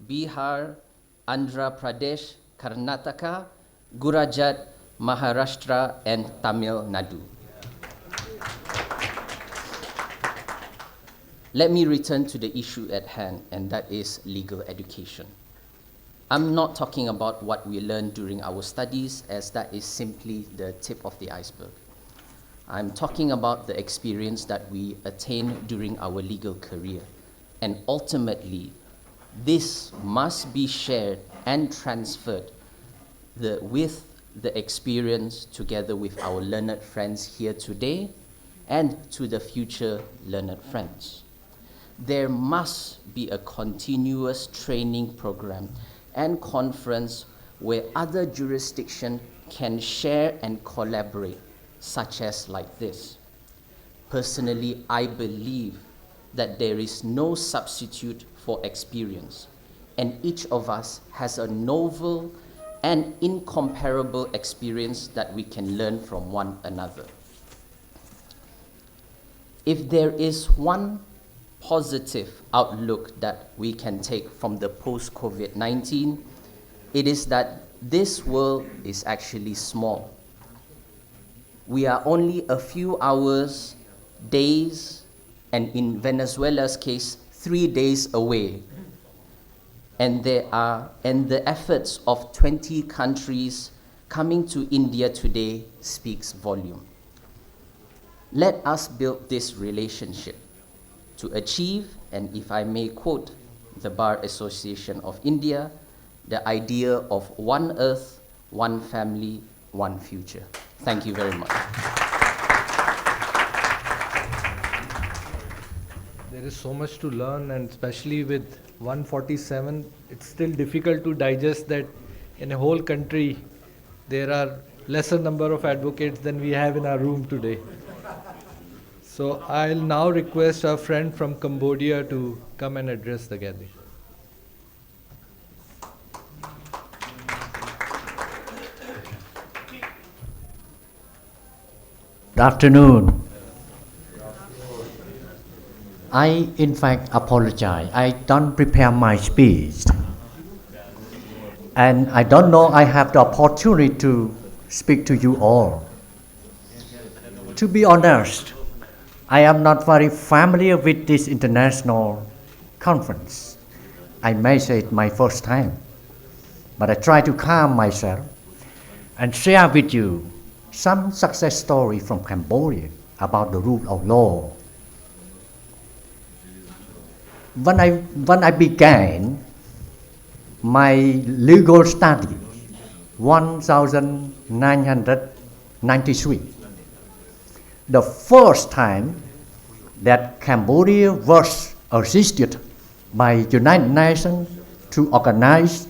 Bihar, Andhra Pradesh, Karnataka, Gujarat, Maharashtra, and Tamil Nadu. Let me return to the issue at hand, and that is legal education. I'm not talking about what we learned during our studies, as that is simply the tip of the iceberg. I'm talking about the experience that we attain during our legal career. And ultimately, this must be shared and transferred with the experience together with our learned friends here today and to the future learned friends. There must be a continuous training program and conference where other jurisdictions can share and collaborate, such as like this. Personally, I believe that there is no substitute for experience, and each of us has a novel and incomparable experience that we can learn from one another. If there is one positive outlook that we can take from the post-COVID-19, it is that this world is actually small. We are only a few hours, days, and in Venezuela's case, 3 days away. And the efforts of 20 countries coming to India today speaks volume. Let us build this relationship to achieve, and if I may quote the Bar Association of India, the idea of one earth, one family, one future. Thank you very much. There is so much to learn, and especially with 147, it's still difficult to digest that in a whole country there are lesser number of advocates than we have in our room today. So I'll now request our friend from Cambodia to come and address the gathering. Good afternoon. I, in fact, apologize. I don't prepare my speech. And I don't know I have the opportunity to speak to you all. To be honest, I am not very familiar with this international conference. I may say it's my first time, but I try to calm myself and share with you some success story from Cambodia about the rule of law. When I began my legal study, 1993, the first time that Cambodia was assisted by United Nations to organize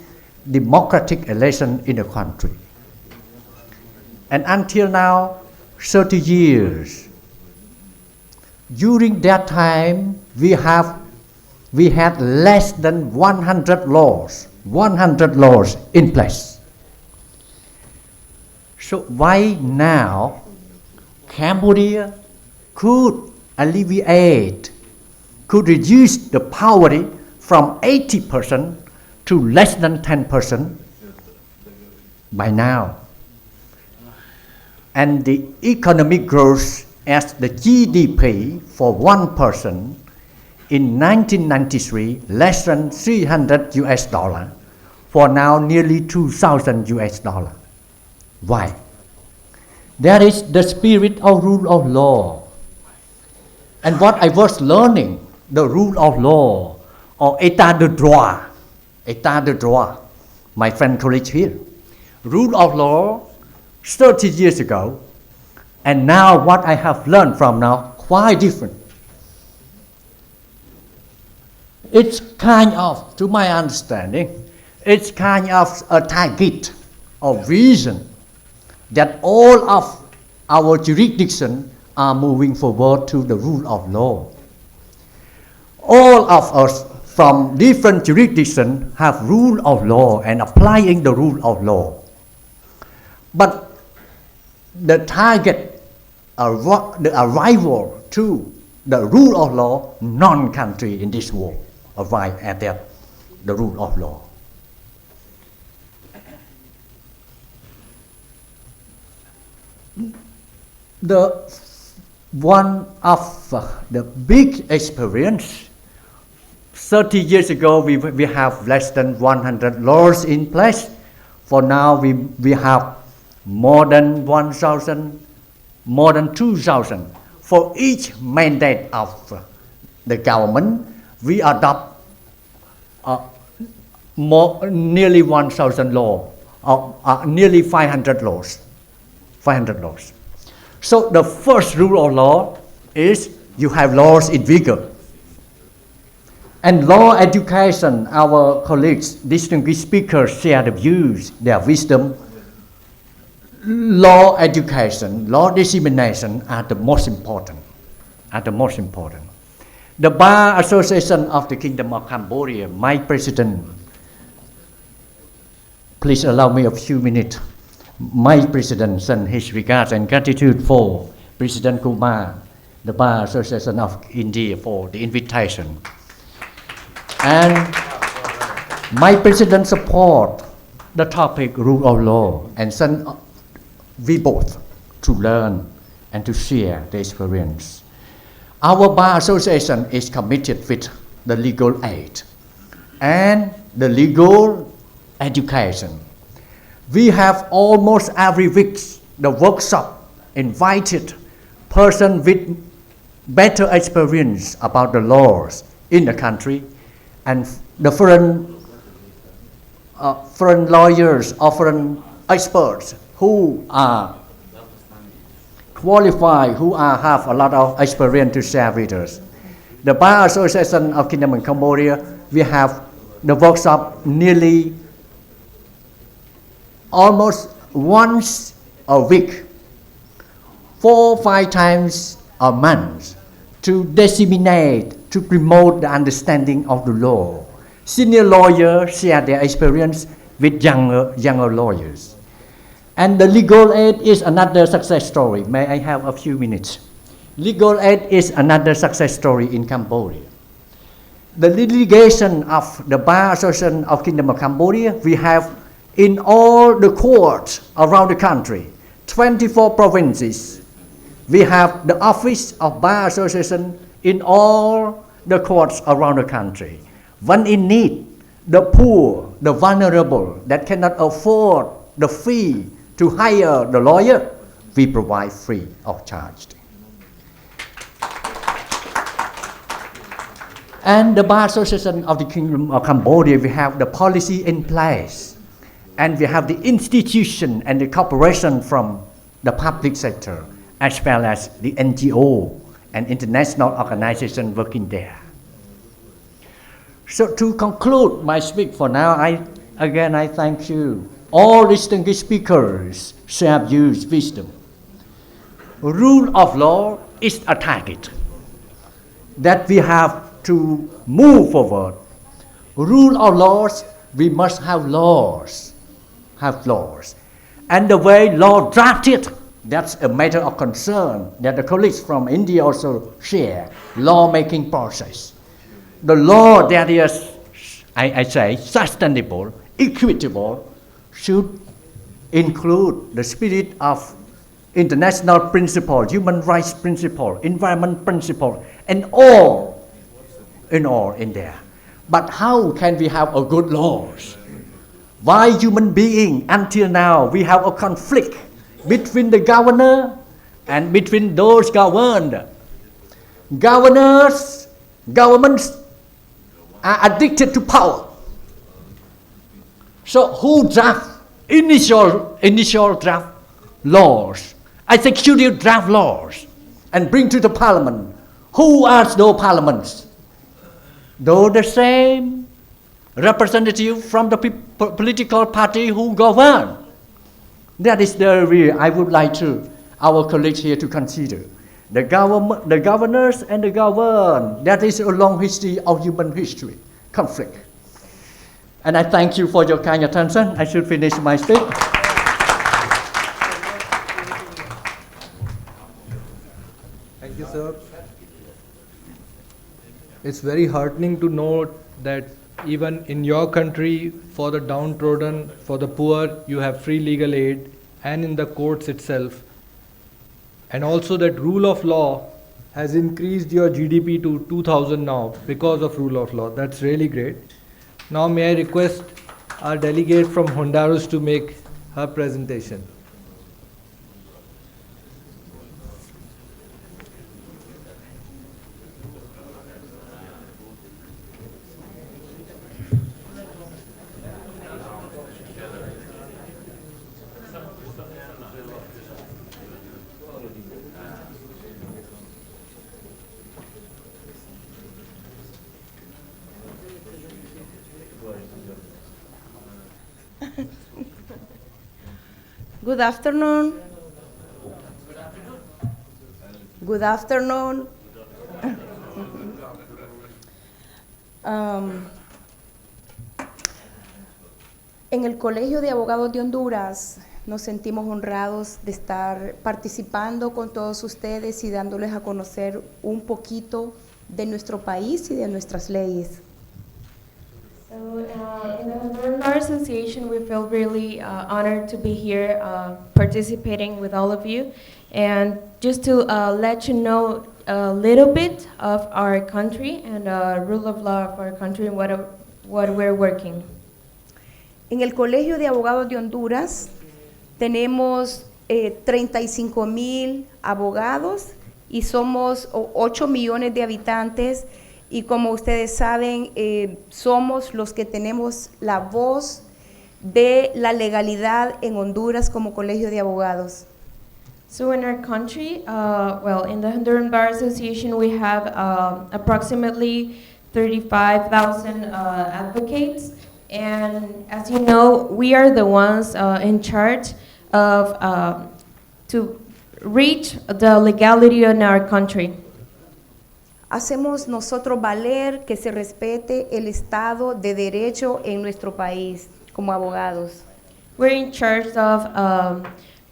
democratic election in the country. And until now, 30 years. During that time, we had less than 100 laws in place. So why now Cambodia could alleviate, could reduce the poverty from 80% to less than 10% by now? And the economic growth as the GDP for one person in 1993 less than $300 for now nearly $2,000. Why? That is the spirit of rule of law. And what I was learning, the rule of law or état de droit, my friend colleague here, rule of law 30 years ago, and now what I have learned from now, quite different. It's kind of, to my understanding, it's kind of a target or vision that all of our jurisdictions are moving forward to the rule of law. All of us from different jurisdictions have rule of law and applying the rule of law. But the target, the arrival to the rule of law, non-country in this world arrive at that, the rule of law. one of the big experience. 30 years ago, we have less than 100 laws in place. For now, we have more than 1,000, more than 2,000. For each mandate of the government, we adopt nearly 1,000 laws, nearly 500 laws. 500 laws. So the first rule of law is you have laws in vigor. And law education, our colleagues, distinguished speakers share the views, their wisdom. Law education, law dissemination are the most important. The Bar Association of the Kingdom of Cambodia, my president, please allow me a few minutes. My president sends his regards and gratitude for President Kumar, the Bar Association of India, for the invitation. And my president support the topic rule of law and send we both to learn and to share the experience. Our Bar Association is committed with the legal aid and the legal education. We have almost every week the workshop invited person with better experience about the laws in the country, and the foreign lawyers or foreign experts who are qualified, who have a lot of experience to share with us. The Bar Association of Kingdom of Cambodia, we have the workshop nearly almost once a week, 4 or 5 times a month, to disseminate, to promote the understanding of the law. Senior lawyers share their experience with younger lawyers. And the legal aid is another success story. May I have a few minutes? Legal aid is another success story in Cambodia. The delegation of the Bar Association of Kingdom of Cambodia, we have in all the courts around the country, 24 provinces. We have the office of Bar Association in all the courts around the country. One in need, the poor, the vulnerable that cannot afford the fee to hire the lawyer, we provide free of charge. And the Bar Association of the Kingdom of Cambodia, we have the policy in place. And we have the institution and the cooperation from the public sector, as well as the NGO and international organizations working there. So to conclude my speech for now, I thank you. All distinguished speakers share views, wisdom. Rule of law is a target that we have to move forward. Rule of laws, we must have laws. And the way law drafted, that's a matter of concern that the colleagues from India also share, law-making process. The law that is, I say, sustainable, equitable, should include the spirit of international principle, human rights principle, environment principle, and all in there. But how can we have a good laws? Why human being, until now, we have a conflict between the governor and between those governed. Governments are addicted to power. So who draft initial draft laws, executive draft laws, and bring to the parliament? Who are those parliaments? Though the same representative from the political party who govern. That is the real, I would like our colleagues here to consider. The governors and the governed, that is a long history of human history, conflict. And I thank you for your kind attention. I should finish my speech. Thank you, sir. It's very heartening to note that even in your country, for the downtrodden, for the poor, you have free legal aid, and in the courts itself, and also that rule of law has increased your GDP to 2000 now because of rule of law. That's really great. Now may I request our delegate from Honduras to make her presentation. Good afternoon. Good afternoon. En el Colegio de Abogados de Honduras nos sentimos honrados de estar participando con todos ustedes y dándoles a conocer un poquito de nuestro país y de nuestras leyes. So, in the Honduran Bar Association, we feel really honored to be here participating with all of you. And just to let you know a little bit of our country and rule of law of our country and what we're working. En el Colegio de Abogados de Honduras tenemos 35,000 abogados y somos 8 millones de habitantes. Y como ustedes saben, somos los que tenemos la voz de la legalidad en Honduras como colegio de abogados. So in our country, in the Honduran Bar Association, we have approximately 35,000 advocates. And as you know, we are the ones in charge of to reach the legality in our country. Hacemos nosotros valer que se respete el Estado de Derecho en nuestro país como abogados. We're in charge of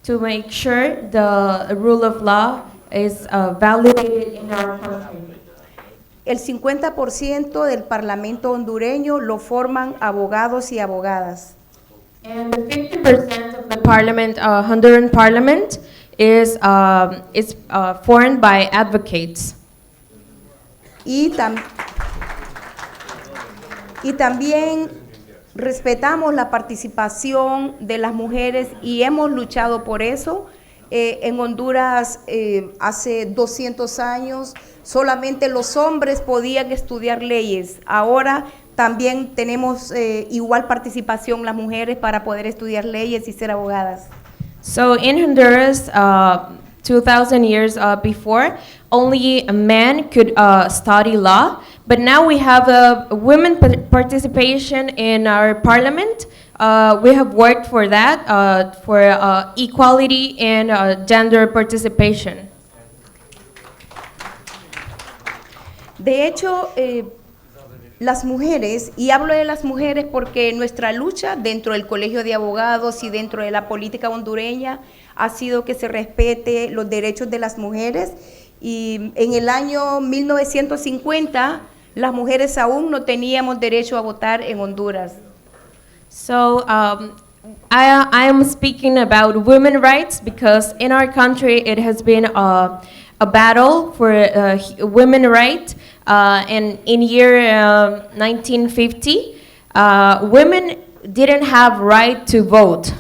to make sure the rule of law is validated in our country. El 50% del Parlamento hondureño lo forman abogados y abogadas. And the 50% of the Parliament, Honduran Parliament, is formed by advocates. Y también respetamos la participación de las mujeres y hemos luchado por eso. En Honduras hace 200 años solamente los hombres podían estudiar leyes. Ahora también tenemos igual participación las mujeres para poder estudiar leyes y ser abogadas. So in Honduras, 2,000 years before, only a man could study law, but now we have a women participation in our parliament. We have worked for that, for equality and gender participation. De hecho, las mujeres, y hablo de las mujeres porque nuestra lucha dentro del Colegio de Abogados y dentro de la política hondureña ha sido que se respete los derechos de las mujeres. Y en el año 1950, las mujeres aún no teníamos derecho a votar en Honduras. So I am speaking about women's rights because in our country it has been a battle for women's rights. And in year 1950, women didn't have right to vote.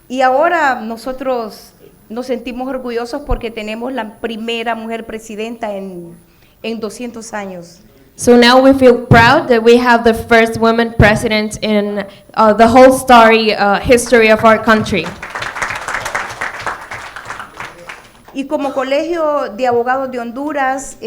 Y ahora nosotros nos sentimos orgullosos porque tenemos la primera mujer presidenta en 200 años. So now we feel proud that we have the first woman president in the whole history of our country. Y como Colegio de Abogados de Honduras,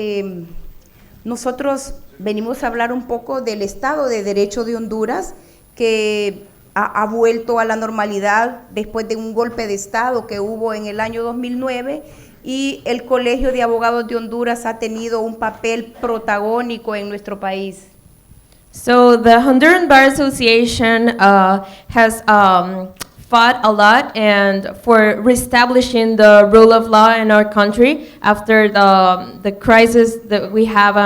nosotros venimos a hablar un poco del Estado de Derecho de Honduras, que ha vuelto a la normalidad después de un golpe de Estado que hubo en el año 2009, y el Colegio de Abogados de Honduras ha tenido un papel protagónico en nuestro país. So the Honduran Bar Association has fought a lot and for reestablishing the rule of law in our country after the crisis that we have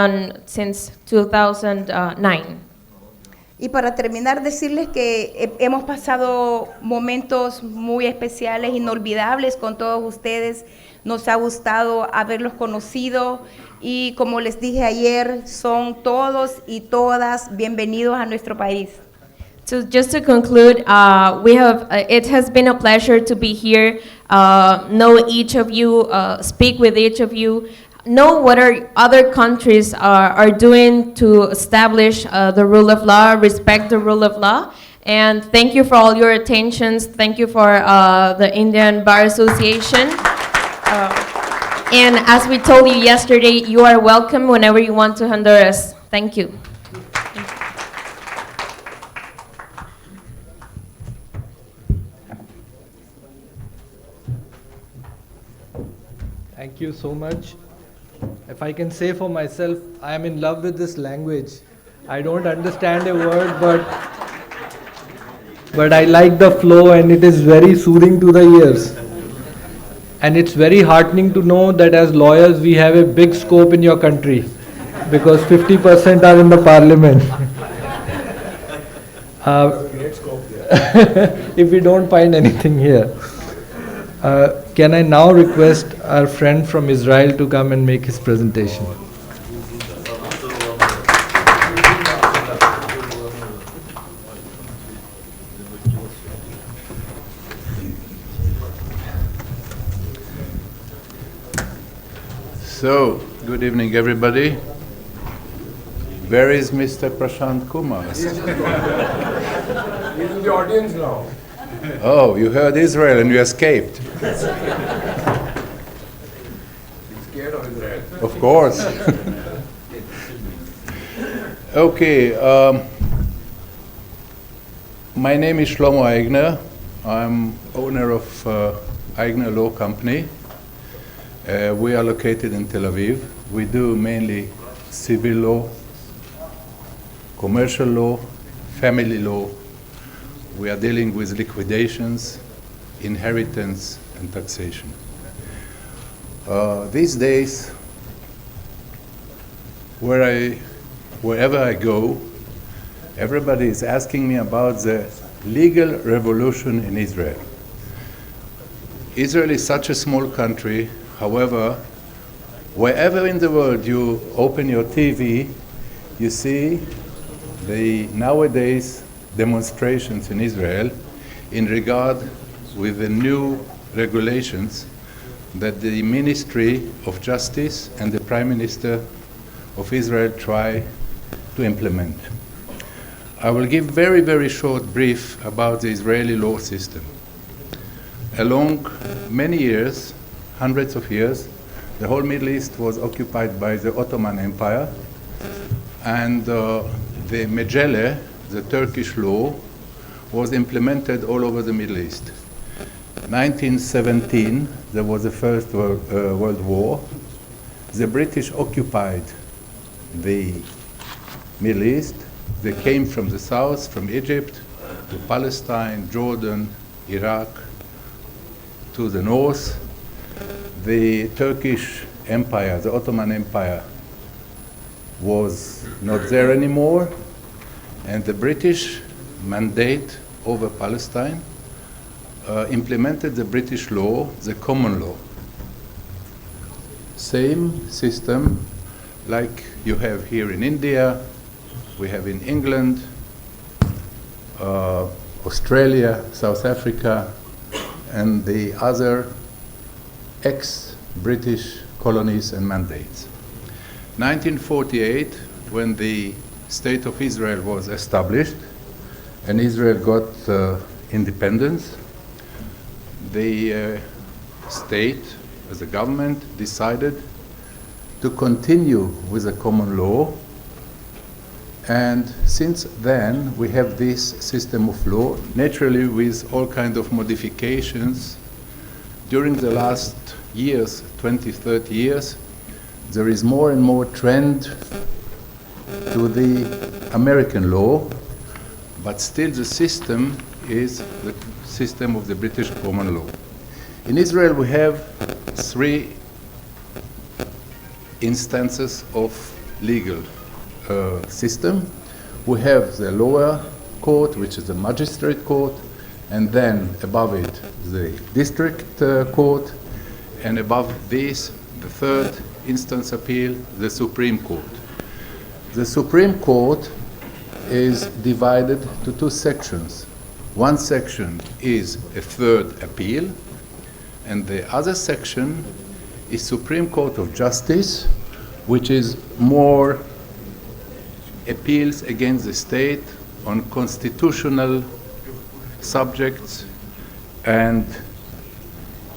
since 2009. Y para terminar, decirles que hemos pasado momentos muy especiales, inolvidables con todos ustedes. Nos ha gustado haberlos conocido y como les dije ayer, son todos y todas bienvenidos a nuestro país. So just to conclude, it has been a pleasure to be here, know each of you, speak with each of you, know what other countries are doing to establish the rule of law, respect the rule of law. And thank you for all your attentions. Thank you for the Indian Bar Association. And as we told you yesterday, you are welcome whenever you want to Honduras. Thank you. Thank you so much. If I can say for myself, I am in love with this language. I don't understand a word, but I like the flow and it is very soothing to the ears. And it's very heartening to know that as lawyers we have a big scope in your country because 50% are in the parliament. If we don't find anything here. Can I now request our friend from Israel to come and make his presentation? So, good evening everybody. Where is Mr. Prashant Kumar? He's in the audience now. Oh, you heard Israel and you escaped. Scared of Israel. Of course. Okay, my name is Shlomo Eigner. I'm owner of Eigner Law Company. We are located in Tel Aviv. We do mainly civil law, commercial law, family law. We are dealing with liquidations, inheritance, and taxation. These days, wherever I go, everybody is asking me about the legal revolution in Israel. Israel is such a small country. However, wherever in the world you open your TV, you see the nowadays demonstrations in Israel in regard with the new regulations that the Ministry of Justice and the Prime Minister of Israel try to implement. I will give very, very short brief about the Israeli law system. Along many years, hundreds of years, the whole Middle East was occupied by the Ottoman Empire, and the Mejele, the Turkish law, was implemented all over the Middle East. 1917, there was the First World War. The British occupied the Middle East. They came from the south, from Egypt, to Palestine, Jordan, Iraq, to the north. The Turkish Empire, the Ottoman Empire, was not there anymore, and the British mandate over Palestine implemented the British law, the common law. Same system like you have here in India, we have in England, Australia, South Africa, and the other ex-British colonies and mandates. 1948, when the State of Israel was established and Israel got independence, the state, as a government, decided to continue with the common law. And since then, we have this system of law, naturally with all kinds of modifications. During the last years, 20, 30 years, there is more and more trend to the American law, but still the system is the system of the British common law. In Israel, we have three instances of legal system. we have the lower court, which is the magistrate court, and then above it the district court, and above this the third instance appeal, the Supreme Court. The Supreme Court is divided to two sections. One section is a third appeal, and the other section is Supreme Court of Justice, which is more appeals against the state on constitutional subjects and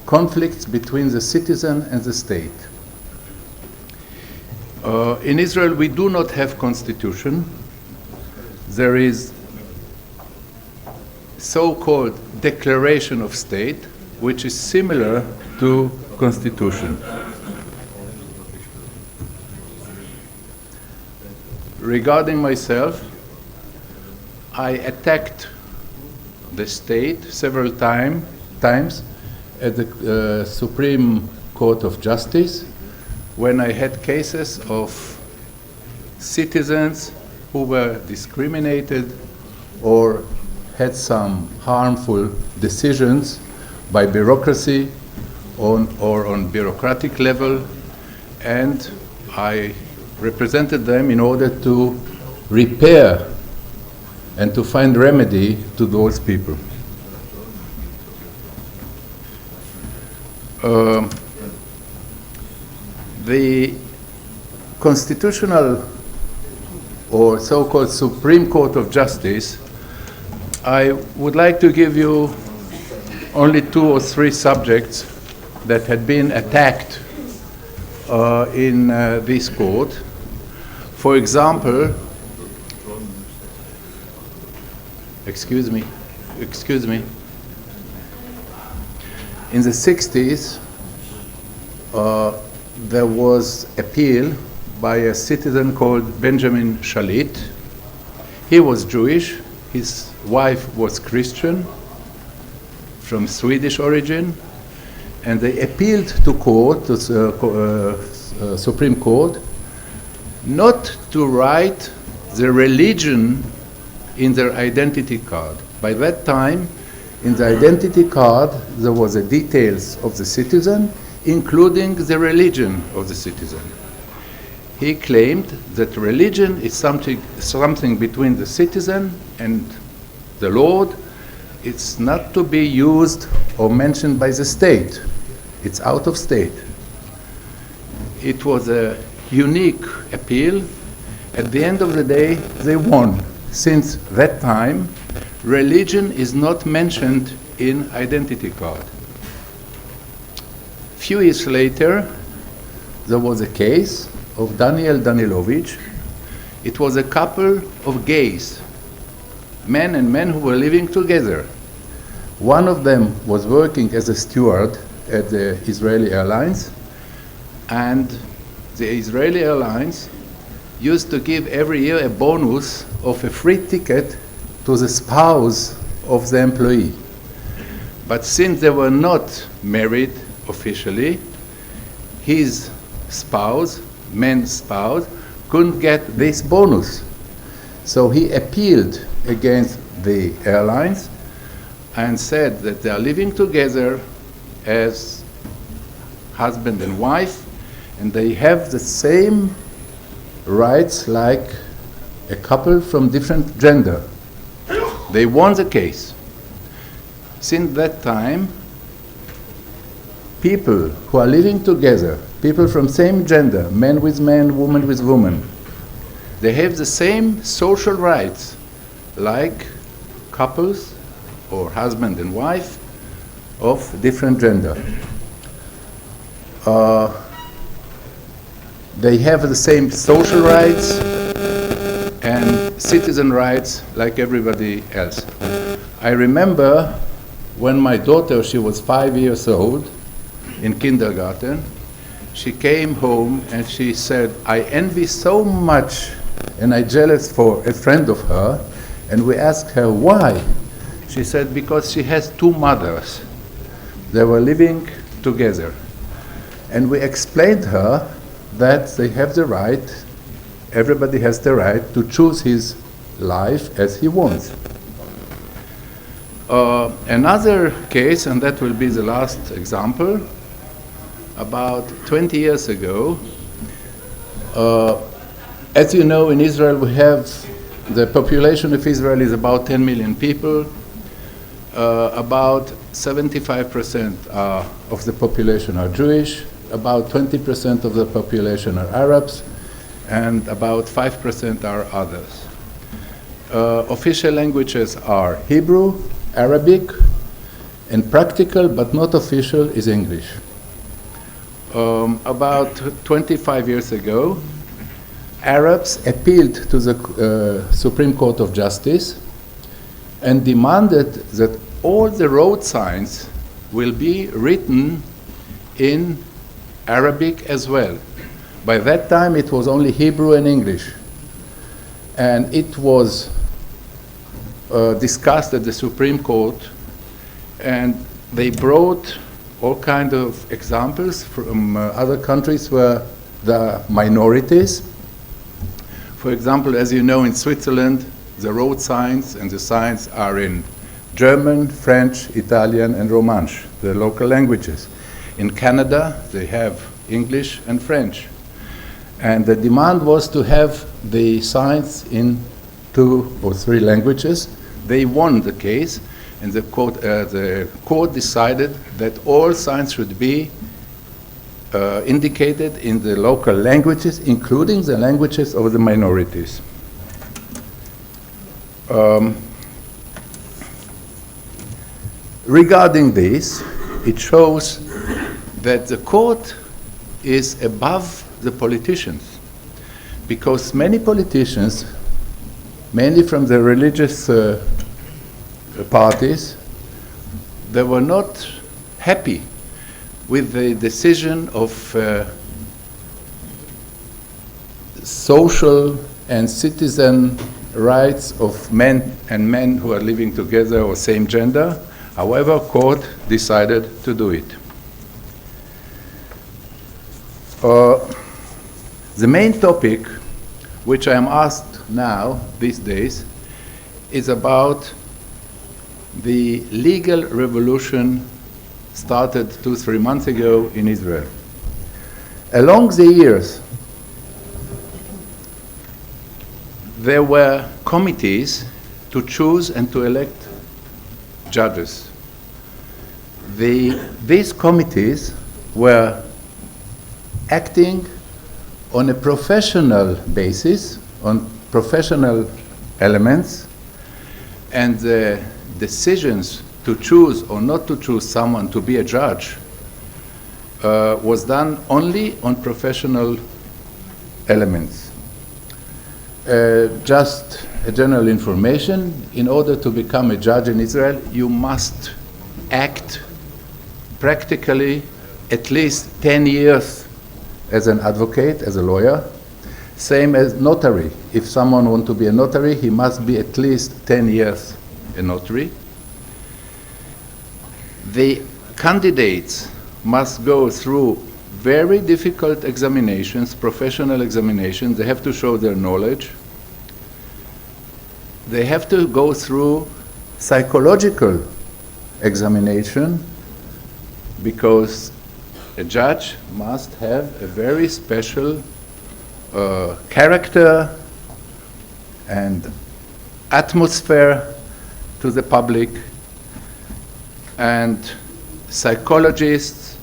conflicts between the citizen and the state. In Israel, we do not have constitution. There is so-called declaration of state, which is similar to constitution. Regarding myself, I attacked the state several times at the Supreme Court of Justice when I had cases of citizens who were discriminated or had some harmful decisions by bureaucracy or on bureaucratic level, and I represented them in order to repair and to find remedy to those people. The constitutional or so-called Supreme Court of Justice, I would like to give you only 2 or 3 subjects that had been attacked in this court. For example, excuse me, in the 60s, there was appeal by a citizen called Benjamin Shalit. He was Jewish, his wife was Christian, from Swedish origin, and they appealed to court, to Supreme Court, not to write the religion in their identity card. By that time, in the identity card, there was the details of the citizen, including the religion of the citizen. He claimed that religion is something between the citizen and the Lord. It's not to be used or mentioned by the state. It's out of state. It was a unique appeal. At the end of the day, they won. Since that time, religion is not mentioned in identity card. Few years later, there was a case of Daniel Danilovich. It was a couple of gays, men and men who were living together. One of them was working as a steward at the Israeli Airlines, and the Israeli Airlines used to give every year a bonus of a free ticket to the spouse of the employee. But since they were not married officially, his spouse, man's spouse, couldn't get this bonus. So he appealed against the airlines and said that they are living together as husband and wife, and they have the same rights like a couple from different gender. They won the case. Since that time, people who are living together, people from same gender, men with men, woman with woman, they have the same social rights like couples or husband and wife of different gender. They have the same social rights and citizen rights like everybody else. I remember when my daughter, she was 5 years old, in kindergarten, she came home and she said, I envy so much and I'm jealous for a friend of her. And we asked her why. She said, because she has 2 mothers. They were living together. And we explained her that they have the right, everybody has the right to choose his life as he wants. Another case, and that will be the last example, about 20 years ago, as you know, in Israel we have, the population of Israel is about 10 million people. About 75% of the population are Jewish, about 20% of the population are Arabs, and about 5% are others. Official languages are Hebrew, Arabic, and practical but not official is English. About 25 years ago, Arabs appealed to the Supreme Court of Justice and demanded that all the road signs will be written in Arabic as well. By that time it was only Hebrew and English. And it was discussed at the Supreme Court, and they brought all kinds of examples from other countries where the minorities. For example, as you know, in Switzerland, the road signs and the signs are in German, French, Italian, and Romansh, the local languages. In Canada, they have English and French. And the demand was to have the signs in 2 or 3 languages. They won the case, and the court decided that all signs should be indicated in the local languages, including the languages of the minorities. Regarding this, it shows that the court is above the politicians, because many politicians, mainly from the religious parties, they were not happy with the decision of social and citizen rights of men and men who are living together or same gender. However, court decided to do it. The main topic which I am asked now, these days, is about the legal revolution started 2-3 months ago in Israel. Along the years, there were committees to choose and to elect judges. These committees were acting on a professional basis, on professional elements, and the decisions to choose or not to choose someone to be a judge was done only on professional elements. Just a general information, in order to become a judge in Israel, you must act practically at least 10 years as an advocate, as a lawyer. Same as notary. If someone wants to be a notary, he must be at least 10 years a notary. The candidates must go through very difficult examinations, professional examinations. They have to show their knowledge. They have to go through psychological examination, because a judge must have a very special character and atmosphere to the public, and psychologists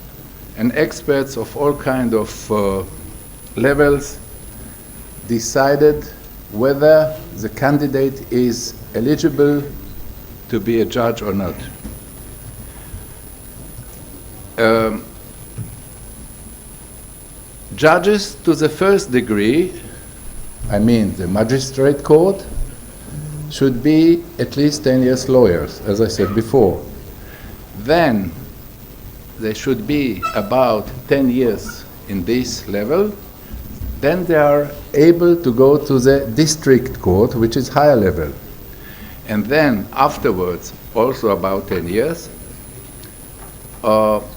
and experts of all kinds of levels decided whether the candidate is eligible to be a judge or not. Judges to the first degree, I mean the magistrate court, should be at least 10 years lawyers, as I said before. Then they should be about 10 years in this level. Then they are able to go to the district court, which is higher level. And then afterwards, also about 10 years,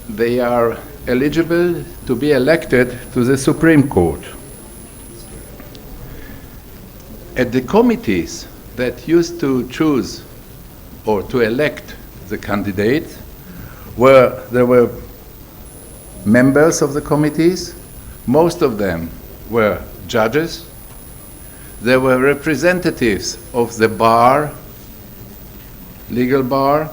they are eligible to be elected to the Supreme Court. At the committees that used to choose or to elect the candidate there were members of the committees. Most of them were judges. There were representatives of the bar, legal bar.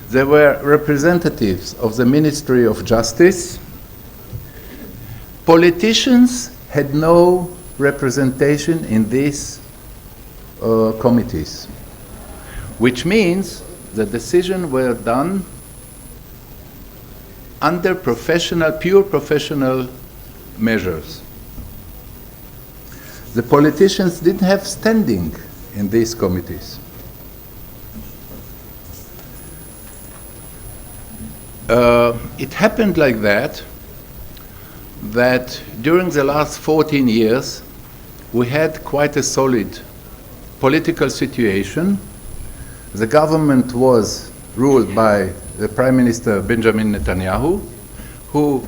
There were representatives of the Ministry of Justice. Politicians had no representation in these committees, which means the decisions were done under pure professional measures. The politicians didn't have standing in these committees. It happened like that during the last 14 years, we had quite a solid political situation. The government was ruled by the Prime Minister Benjamin Netanyahu, who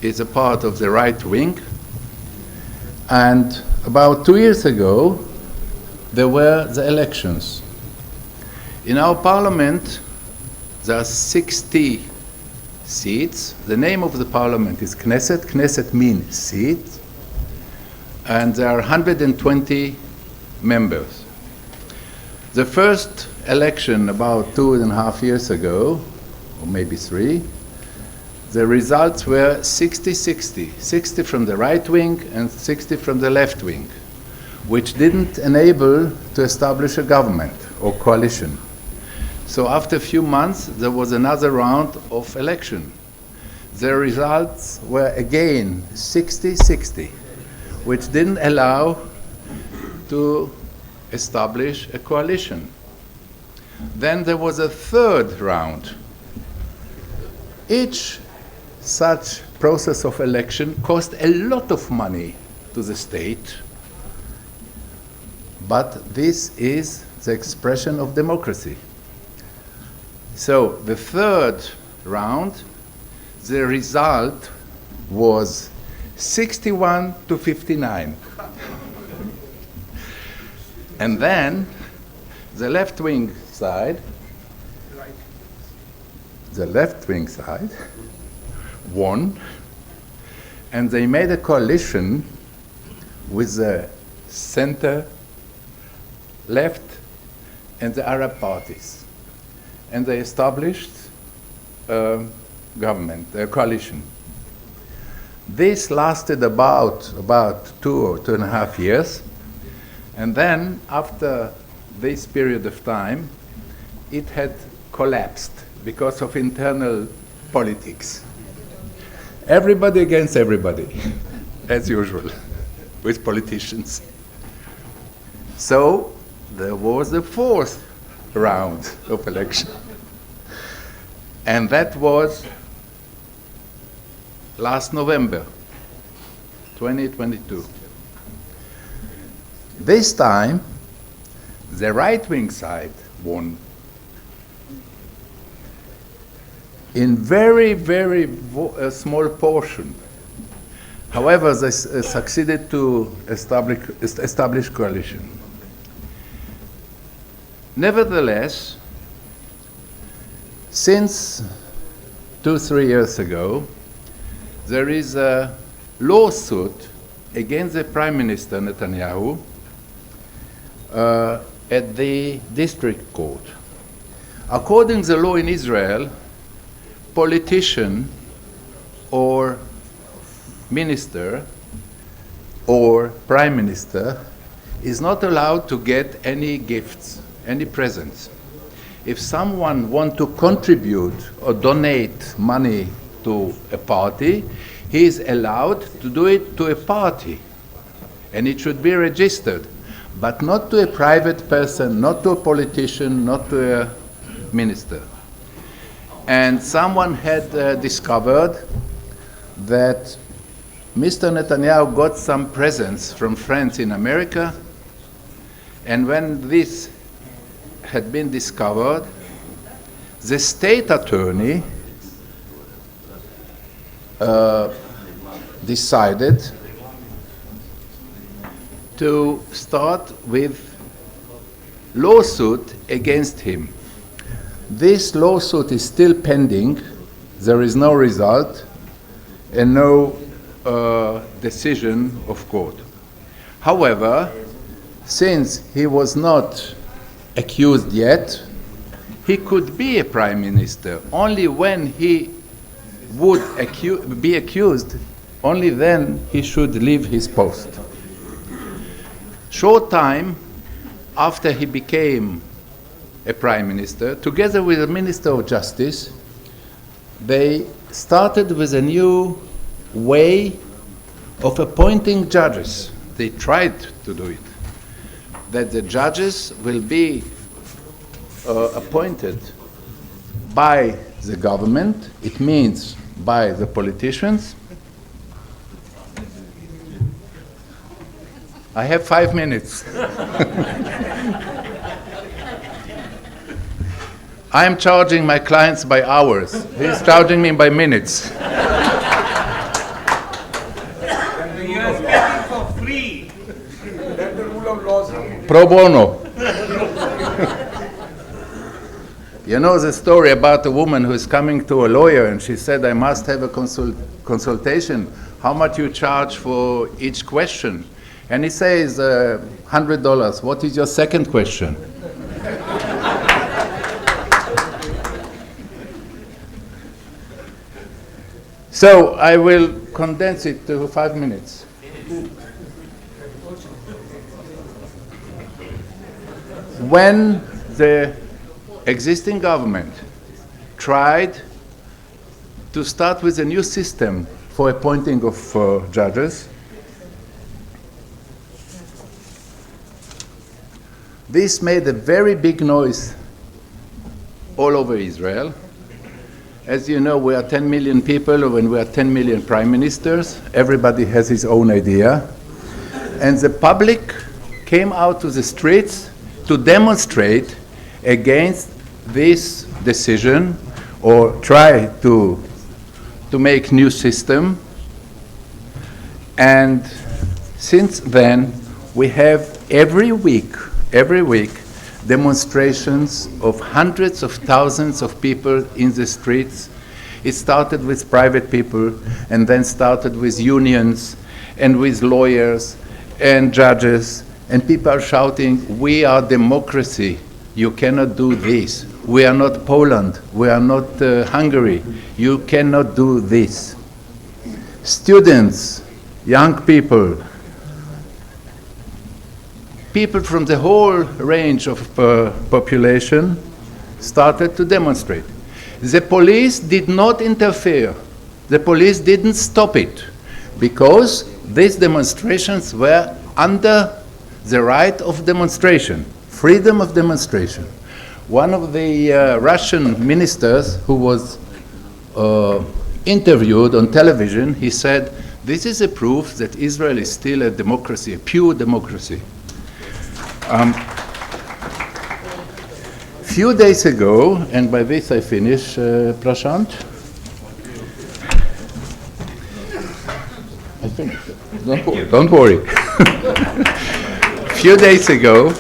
is a part of the right wing. And about 2 years ago, there were the elections. In our parliament, there are 60 seats. The name of the parliament is Knesset. Knesset means seat. And there are 120 members. The first election about 2.5 years ago, or maybe 3, the results were 60-60, 60 from the right wing and 60 from the left wing, which didn't enable to establish a government or coalition. So after a few months, there was another round of election. The results were again 60-60, which didn't allow to establish a coalition. Then there was a third round. Each such process of election cost a lot of money to the state, but this is the expression of democracy. So the third round, the result was 61-59. And then the left-wing side won, and they made a coalition with the center, left, and the Arab parties. And they established a government, a coalition. This lasted about 2 or 2.5 years. And then, after this period of time, it had collapsed because of internal politics. Everybody against everybody, as usual, with politicians. So there was a fourth round of election. And that was last November, 2022. This time, the right-wing side won in very, very small portion. However, they succeeded to establish coalition. Nevertheless, since 2-3 years ago, there is a lawsuit against the Prime Minister Netanyahu at the district court. According to the law in Israel, politician or minister or prime minister is not allowed to get any gifts, any presents. If someone wants to contribute or donate money to a party, he is allowed to do it to a party, and it should be registered, but not to a private person, not to a politician, not to a minister. And someone had discovered that Mr. Netanyahu got some presents from friends in America, and when this had been discovered, the state attorney decided to start with lawsuit against him. This lawsuit is still pending. There is no result and no decision of court. However, since he was not accused yet, he could be a prime minister. Only when he would be accused, only then he should leave his post. Short time after he became a prime minister, together with the Minister of Justice, they started with a new way of appointing judges. They tried to do it, that the judges will be appointed by the government, it means by the politicians. I have 5 minutes. I am charging my clients by hours. He's charging me by minutes. You are speaking for free. Let the rule of law. Pro bono. You know the story about a woman who is coming to a lawyer and she said, I must have a consultation. How much you charge for each question? And he says, $100. What is your second question? So I will condense it to 5 minutes. When the existing government tried to start with a new system for appointing of judges, this made a very big noise all over Israel. As you know, we are 10 million people, when we are 10 million prime ministers, everybody has his own idea. And the public came out to the streets to demonstrate against this decision or try to make new system. And since then, we have every week, demonstrations of hundreds of thousands of people in the streets. It started with private people and then started with unions and with lawyers and judges, and people are shouting, we are democracy, you cannot do this. We are not Poland, we are not Hungary, you cannot do this. Students, young people, people from the whole range of population started to demonstrate. The police did not interfere. The police didn't stop it because these demonstrations were under the right of demonstration, freedom of demonstration. One of the Russian ministers who was interviewed on television, he said, this is a proof that Israel is still a democracy, a pure democracy. Few days ago, and by this I finish, Prashant. I finished. Don't worry. Few days ago,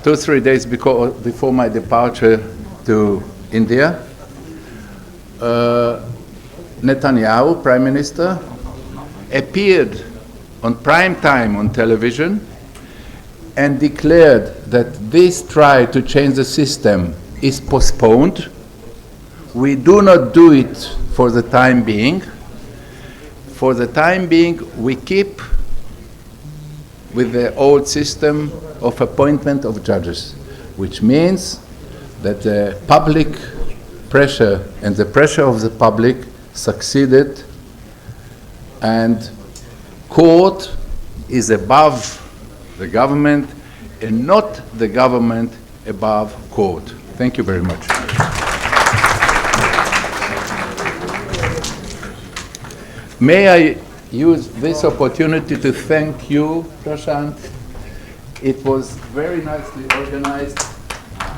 2-3 days before my departure to India, Netanyahu, Prime Minister, appeared on prime time on television and declared that this try to change the system is postponed. We do not do it for the time being. For the time being, we keep with the old system of appointment of judges, which means that the public pressure and the pressure of the public succeeded, and court is above the government and not the government above court. Thank you very much. May I use this opportunity to thank you, Prashant. It was very nicely organized,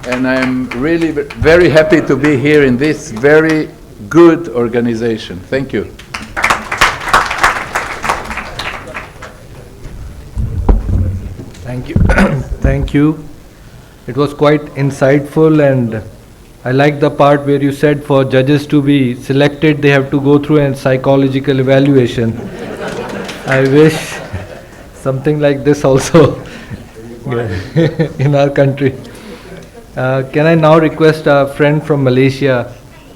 and I'm really very happy to be here in this very good organization. Thank you. Thank you. Thank you. It was quite insightful, and I like the part where you said for judges to be selected, they have to go through a psychological evaluation. I wish something like this also in our country. Can I now request our friend from Malaysia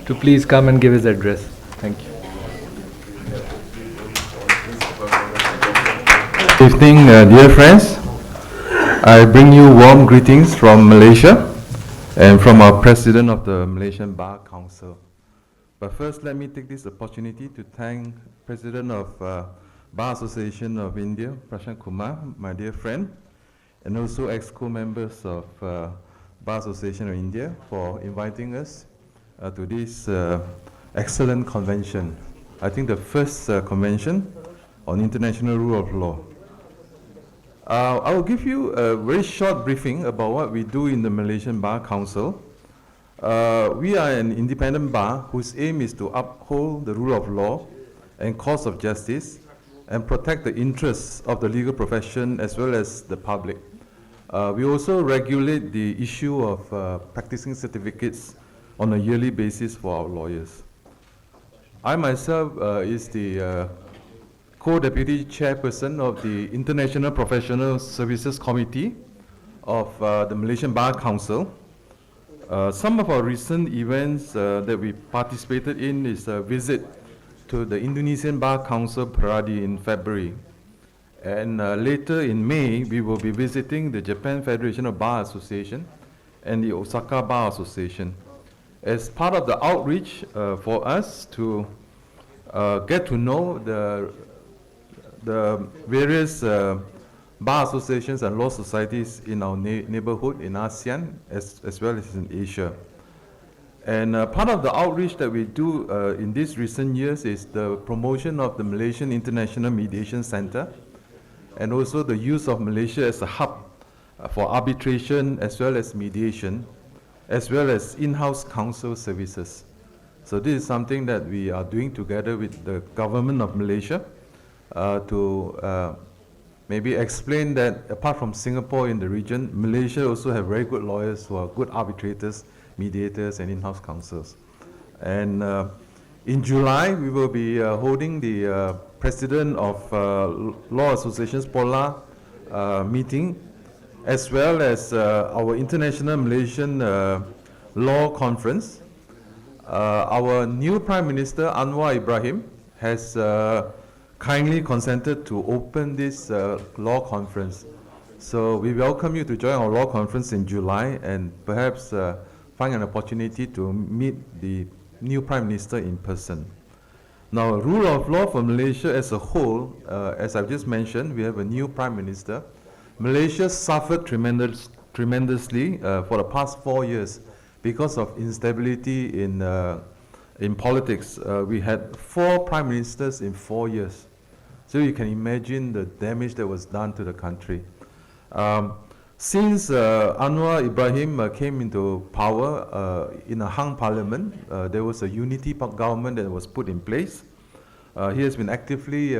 to please come and give his address? Thank you. Good evening, dear friends. I bring you warm greetings from Malaysia and from our President of the Malaysian Bar Council. But first, let me take this opportunity to thank President of Bar Association of India, Prashant Kumar, my dear friend, and also ex-co members of Bar Association of India for inviting us to this excellent convention. I think the first convention on international rule of law. I will give you a very short briefing about what we do in the Malaysian Bar Council. We are an independent bar whose aim is to uphold the rule of law and cause of justice and protect the interests of the legal profession as well as the public. We also regulate the issue of practicing certificates on a yearly basis for our lawyers. I myself is the co-deputy chairperson of the International Professional Services Committee of the Malaysian Bar Council. Some of our recent events that we participated in is a visit to the Indonesian Bar Council Peradi in February. And later in May, we will be visiting the Japan Federation of Bar Association and the Osaka Bar Association as part of the outreach for us to get to know the various bar associations and law societies in our neighborhood in ASEAN as well as in Asia. And part of the outreach that we do in these recent years is the promotion of the Malaysian International Mediation Center and also the use of Malaysia as a hub for arbitration as well as mediation, as well as in-house counsel services. So this is something that we are doing together with the government of Malaysia to maybe explain that apart from Singapore in the region, Malaysia also have very good lawyers who are good arbitrators, mediators, and in-house counsels. And in July, we will be holding the President of Law Associations Pola meeting, as well as our International Malaysian Law Conference. Our new Prime Minister, Anwar Ibrahim, has kindly consented to open this law conference. So we welcome you to join our law conference in July and perhaps find an opportunity to meet the new Prime Minister in person. Now, rule of law for Malaysia as a whole, as I've just mentioned, we have a new Prime Minister. Malaysia suffered tremendously for the past 4 years because of instability in politics. We had 4 Prime Ministers in 4 years. So you can imagine the damage that was done to the country. Since Anwar Ibrahim came into power in a hung parliament, there was a unity government that was put in place. He has been actively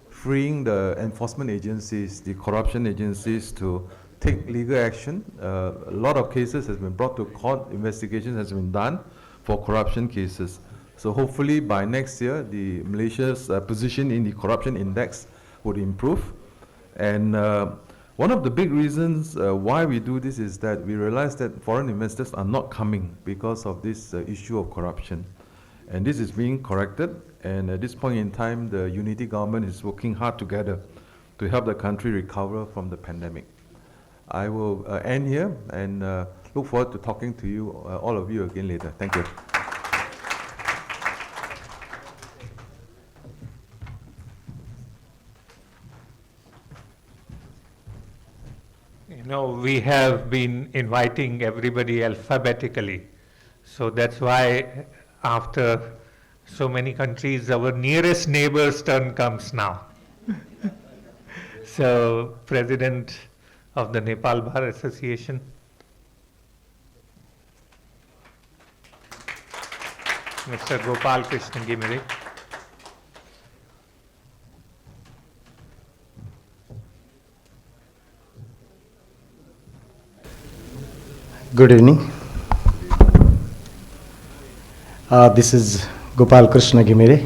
freeing the enforcement agencies, the corruption agencies, to take legal action. A lot of cases has been brought to court, investigation has been done for corruption cases. So hopefully by next year, the Malaysia's position in the corruption index would improve. And one of the big reasons why we do this is that we realize that foreign investors are not coming because of this issue of corruption. And this is being corrected. And at this point in time, the unity government is working hard together to help the country recover from the pandemic. I will end here and look forward to talking to you, all of you again later. Thank you. You know, we have been inviting everybody alphabetically. So that's why after so many countries, our nearest neighbor's turn comes now. So, President of the Nepal Bar Association. Mr. Gopal Krishna Gimire. Good evening. This is Gopal Krishna Gimere,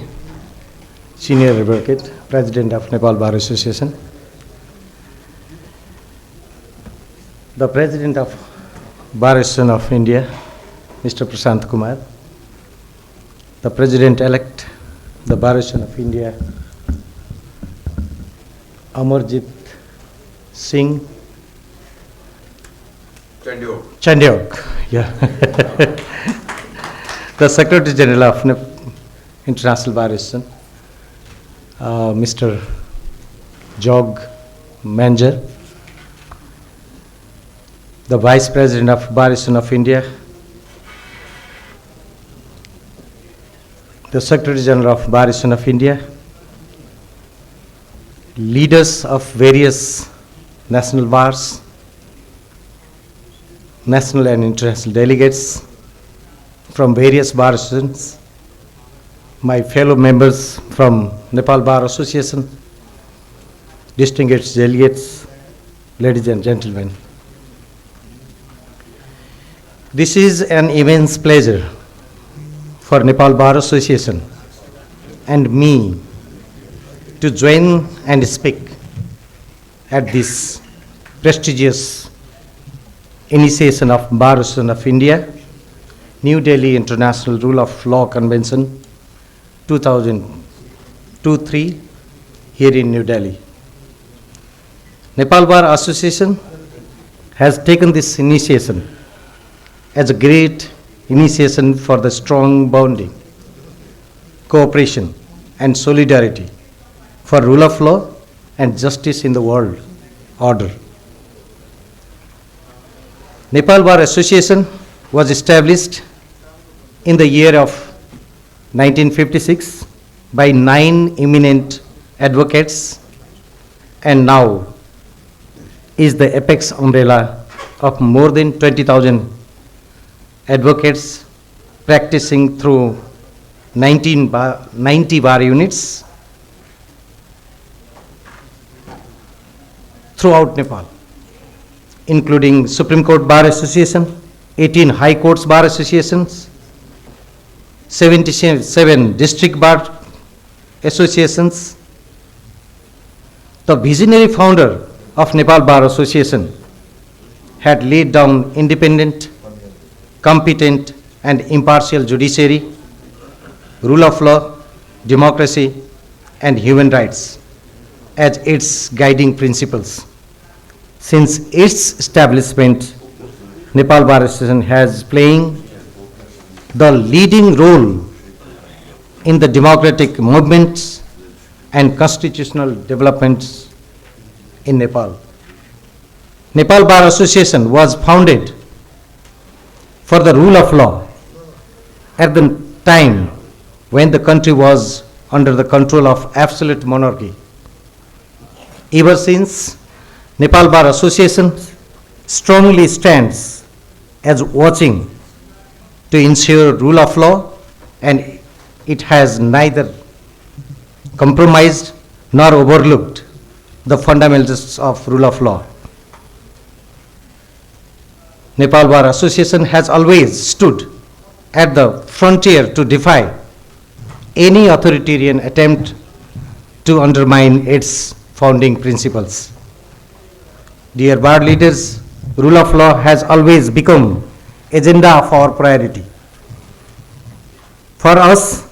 Senior Advocate, President of Nepal Bar Association. The President of Bar Association of India, Mr. Prashant Kumar, the President-elect, the Bar Association of India, Amarjit Singh Chandyok, yeah. The Secretary General of International Bar Association, Mr. Jog Manger, the Vice President of Bar Association of India, the Secretary General of Bar Association of India, leaders of various national bars, national and international delegates from various bar associations, my fellow members from Nepal Bar Association, distinguished delegates, ladies and gentlemen. This is an immense pleasure for Nepal Bar Association and me to join and speak at this prestigious initiation of Bar Association of India, New Delhi International Rule of Law Convention 2002-3 here in New Delhi. Nepal Bar Association has taken this initiation as a great initiation for the strong bonding, cooperation and solidarity for rule of law and justice in the world order. Nepal Bar Association was established in the year of 1956 by 9 eminent advocates and now is the apex umbrella of more than 20,000 advocates practicing through 90 bar units throughout Nepal, including Supreme Court Bar Association, 18 High Courts Bar Associations, 77 District Bar Associations. The visionary founder of Nepal Bar Association had laid down independent, competent and impartial judiciary, rule of law, democracy and human rights as its guiding principles. Since its establishment, Nepal Bar Association has playing the leading role in the democratic movements and constitutional developments in Nepal. Nepal Bar Association was founded for the rule of law at the time when the country was under the control of absolute monarchy. Ever since, Nepal Bar Association strongly stands as watching to ensure rule of law, and it has neither compromised nor overlooked the fundamentals of rule of law. Nepal Bar Association has always stood at the frontier to defy any authoritarian attempt to undermine its founding principles. Dear bar leaders, rule of law has always become agenda of our priority. For us,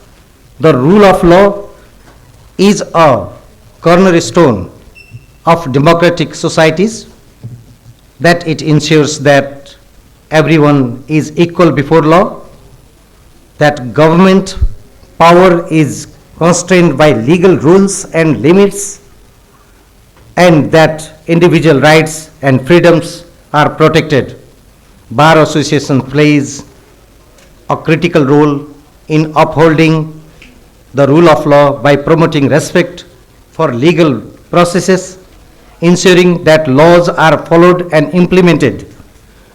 the rule of law is a cornerstone of democratic societies, that it ensures that everyone is equal before law, that government power is constrained by legal rules and limits, and that individual rights and freedoms are protected. Bar Association plays a critical role in upholding the rule of law by promoting respect for legal processes, ensuring that laws are followed and implemented,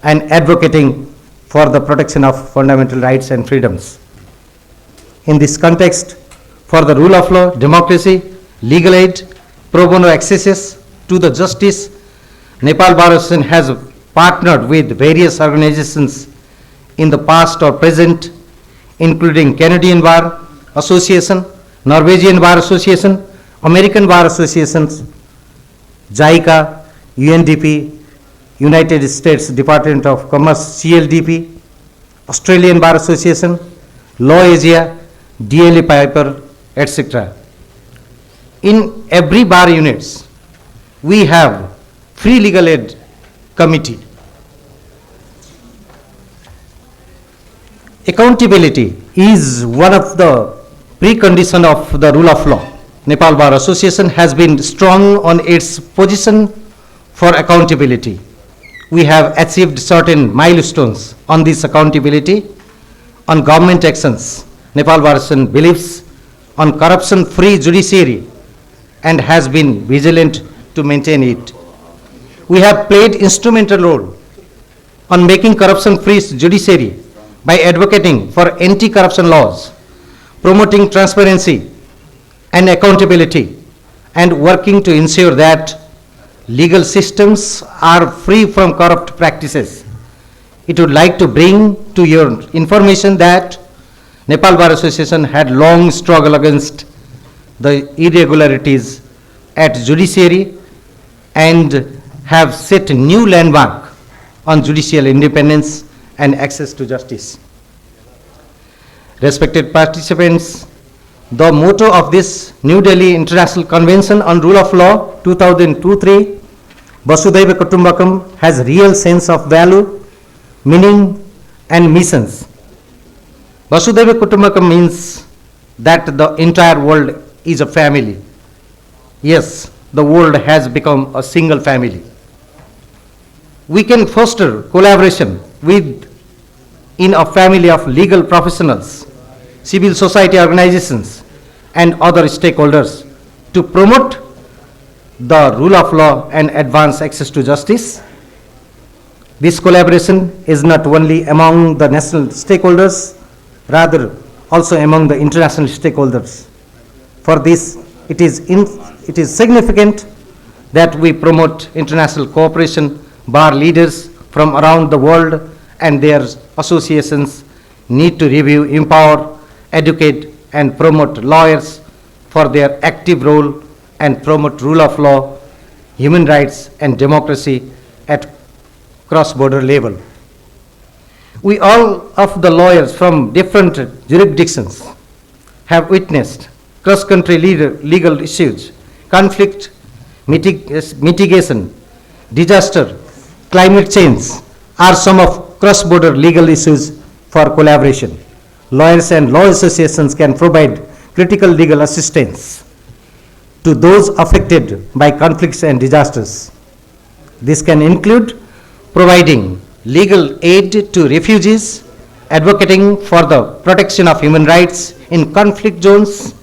and advocating for the protection of fundamental rights and freedoms. In this context, for the rule of law, democracy, legal aid, pro bono access to the justice, Nepal Bar Association has partnered with various organizations in the past or present, including Canadian Bar Association, Norwegian Bar Association, American Bar Associations, JICA, UNDP, United States Department of Commerce, CLDP, Australian Bar Association, Law Asia, DLA Piper, etc. In every bar units, we have free legal aid committee. Accountability is one of the preconditions of the rule of law. Nepal Bar Association has been strong on its position for accountability. We have achieved certain milestones on this accountability. On government actions, Nepal Bar Association believes on corruption-free judiciary and has been vigilant to maintain it. We have played instrumental role on making corruption-free judiciary by advocating for anti-corruption laws, promoting transparency and accountability, and working to ensure that legal systems are free from corrupt practices. It would like to bring to your information that Nepal Bar Association had long struggled against the irregularities at judiciary and have set a new landmark on judicial independence and access to justice. Respected participants, the motto of this New Delhi International Convention on Rule of Law 2002-3, Vasudhaiva Kutumbakam, has real sense of value, meaning and missions. Vasudhaiva Kutumbakam means that the entire world is a family. Yes, the world has become a single family. We can foster collaboration in a family of legal professionals, civil society organizations, and other stakeholders to promote the rule of law and advance access to justice. This collaboration is not only among the national stakeholders, rather also among the international stakeholders. For this, it is significant that we promote international cooperation. Bar leaders from around the world and their associations need to review, empower, educate, and promote lawyers for their active role and promote rule of law, human rights, and democracy at cross-border level. We all of the lawyers from different jurisdictions have witnessed cross-country legal issues, conflict mitigation, disaster, climate change are some of cross-border legal issues for collaboration. Lawyers and law associations can provide critical legal assistance to those affected by conflicts and disasters. This can include providing legal aid to refugees, advocating for the protection of human rights in conflict zones,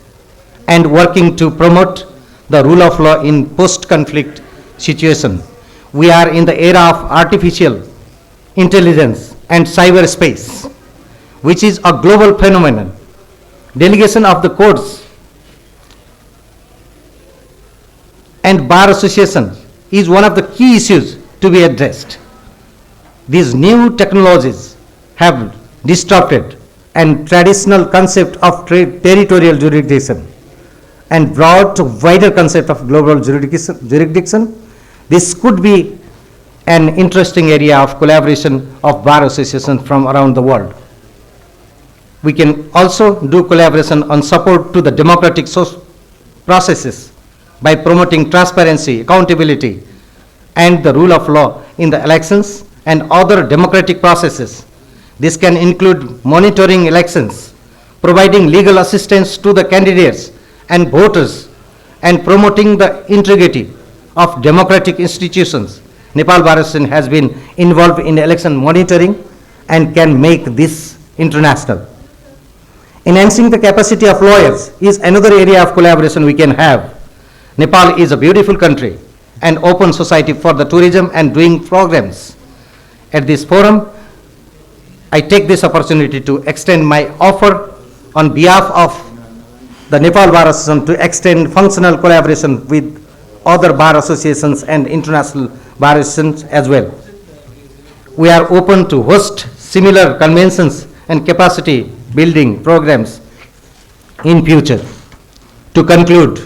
and working to promote the rule of law in post-conflict situations. We are in the era of artificial intelligence and cyberspace, which is a global phenomenon. Delegation of the courts and bar association is one of the key issues to be addressed. These new technologies have disrupted and traditional concept of territorial jurisdiction and brought wider concept of global jurisdiction. This could be an interesting area of collaboration of bar associations from around the world. We can also do collaboration on support to the democratic processes by promoting transparency, accountability, and the rule of law in the elections and other democratic processes. This can include monitoring elections, providing legal assistance to the candidates and voters, and promoting the integrity of democratic institutions. Nepal Bar Association has been involved in election monitoring and can make this international. Enhancing the capacity of lawyers is another area of collaboration we can have. Nepal is a beautiful country and open society for the tourism and doing programs. At this forum, I take this opportunity to extend my offer on behalf of the Nepal Bar Association to extend functional collaboration with other bar associations and international bar associations as well. we are open to host similar conventions and capacity building programs in future. To conclude,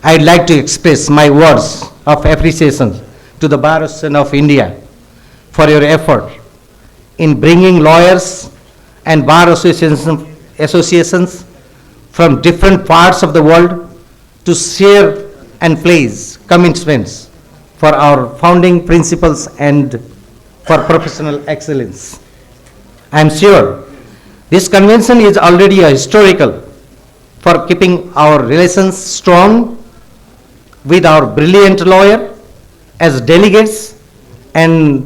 I'd like to express my words of appreciation to the Bar Association of India for your effort in bringing lawyers and bar associations from different parts of the world to share and place commitments for our founding principles and for professional excellence. I am sure this convention is already a historical for keeping our relations strong with our brilliant lawyer as delegates, and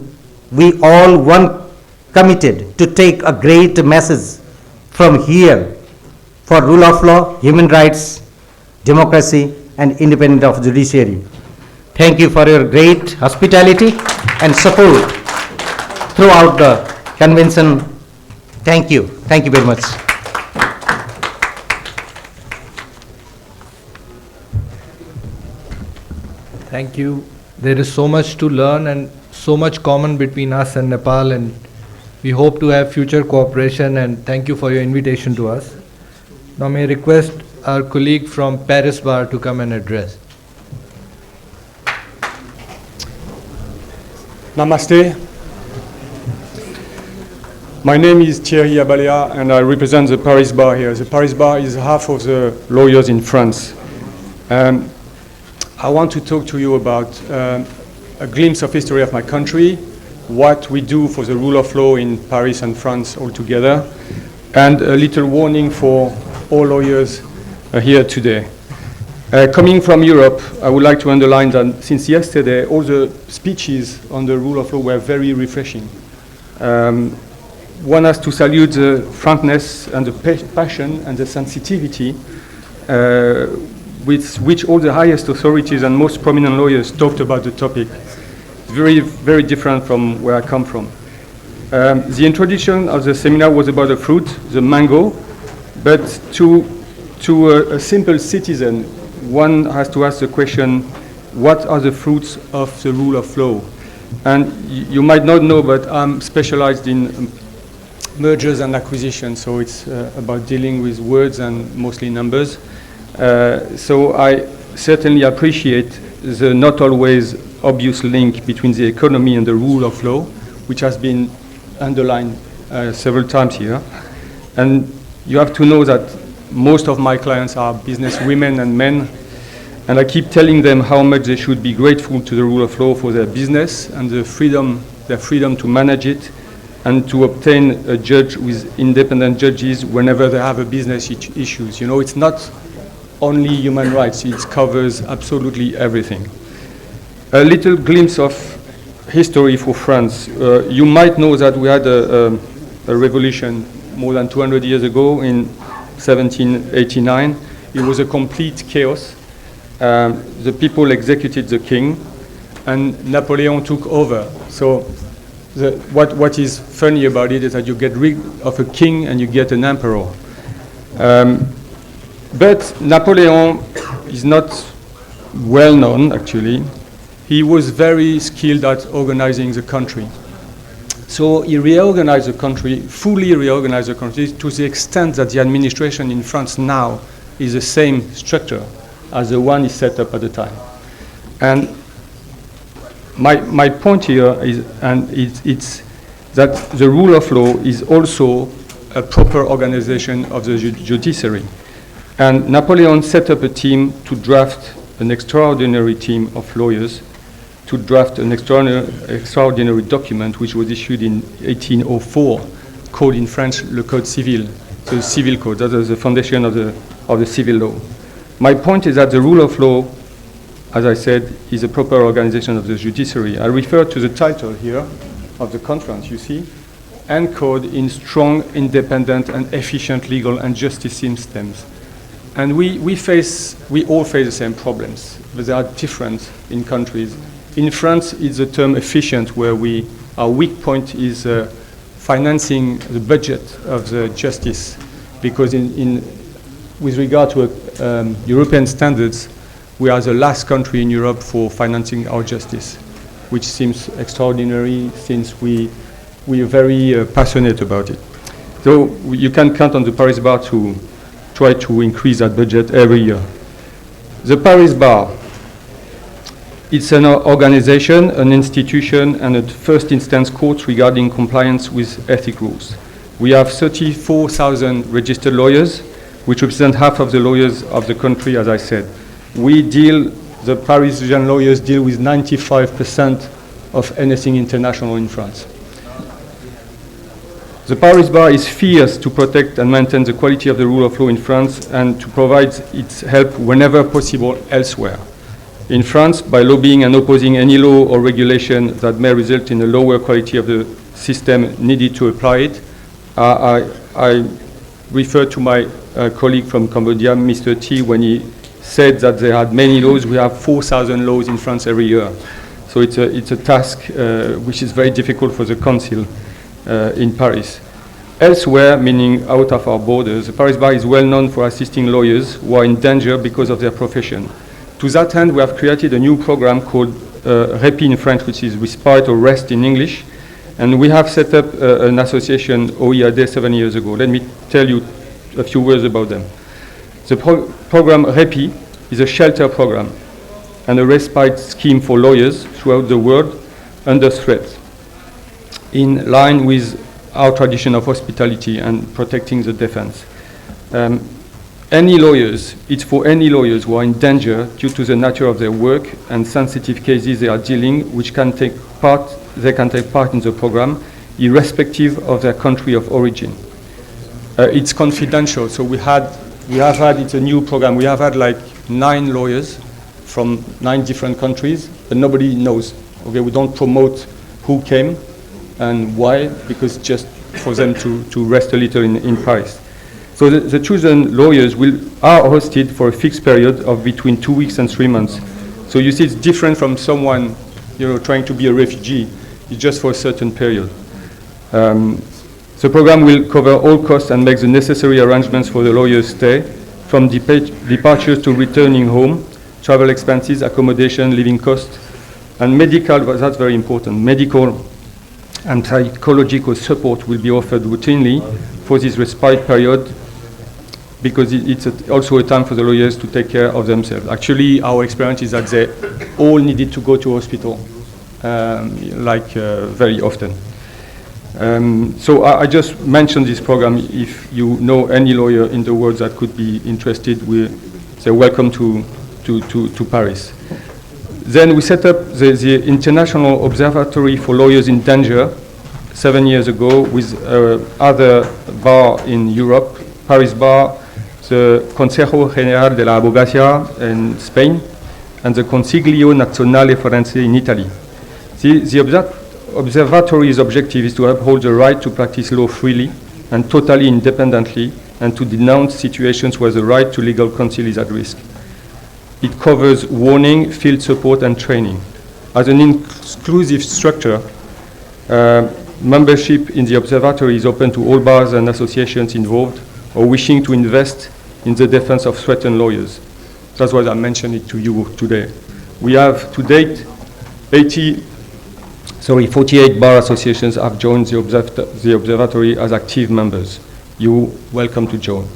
we all one committed to take a great message from here for rule of law, human rights, democracy, and independence of judiciary. Thank you for your great hospitality and support throughout the convention. Thank you. Thank you very much. Thank you. There is so much to learn and so much common between us and Nepal, and we hope to have future cooperation, and thank you for your invitation to us. Now may I request our colleague from Paris Bar to come and address. Namaste. My name is Thierry Abalea and I represent the Paris Bar here. The Paris Bar is half of the lawyers in France. I want to talk to you about a glimpse of history of my country, what we do for the rule of law in Paris and France altogether, and a little warning for all lawyers here today. Coming from Europe, I would like to underline that since yesterday, all the speeches on the rule of law were very refreshing. One has to salute the frankness and the passion and the sensitivity with which all the highest authorities and most prominent lawyers talked about the topic. It's very, very different from where I come from. The introduction of the seminar was about a fruit, the mango, but to a simple citizen, one has to ask the question, what are the fruits of the rule of law? And you might not know, but I'm specialized in mergers and acquisitions, so it's about dealing with words and mostly numbers. So I certainly appreciate the not always obvious link between the economy and the rule of law, which has been underlined several times here. And you have to know that most of my clients are business women and men, and I keep telling them how much they should be grateful to the rule of law for their business and their freedom to manage it and to obtain a judge with independent judges whenever they have a business issues. You know, it's not only human rights, it covers absolutely everything. A little glimpse of history for France. You might know that we had a revolution more than 200 years ago in 1789. It was a complete chaos. The people executed the king and Napoleon took over. So what is funny about it is that you get rid of a king and you get an emperor. But Napoleon is not well known, actually. He was very skilled at organizing the country. So he reorganized the country, fully reorganized the country, to the extent that the administration in France now is the same structure as the one he set up at the time. And my point here is, and it's that the rule of law is also a proper organization of the judiciary. And Napoleon set up a team to draft an extraordinary team of lawyers to draft an extraordinary document which was issued in 1804, called in French le Code civil, the civil code. That is the foundation of the civil law. My point is that the rule of law, as I said, is a proper organization of the judiciary. I refer to the title here of the conference, you see, encode in strong, independent, and efficient legal and justice systems. And we all face the same problems, but they are different in countries. In France, it's the term efficient, where our weak point is financing the budget of the justice, because with regard to European standards, we are the last country in Europe for financing our justice, which seems extraordinary since we we are very passionate about it. So you can count on the Paris Bar to try to increase that budget every year. The Paris Bar, it's an organization, an institution, and a first instance court regarding compliance with ethic rules. We have 34,000 registered lawyers, which represent half of the lawyers of the country, as I said. The Parisian lawyers deal with 95% of anything international in France. The Paris Bar is fierce to protect and maintain the quality of the rule of law in France and to provide its help whenever possible elsewhere. In France, by lobbying and opposing any law or regulation that may result in a lower quality of the system needed to apply it, I refer to my colleague from Cambodia, Mr. T, when he said that they had many laws. We have 4,000 laws in France every year. So it's a task which is very difficult for the Council in Paris. Elsewhere, meaning out of our borders, the Paris Bar is well known for assisting lawyers who are in danger because of their profession. To that end, we have created a new program called REPI in French, which is Respite or Rest in English. And we have set up an association, OIAD, 7 years ago. Let me tell you a few words about them. The program REPI is a shelter program and a respite scheme for lawyers throughout the world under threat, in line with our tradition of hospitality and protecting the defense. It's for any lawyers who are in danger due to the nature of their work and sensitive cases they are dealing, they can take part in the program, irrespective of their country of origin. It's confidential, so it's a new program. We have had like 9 lawyers from 9 different countries, but nobody knows. Okay, we don't promote who came and why, because just for them to rest a little in Paris. So the chosen lawyers are hosted for a fixed period of between 2 weeks and 3 months. So you see, it's different from someone trying to be a refugee. It's just for a certain period. The program will cover all costs and make the necessary arrangements for the lawyer's stay, from departures to returning home, travel expenses, accommodation, living costs, and medical, that's very important, medical and psychological support will be offered routinely for this respite period, because it's also a time for the lawyers to take care of themselves. Actually, our experience is that they all needed to go to hospital, very often. So I just mentioned this program. If you know any lawyer in the world that could be interested, they're welcome to Paris. Then we set up the International Observatory for Lawyers in Danger 7 years ago with other bar in Europe, Paris Bar, the Consejo General de la Abogacía in Spain, and the Consiglio Nazionale Forense in Italy. The observatory's objective is to uphold the right to practice law freely and totally independently, and to denounce situations where the right to legal counsel is at risk. It covers warning, field support, and training. As an inclusive structure, membership in the observatory is open to all bars and associations involved or wishing to invest in the defense of threatened lawyers. That's why I mentioned it to you today. We have, to date, 48 bar associations have joined the observatory as active members. You're welcome to join.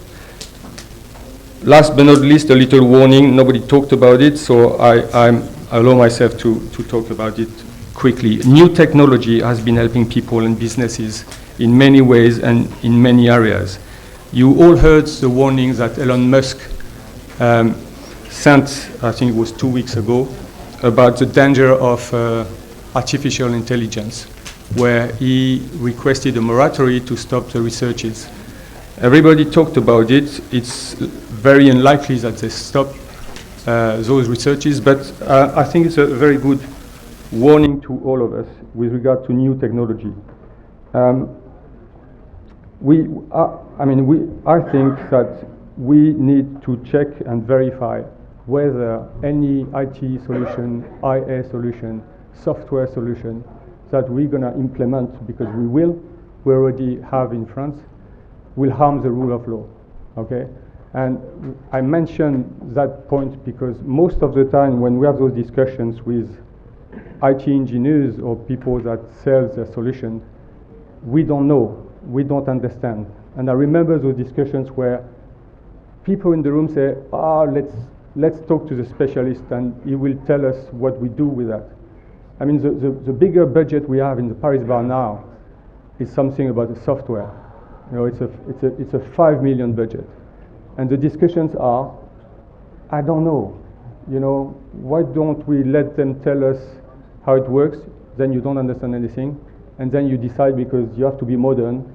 Last but not least, a little warning. Nobody talked about it, so I allow myself to talk about it quickly. New technology has been helping people and businesses in many ways and in many areas. You all heard the warnings that Elon Musk sent, I think it was 2 weeks ago, about the danger of artificial intelligence, where he requested a moratorium to stop the researches. Everybody talked about it. It's very unlikely that they stop those researches, but I think it's a very good warning to all of us with regard to new technology. I think that we need to check and verify whether any IT solution, IA solution, software solution that we're going to implement, because we already have in France, will harm the rule of law, okay? And I mention that point because most of the time when we have those discussions with IT engineers or people that sell their solution, we don't know, we don't understand. And I remember those discussions where people in the room say, let's talk to the specialist and he will tell us what we do with that. I mean, the bigger budget we have in the Paris Bar now is something about the software. You know, it's a 5 million budget. And the discussions are, I don't know, you know, why don't we let them tell us how it works? Then you don't understand anything. And then you decide because you have to be modern,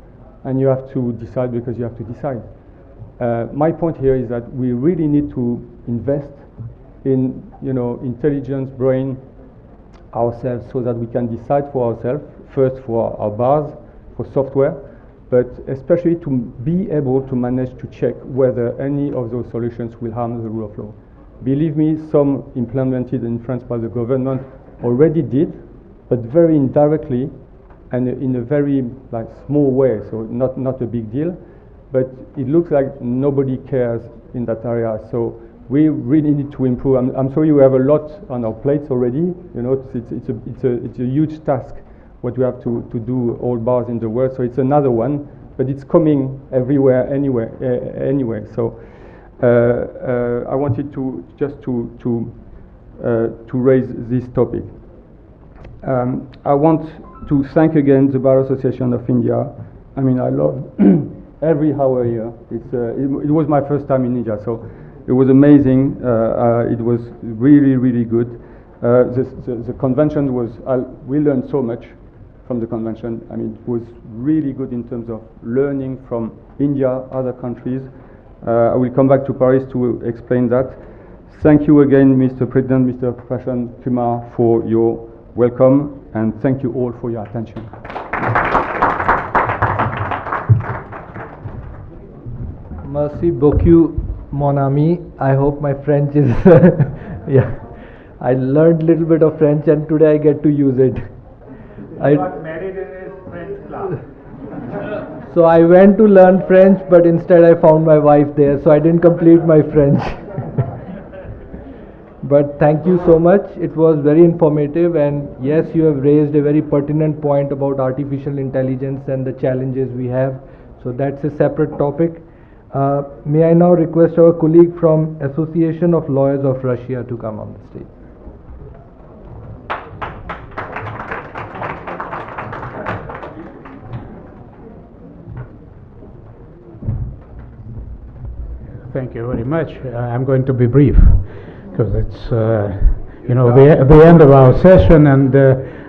and you have to decide because you have to decide. My point here is that we really need to invest in, you know, intelligence, brain, ourselves, so that we can decide for ourselves, first for our bars, for software, but especially to be able to manage to check whether any of those solutions will harm the rule of law. Believe me, some implemented in France by the government already did, but very indirectly and in a very small way, so not a big deal. But it looks like nobody cares in that area. So we really need to improve. I'm sorry we have a lot on our plates already. You know, it's a huge task what we have to do all bars in the world. So it's another one, but it's coming everywhere, anyway. So I wanted to just to raise this topic. I want to thank again the Bar Association of India. I mean, I love every hour here. It was my first time in India, so it was amazing. It was really, really good. The convention was, we learned so much from the convention. I mean, it was really good in terms of learning from India, other countries. I will come back to Paris to explain that. Thank you again, Mr. President, Mr. Prashant Kumar, for your welcome, and thank you all for your attention. Merci beaucoup, mon ami. I hope my French is yeah. I learned a little bit of French and today I get to use it. I got married in his French class. So I went to learn French, but instead I found my wife there, so I didn't complete my French. But thank you so much. It was very informative, and yes, you have raised a very pertinent point about artificial intelligence and the challenges we have. So that's a separate topic. May I now request our colleague from Association of Lawyers of Russia to come on the stage. Thank you very much. I'm going to be brief because it's you know the end of our session, and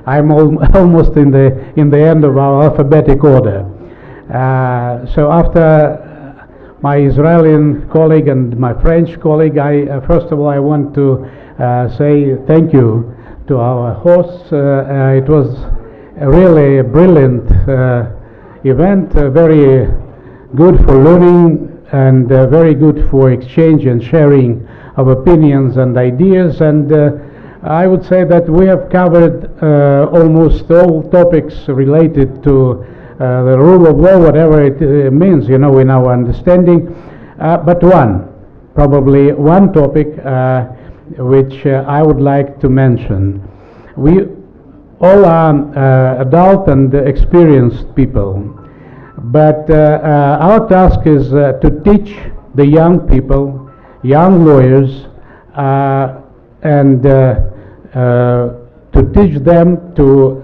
I'm almost in the end of our alphabetic order. So after my Israeli colleague and my French colleague, first of all I want to say thank you to our hosts. It was really a brilliant event, very good for learning and very good for exchange and sharing of opinions and ideas, and I would say that we have covered almost all topics related to the rule of law, whatever it means, you know, in our understanding, but probably one topic which I would like to mention. We all are adult and experienced people, but our task is to teach the young people, young lawyers, and to teach them, to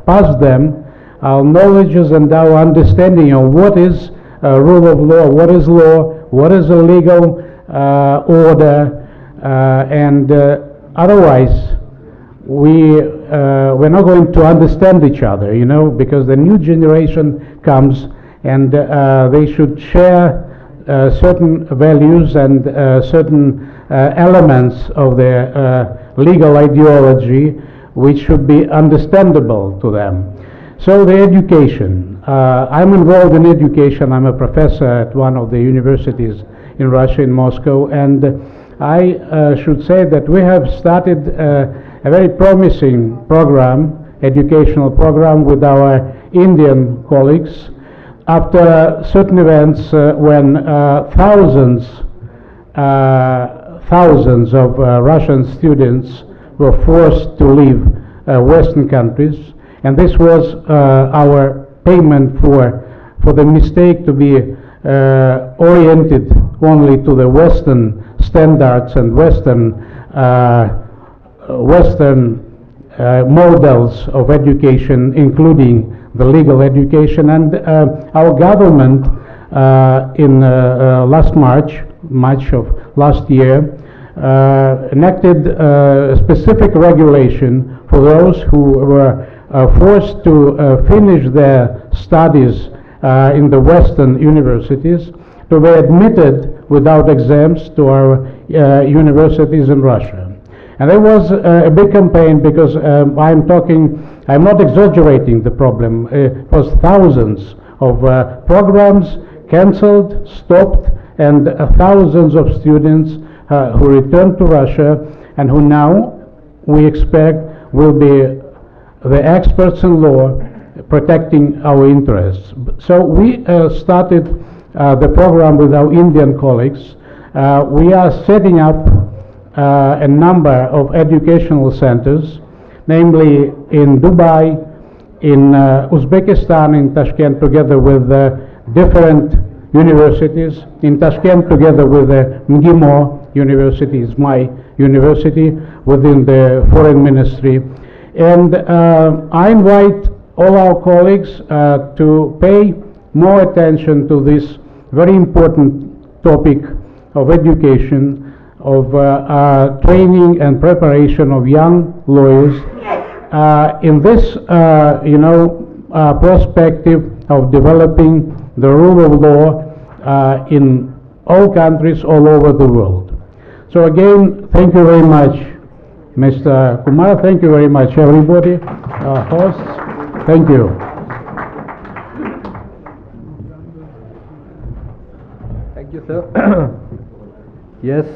pass them our knowledges and our understanding of what is rule of law, what is a legal order, and otherwise we're not going to understand each other, you know, because the new generation comes and they should share certain values and certain elements of their legal ideology which should be understandable to them. So the education. I'm involved in education. I'm a professor at one of the universities in Russia, in Moscow, and I should say that we have started a very promising program, educational program, with our Indian colleagues after certain events when thousands of Russian students were forced to leave Western countries, and this was our payment for the mistake to be oriented only to the Western standards and Western models of education, including the legal education. And our government in last March of last year, enacted a specific regulation for those who were forced to finish their studies in the Western universities to be admitted without exams to our universities in Russia. And there was a big campaign because I'm not exaggerating the problem. It was thousands of programs cancelled, stopped, and thousands of students who returned to Russia and who now, we expect, will be the experts in law protecting our interests. So we started the program with our Indian colleagues. We are setting up a number of educational centers, namely in Dubai, in Uzbekistan, in Tashkent, together with different universities. In Tashkent, together with MGIMO University, is my university within the Foreign Ministry. And I invite all our colleagues to pay more attention to this very important topic of education, of training and preparation of young lawyers in this, perspective of developing the rule of law in all countries all over the world. So again, thank you very much, Mr. Kumar. Thank you very much, everybody, hosts. Thank you. Thank you, sir. Yes,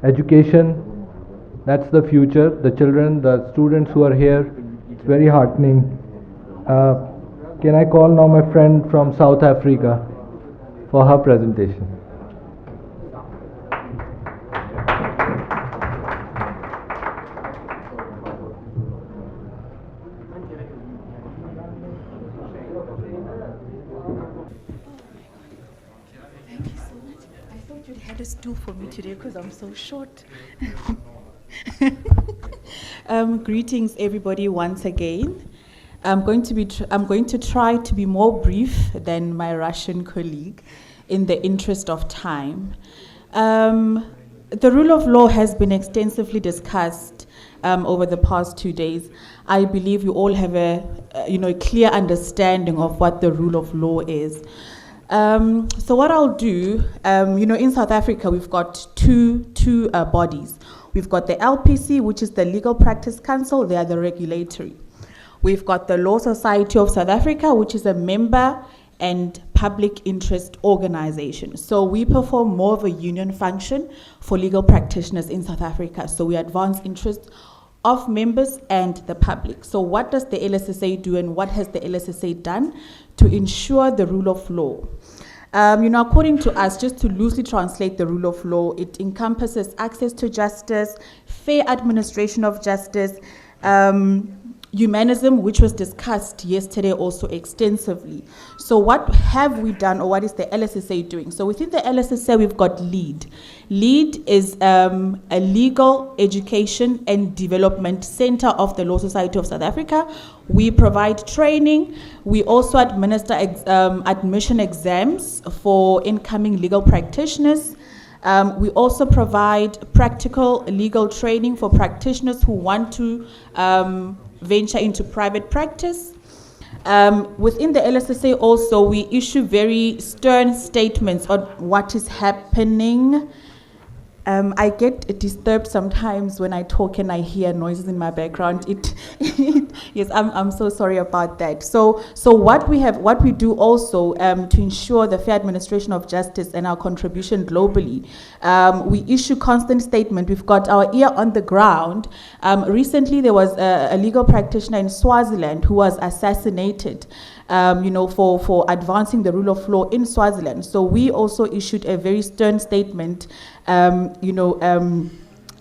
education, that's the future. The children, the students who are here, it's very heartening. Can I call now my friend from South Africa for her presentation? Do for me today because I'm so short. Greetings, everybody, once again. I'm going to try to be more brief than my Russian colleague, in the interest of time. The rule of law has been extensively discussed over the past 2 days. I believe you all have a clear understanding of what the rule of law is. So what I'll do, in South Africa, we've got two bodies. We've got the LPC, which is the Legal Practice Council. They are the regulatory. We've got the Law Society of South Africa, which is a member and public interest organization. So we perform more of a union function for legal practitioners in South Africa. So we advance interests of members and the public. So what does the LSSA do, and what has the LSSA done to ensure the rule of law? According to us, just to loosely translate the rule of law, it encompasses access to justice, fair administration of justice, humanism, which was discussed yesterday also extensively. So what have we done, or what is the LSSA doing? So within the LSSA, we've got LEAD. LEAD is a legal education and development center of the Law Society of South Africa. We provide training. We also administer admission exams for incoming legal practitioners. We also provide practical legal training for practitioners who want to venture into private practice. Within the LSSA also, we issue very stern statements on what is happening. I get disturbed sometimes when I talk and I hear noises in my background. Yes, I'm so sorry about that. So what we do also to ensure the fair administration of justice and our contribution globally, we issue constant statement. We've got our ear on the ground. Recently, there was a legal practitioner in Swaziland who was assassinated. For advancing the rule of law in Swaziland. So we also issued a very stern statement,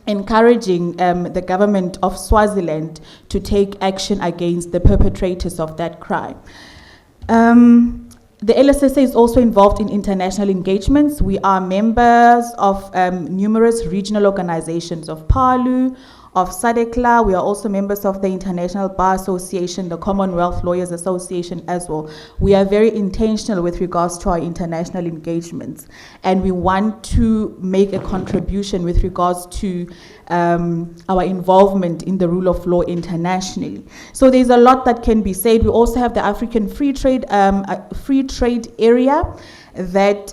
encouraging the government of Swaziland to take action against the perpetrators of that crime. The LSSA is also involved in international engagements. We are members of numerous regional organizations of PALU, of SADECLA. We are also members of the International Bar Association, the Commonwealth Lawyers Association as well. We are very intentional with regards to our international engagements, and we want to make a contribution with regards to our involvement in the rule of law internationally. So there's a lot that can be said. We also have the African free trade area that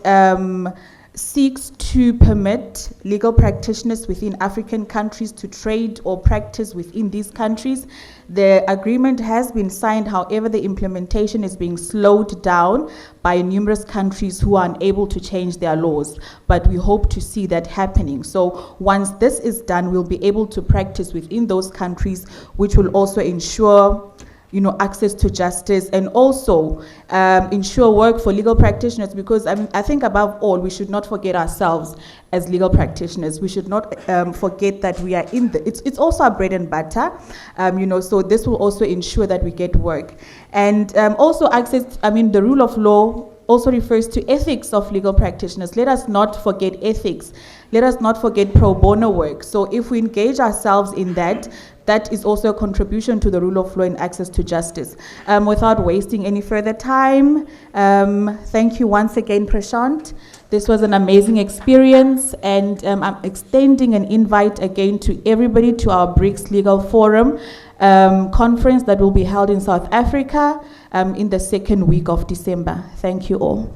seeks to permit legal practitioners within African countries to trade or practice within these countries. The agreement has been signed, however, the implementation is being slowed down by numerous countries who are unable to change their laws. But we hope to see that happening. So once this is done, we'll be able to practice within those countries, which will also ensure access to justice, and also ensure work for legal practitioners, because I think above all, we should not forget ourselves as legal practitioners. We should not forget that we are it's also our bread and butter, so this will also ensure that we get work. And also access, the rule of law also refers to ethics of legal practitioners. Let us not forget ethics. Let us not forget pro bono work. So if we engage ourselves in that, that is also a contribution to the rule of law and access to justice. Without wasting any further time, thank you once again, Prashant. This was an amazing experience, and I'm extending an invite again to everybody to our BRICS Legal Forum conference that will be held in South Africa in the second week of December. Thank you all.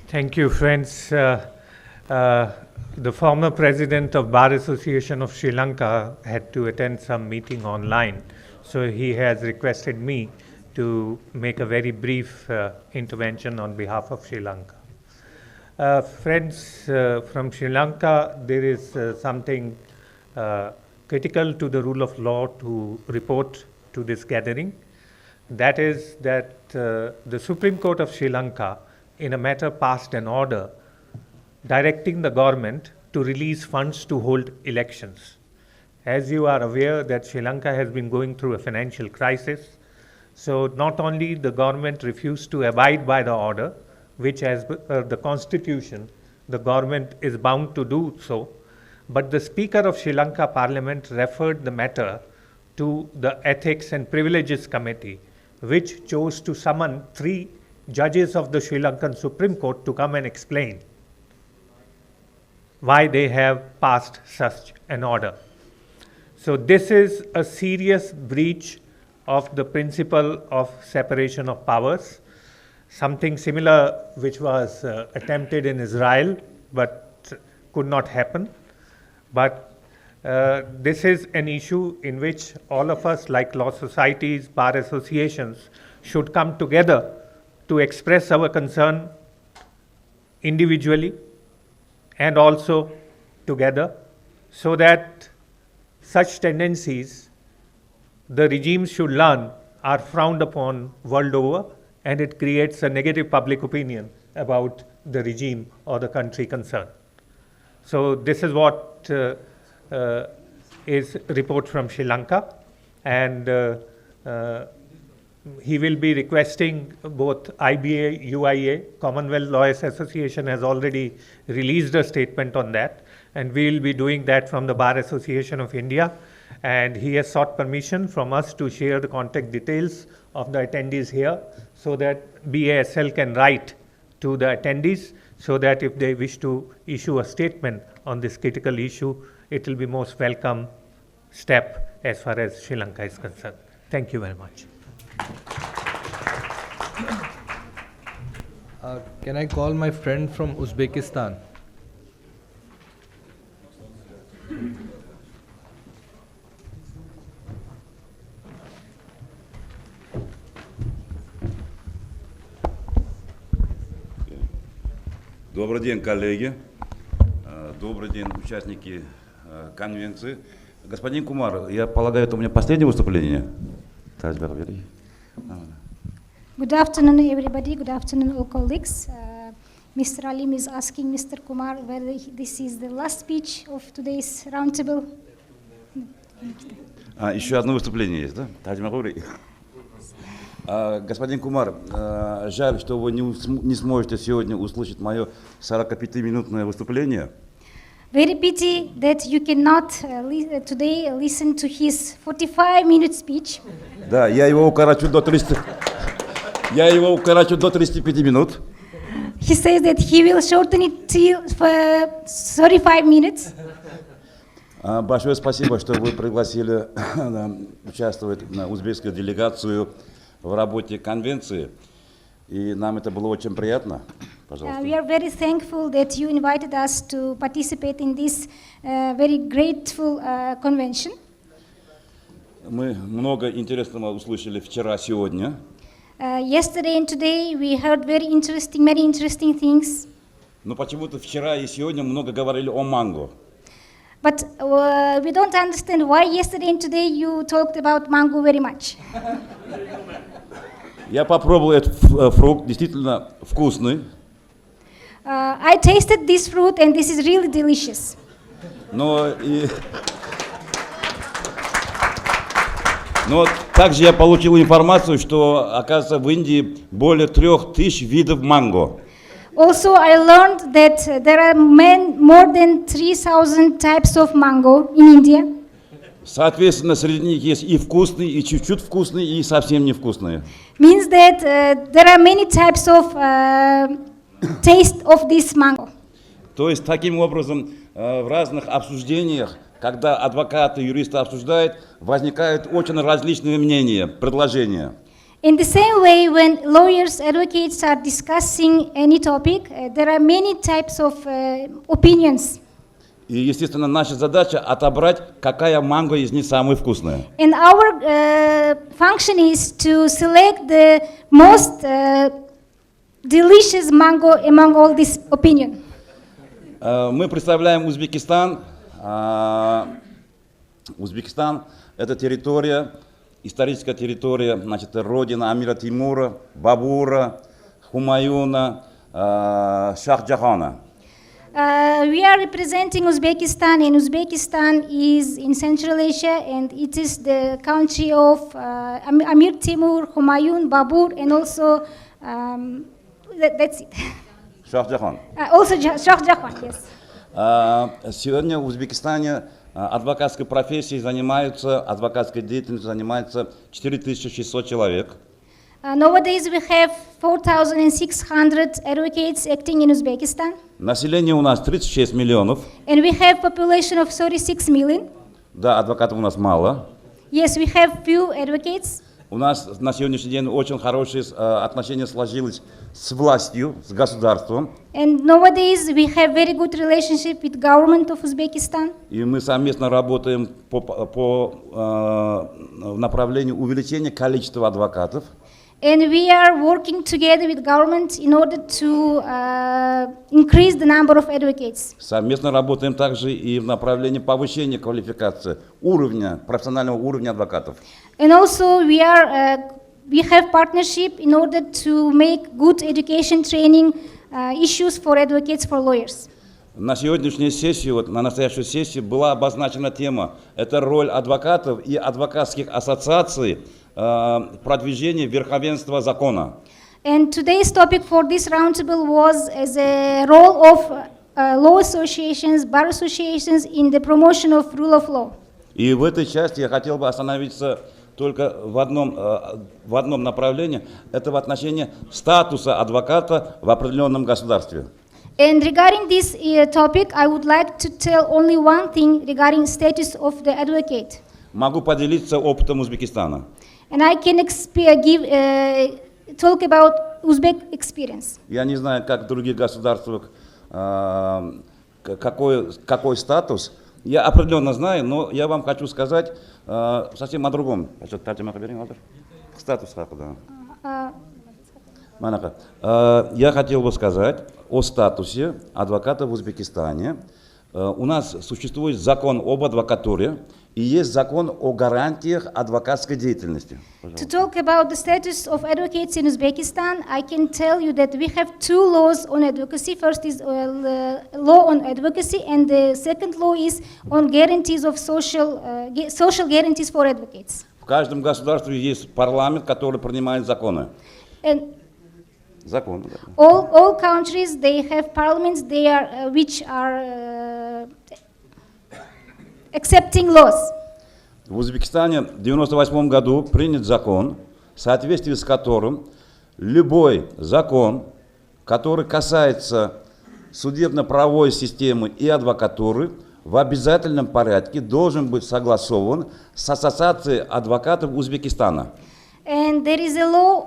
Thank you, friends. The former president of Bar Association of Sri Lanka had to attend some meeting online, so he has requested me to make a very brief intervention on behalf of Sri Lanka. Friends, from Sri Lanka, there is something critical to the rule of law to report to this gathering. That is that the Supreme Court of Sri Lanka, in a matter, passed an order directing the government to release funds to hold elections. As you are aware that Sri Lanka has been going through a financial crisis, so not only the government refused to abide by the order, which as the constitution, the government is bound to do so, but the Speaker of Sri Lanka Parliament referred the matter to the Ethics and Privileges Committee, which chose to summon 3 judges of the Sri Lankan Supreme Court to come and explain why they have passed such an order. So this is a serious breach of the principle of separation of powers, something similar which was attempted in Israel but could not happen. But this is an issue in which all of us, like law societies, bar associations, should come together to express our concern individually and also together, so that such tendencies the regimes should learn are frowned upon world over, and it creates a negative public opinion about the regime or the country concerned. So this is what is report from Sri Lanka, and he will be requesting both IBA, UIA, Commonwealth Lawyers Association has already released a statement on that, and we will be doing that from the Bar Association of India, and he has sought permission from us to share the contact details of the attendees here, so that BASL can write to the attendees, so that if they wish to issue a statement on this critical issue, it will be most welcome step as far as Sri Lanka is concerned. Thank you very much. Can I call my friend from Uzbekistan? Добрый день, коллеги. Добрый день, участники конвенции. Господин Кумар, я полагаю, это у меня последнее выступление? Good afternoon, everybody. Good afternoon, all colleagues. Mr. Alim is asking Mr. Kumar whether this is the last speech of today's roundtable. Еще одно выступление есть, да? Господин Кумар, жаль, что вы не сможете сегодня услышать мое 45-минутное выступление. Very pity that you cannot today listen to his 45-minute speech. Да, я его укорочу до 35 минут. He says that he will shorten it till 35 minutes. Большое спасибо, что вы пригласили участвовать узбекскую делегацию в работе конвенции, и нам это было очень приятно. Пожалуйста. We are very thankful that you invited us to participate in this very grateful convention. Мы много интересного услышали вчера, сегодня. Yesterday and today we heard many interesting things. Но почему-то вчера и сегодня много говорили о манго. But we don't understand why yesterday and today you talked about mango very much. Я попробовал этот фрукт, действительно вкусный. I tasted this fruit and this is really delicious. Но также я получил информацию, что, оказывается, в Индии более 3000 видов манго. Also, I learned that there are more than 3,000 types of mango in India. Соответственно, среди них есть и вкусные, и чуть-чуть вкусные, и совсем невкусные. Means that there are many types of taste of this mango. То есть, таким образом, в разных обсуждениях, когда адвокаты, юристы обсуждают, возникают очень различные мнения, предложения. In the same way, when lawyers, advocates are discussing any topic, there are many types of opinions. И, естественно, наша задача отобрать, какая манго из них самая вкусная. And our function is to select the most delicious mango among all this opinion. Мы представляем Узбекистан. Узбекистан – это территория, историческая территория, значит, родина Амира Тимура, Бабура, Хумаюна, Шах-Джахана. We are representing Uzbekistan, and Uzbekistan is in Central Asia, and it is the country of Amir Timur, Humayun, Babur, and also that's it. Шах-Джахан. Also Shah-Jahan, yes. Сегодня в Узбекистане адвокатской профессией занимаются, адвокатской деятельностью занимается 4600 человек. Nowadays we have 4,600 advocates acting in Uzbekistan. Население у нас 36 миллионов. And we have population of 36 million. Да, адвокатов у нас мало. Yes, we have few advocates. У нас на сегодняшний день очень хорошие отношения сложились с властью, с государством. And nowadays we have very good relationship with government of Uzbekistan. И мы совместно работаем по направлению увеличения количества адвокатов. And we are working together with government in order to increase the number of advocates. Совместно работаем также и в направлении повышения квалификации, уровня, профессионального уровня адвокатов. And also we have partnership in order to make good education training issues for advocates, for lawyers. На сегодняшней сессии, вот на настоящей сессии была обозначена тема, это роль адвокатов и адвокатских ассоциаций продвижения верховенства закона. And today's topic for this roundtable was as a role of law associations, bar associations in the promotion of rule of law. И в этой части я хотел бы остановиться только в одном направлении, это в отношении статуса адвоката в определенном государстве. And regarding this topic, I would like to tell only one thing regarding status of the advocate. Могу поделиться опытом Узбекистана. And I can talk about Uzbek experience. Я не знаю, как в других государствах, какой статус. Я определенно знаю, но я вам хочу сказать совсем о другом. Статус, да. Я хотел бы сказать о статусе адвоката в Узбекистане. У нас существует закон об адвокатуре, и есть закон о гарантиях адвокатской деятельности. To talk about the status of advocates in Uzbekistan, I can tell you that we have two laws on advocacy. First is law on advocacy, and the second law is on guarantees of social guarantees for advocates. В каждом государстве есть парламент, который принимает законы. And Законы. all countries, they have parliaments, they are which are accepting laws. В Узбекистане в 1998 году принят закон, в соответствии с которым любой закон, который касается судебно-правовой системы и адвокатуры, в обязательном порядке должен быть согласован с Ассоциацией адвокатов Узбекистана. And there is a law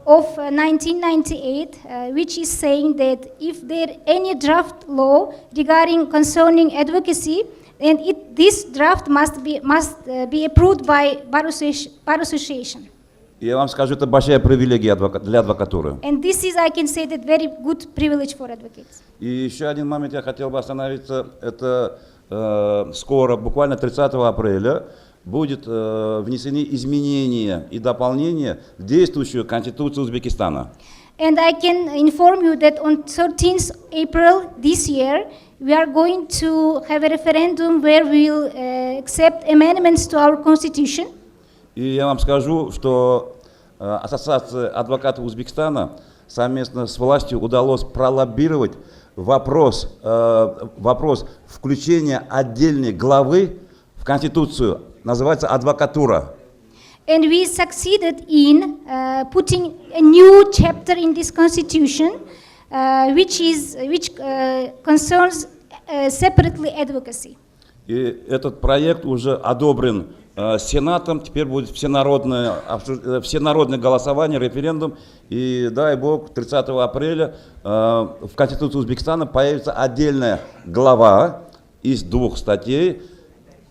of 1998 which is saying that if there any draft law regarding concerning advocacy, and this draft must be approved by barassociation. Я вам скажу, это большая привилегия для адвокатуры. And this is, I can say, that very good privilege for advocates. И еще один момент я хотел бы остановиться, это скоро, буквально 30 апреля, будут внесены изменения и дополнения в действующую Конституцию Узбекистана. And I can inform you that on 13th April this year, we are going to have a referendum where we will accept amendments to our constitution. И я вам скажу, что Ассоциация адвокатов Узбекистана совместно с властью удалось пролоббировать вопрос включения отдельной главы в Конституцию, называется адвокатура. And we succeeded in putting a new chapter in this constitution, which concerns separately advocacy. И этот проект уже одобрен Сенатом, теперь будет всенародное голосование, референдум, и дай бог 30 апреля в Конституции Узбекистана появится отдельная глава из 2 статей.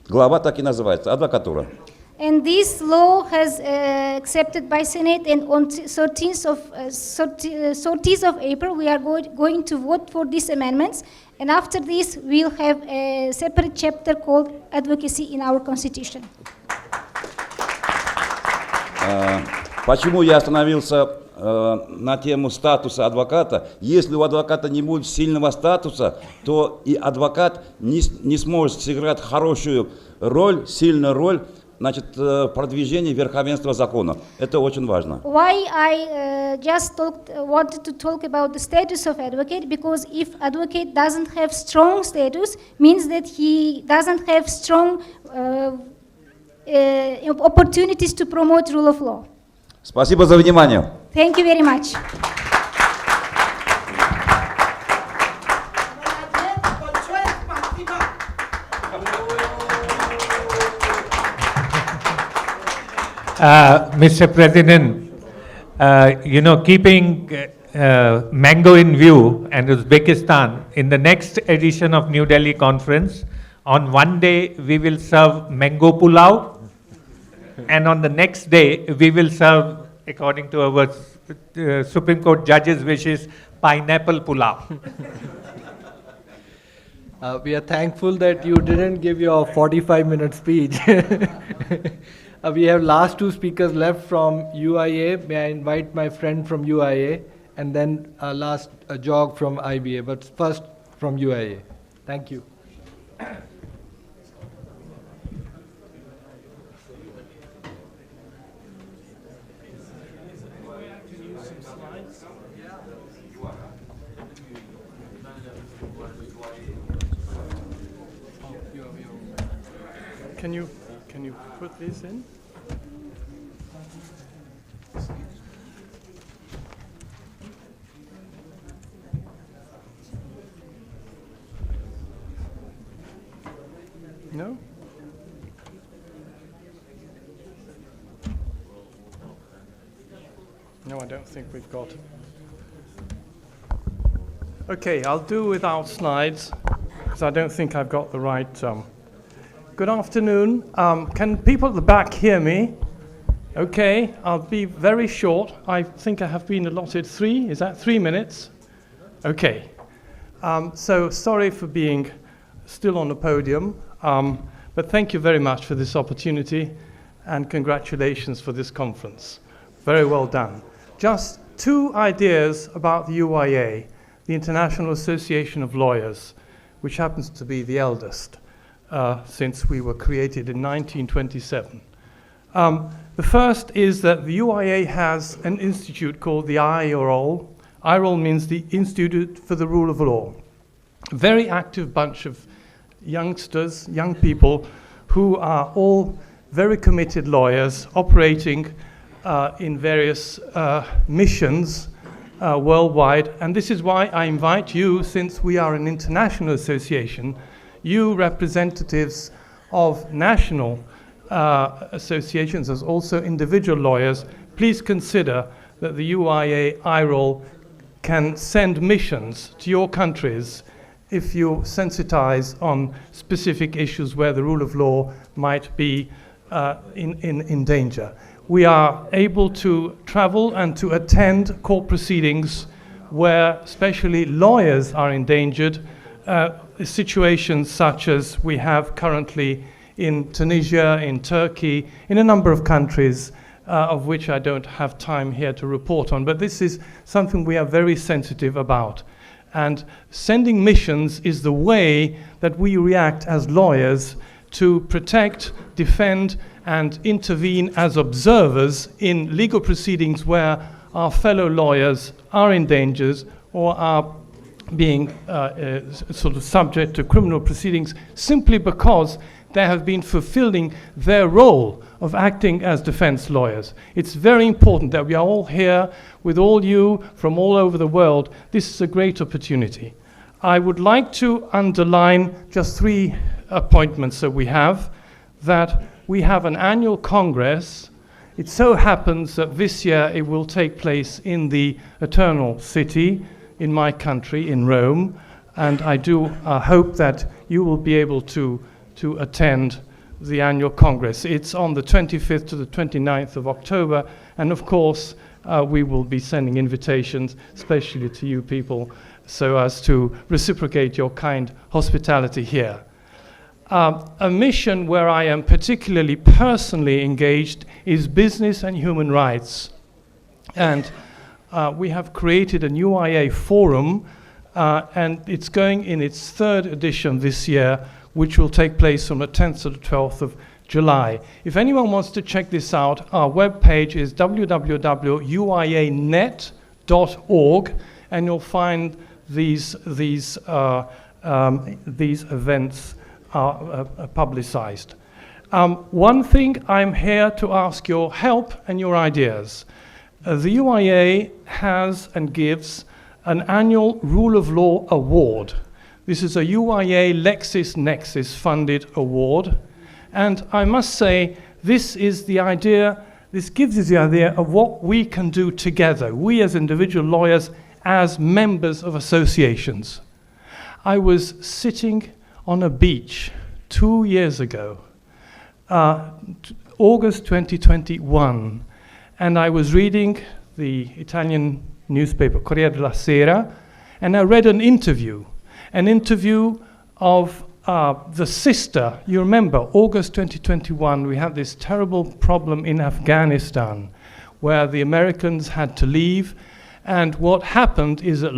Глава так и называется, адвокатура. And this law has accepted by Senate, and on 13th of April we are going to vote for these amendments, and after this we'll have a separate chapter called advocacy in our constitution. Почему я остановился на тему статуса адвоката? Если у адвоката не будет сильного статуса, то и адвокат не сможет сыграть хорошую роль, сильную роль, значит, продвижение верховенства закона. Это очень важно. Why I wanted to talk about the status of advocate, because if advocate doesn't have strong status, means that he doesn't have strong opportunities to promote rule of law. Спасибо за внимание. Thank you very much. Mr. President, keeping mango in view and Uzbekistan, in the next edition of New Delhi conference, on one day we will serve mango pulao, and on the next day we will serve, according to our Supreme Court judges' wishes, pineapple pulao. We are thankful that you didn't give your 45-minute speech. We have last 2 speakers left from UIA. May I invite my friend from UIA, and then last jog from IBA, but first from UIA. Thank you. Can you put this in? No? No, I don't think we've got. Okay, I'll do without slides, because I don't think I've got the right. Good afternoon. Can people at the back hear me? Okay, I'll be very short. I think I have been allotted 3. Is that 3 minutes? Okay. So sorry for being still on the podium, But thank you very much for this opportunity, and congratulations for this conference. Very well done. Just 2 ideas about the UIA, the International Association of Lawyers, which happens to be the eldest since we were created in 1927. The first is that the UIA has an institute called the IROL. IROL means the Institute for the Rule of Law. A very active bunch of youngsters, young people, who are all very committed lawyers operating in various missions worldwide. And this is why I invite you, since we are an international association, you representatives of national associations as also individual lawyers, please consider that the UIA IROL can send missions to your countries if you sensitize on specific issues where the rule of law might be in danger. We are able to travel and to attend court proceedings where especially lawyers are endangered, situations such as we have currently in Tunisia, in Turkey, in a number of countries of which I don't have time here to report on, but this is something we are very sensitive about. And sending missions is the way that we react as lawyers to protect, defend, and intervene as observers in legal proceedings where our fellow lawyers are in danger or are being sort of subject to criminal proceedings simply because they have been fulfilling their role of acting as defense lawyers. It's very important that we are all here with all you from all over the world. This is a great opportunity. I would like to underline just 3 appointments that we have. That we have an annual congress. It so happens that this year it will take place in the Eternal City, in my country, in Rome, and I do hope that you will be able to attend the annual congress. It's on the 25th to the 29th of October, and of course we will be sending invitations, especially to you people, so as to reciprocate your kind hospitality here. A mission where I am particularly personally engaged is business and human rights. And we have created a new UIA forum, and it's going in its 3rd edition this year, which will take place from the 10th to the 12th of July. If anyone wants to check this out, our webpage is www.uianet.org, and you'll find these events are publicized. One thing, I'm here to ask your help and your ideas. The UIA has and gives an annual Rule of Law Award. This is a UIA LexisNexis funded award. And I must say, this is the idea, this gives us the idea of what we can do together, we as individual lawyers, as members of associations. I was sitting on a beach 2 years ago, August 2021, and I was reading the Italian newspaper Corriere della Sera, and I read an interview of the sister. You remember, August 2021, we had this terrible problem in Afghanistan where the Americans had to leave, and what happened is that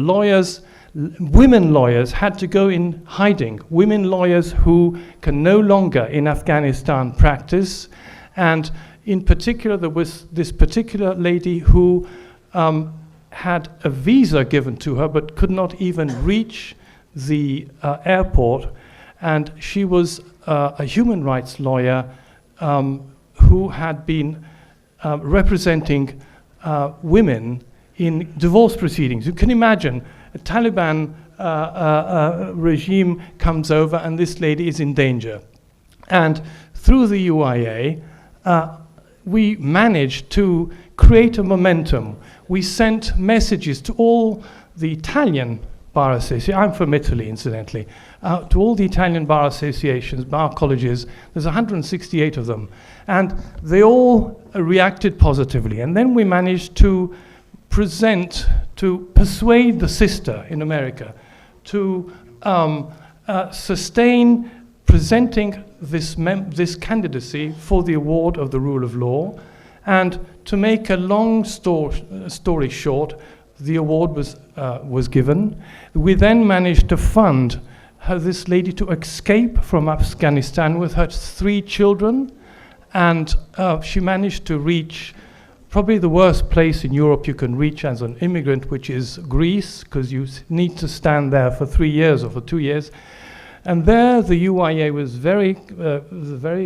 women lawyers had to go in hiding, women lawyers who can no longer in Afghanistan practice, and in particular there was this particular lady who had a visa given to her but could not even reach the airport, and she was a human rights lawyer who had been representing women in divorce proceedings. You can imagine a Taliban regime comes over and this lady is in danger. And through the UIA, we managed to create a momentum. We sent messages to all the Italian bar associations. I'm from Italy, incidentally. To all the Italian bar associations, bar colleges, there's 168 of them. And they all reacted positively. And then we managed to persuade the sister in America to sustain presenting this candidacy for the award of the rule of law. And to make a long story short, the award was given. We then managed to fund this lady to escape from Afghanistan with her 3 children, and she managed to reach probably the worst place in Europe you can reach as an immigrant, which is Greece, because you need to stand there for 3 years or for 2 years. And there the UIA was very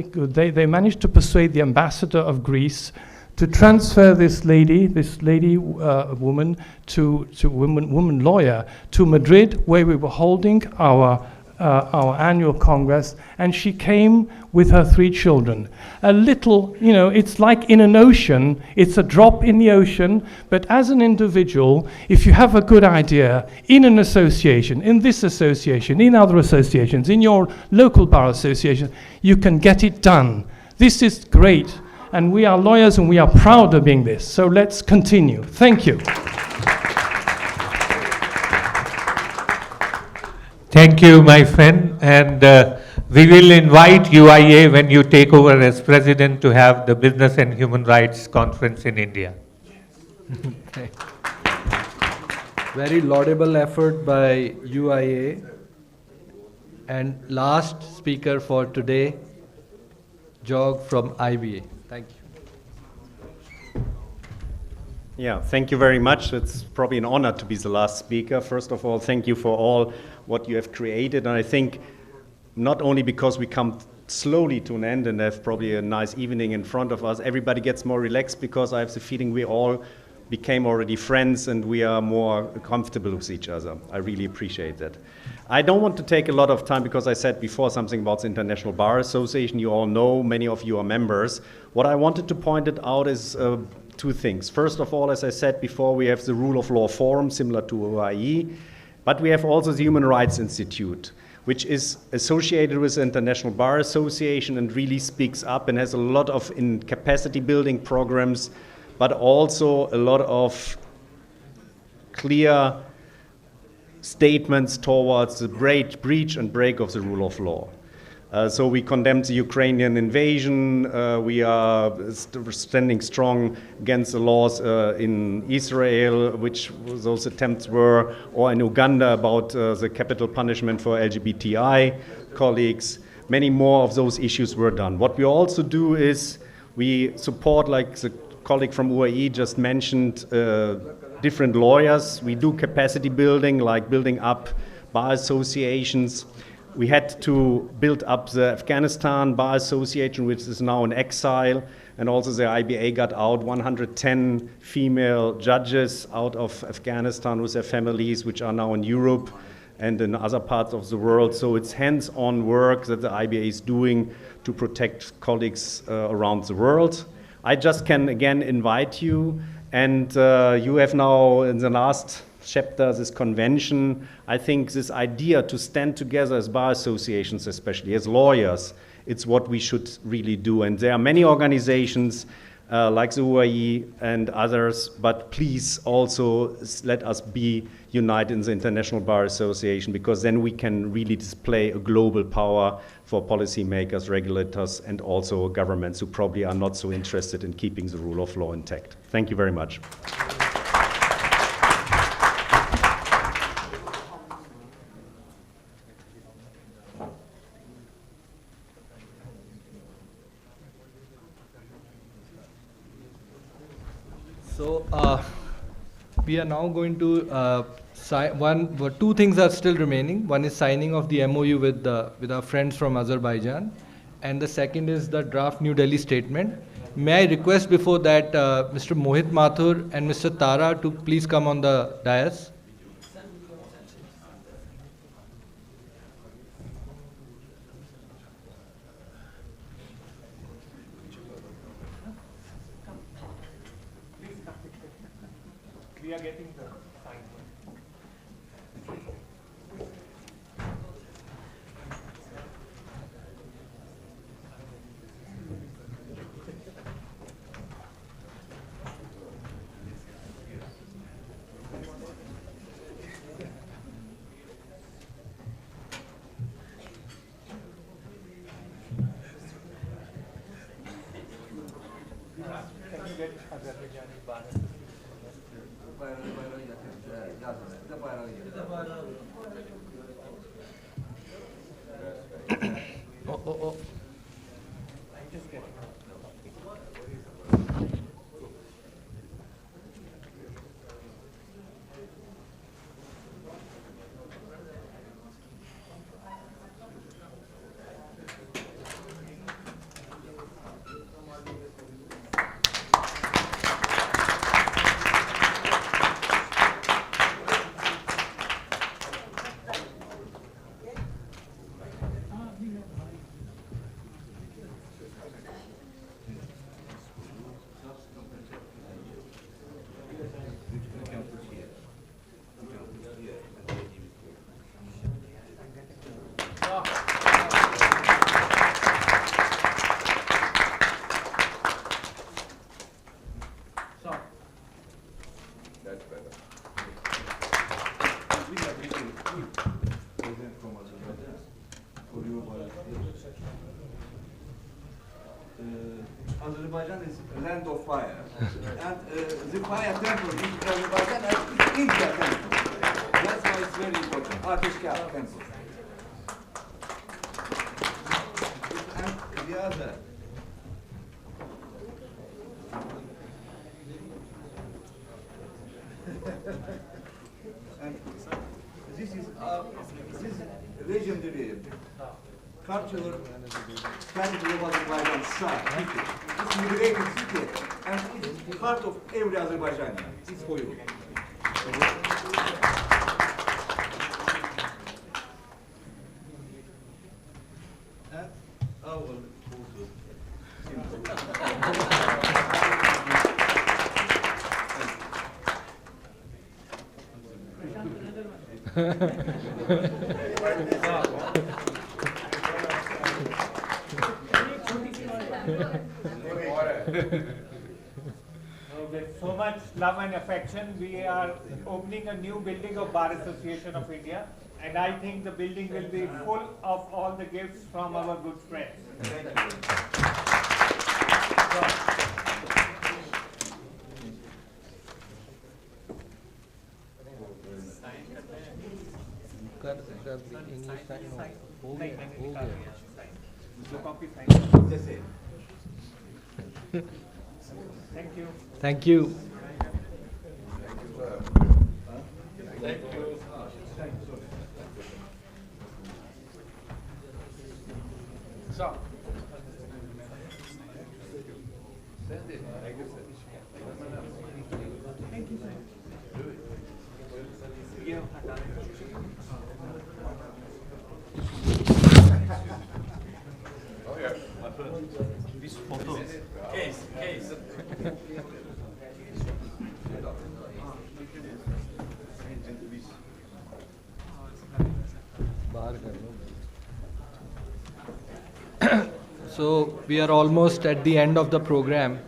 good. They managed to persuade the ambassador of Greece to transfer this woman lawyer to Madrid, where we were holding our annual Congress, and she came with her 3 children. A little, it's like in an ocean, it's a drop in the ocean, but as an individual, if you have a good idea in an association, in this association, in other associations, in your local bar association, you can get it done. This is great, and we are lawyers and we are proud of being this, so let's continue. Thank you. Thank you, my friend, and we will invite UIA when you take over as president to have the Business and Human Rights Conference in India. Very laudable effort by UIA. And last speaker for today, Jog from IBA. Thank you. Yeah, thank you very much. It's probably an honor to be the last speaker. First of all, thank you for all what you have created. And I think not only because we come slowly to an end and have probably a nice evening in front of us, everybody gets more relaxed because I have the feeling we all became already friends and we are more comfortable with each other. I really appreciate that. I don't want to take a lot of time because I said before something about the International Bar Association. You all know, many of you are members. What I wanted to point it out is 2 things. First of all, as I said before, we have the Rule of Law Forum, similar to OIE, but we have also the Human Rights Institute, which is associated with the International Bar Association and really speaks up and has a lot of capacity building programs, but also a lot of clear statements towards the breach and break of the rule of law. So we condemned the Ukrainian invasion. We are standing strong against the laws in Israel, which those attempts were, or in Uganda about the capital punishment for LGBTI colleagues. Many more of those issues were done. What we also do is we support, like the colleague from UAE just mentioned, different lawyers. We do capacity building, like building up bar associations. We had to build up the Afghanistan Bar Association, which is now in exile, and also the IBA got out 110 female judges out of Afghanistan with their families, which are now in Europe and in other parts of the world. So it's hands-on work that the IBA is doing to protect colleagues around the world. I just can again invite you, and you have now in the last chapter this convention. I think this idea to stand together as bar associations, especially as lawyers, it's what we should really do. And there are many organizations like the UAE and others, but please also let us be united in the International Bar Association, because then we can really display a global power for policymakers, regulators, and also governments who probably are not so interested in keeping the rule of law intact. Thank you very much. So we are now going to two things are still remaining. One is signing of the MOU with our friends from Azerbaijan, and the second is the draft New Delhi statement. May I request before that Mr. Mohit Mathur and Mr. Tara to please come on the dais. We are getting the sign. Azerbaijan is a land of fire, and the fire temple in Azerbaijan is India temple. That's why it's very important. Ateşkar temple. And the other. And this is legendary cultural capital of Azerbaijan, Shah. It's a liberated city, and it's part of every Azerbaijani. It's for you. And our With so much love and affection, we are opening a new building of Bar Association of India, and I think the building will be full of all the gifts from our good friends. Thank you. Thank you. Thank you. So. Thank you, sir. Oh yeah. This photo. Case. So we are almost at the end of the program,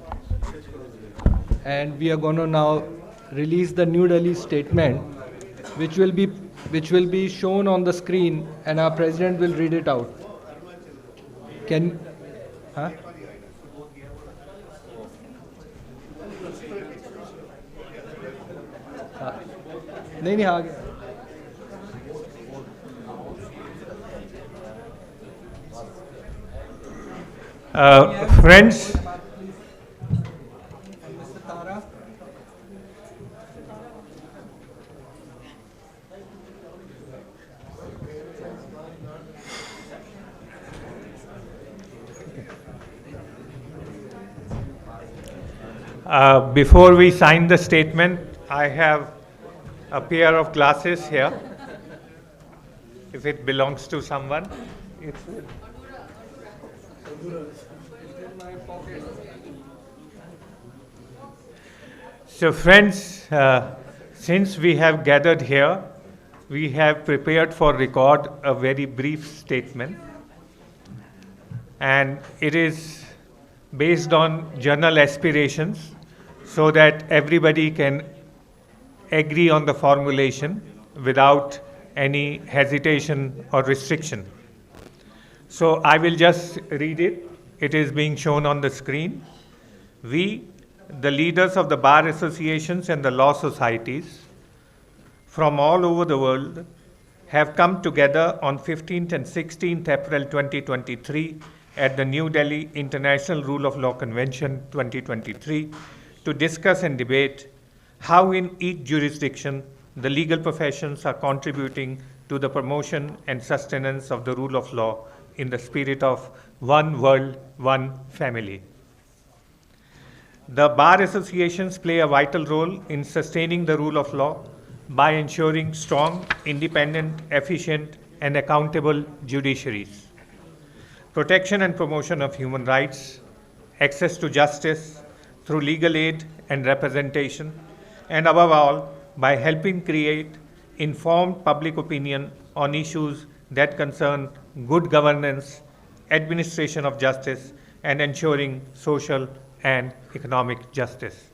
and we are going to now release the New Delhi statement, which will be shown on the screen, and our president will read it out. Can huh? नहीं आ गया. Friends, before we sign the statement, I have a pair of glasses here. If it belongs to someone, it's so friends, since we have gathered here, we have prepared for record a very brief statement, and it is based on general aspirations so that everybody can agree on the formulation without any hesitation or restriction. So I will just read it. It is being shown on the screen. We, the leaders of the bar associations and the law societies from all over the world have come together on 15th and 16th April 2023 at the New Delhi International Rule of Law Convention 2023 to discuss and debate how in each jurisdiction the legal professions are contributing to the promotion and sustenance of the rule of law in the spirit of one world, one family. The bar associations play a vital role in sustaining the rule of law by ensuring strong, independent, efficient, and accountable judiciaries, protection and promotion of human rights, access to justice through legal aid and representation, and above all, by helping create informed public opinion on issues that concern good governance, administration of justice, and ensuring social and economic justice.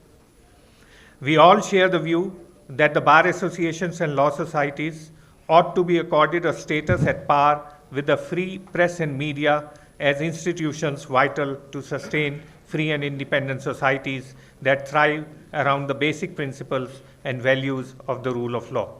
We all share the view that the bar associations and law societies ought to be accorded a status at par with the free press and media as institutions vital to sustain free and independent societies that thrive around the basic principles and values of the rule of law.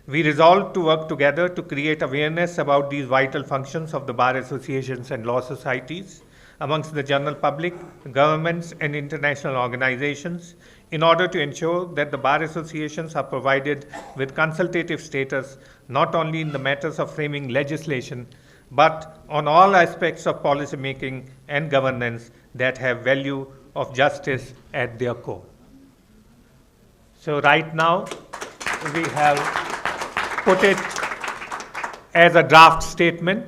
We resolve to work together to create awareness about these vital functions of the bar associations and law societies amongst the general public, governments, and international organizations in order to ensure that the bar associations are provided with consultative status not only in the matters of framing legislation, but on all aspects of policy making and governance that have value of justice at their core. So right now, we have put it as a draft statement.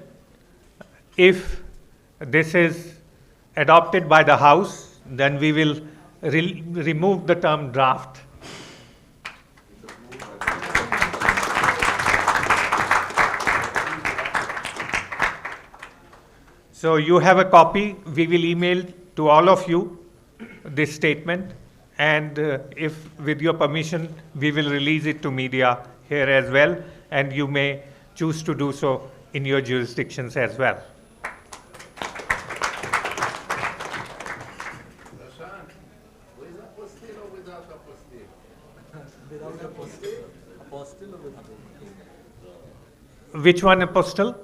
If this is adopted by the House, then we will remove the term draft. So you have a copy. We will email to all of you this statement, and if with your permission, we will release it to media here as well, and you may choose to do so in your jurisdictions as well. Which one, apostle?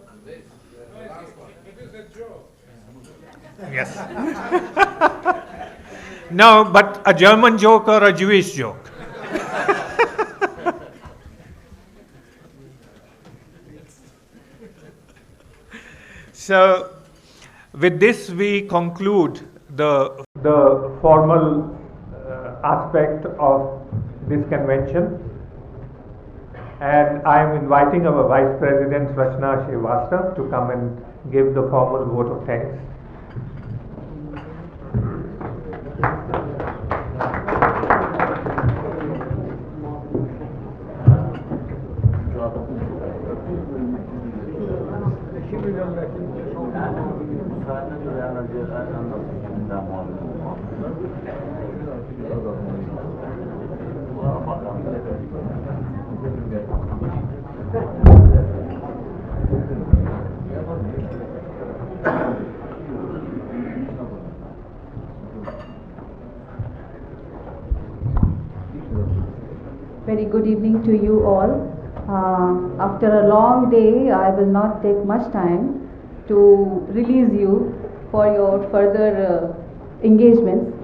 Yes. No, but a German joke or a Jewish joke. So, with this we conclude the formal aspect of this convention. And I am inviting our Vice President Rachna Srivastava to come and give the formal vote of thanks. Very good evening to you all. After a long day, I will not take much time to release you for your further engagements.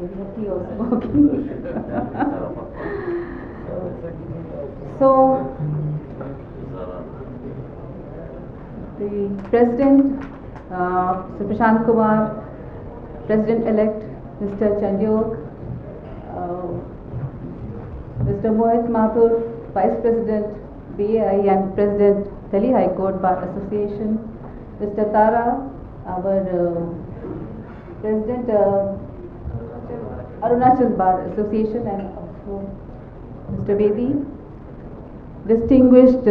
Okay, tea also. So, the President, Mr. Prashant Kumar, President-elect Mr. Chandyok, Mr. Mohit Mathur, Vice President, BAI and President, Delhi High Court Bar Association, Mr. Tara, our President, Arunachal Bar Association, and also Mr. Bedi, distinguished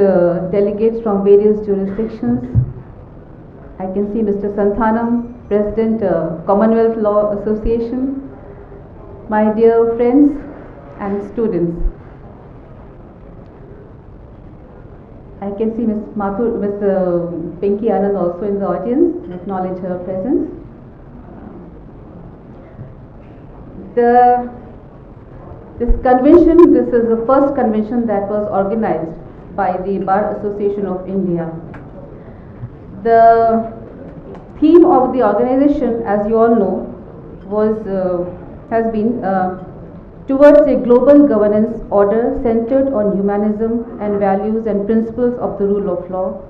delegates from various jurisdictions. I can see Mr. Santhanam, President, Commonwealth Law Association, my dear friends and students. I can see Ms. Mathur, Ms. Pinky Anand also in the audience, acknowledge her presence. This convention, this is the first convention that was organized by the Bar Association of India. The theme of the organization, as you all know, has been towards a global governance order centered on humanism and values and principles of the rule of law,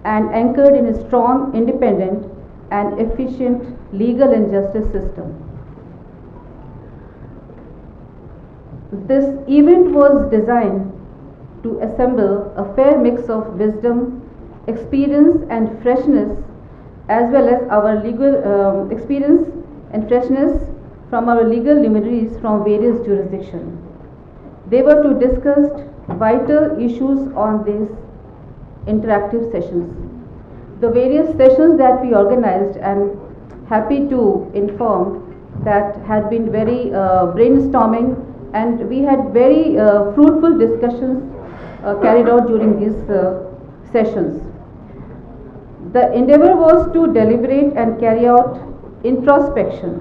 and anchored in a strong, independent and efficient legal and justice system. This event was designed to assemble a fair mix of wisdom, experience and freshness, as well as our legal experience and freshness from our legal luminaries from various jurisdictions. They were to discuss vital issues on these interactive sessions. The various sessions that we organized, and happy to inform that had been very brainstorming, and we had very fruitful discussions carried out during these sessions. The endeavor was to deliberate and carry out introspection,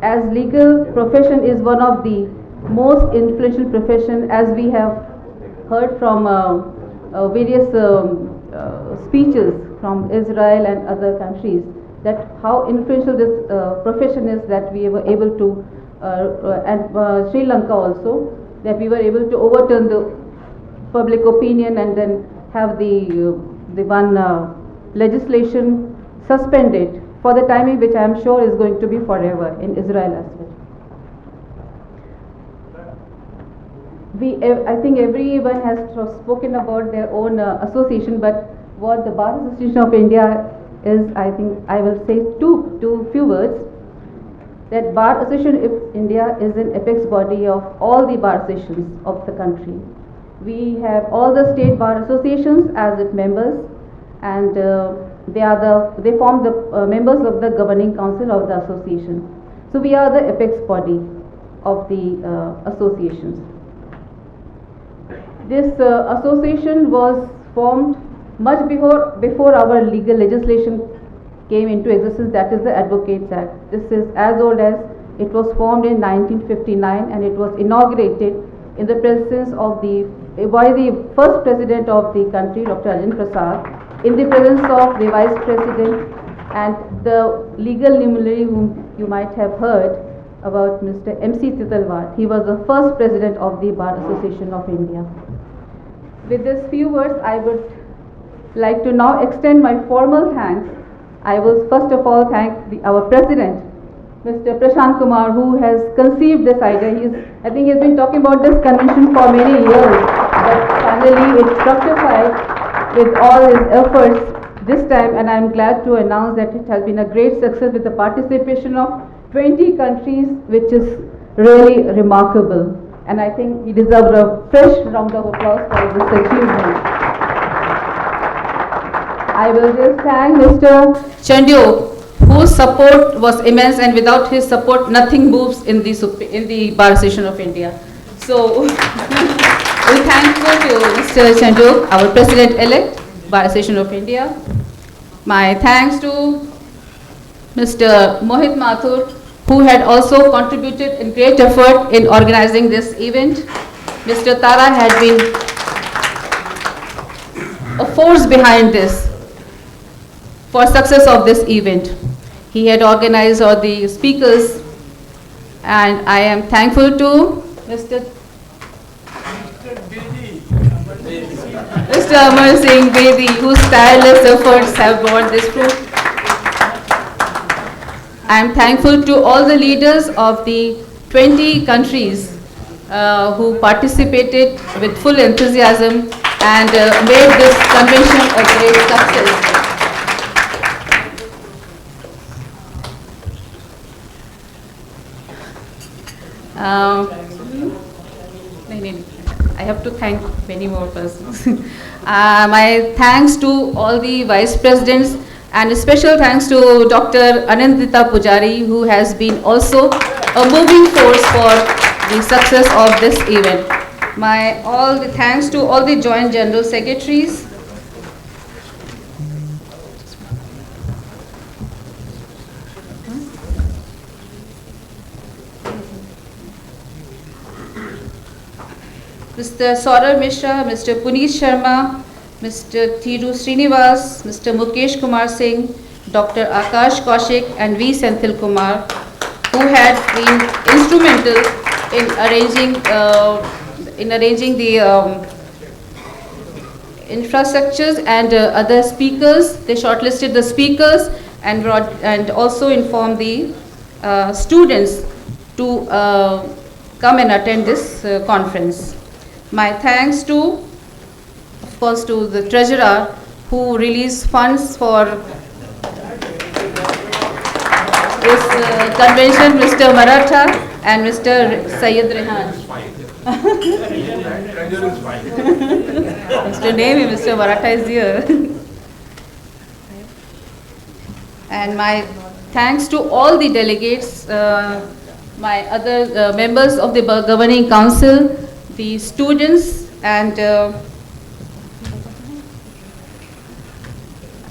as legal profession is one of the most influential profession, as we have heard from various speeches from Israel and other countries, that how influential this profession is, that we were able to and Sri Lanka also, that we were able to overturn the public opinion and then have the one legislation suspended for the timing, which I am sure is going to be forever in Israel as well. I think everyone has spoken about their own association, but what the Bar Association of India is, I think I will say two few words. That Bar Association of India is an apex body of all the bar associations of the country. We have all the state bar associations as its members, and they form the members of the governing council of the association. So we are the apex body of the associations. This association was formed much before our legal legislation came into existence, that is the Advocates Act. This is as old as it was formed in 1959, and it was inaugurated in the presence of by the first president of the country, Dr. Ajin Prasad, in the presence of the vice president and the legal luminary whom you might have heard about, Mr. M.C. Titalwar. He was the first president of the Bar Association of India. With these few words, I would like to now extend my formal thanks. I will first of all thank our president, Mr. Prashant Kumar, who has conceived this idea. I think he has been talking about this convention for many years, but finally it fructified with all his efforts this time, and I am glad to announce that it has been a great success with the participation of 20 countries, which is really remarkable. And I think he deserves a fresh round of applause for this achievement. I will just thank Mr. Chandyok, whose support was immense, and without his support, nothing moves in the Bar Association of India. So, we thankful to Mr. Chandyok, our President-elect, Bar Association of India. My thanks to Mr. Mohit Mathur, who had also contributed in great effort in organizing this event. Mr. Tara had been a force behind this for success of this event. He had organized all the speakers, and I am thankful to Mr. Amar Singh Bedi, whose tireless efforts have brought this fruit. I am thankful to all the leaders of the 20 countries who participated with full enthusiasm and made this convention a great success. I have to thank many more persons. My thanks to all the vice presidents, and a special thanks to Dr. Anandita Pujari, who has been also a moving force for the success of this event. All the thanks to all the joint general secretaries. Mr. Saurav Mishra, Mr. Puneet Sharma, Mr. Thiru Srinivas, Mr. Mukesh Kumar Singh, Dr. Akash Kaushik and V. Senthil Kumar, who had been instrumental in arranging the infrastructures and other speakers. They shortlisted the speakers and also informed the students to come and attend this conference. My thanks to, of course, to the treasurer who released funds for this convention, Mr. Maratha and Mr. Syed Rehan. Mr. Name, Mr. Maratha is here. And my thanks to all the delegates, my other members of the governing council, the students, and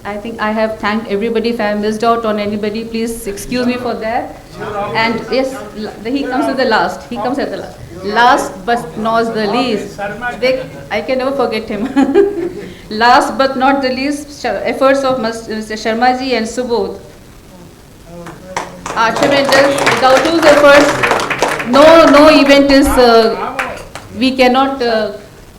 I think I have thanked everybody. If I have missed out on anybody, please excuse me for that. And yes, he comes at the last. He comes at the last. Last but not the least. I can never forget him. Last but not the least, efforts of Mr. Sharmaji and Subodh are tremendous. Without whose efforts, no event is, we cannot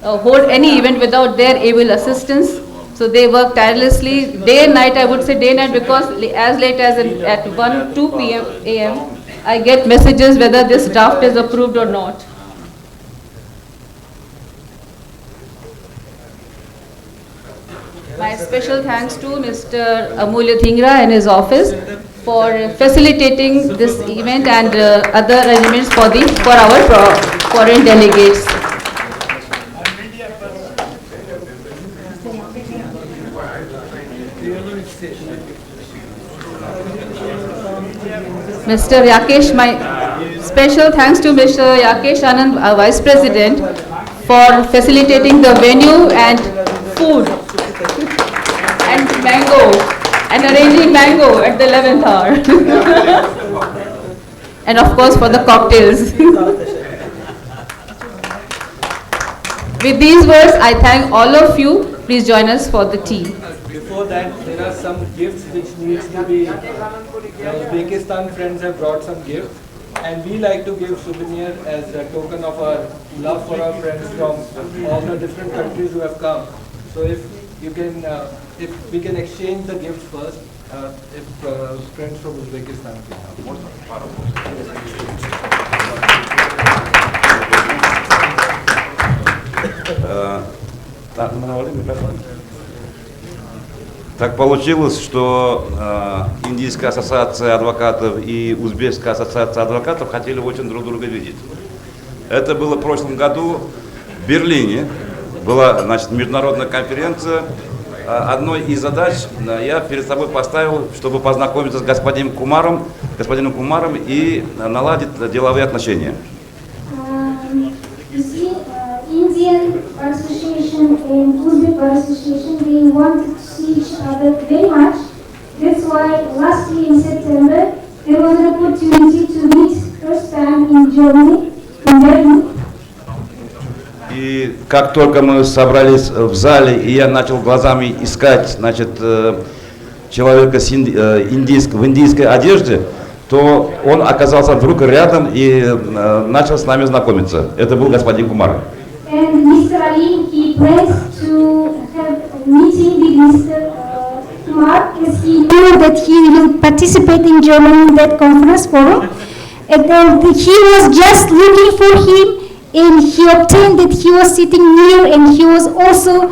hold any event without their able assistance. So they work tirelessly, day and night. I would say day and night, because as late as at 1-2 p.m. I get messages whether this draft is approved or not. My special thanks to Mr. Amulya Dhingra and his office for facilitating this event and other arrangements for our foreign delegates. Mr. Yakesh, my special thanks to Mr. Yakesh Anand, Vice President, for facilitating the venue and food and mango and arranging mango at the 11th hour. And of course for the cocktails. With these words, I thank all of you. Please join us for the tea. Before that, there are some gifts which needs to be, Uzbekistan friends have brought some gifts, and we like to give souvenir as a token of our love for our friends from all the different countries who have come. So if you can, if we can exchange the gifts first, if friends from Uzbekistan can come. Так получилось, что Индийская ассоциация адвокатов и Узбекская ассоциация адвокатов хотели очень друг друга видеть. Это было в прошлом году в Берлине. Была, значит, международная конференция. Одной из задач я перед собой поставил, чтобы познакомиться с господином Кумаром и наладить деловые отношения. Indian Association and Uzbek Association, they wanted to see each other very much. That's why last year in September, there was an opportunity to meet first time in Germany, in Berlin. И как только мы собрались в зале, и я начал глазами искать, значит, человека в индийской одежде, то он оказался вдруг рядом и начал с нами знакомиться. Это был господин Кумар. And Mr. Ali, he plans to have a meeting with Mr. Kumar, as he knew that he will participate in Germany in that conference forum. And then he was just looking for him, and he obtained that he was sitting near, and he was also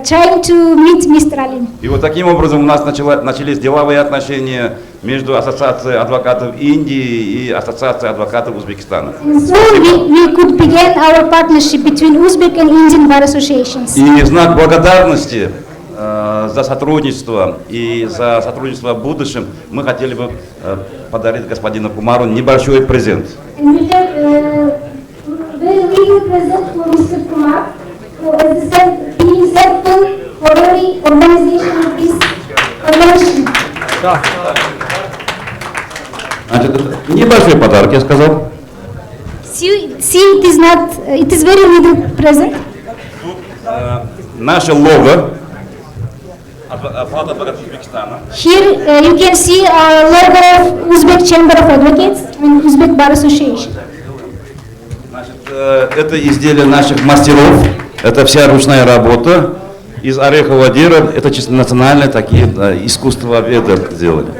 trying to meet Mr. Ali. И вот таким образом у нас начались деловые отношения между Ассоциацией адвокатов Индии и Ассоциацией адвокатов Узбекистана. And so we could begin our partnership between Uzbek and Indian bar associations. И в знак благодарности за сотрудничество и за сотрудничество в будущем мы хотели бы подарить господину Кумару небольшой презент. And we have a very little present for Mr. Kumar, who, as I said, he is helpful for every organization of this convention. Значит, небольшой подарок, я сказал. See see it is not, it is very little present. Наше лого Палата адвокатов Узбекистана. Here you can see a logo of Uzbek Chamber of Advocates and Uzbek Bar Association. Значит, это изделия наших мастеров, это вся ручная работа из орехового дерева, это чисто национальные такие искусствоведы сделали.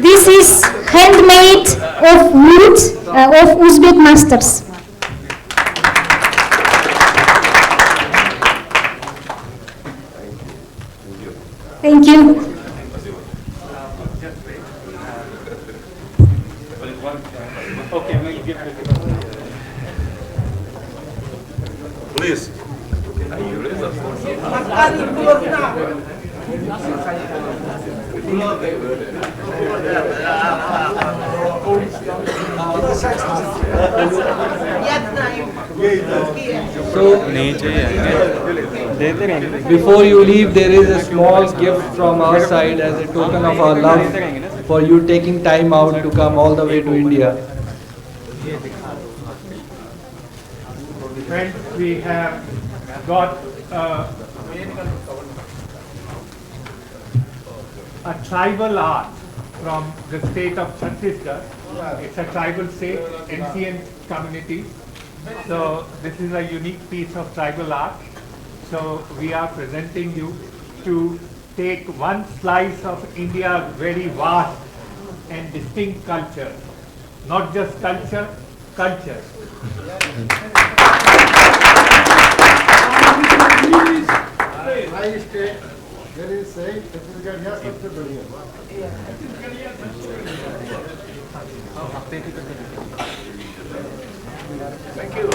This is handmade of wood of Uzbek masters. Thank you. Please. Before you leave, there is a small gift from our side as a token of our love for you taking time out to come all the way to India. Friends, we have got a tribal art from the state of Chhattisgarh. It's a tribal state, ancient community. So this is a unique piece of tribal art. So we are presenting you to take one slice of India's very vast and distinct culture. Not just culture, culture. Thank you.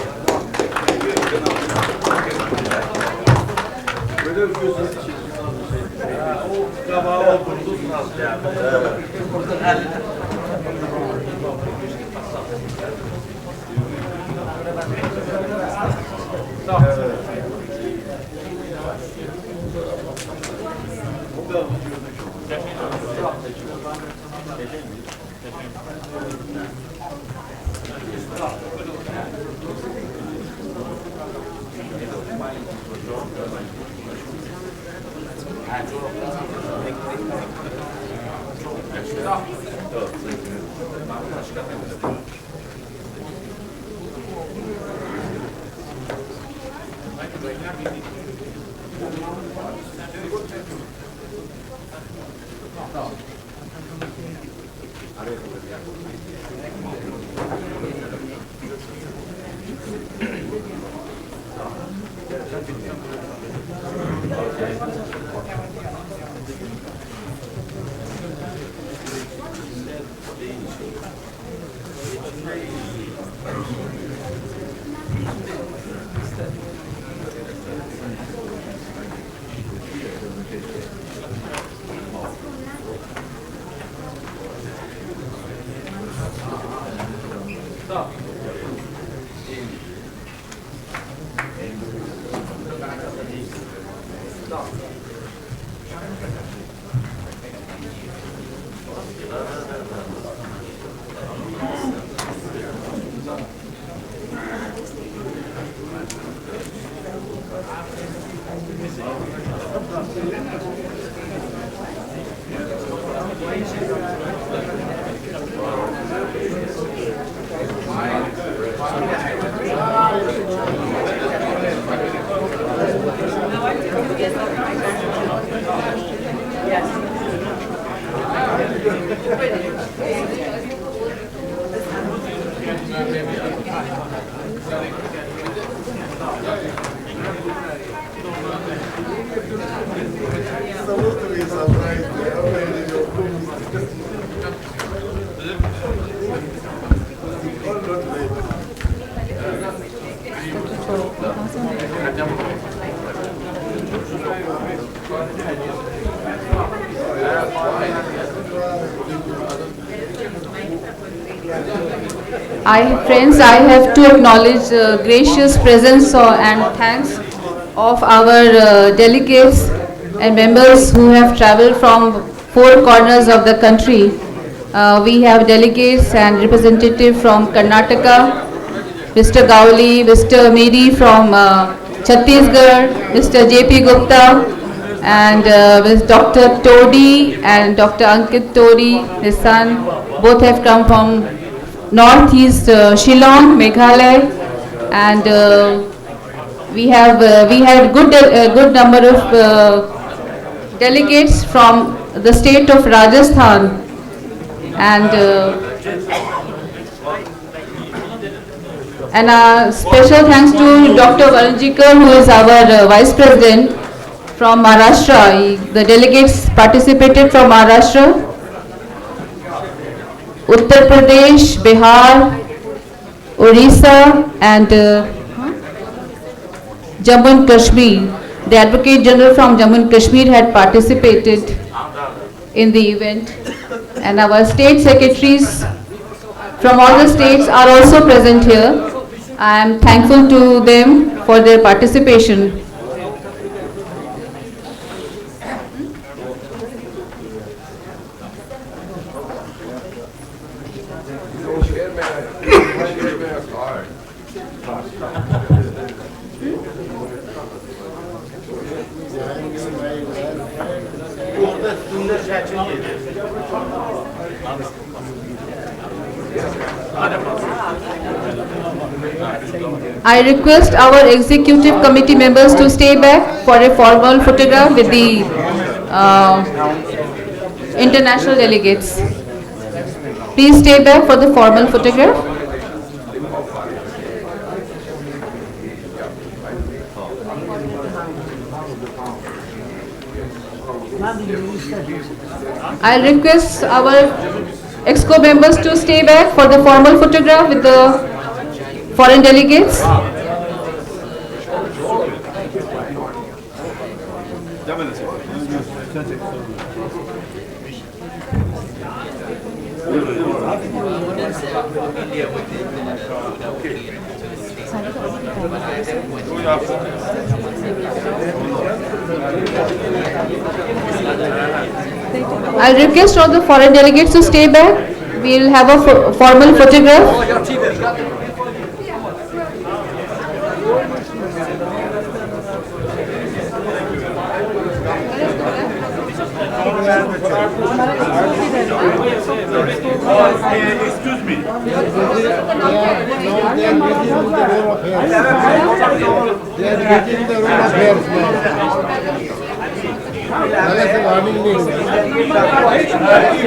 Friends, I have to acknowledge the gracious presence and thanks of our delegates and members who have traveled from 4 corners of the country We have delegates and representative from Karnataka, Mr. Gauli, Mr. Miri from Chhattisgarh, Mr. JP Gupta, and with Dr. Todi and Dr. Ankit Todi, his son, both have come from northeast Shillong, Meghalaya, and we had good number of delegates from the state of Rajasthan, and special thanks to Dr. Varanjikar, who is our Vice President from Maharashtra. The delegates participated from Maharashtra, Uttar Pradesh, Bihar, Orissa, and Jammu and Kashmir. The Advocate General from Jammu and Kashmir had participated in the event, and our state secretaries from all the states are also present here. I am thankful to them for their participation. I request our executive committee members to stay back for a formal photograph with the international delegates. Please stay back for the formal photograph. I request our EXCO members to stay back for the formal photograph with the foreign delegates. I'll request all the foreign delegates to stay back. We'll have a formal photograph. Excuse me. They are breaking the rule of affairs now. That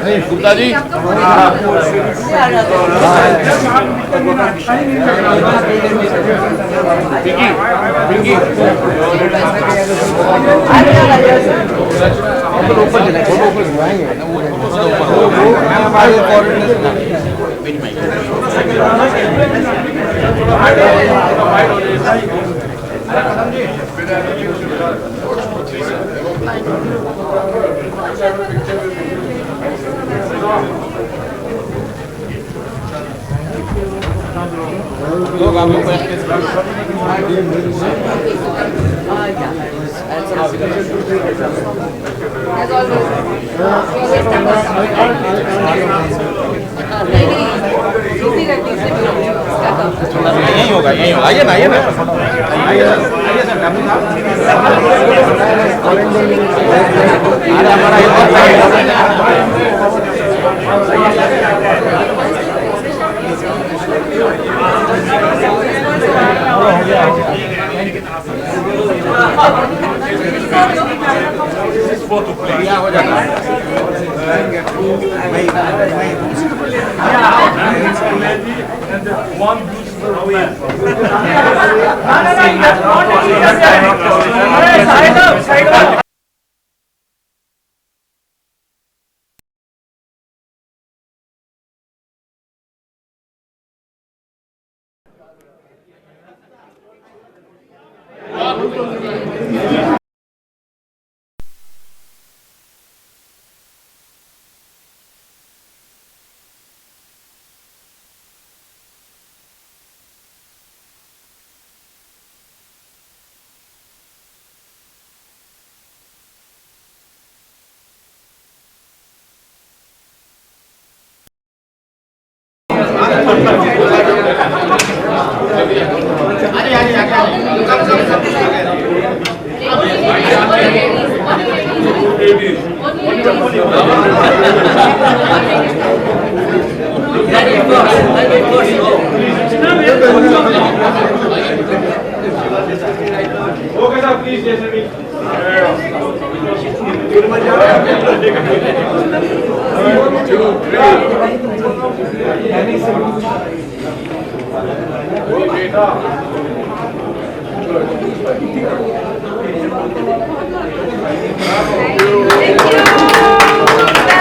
is a Gupta ji. Good.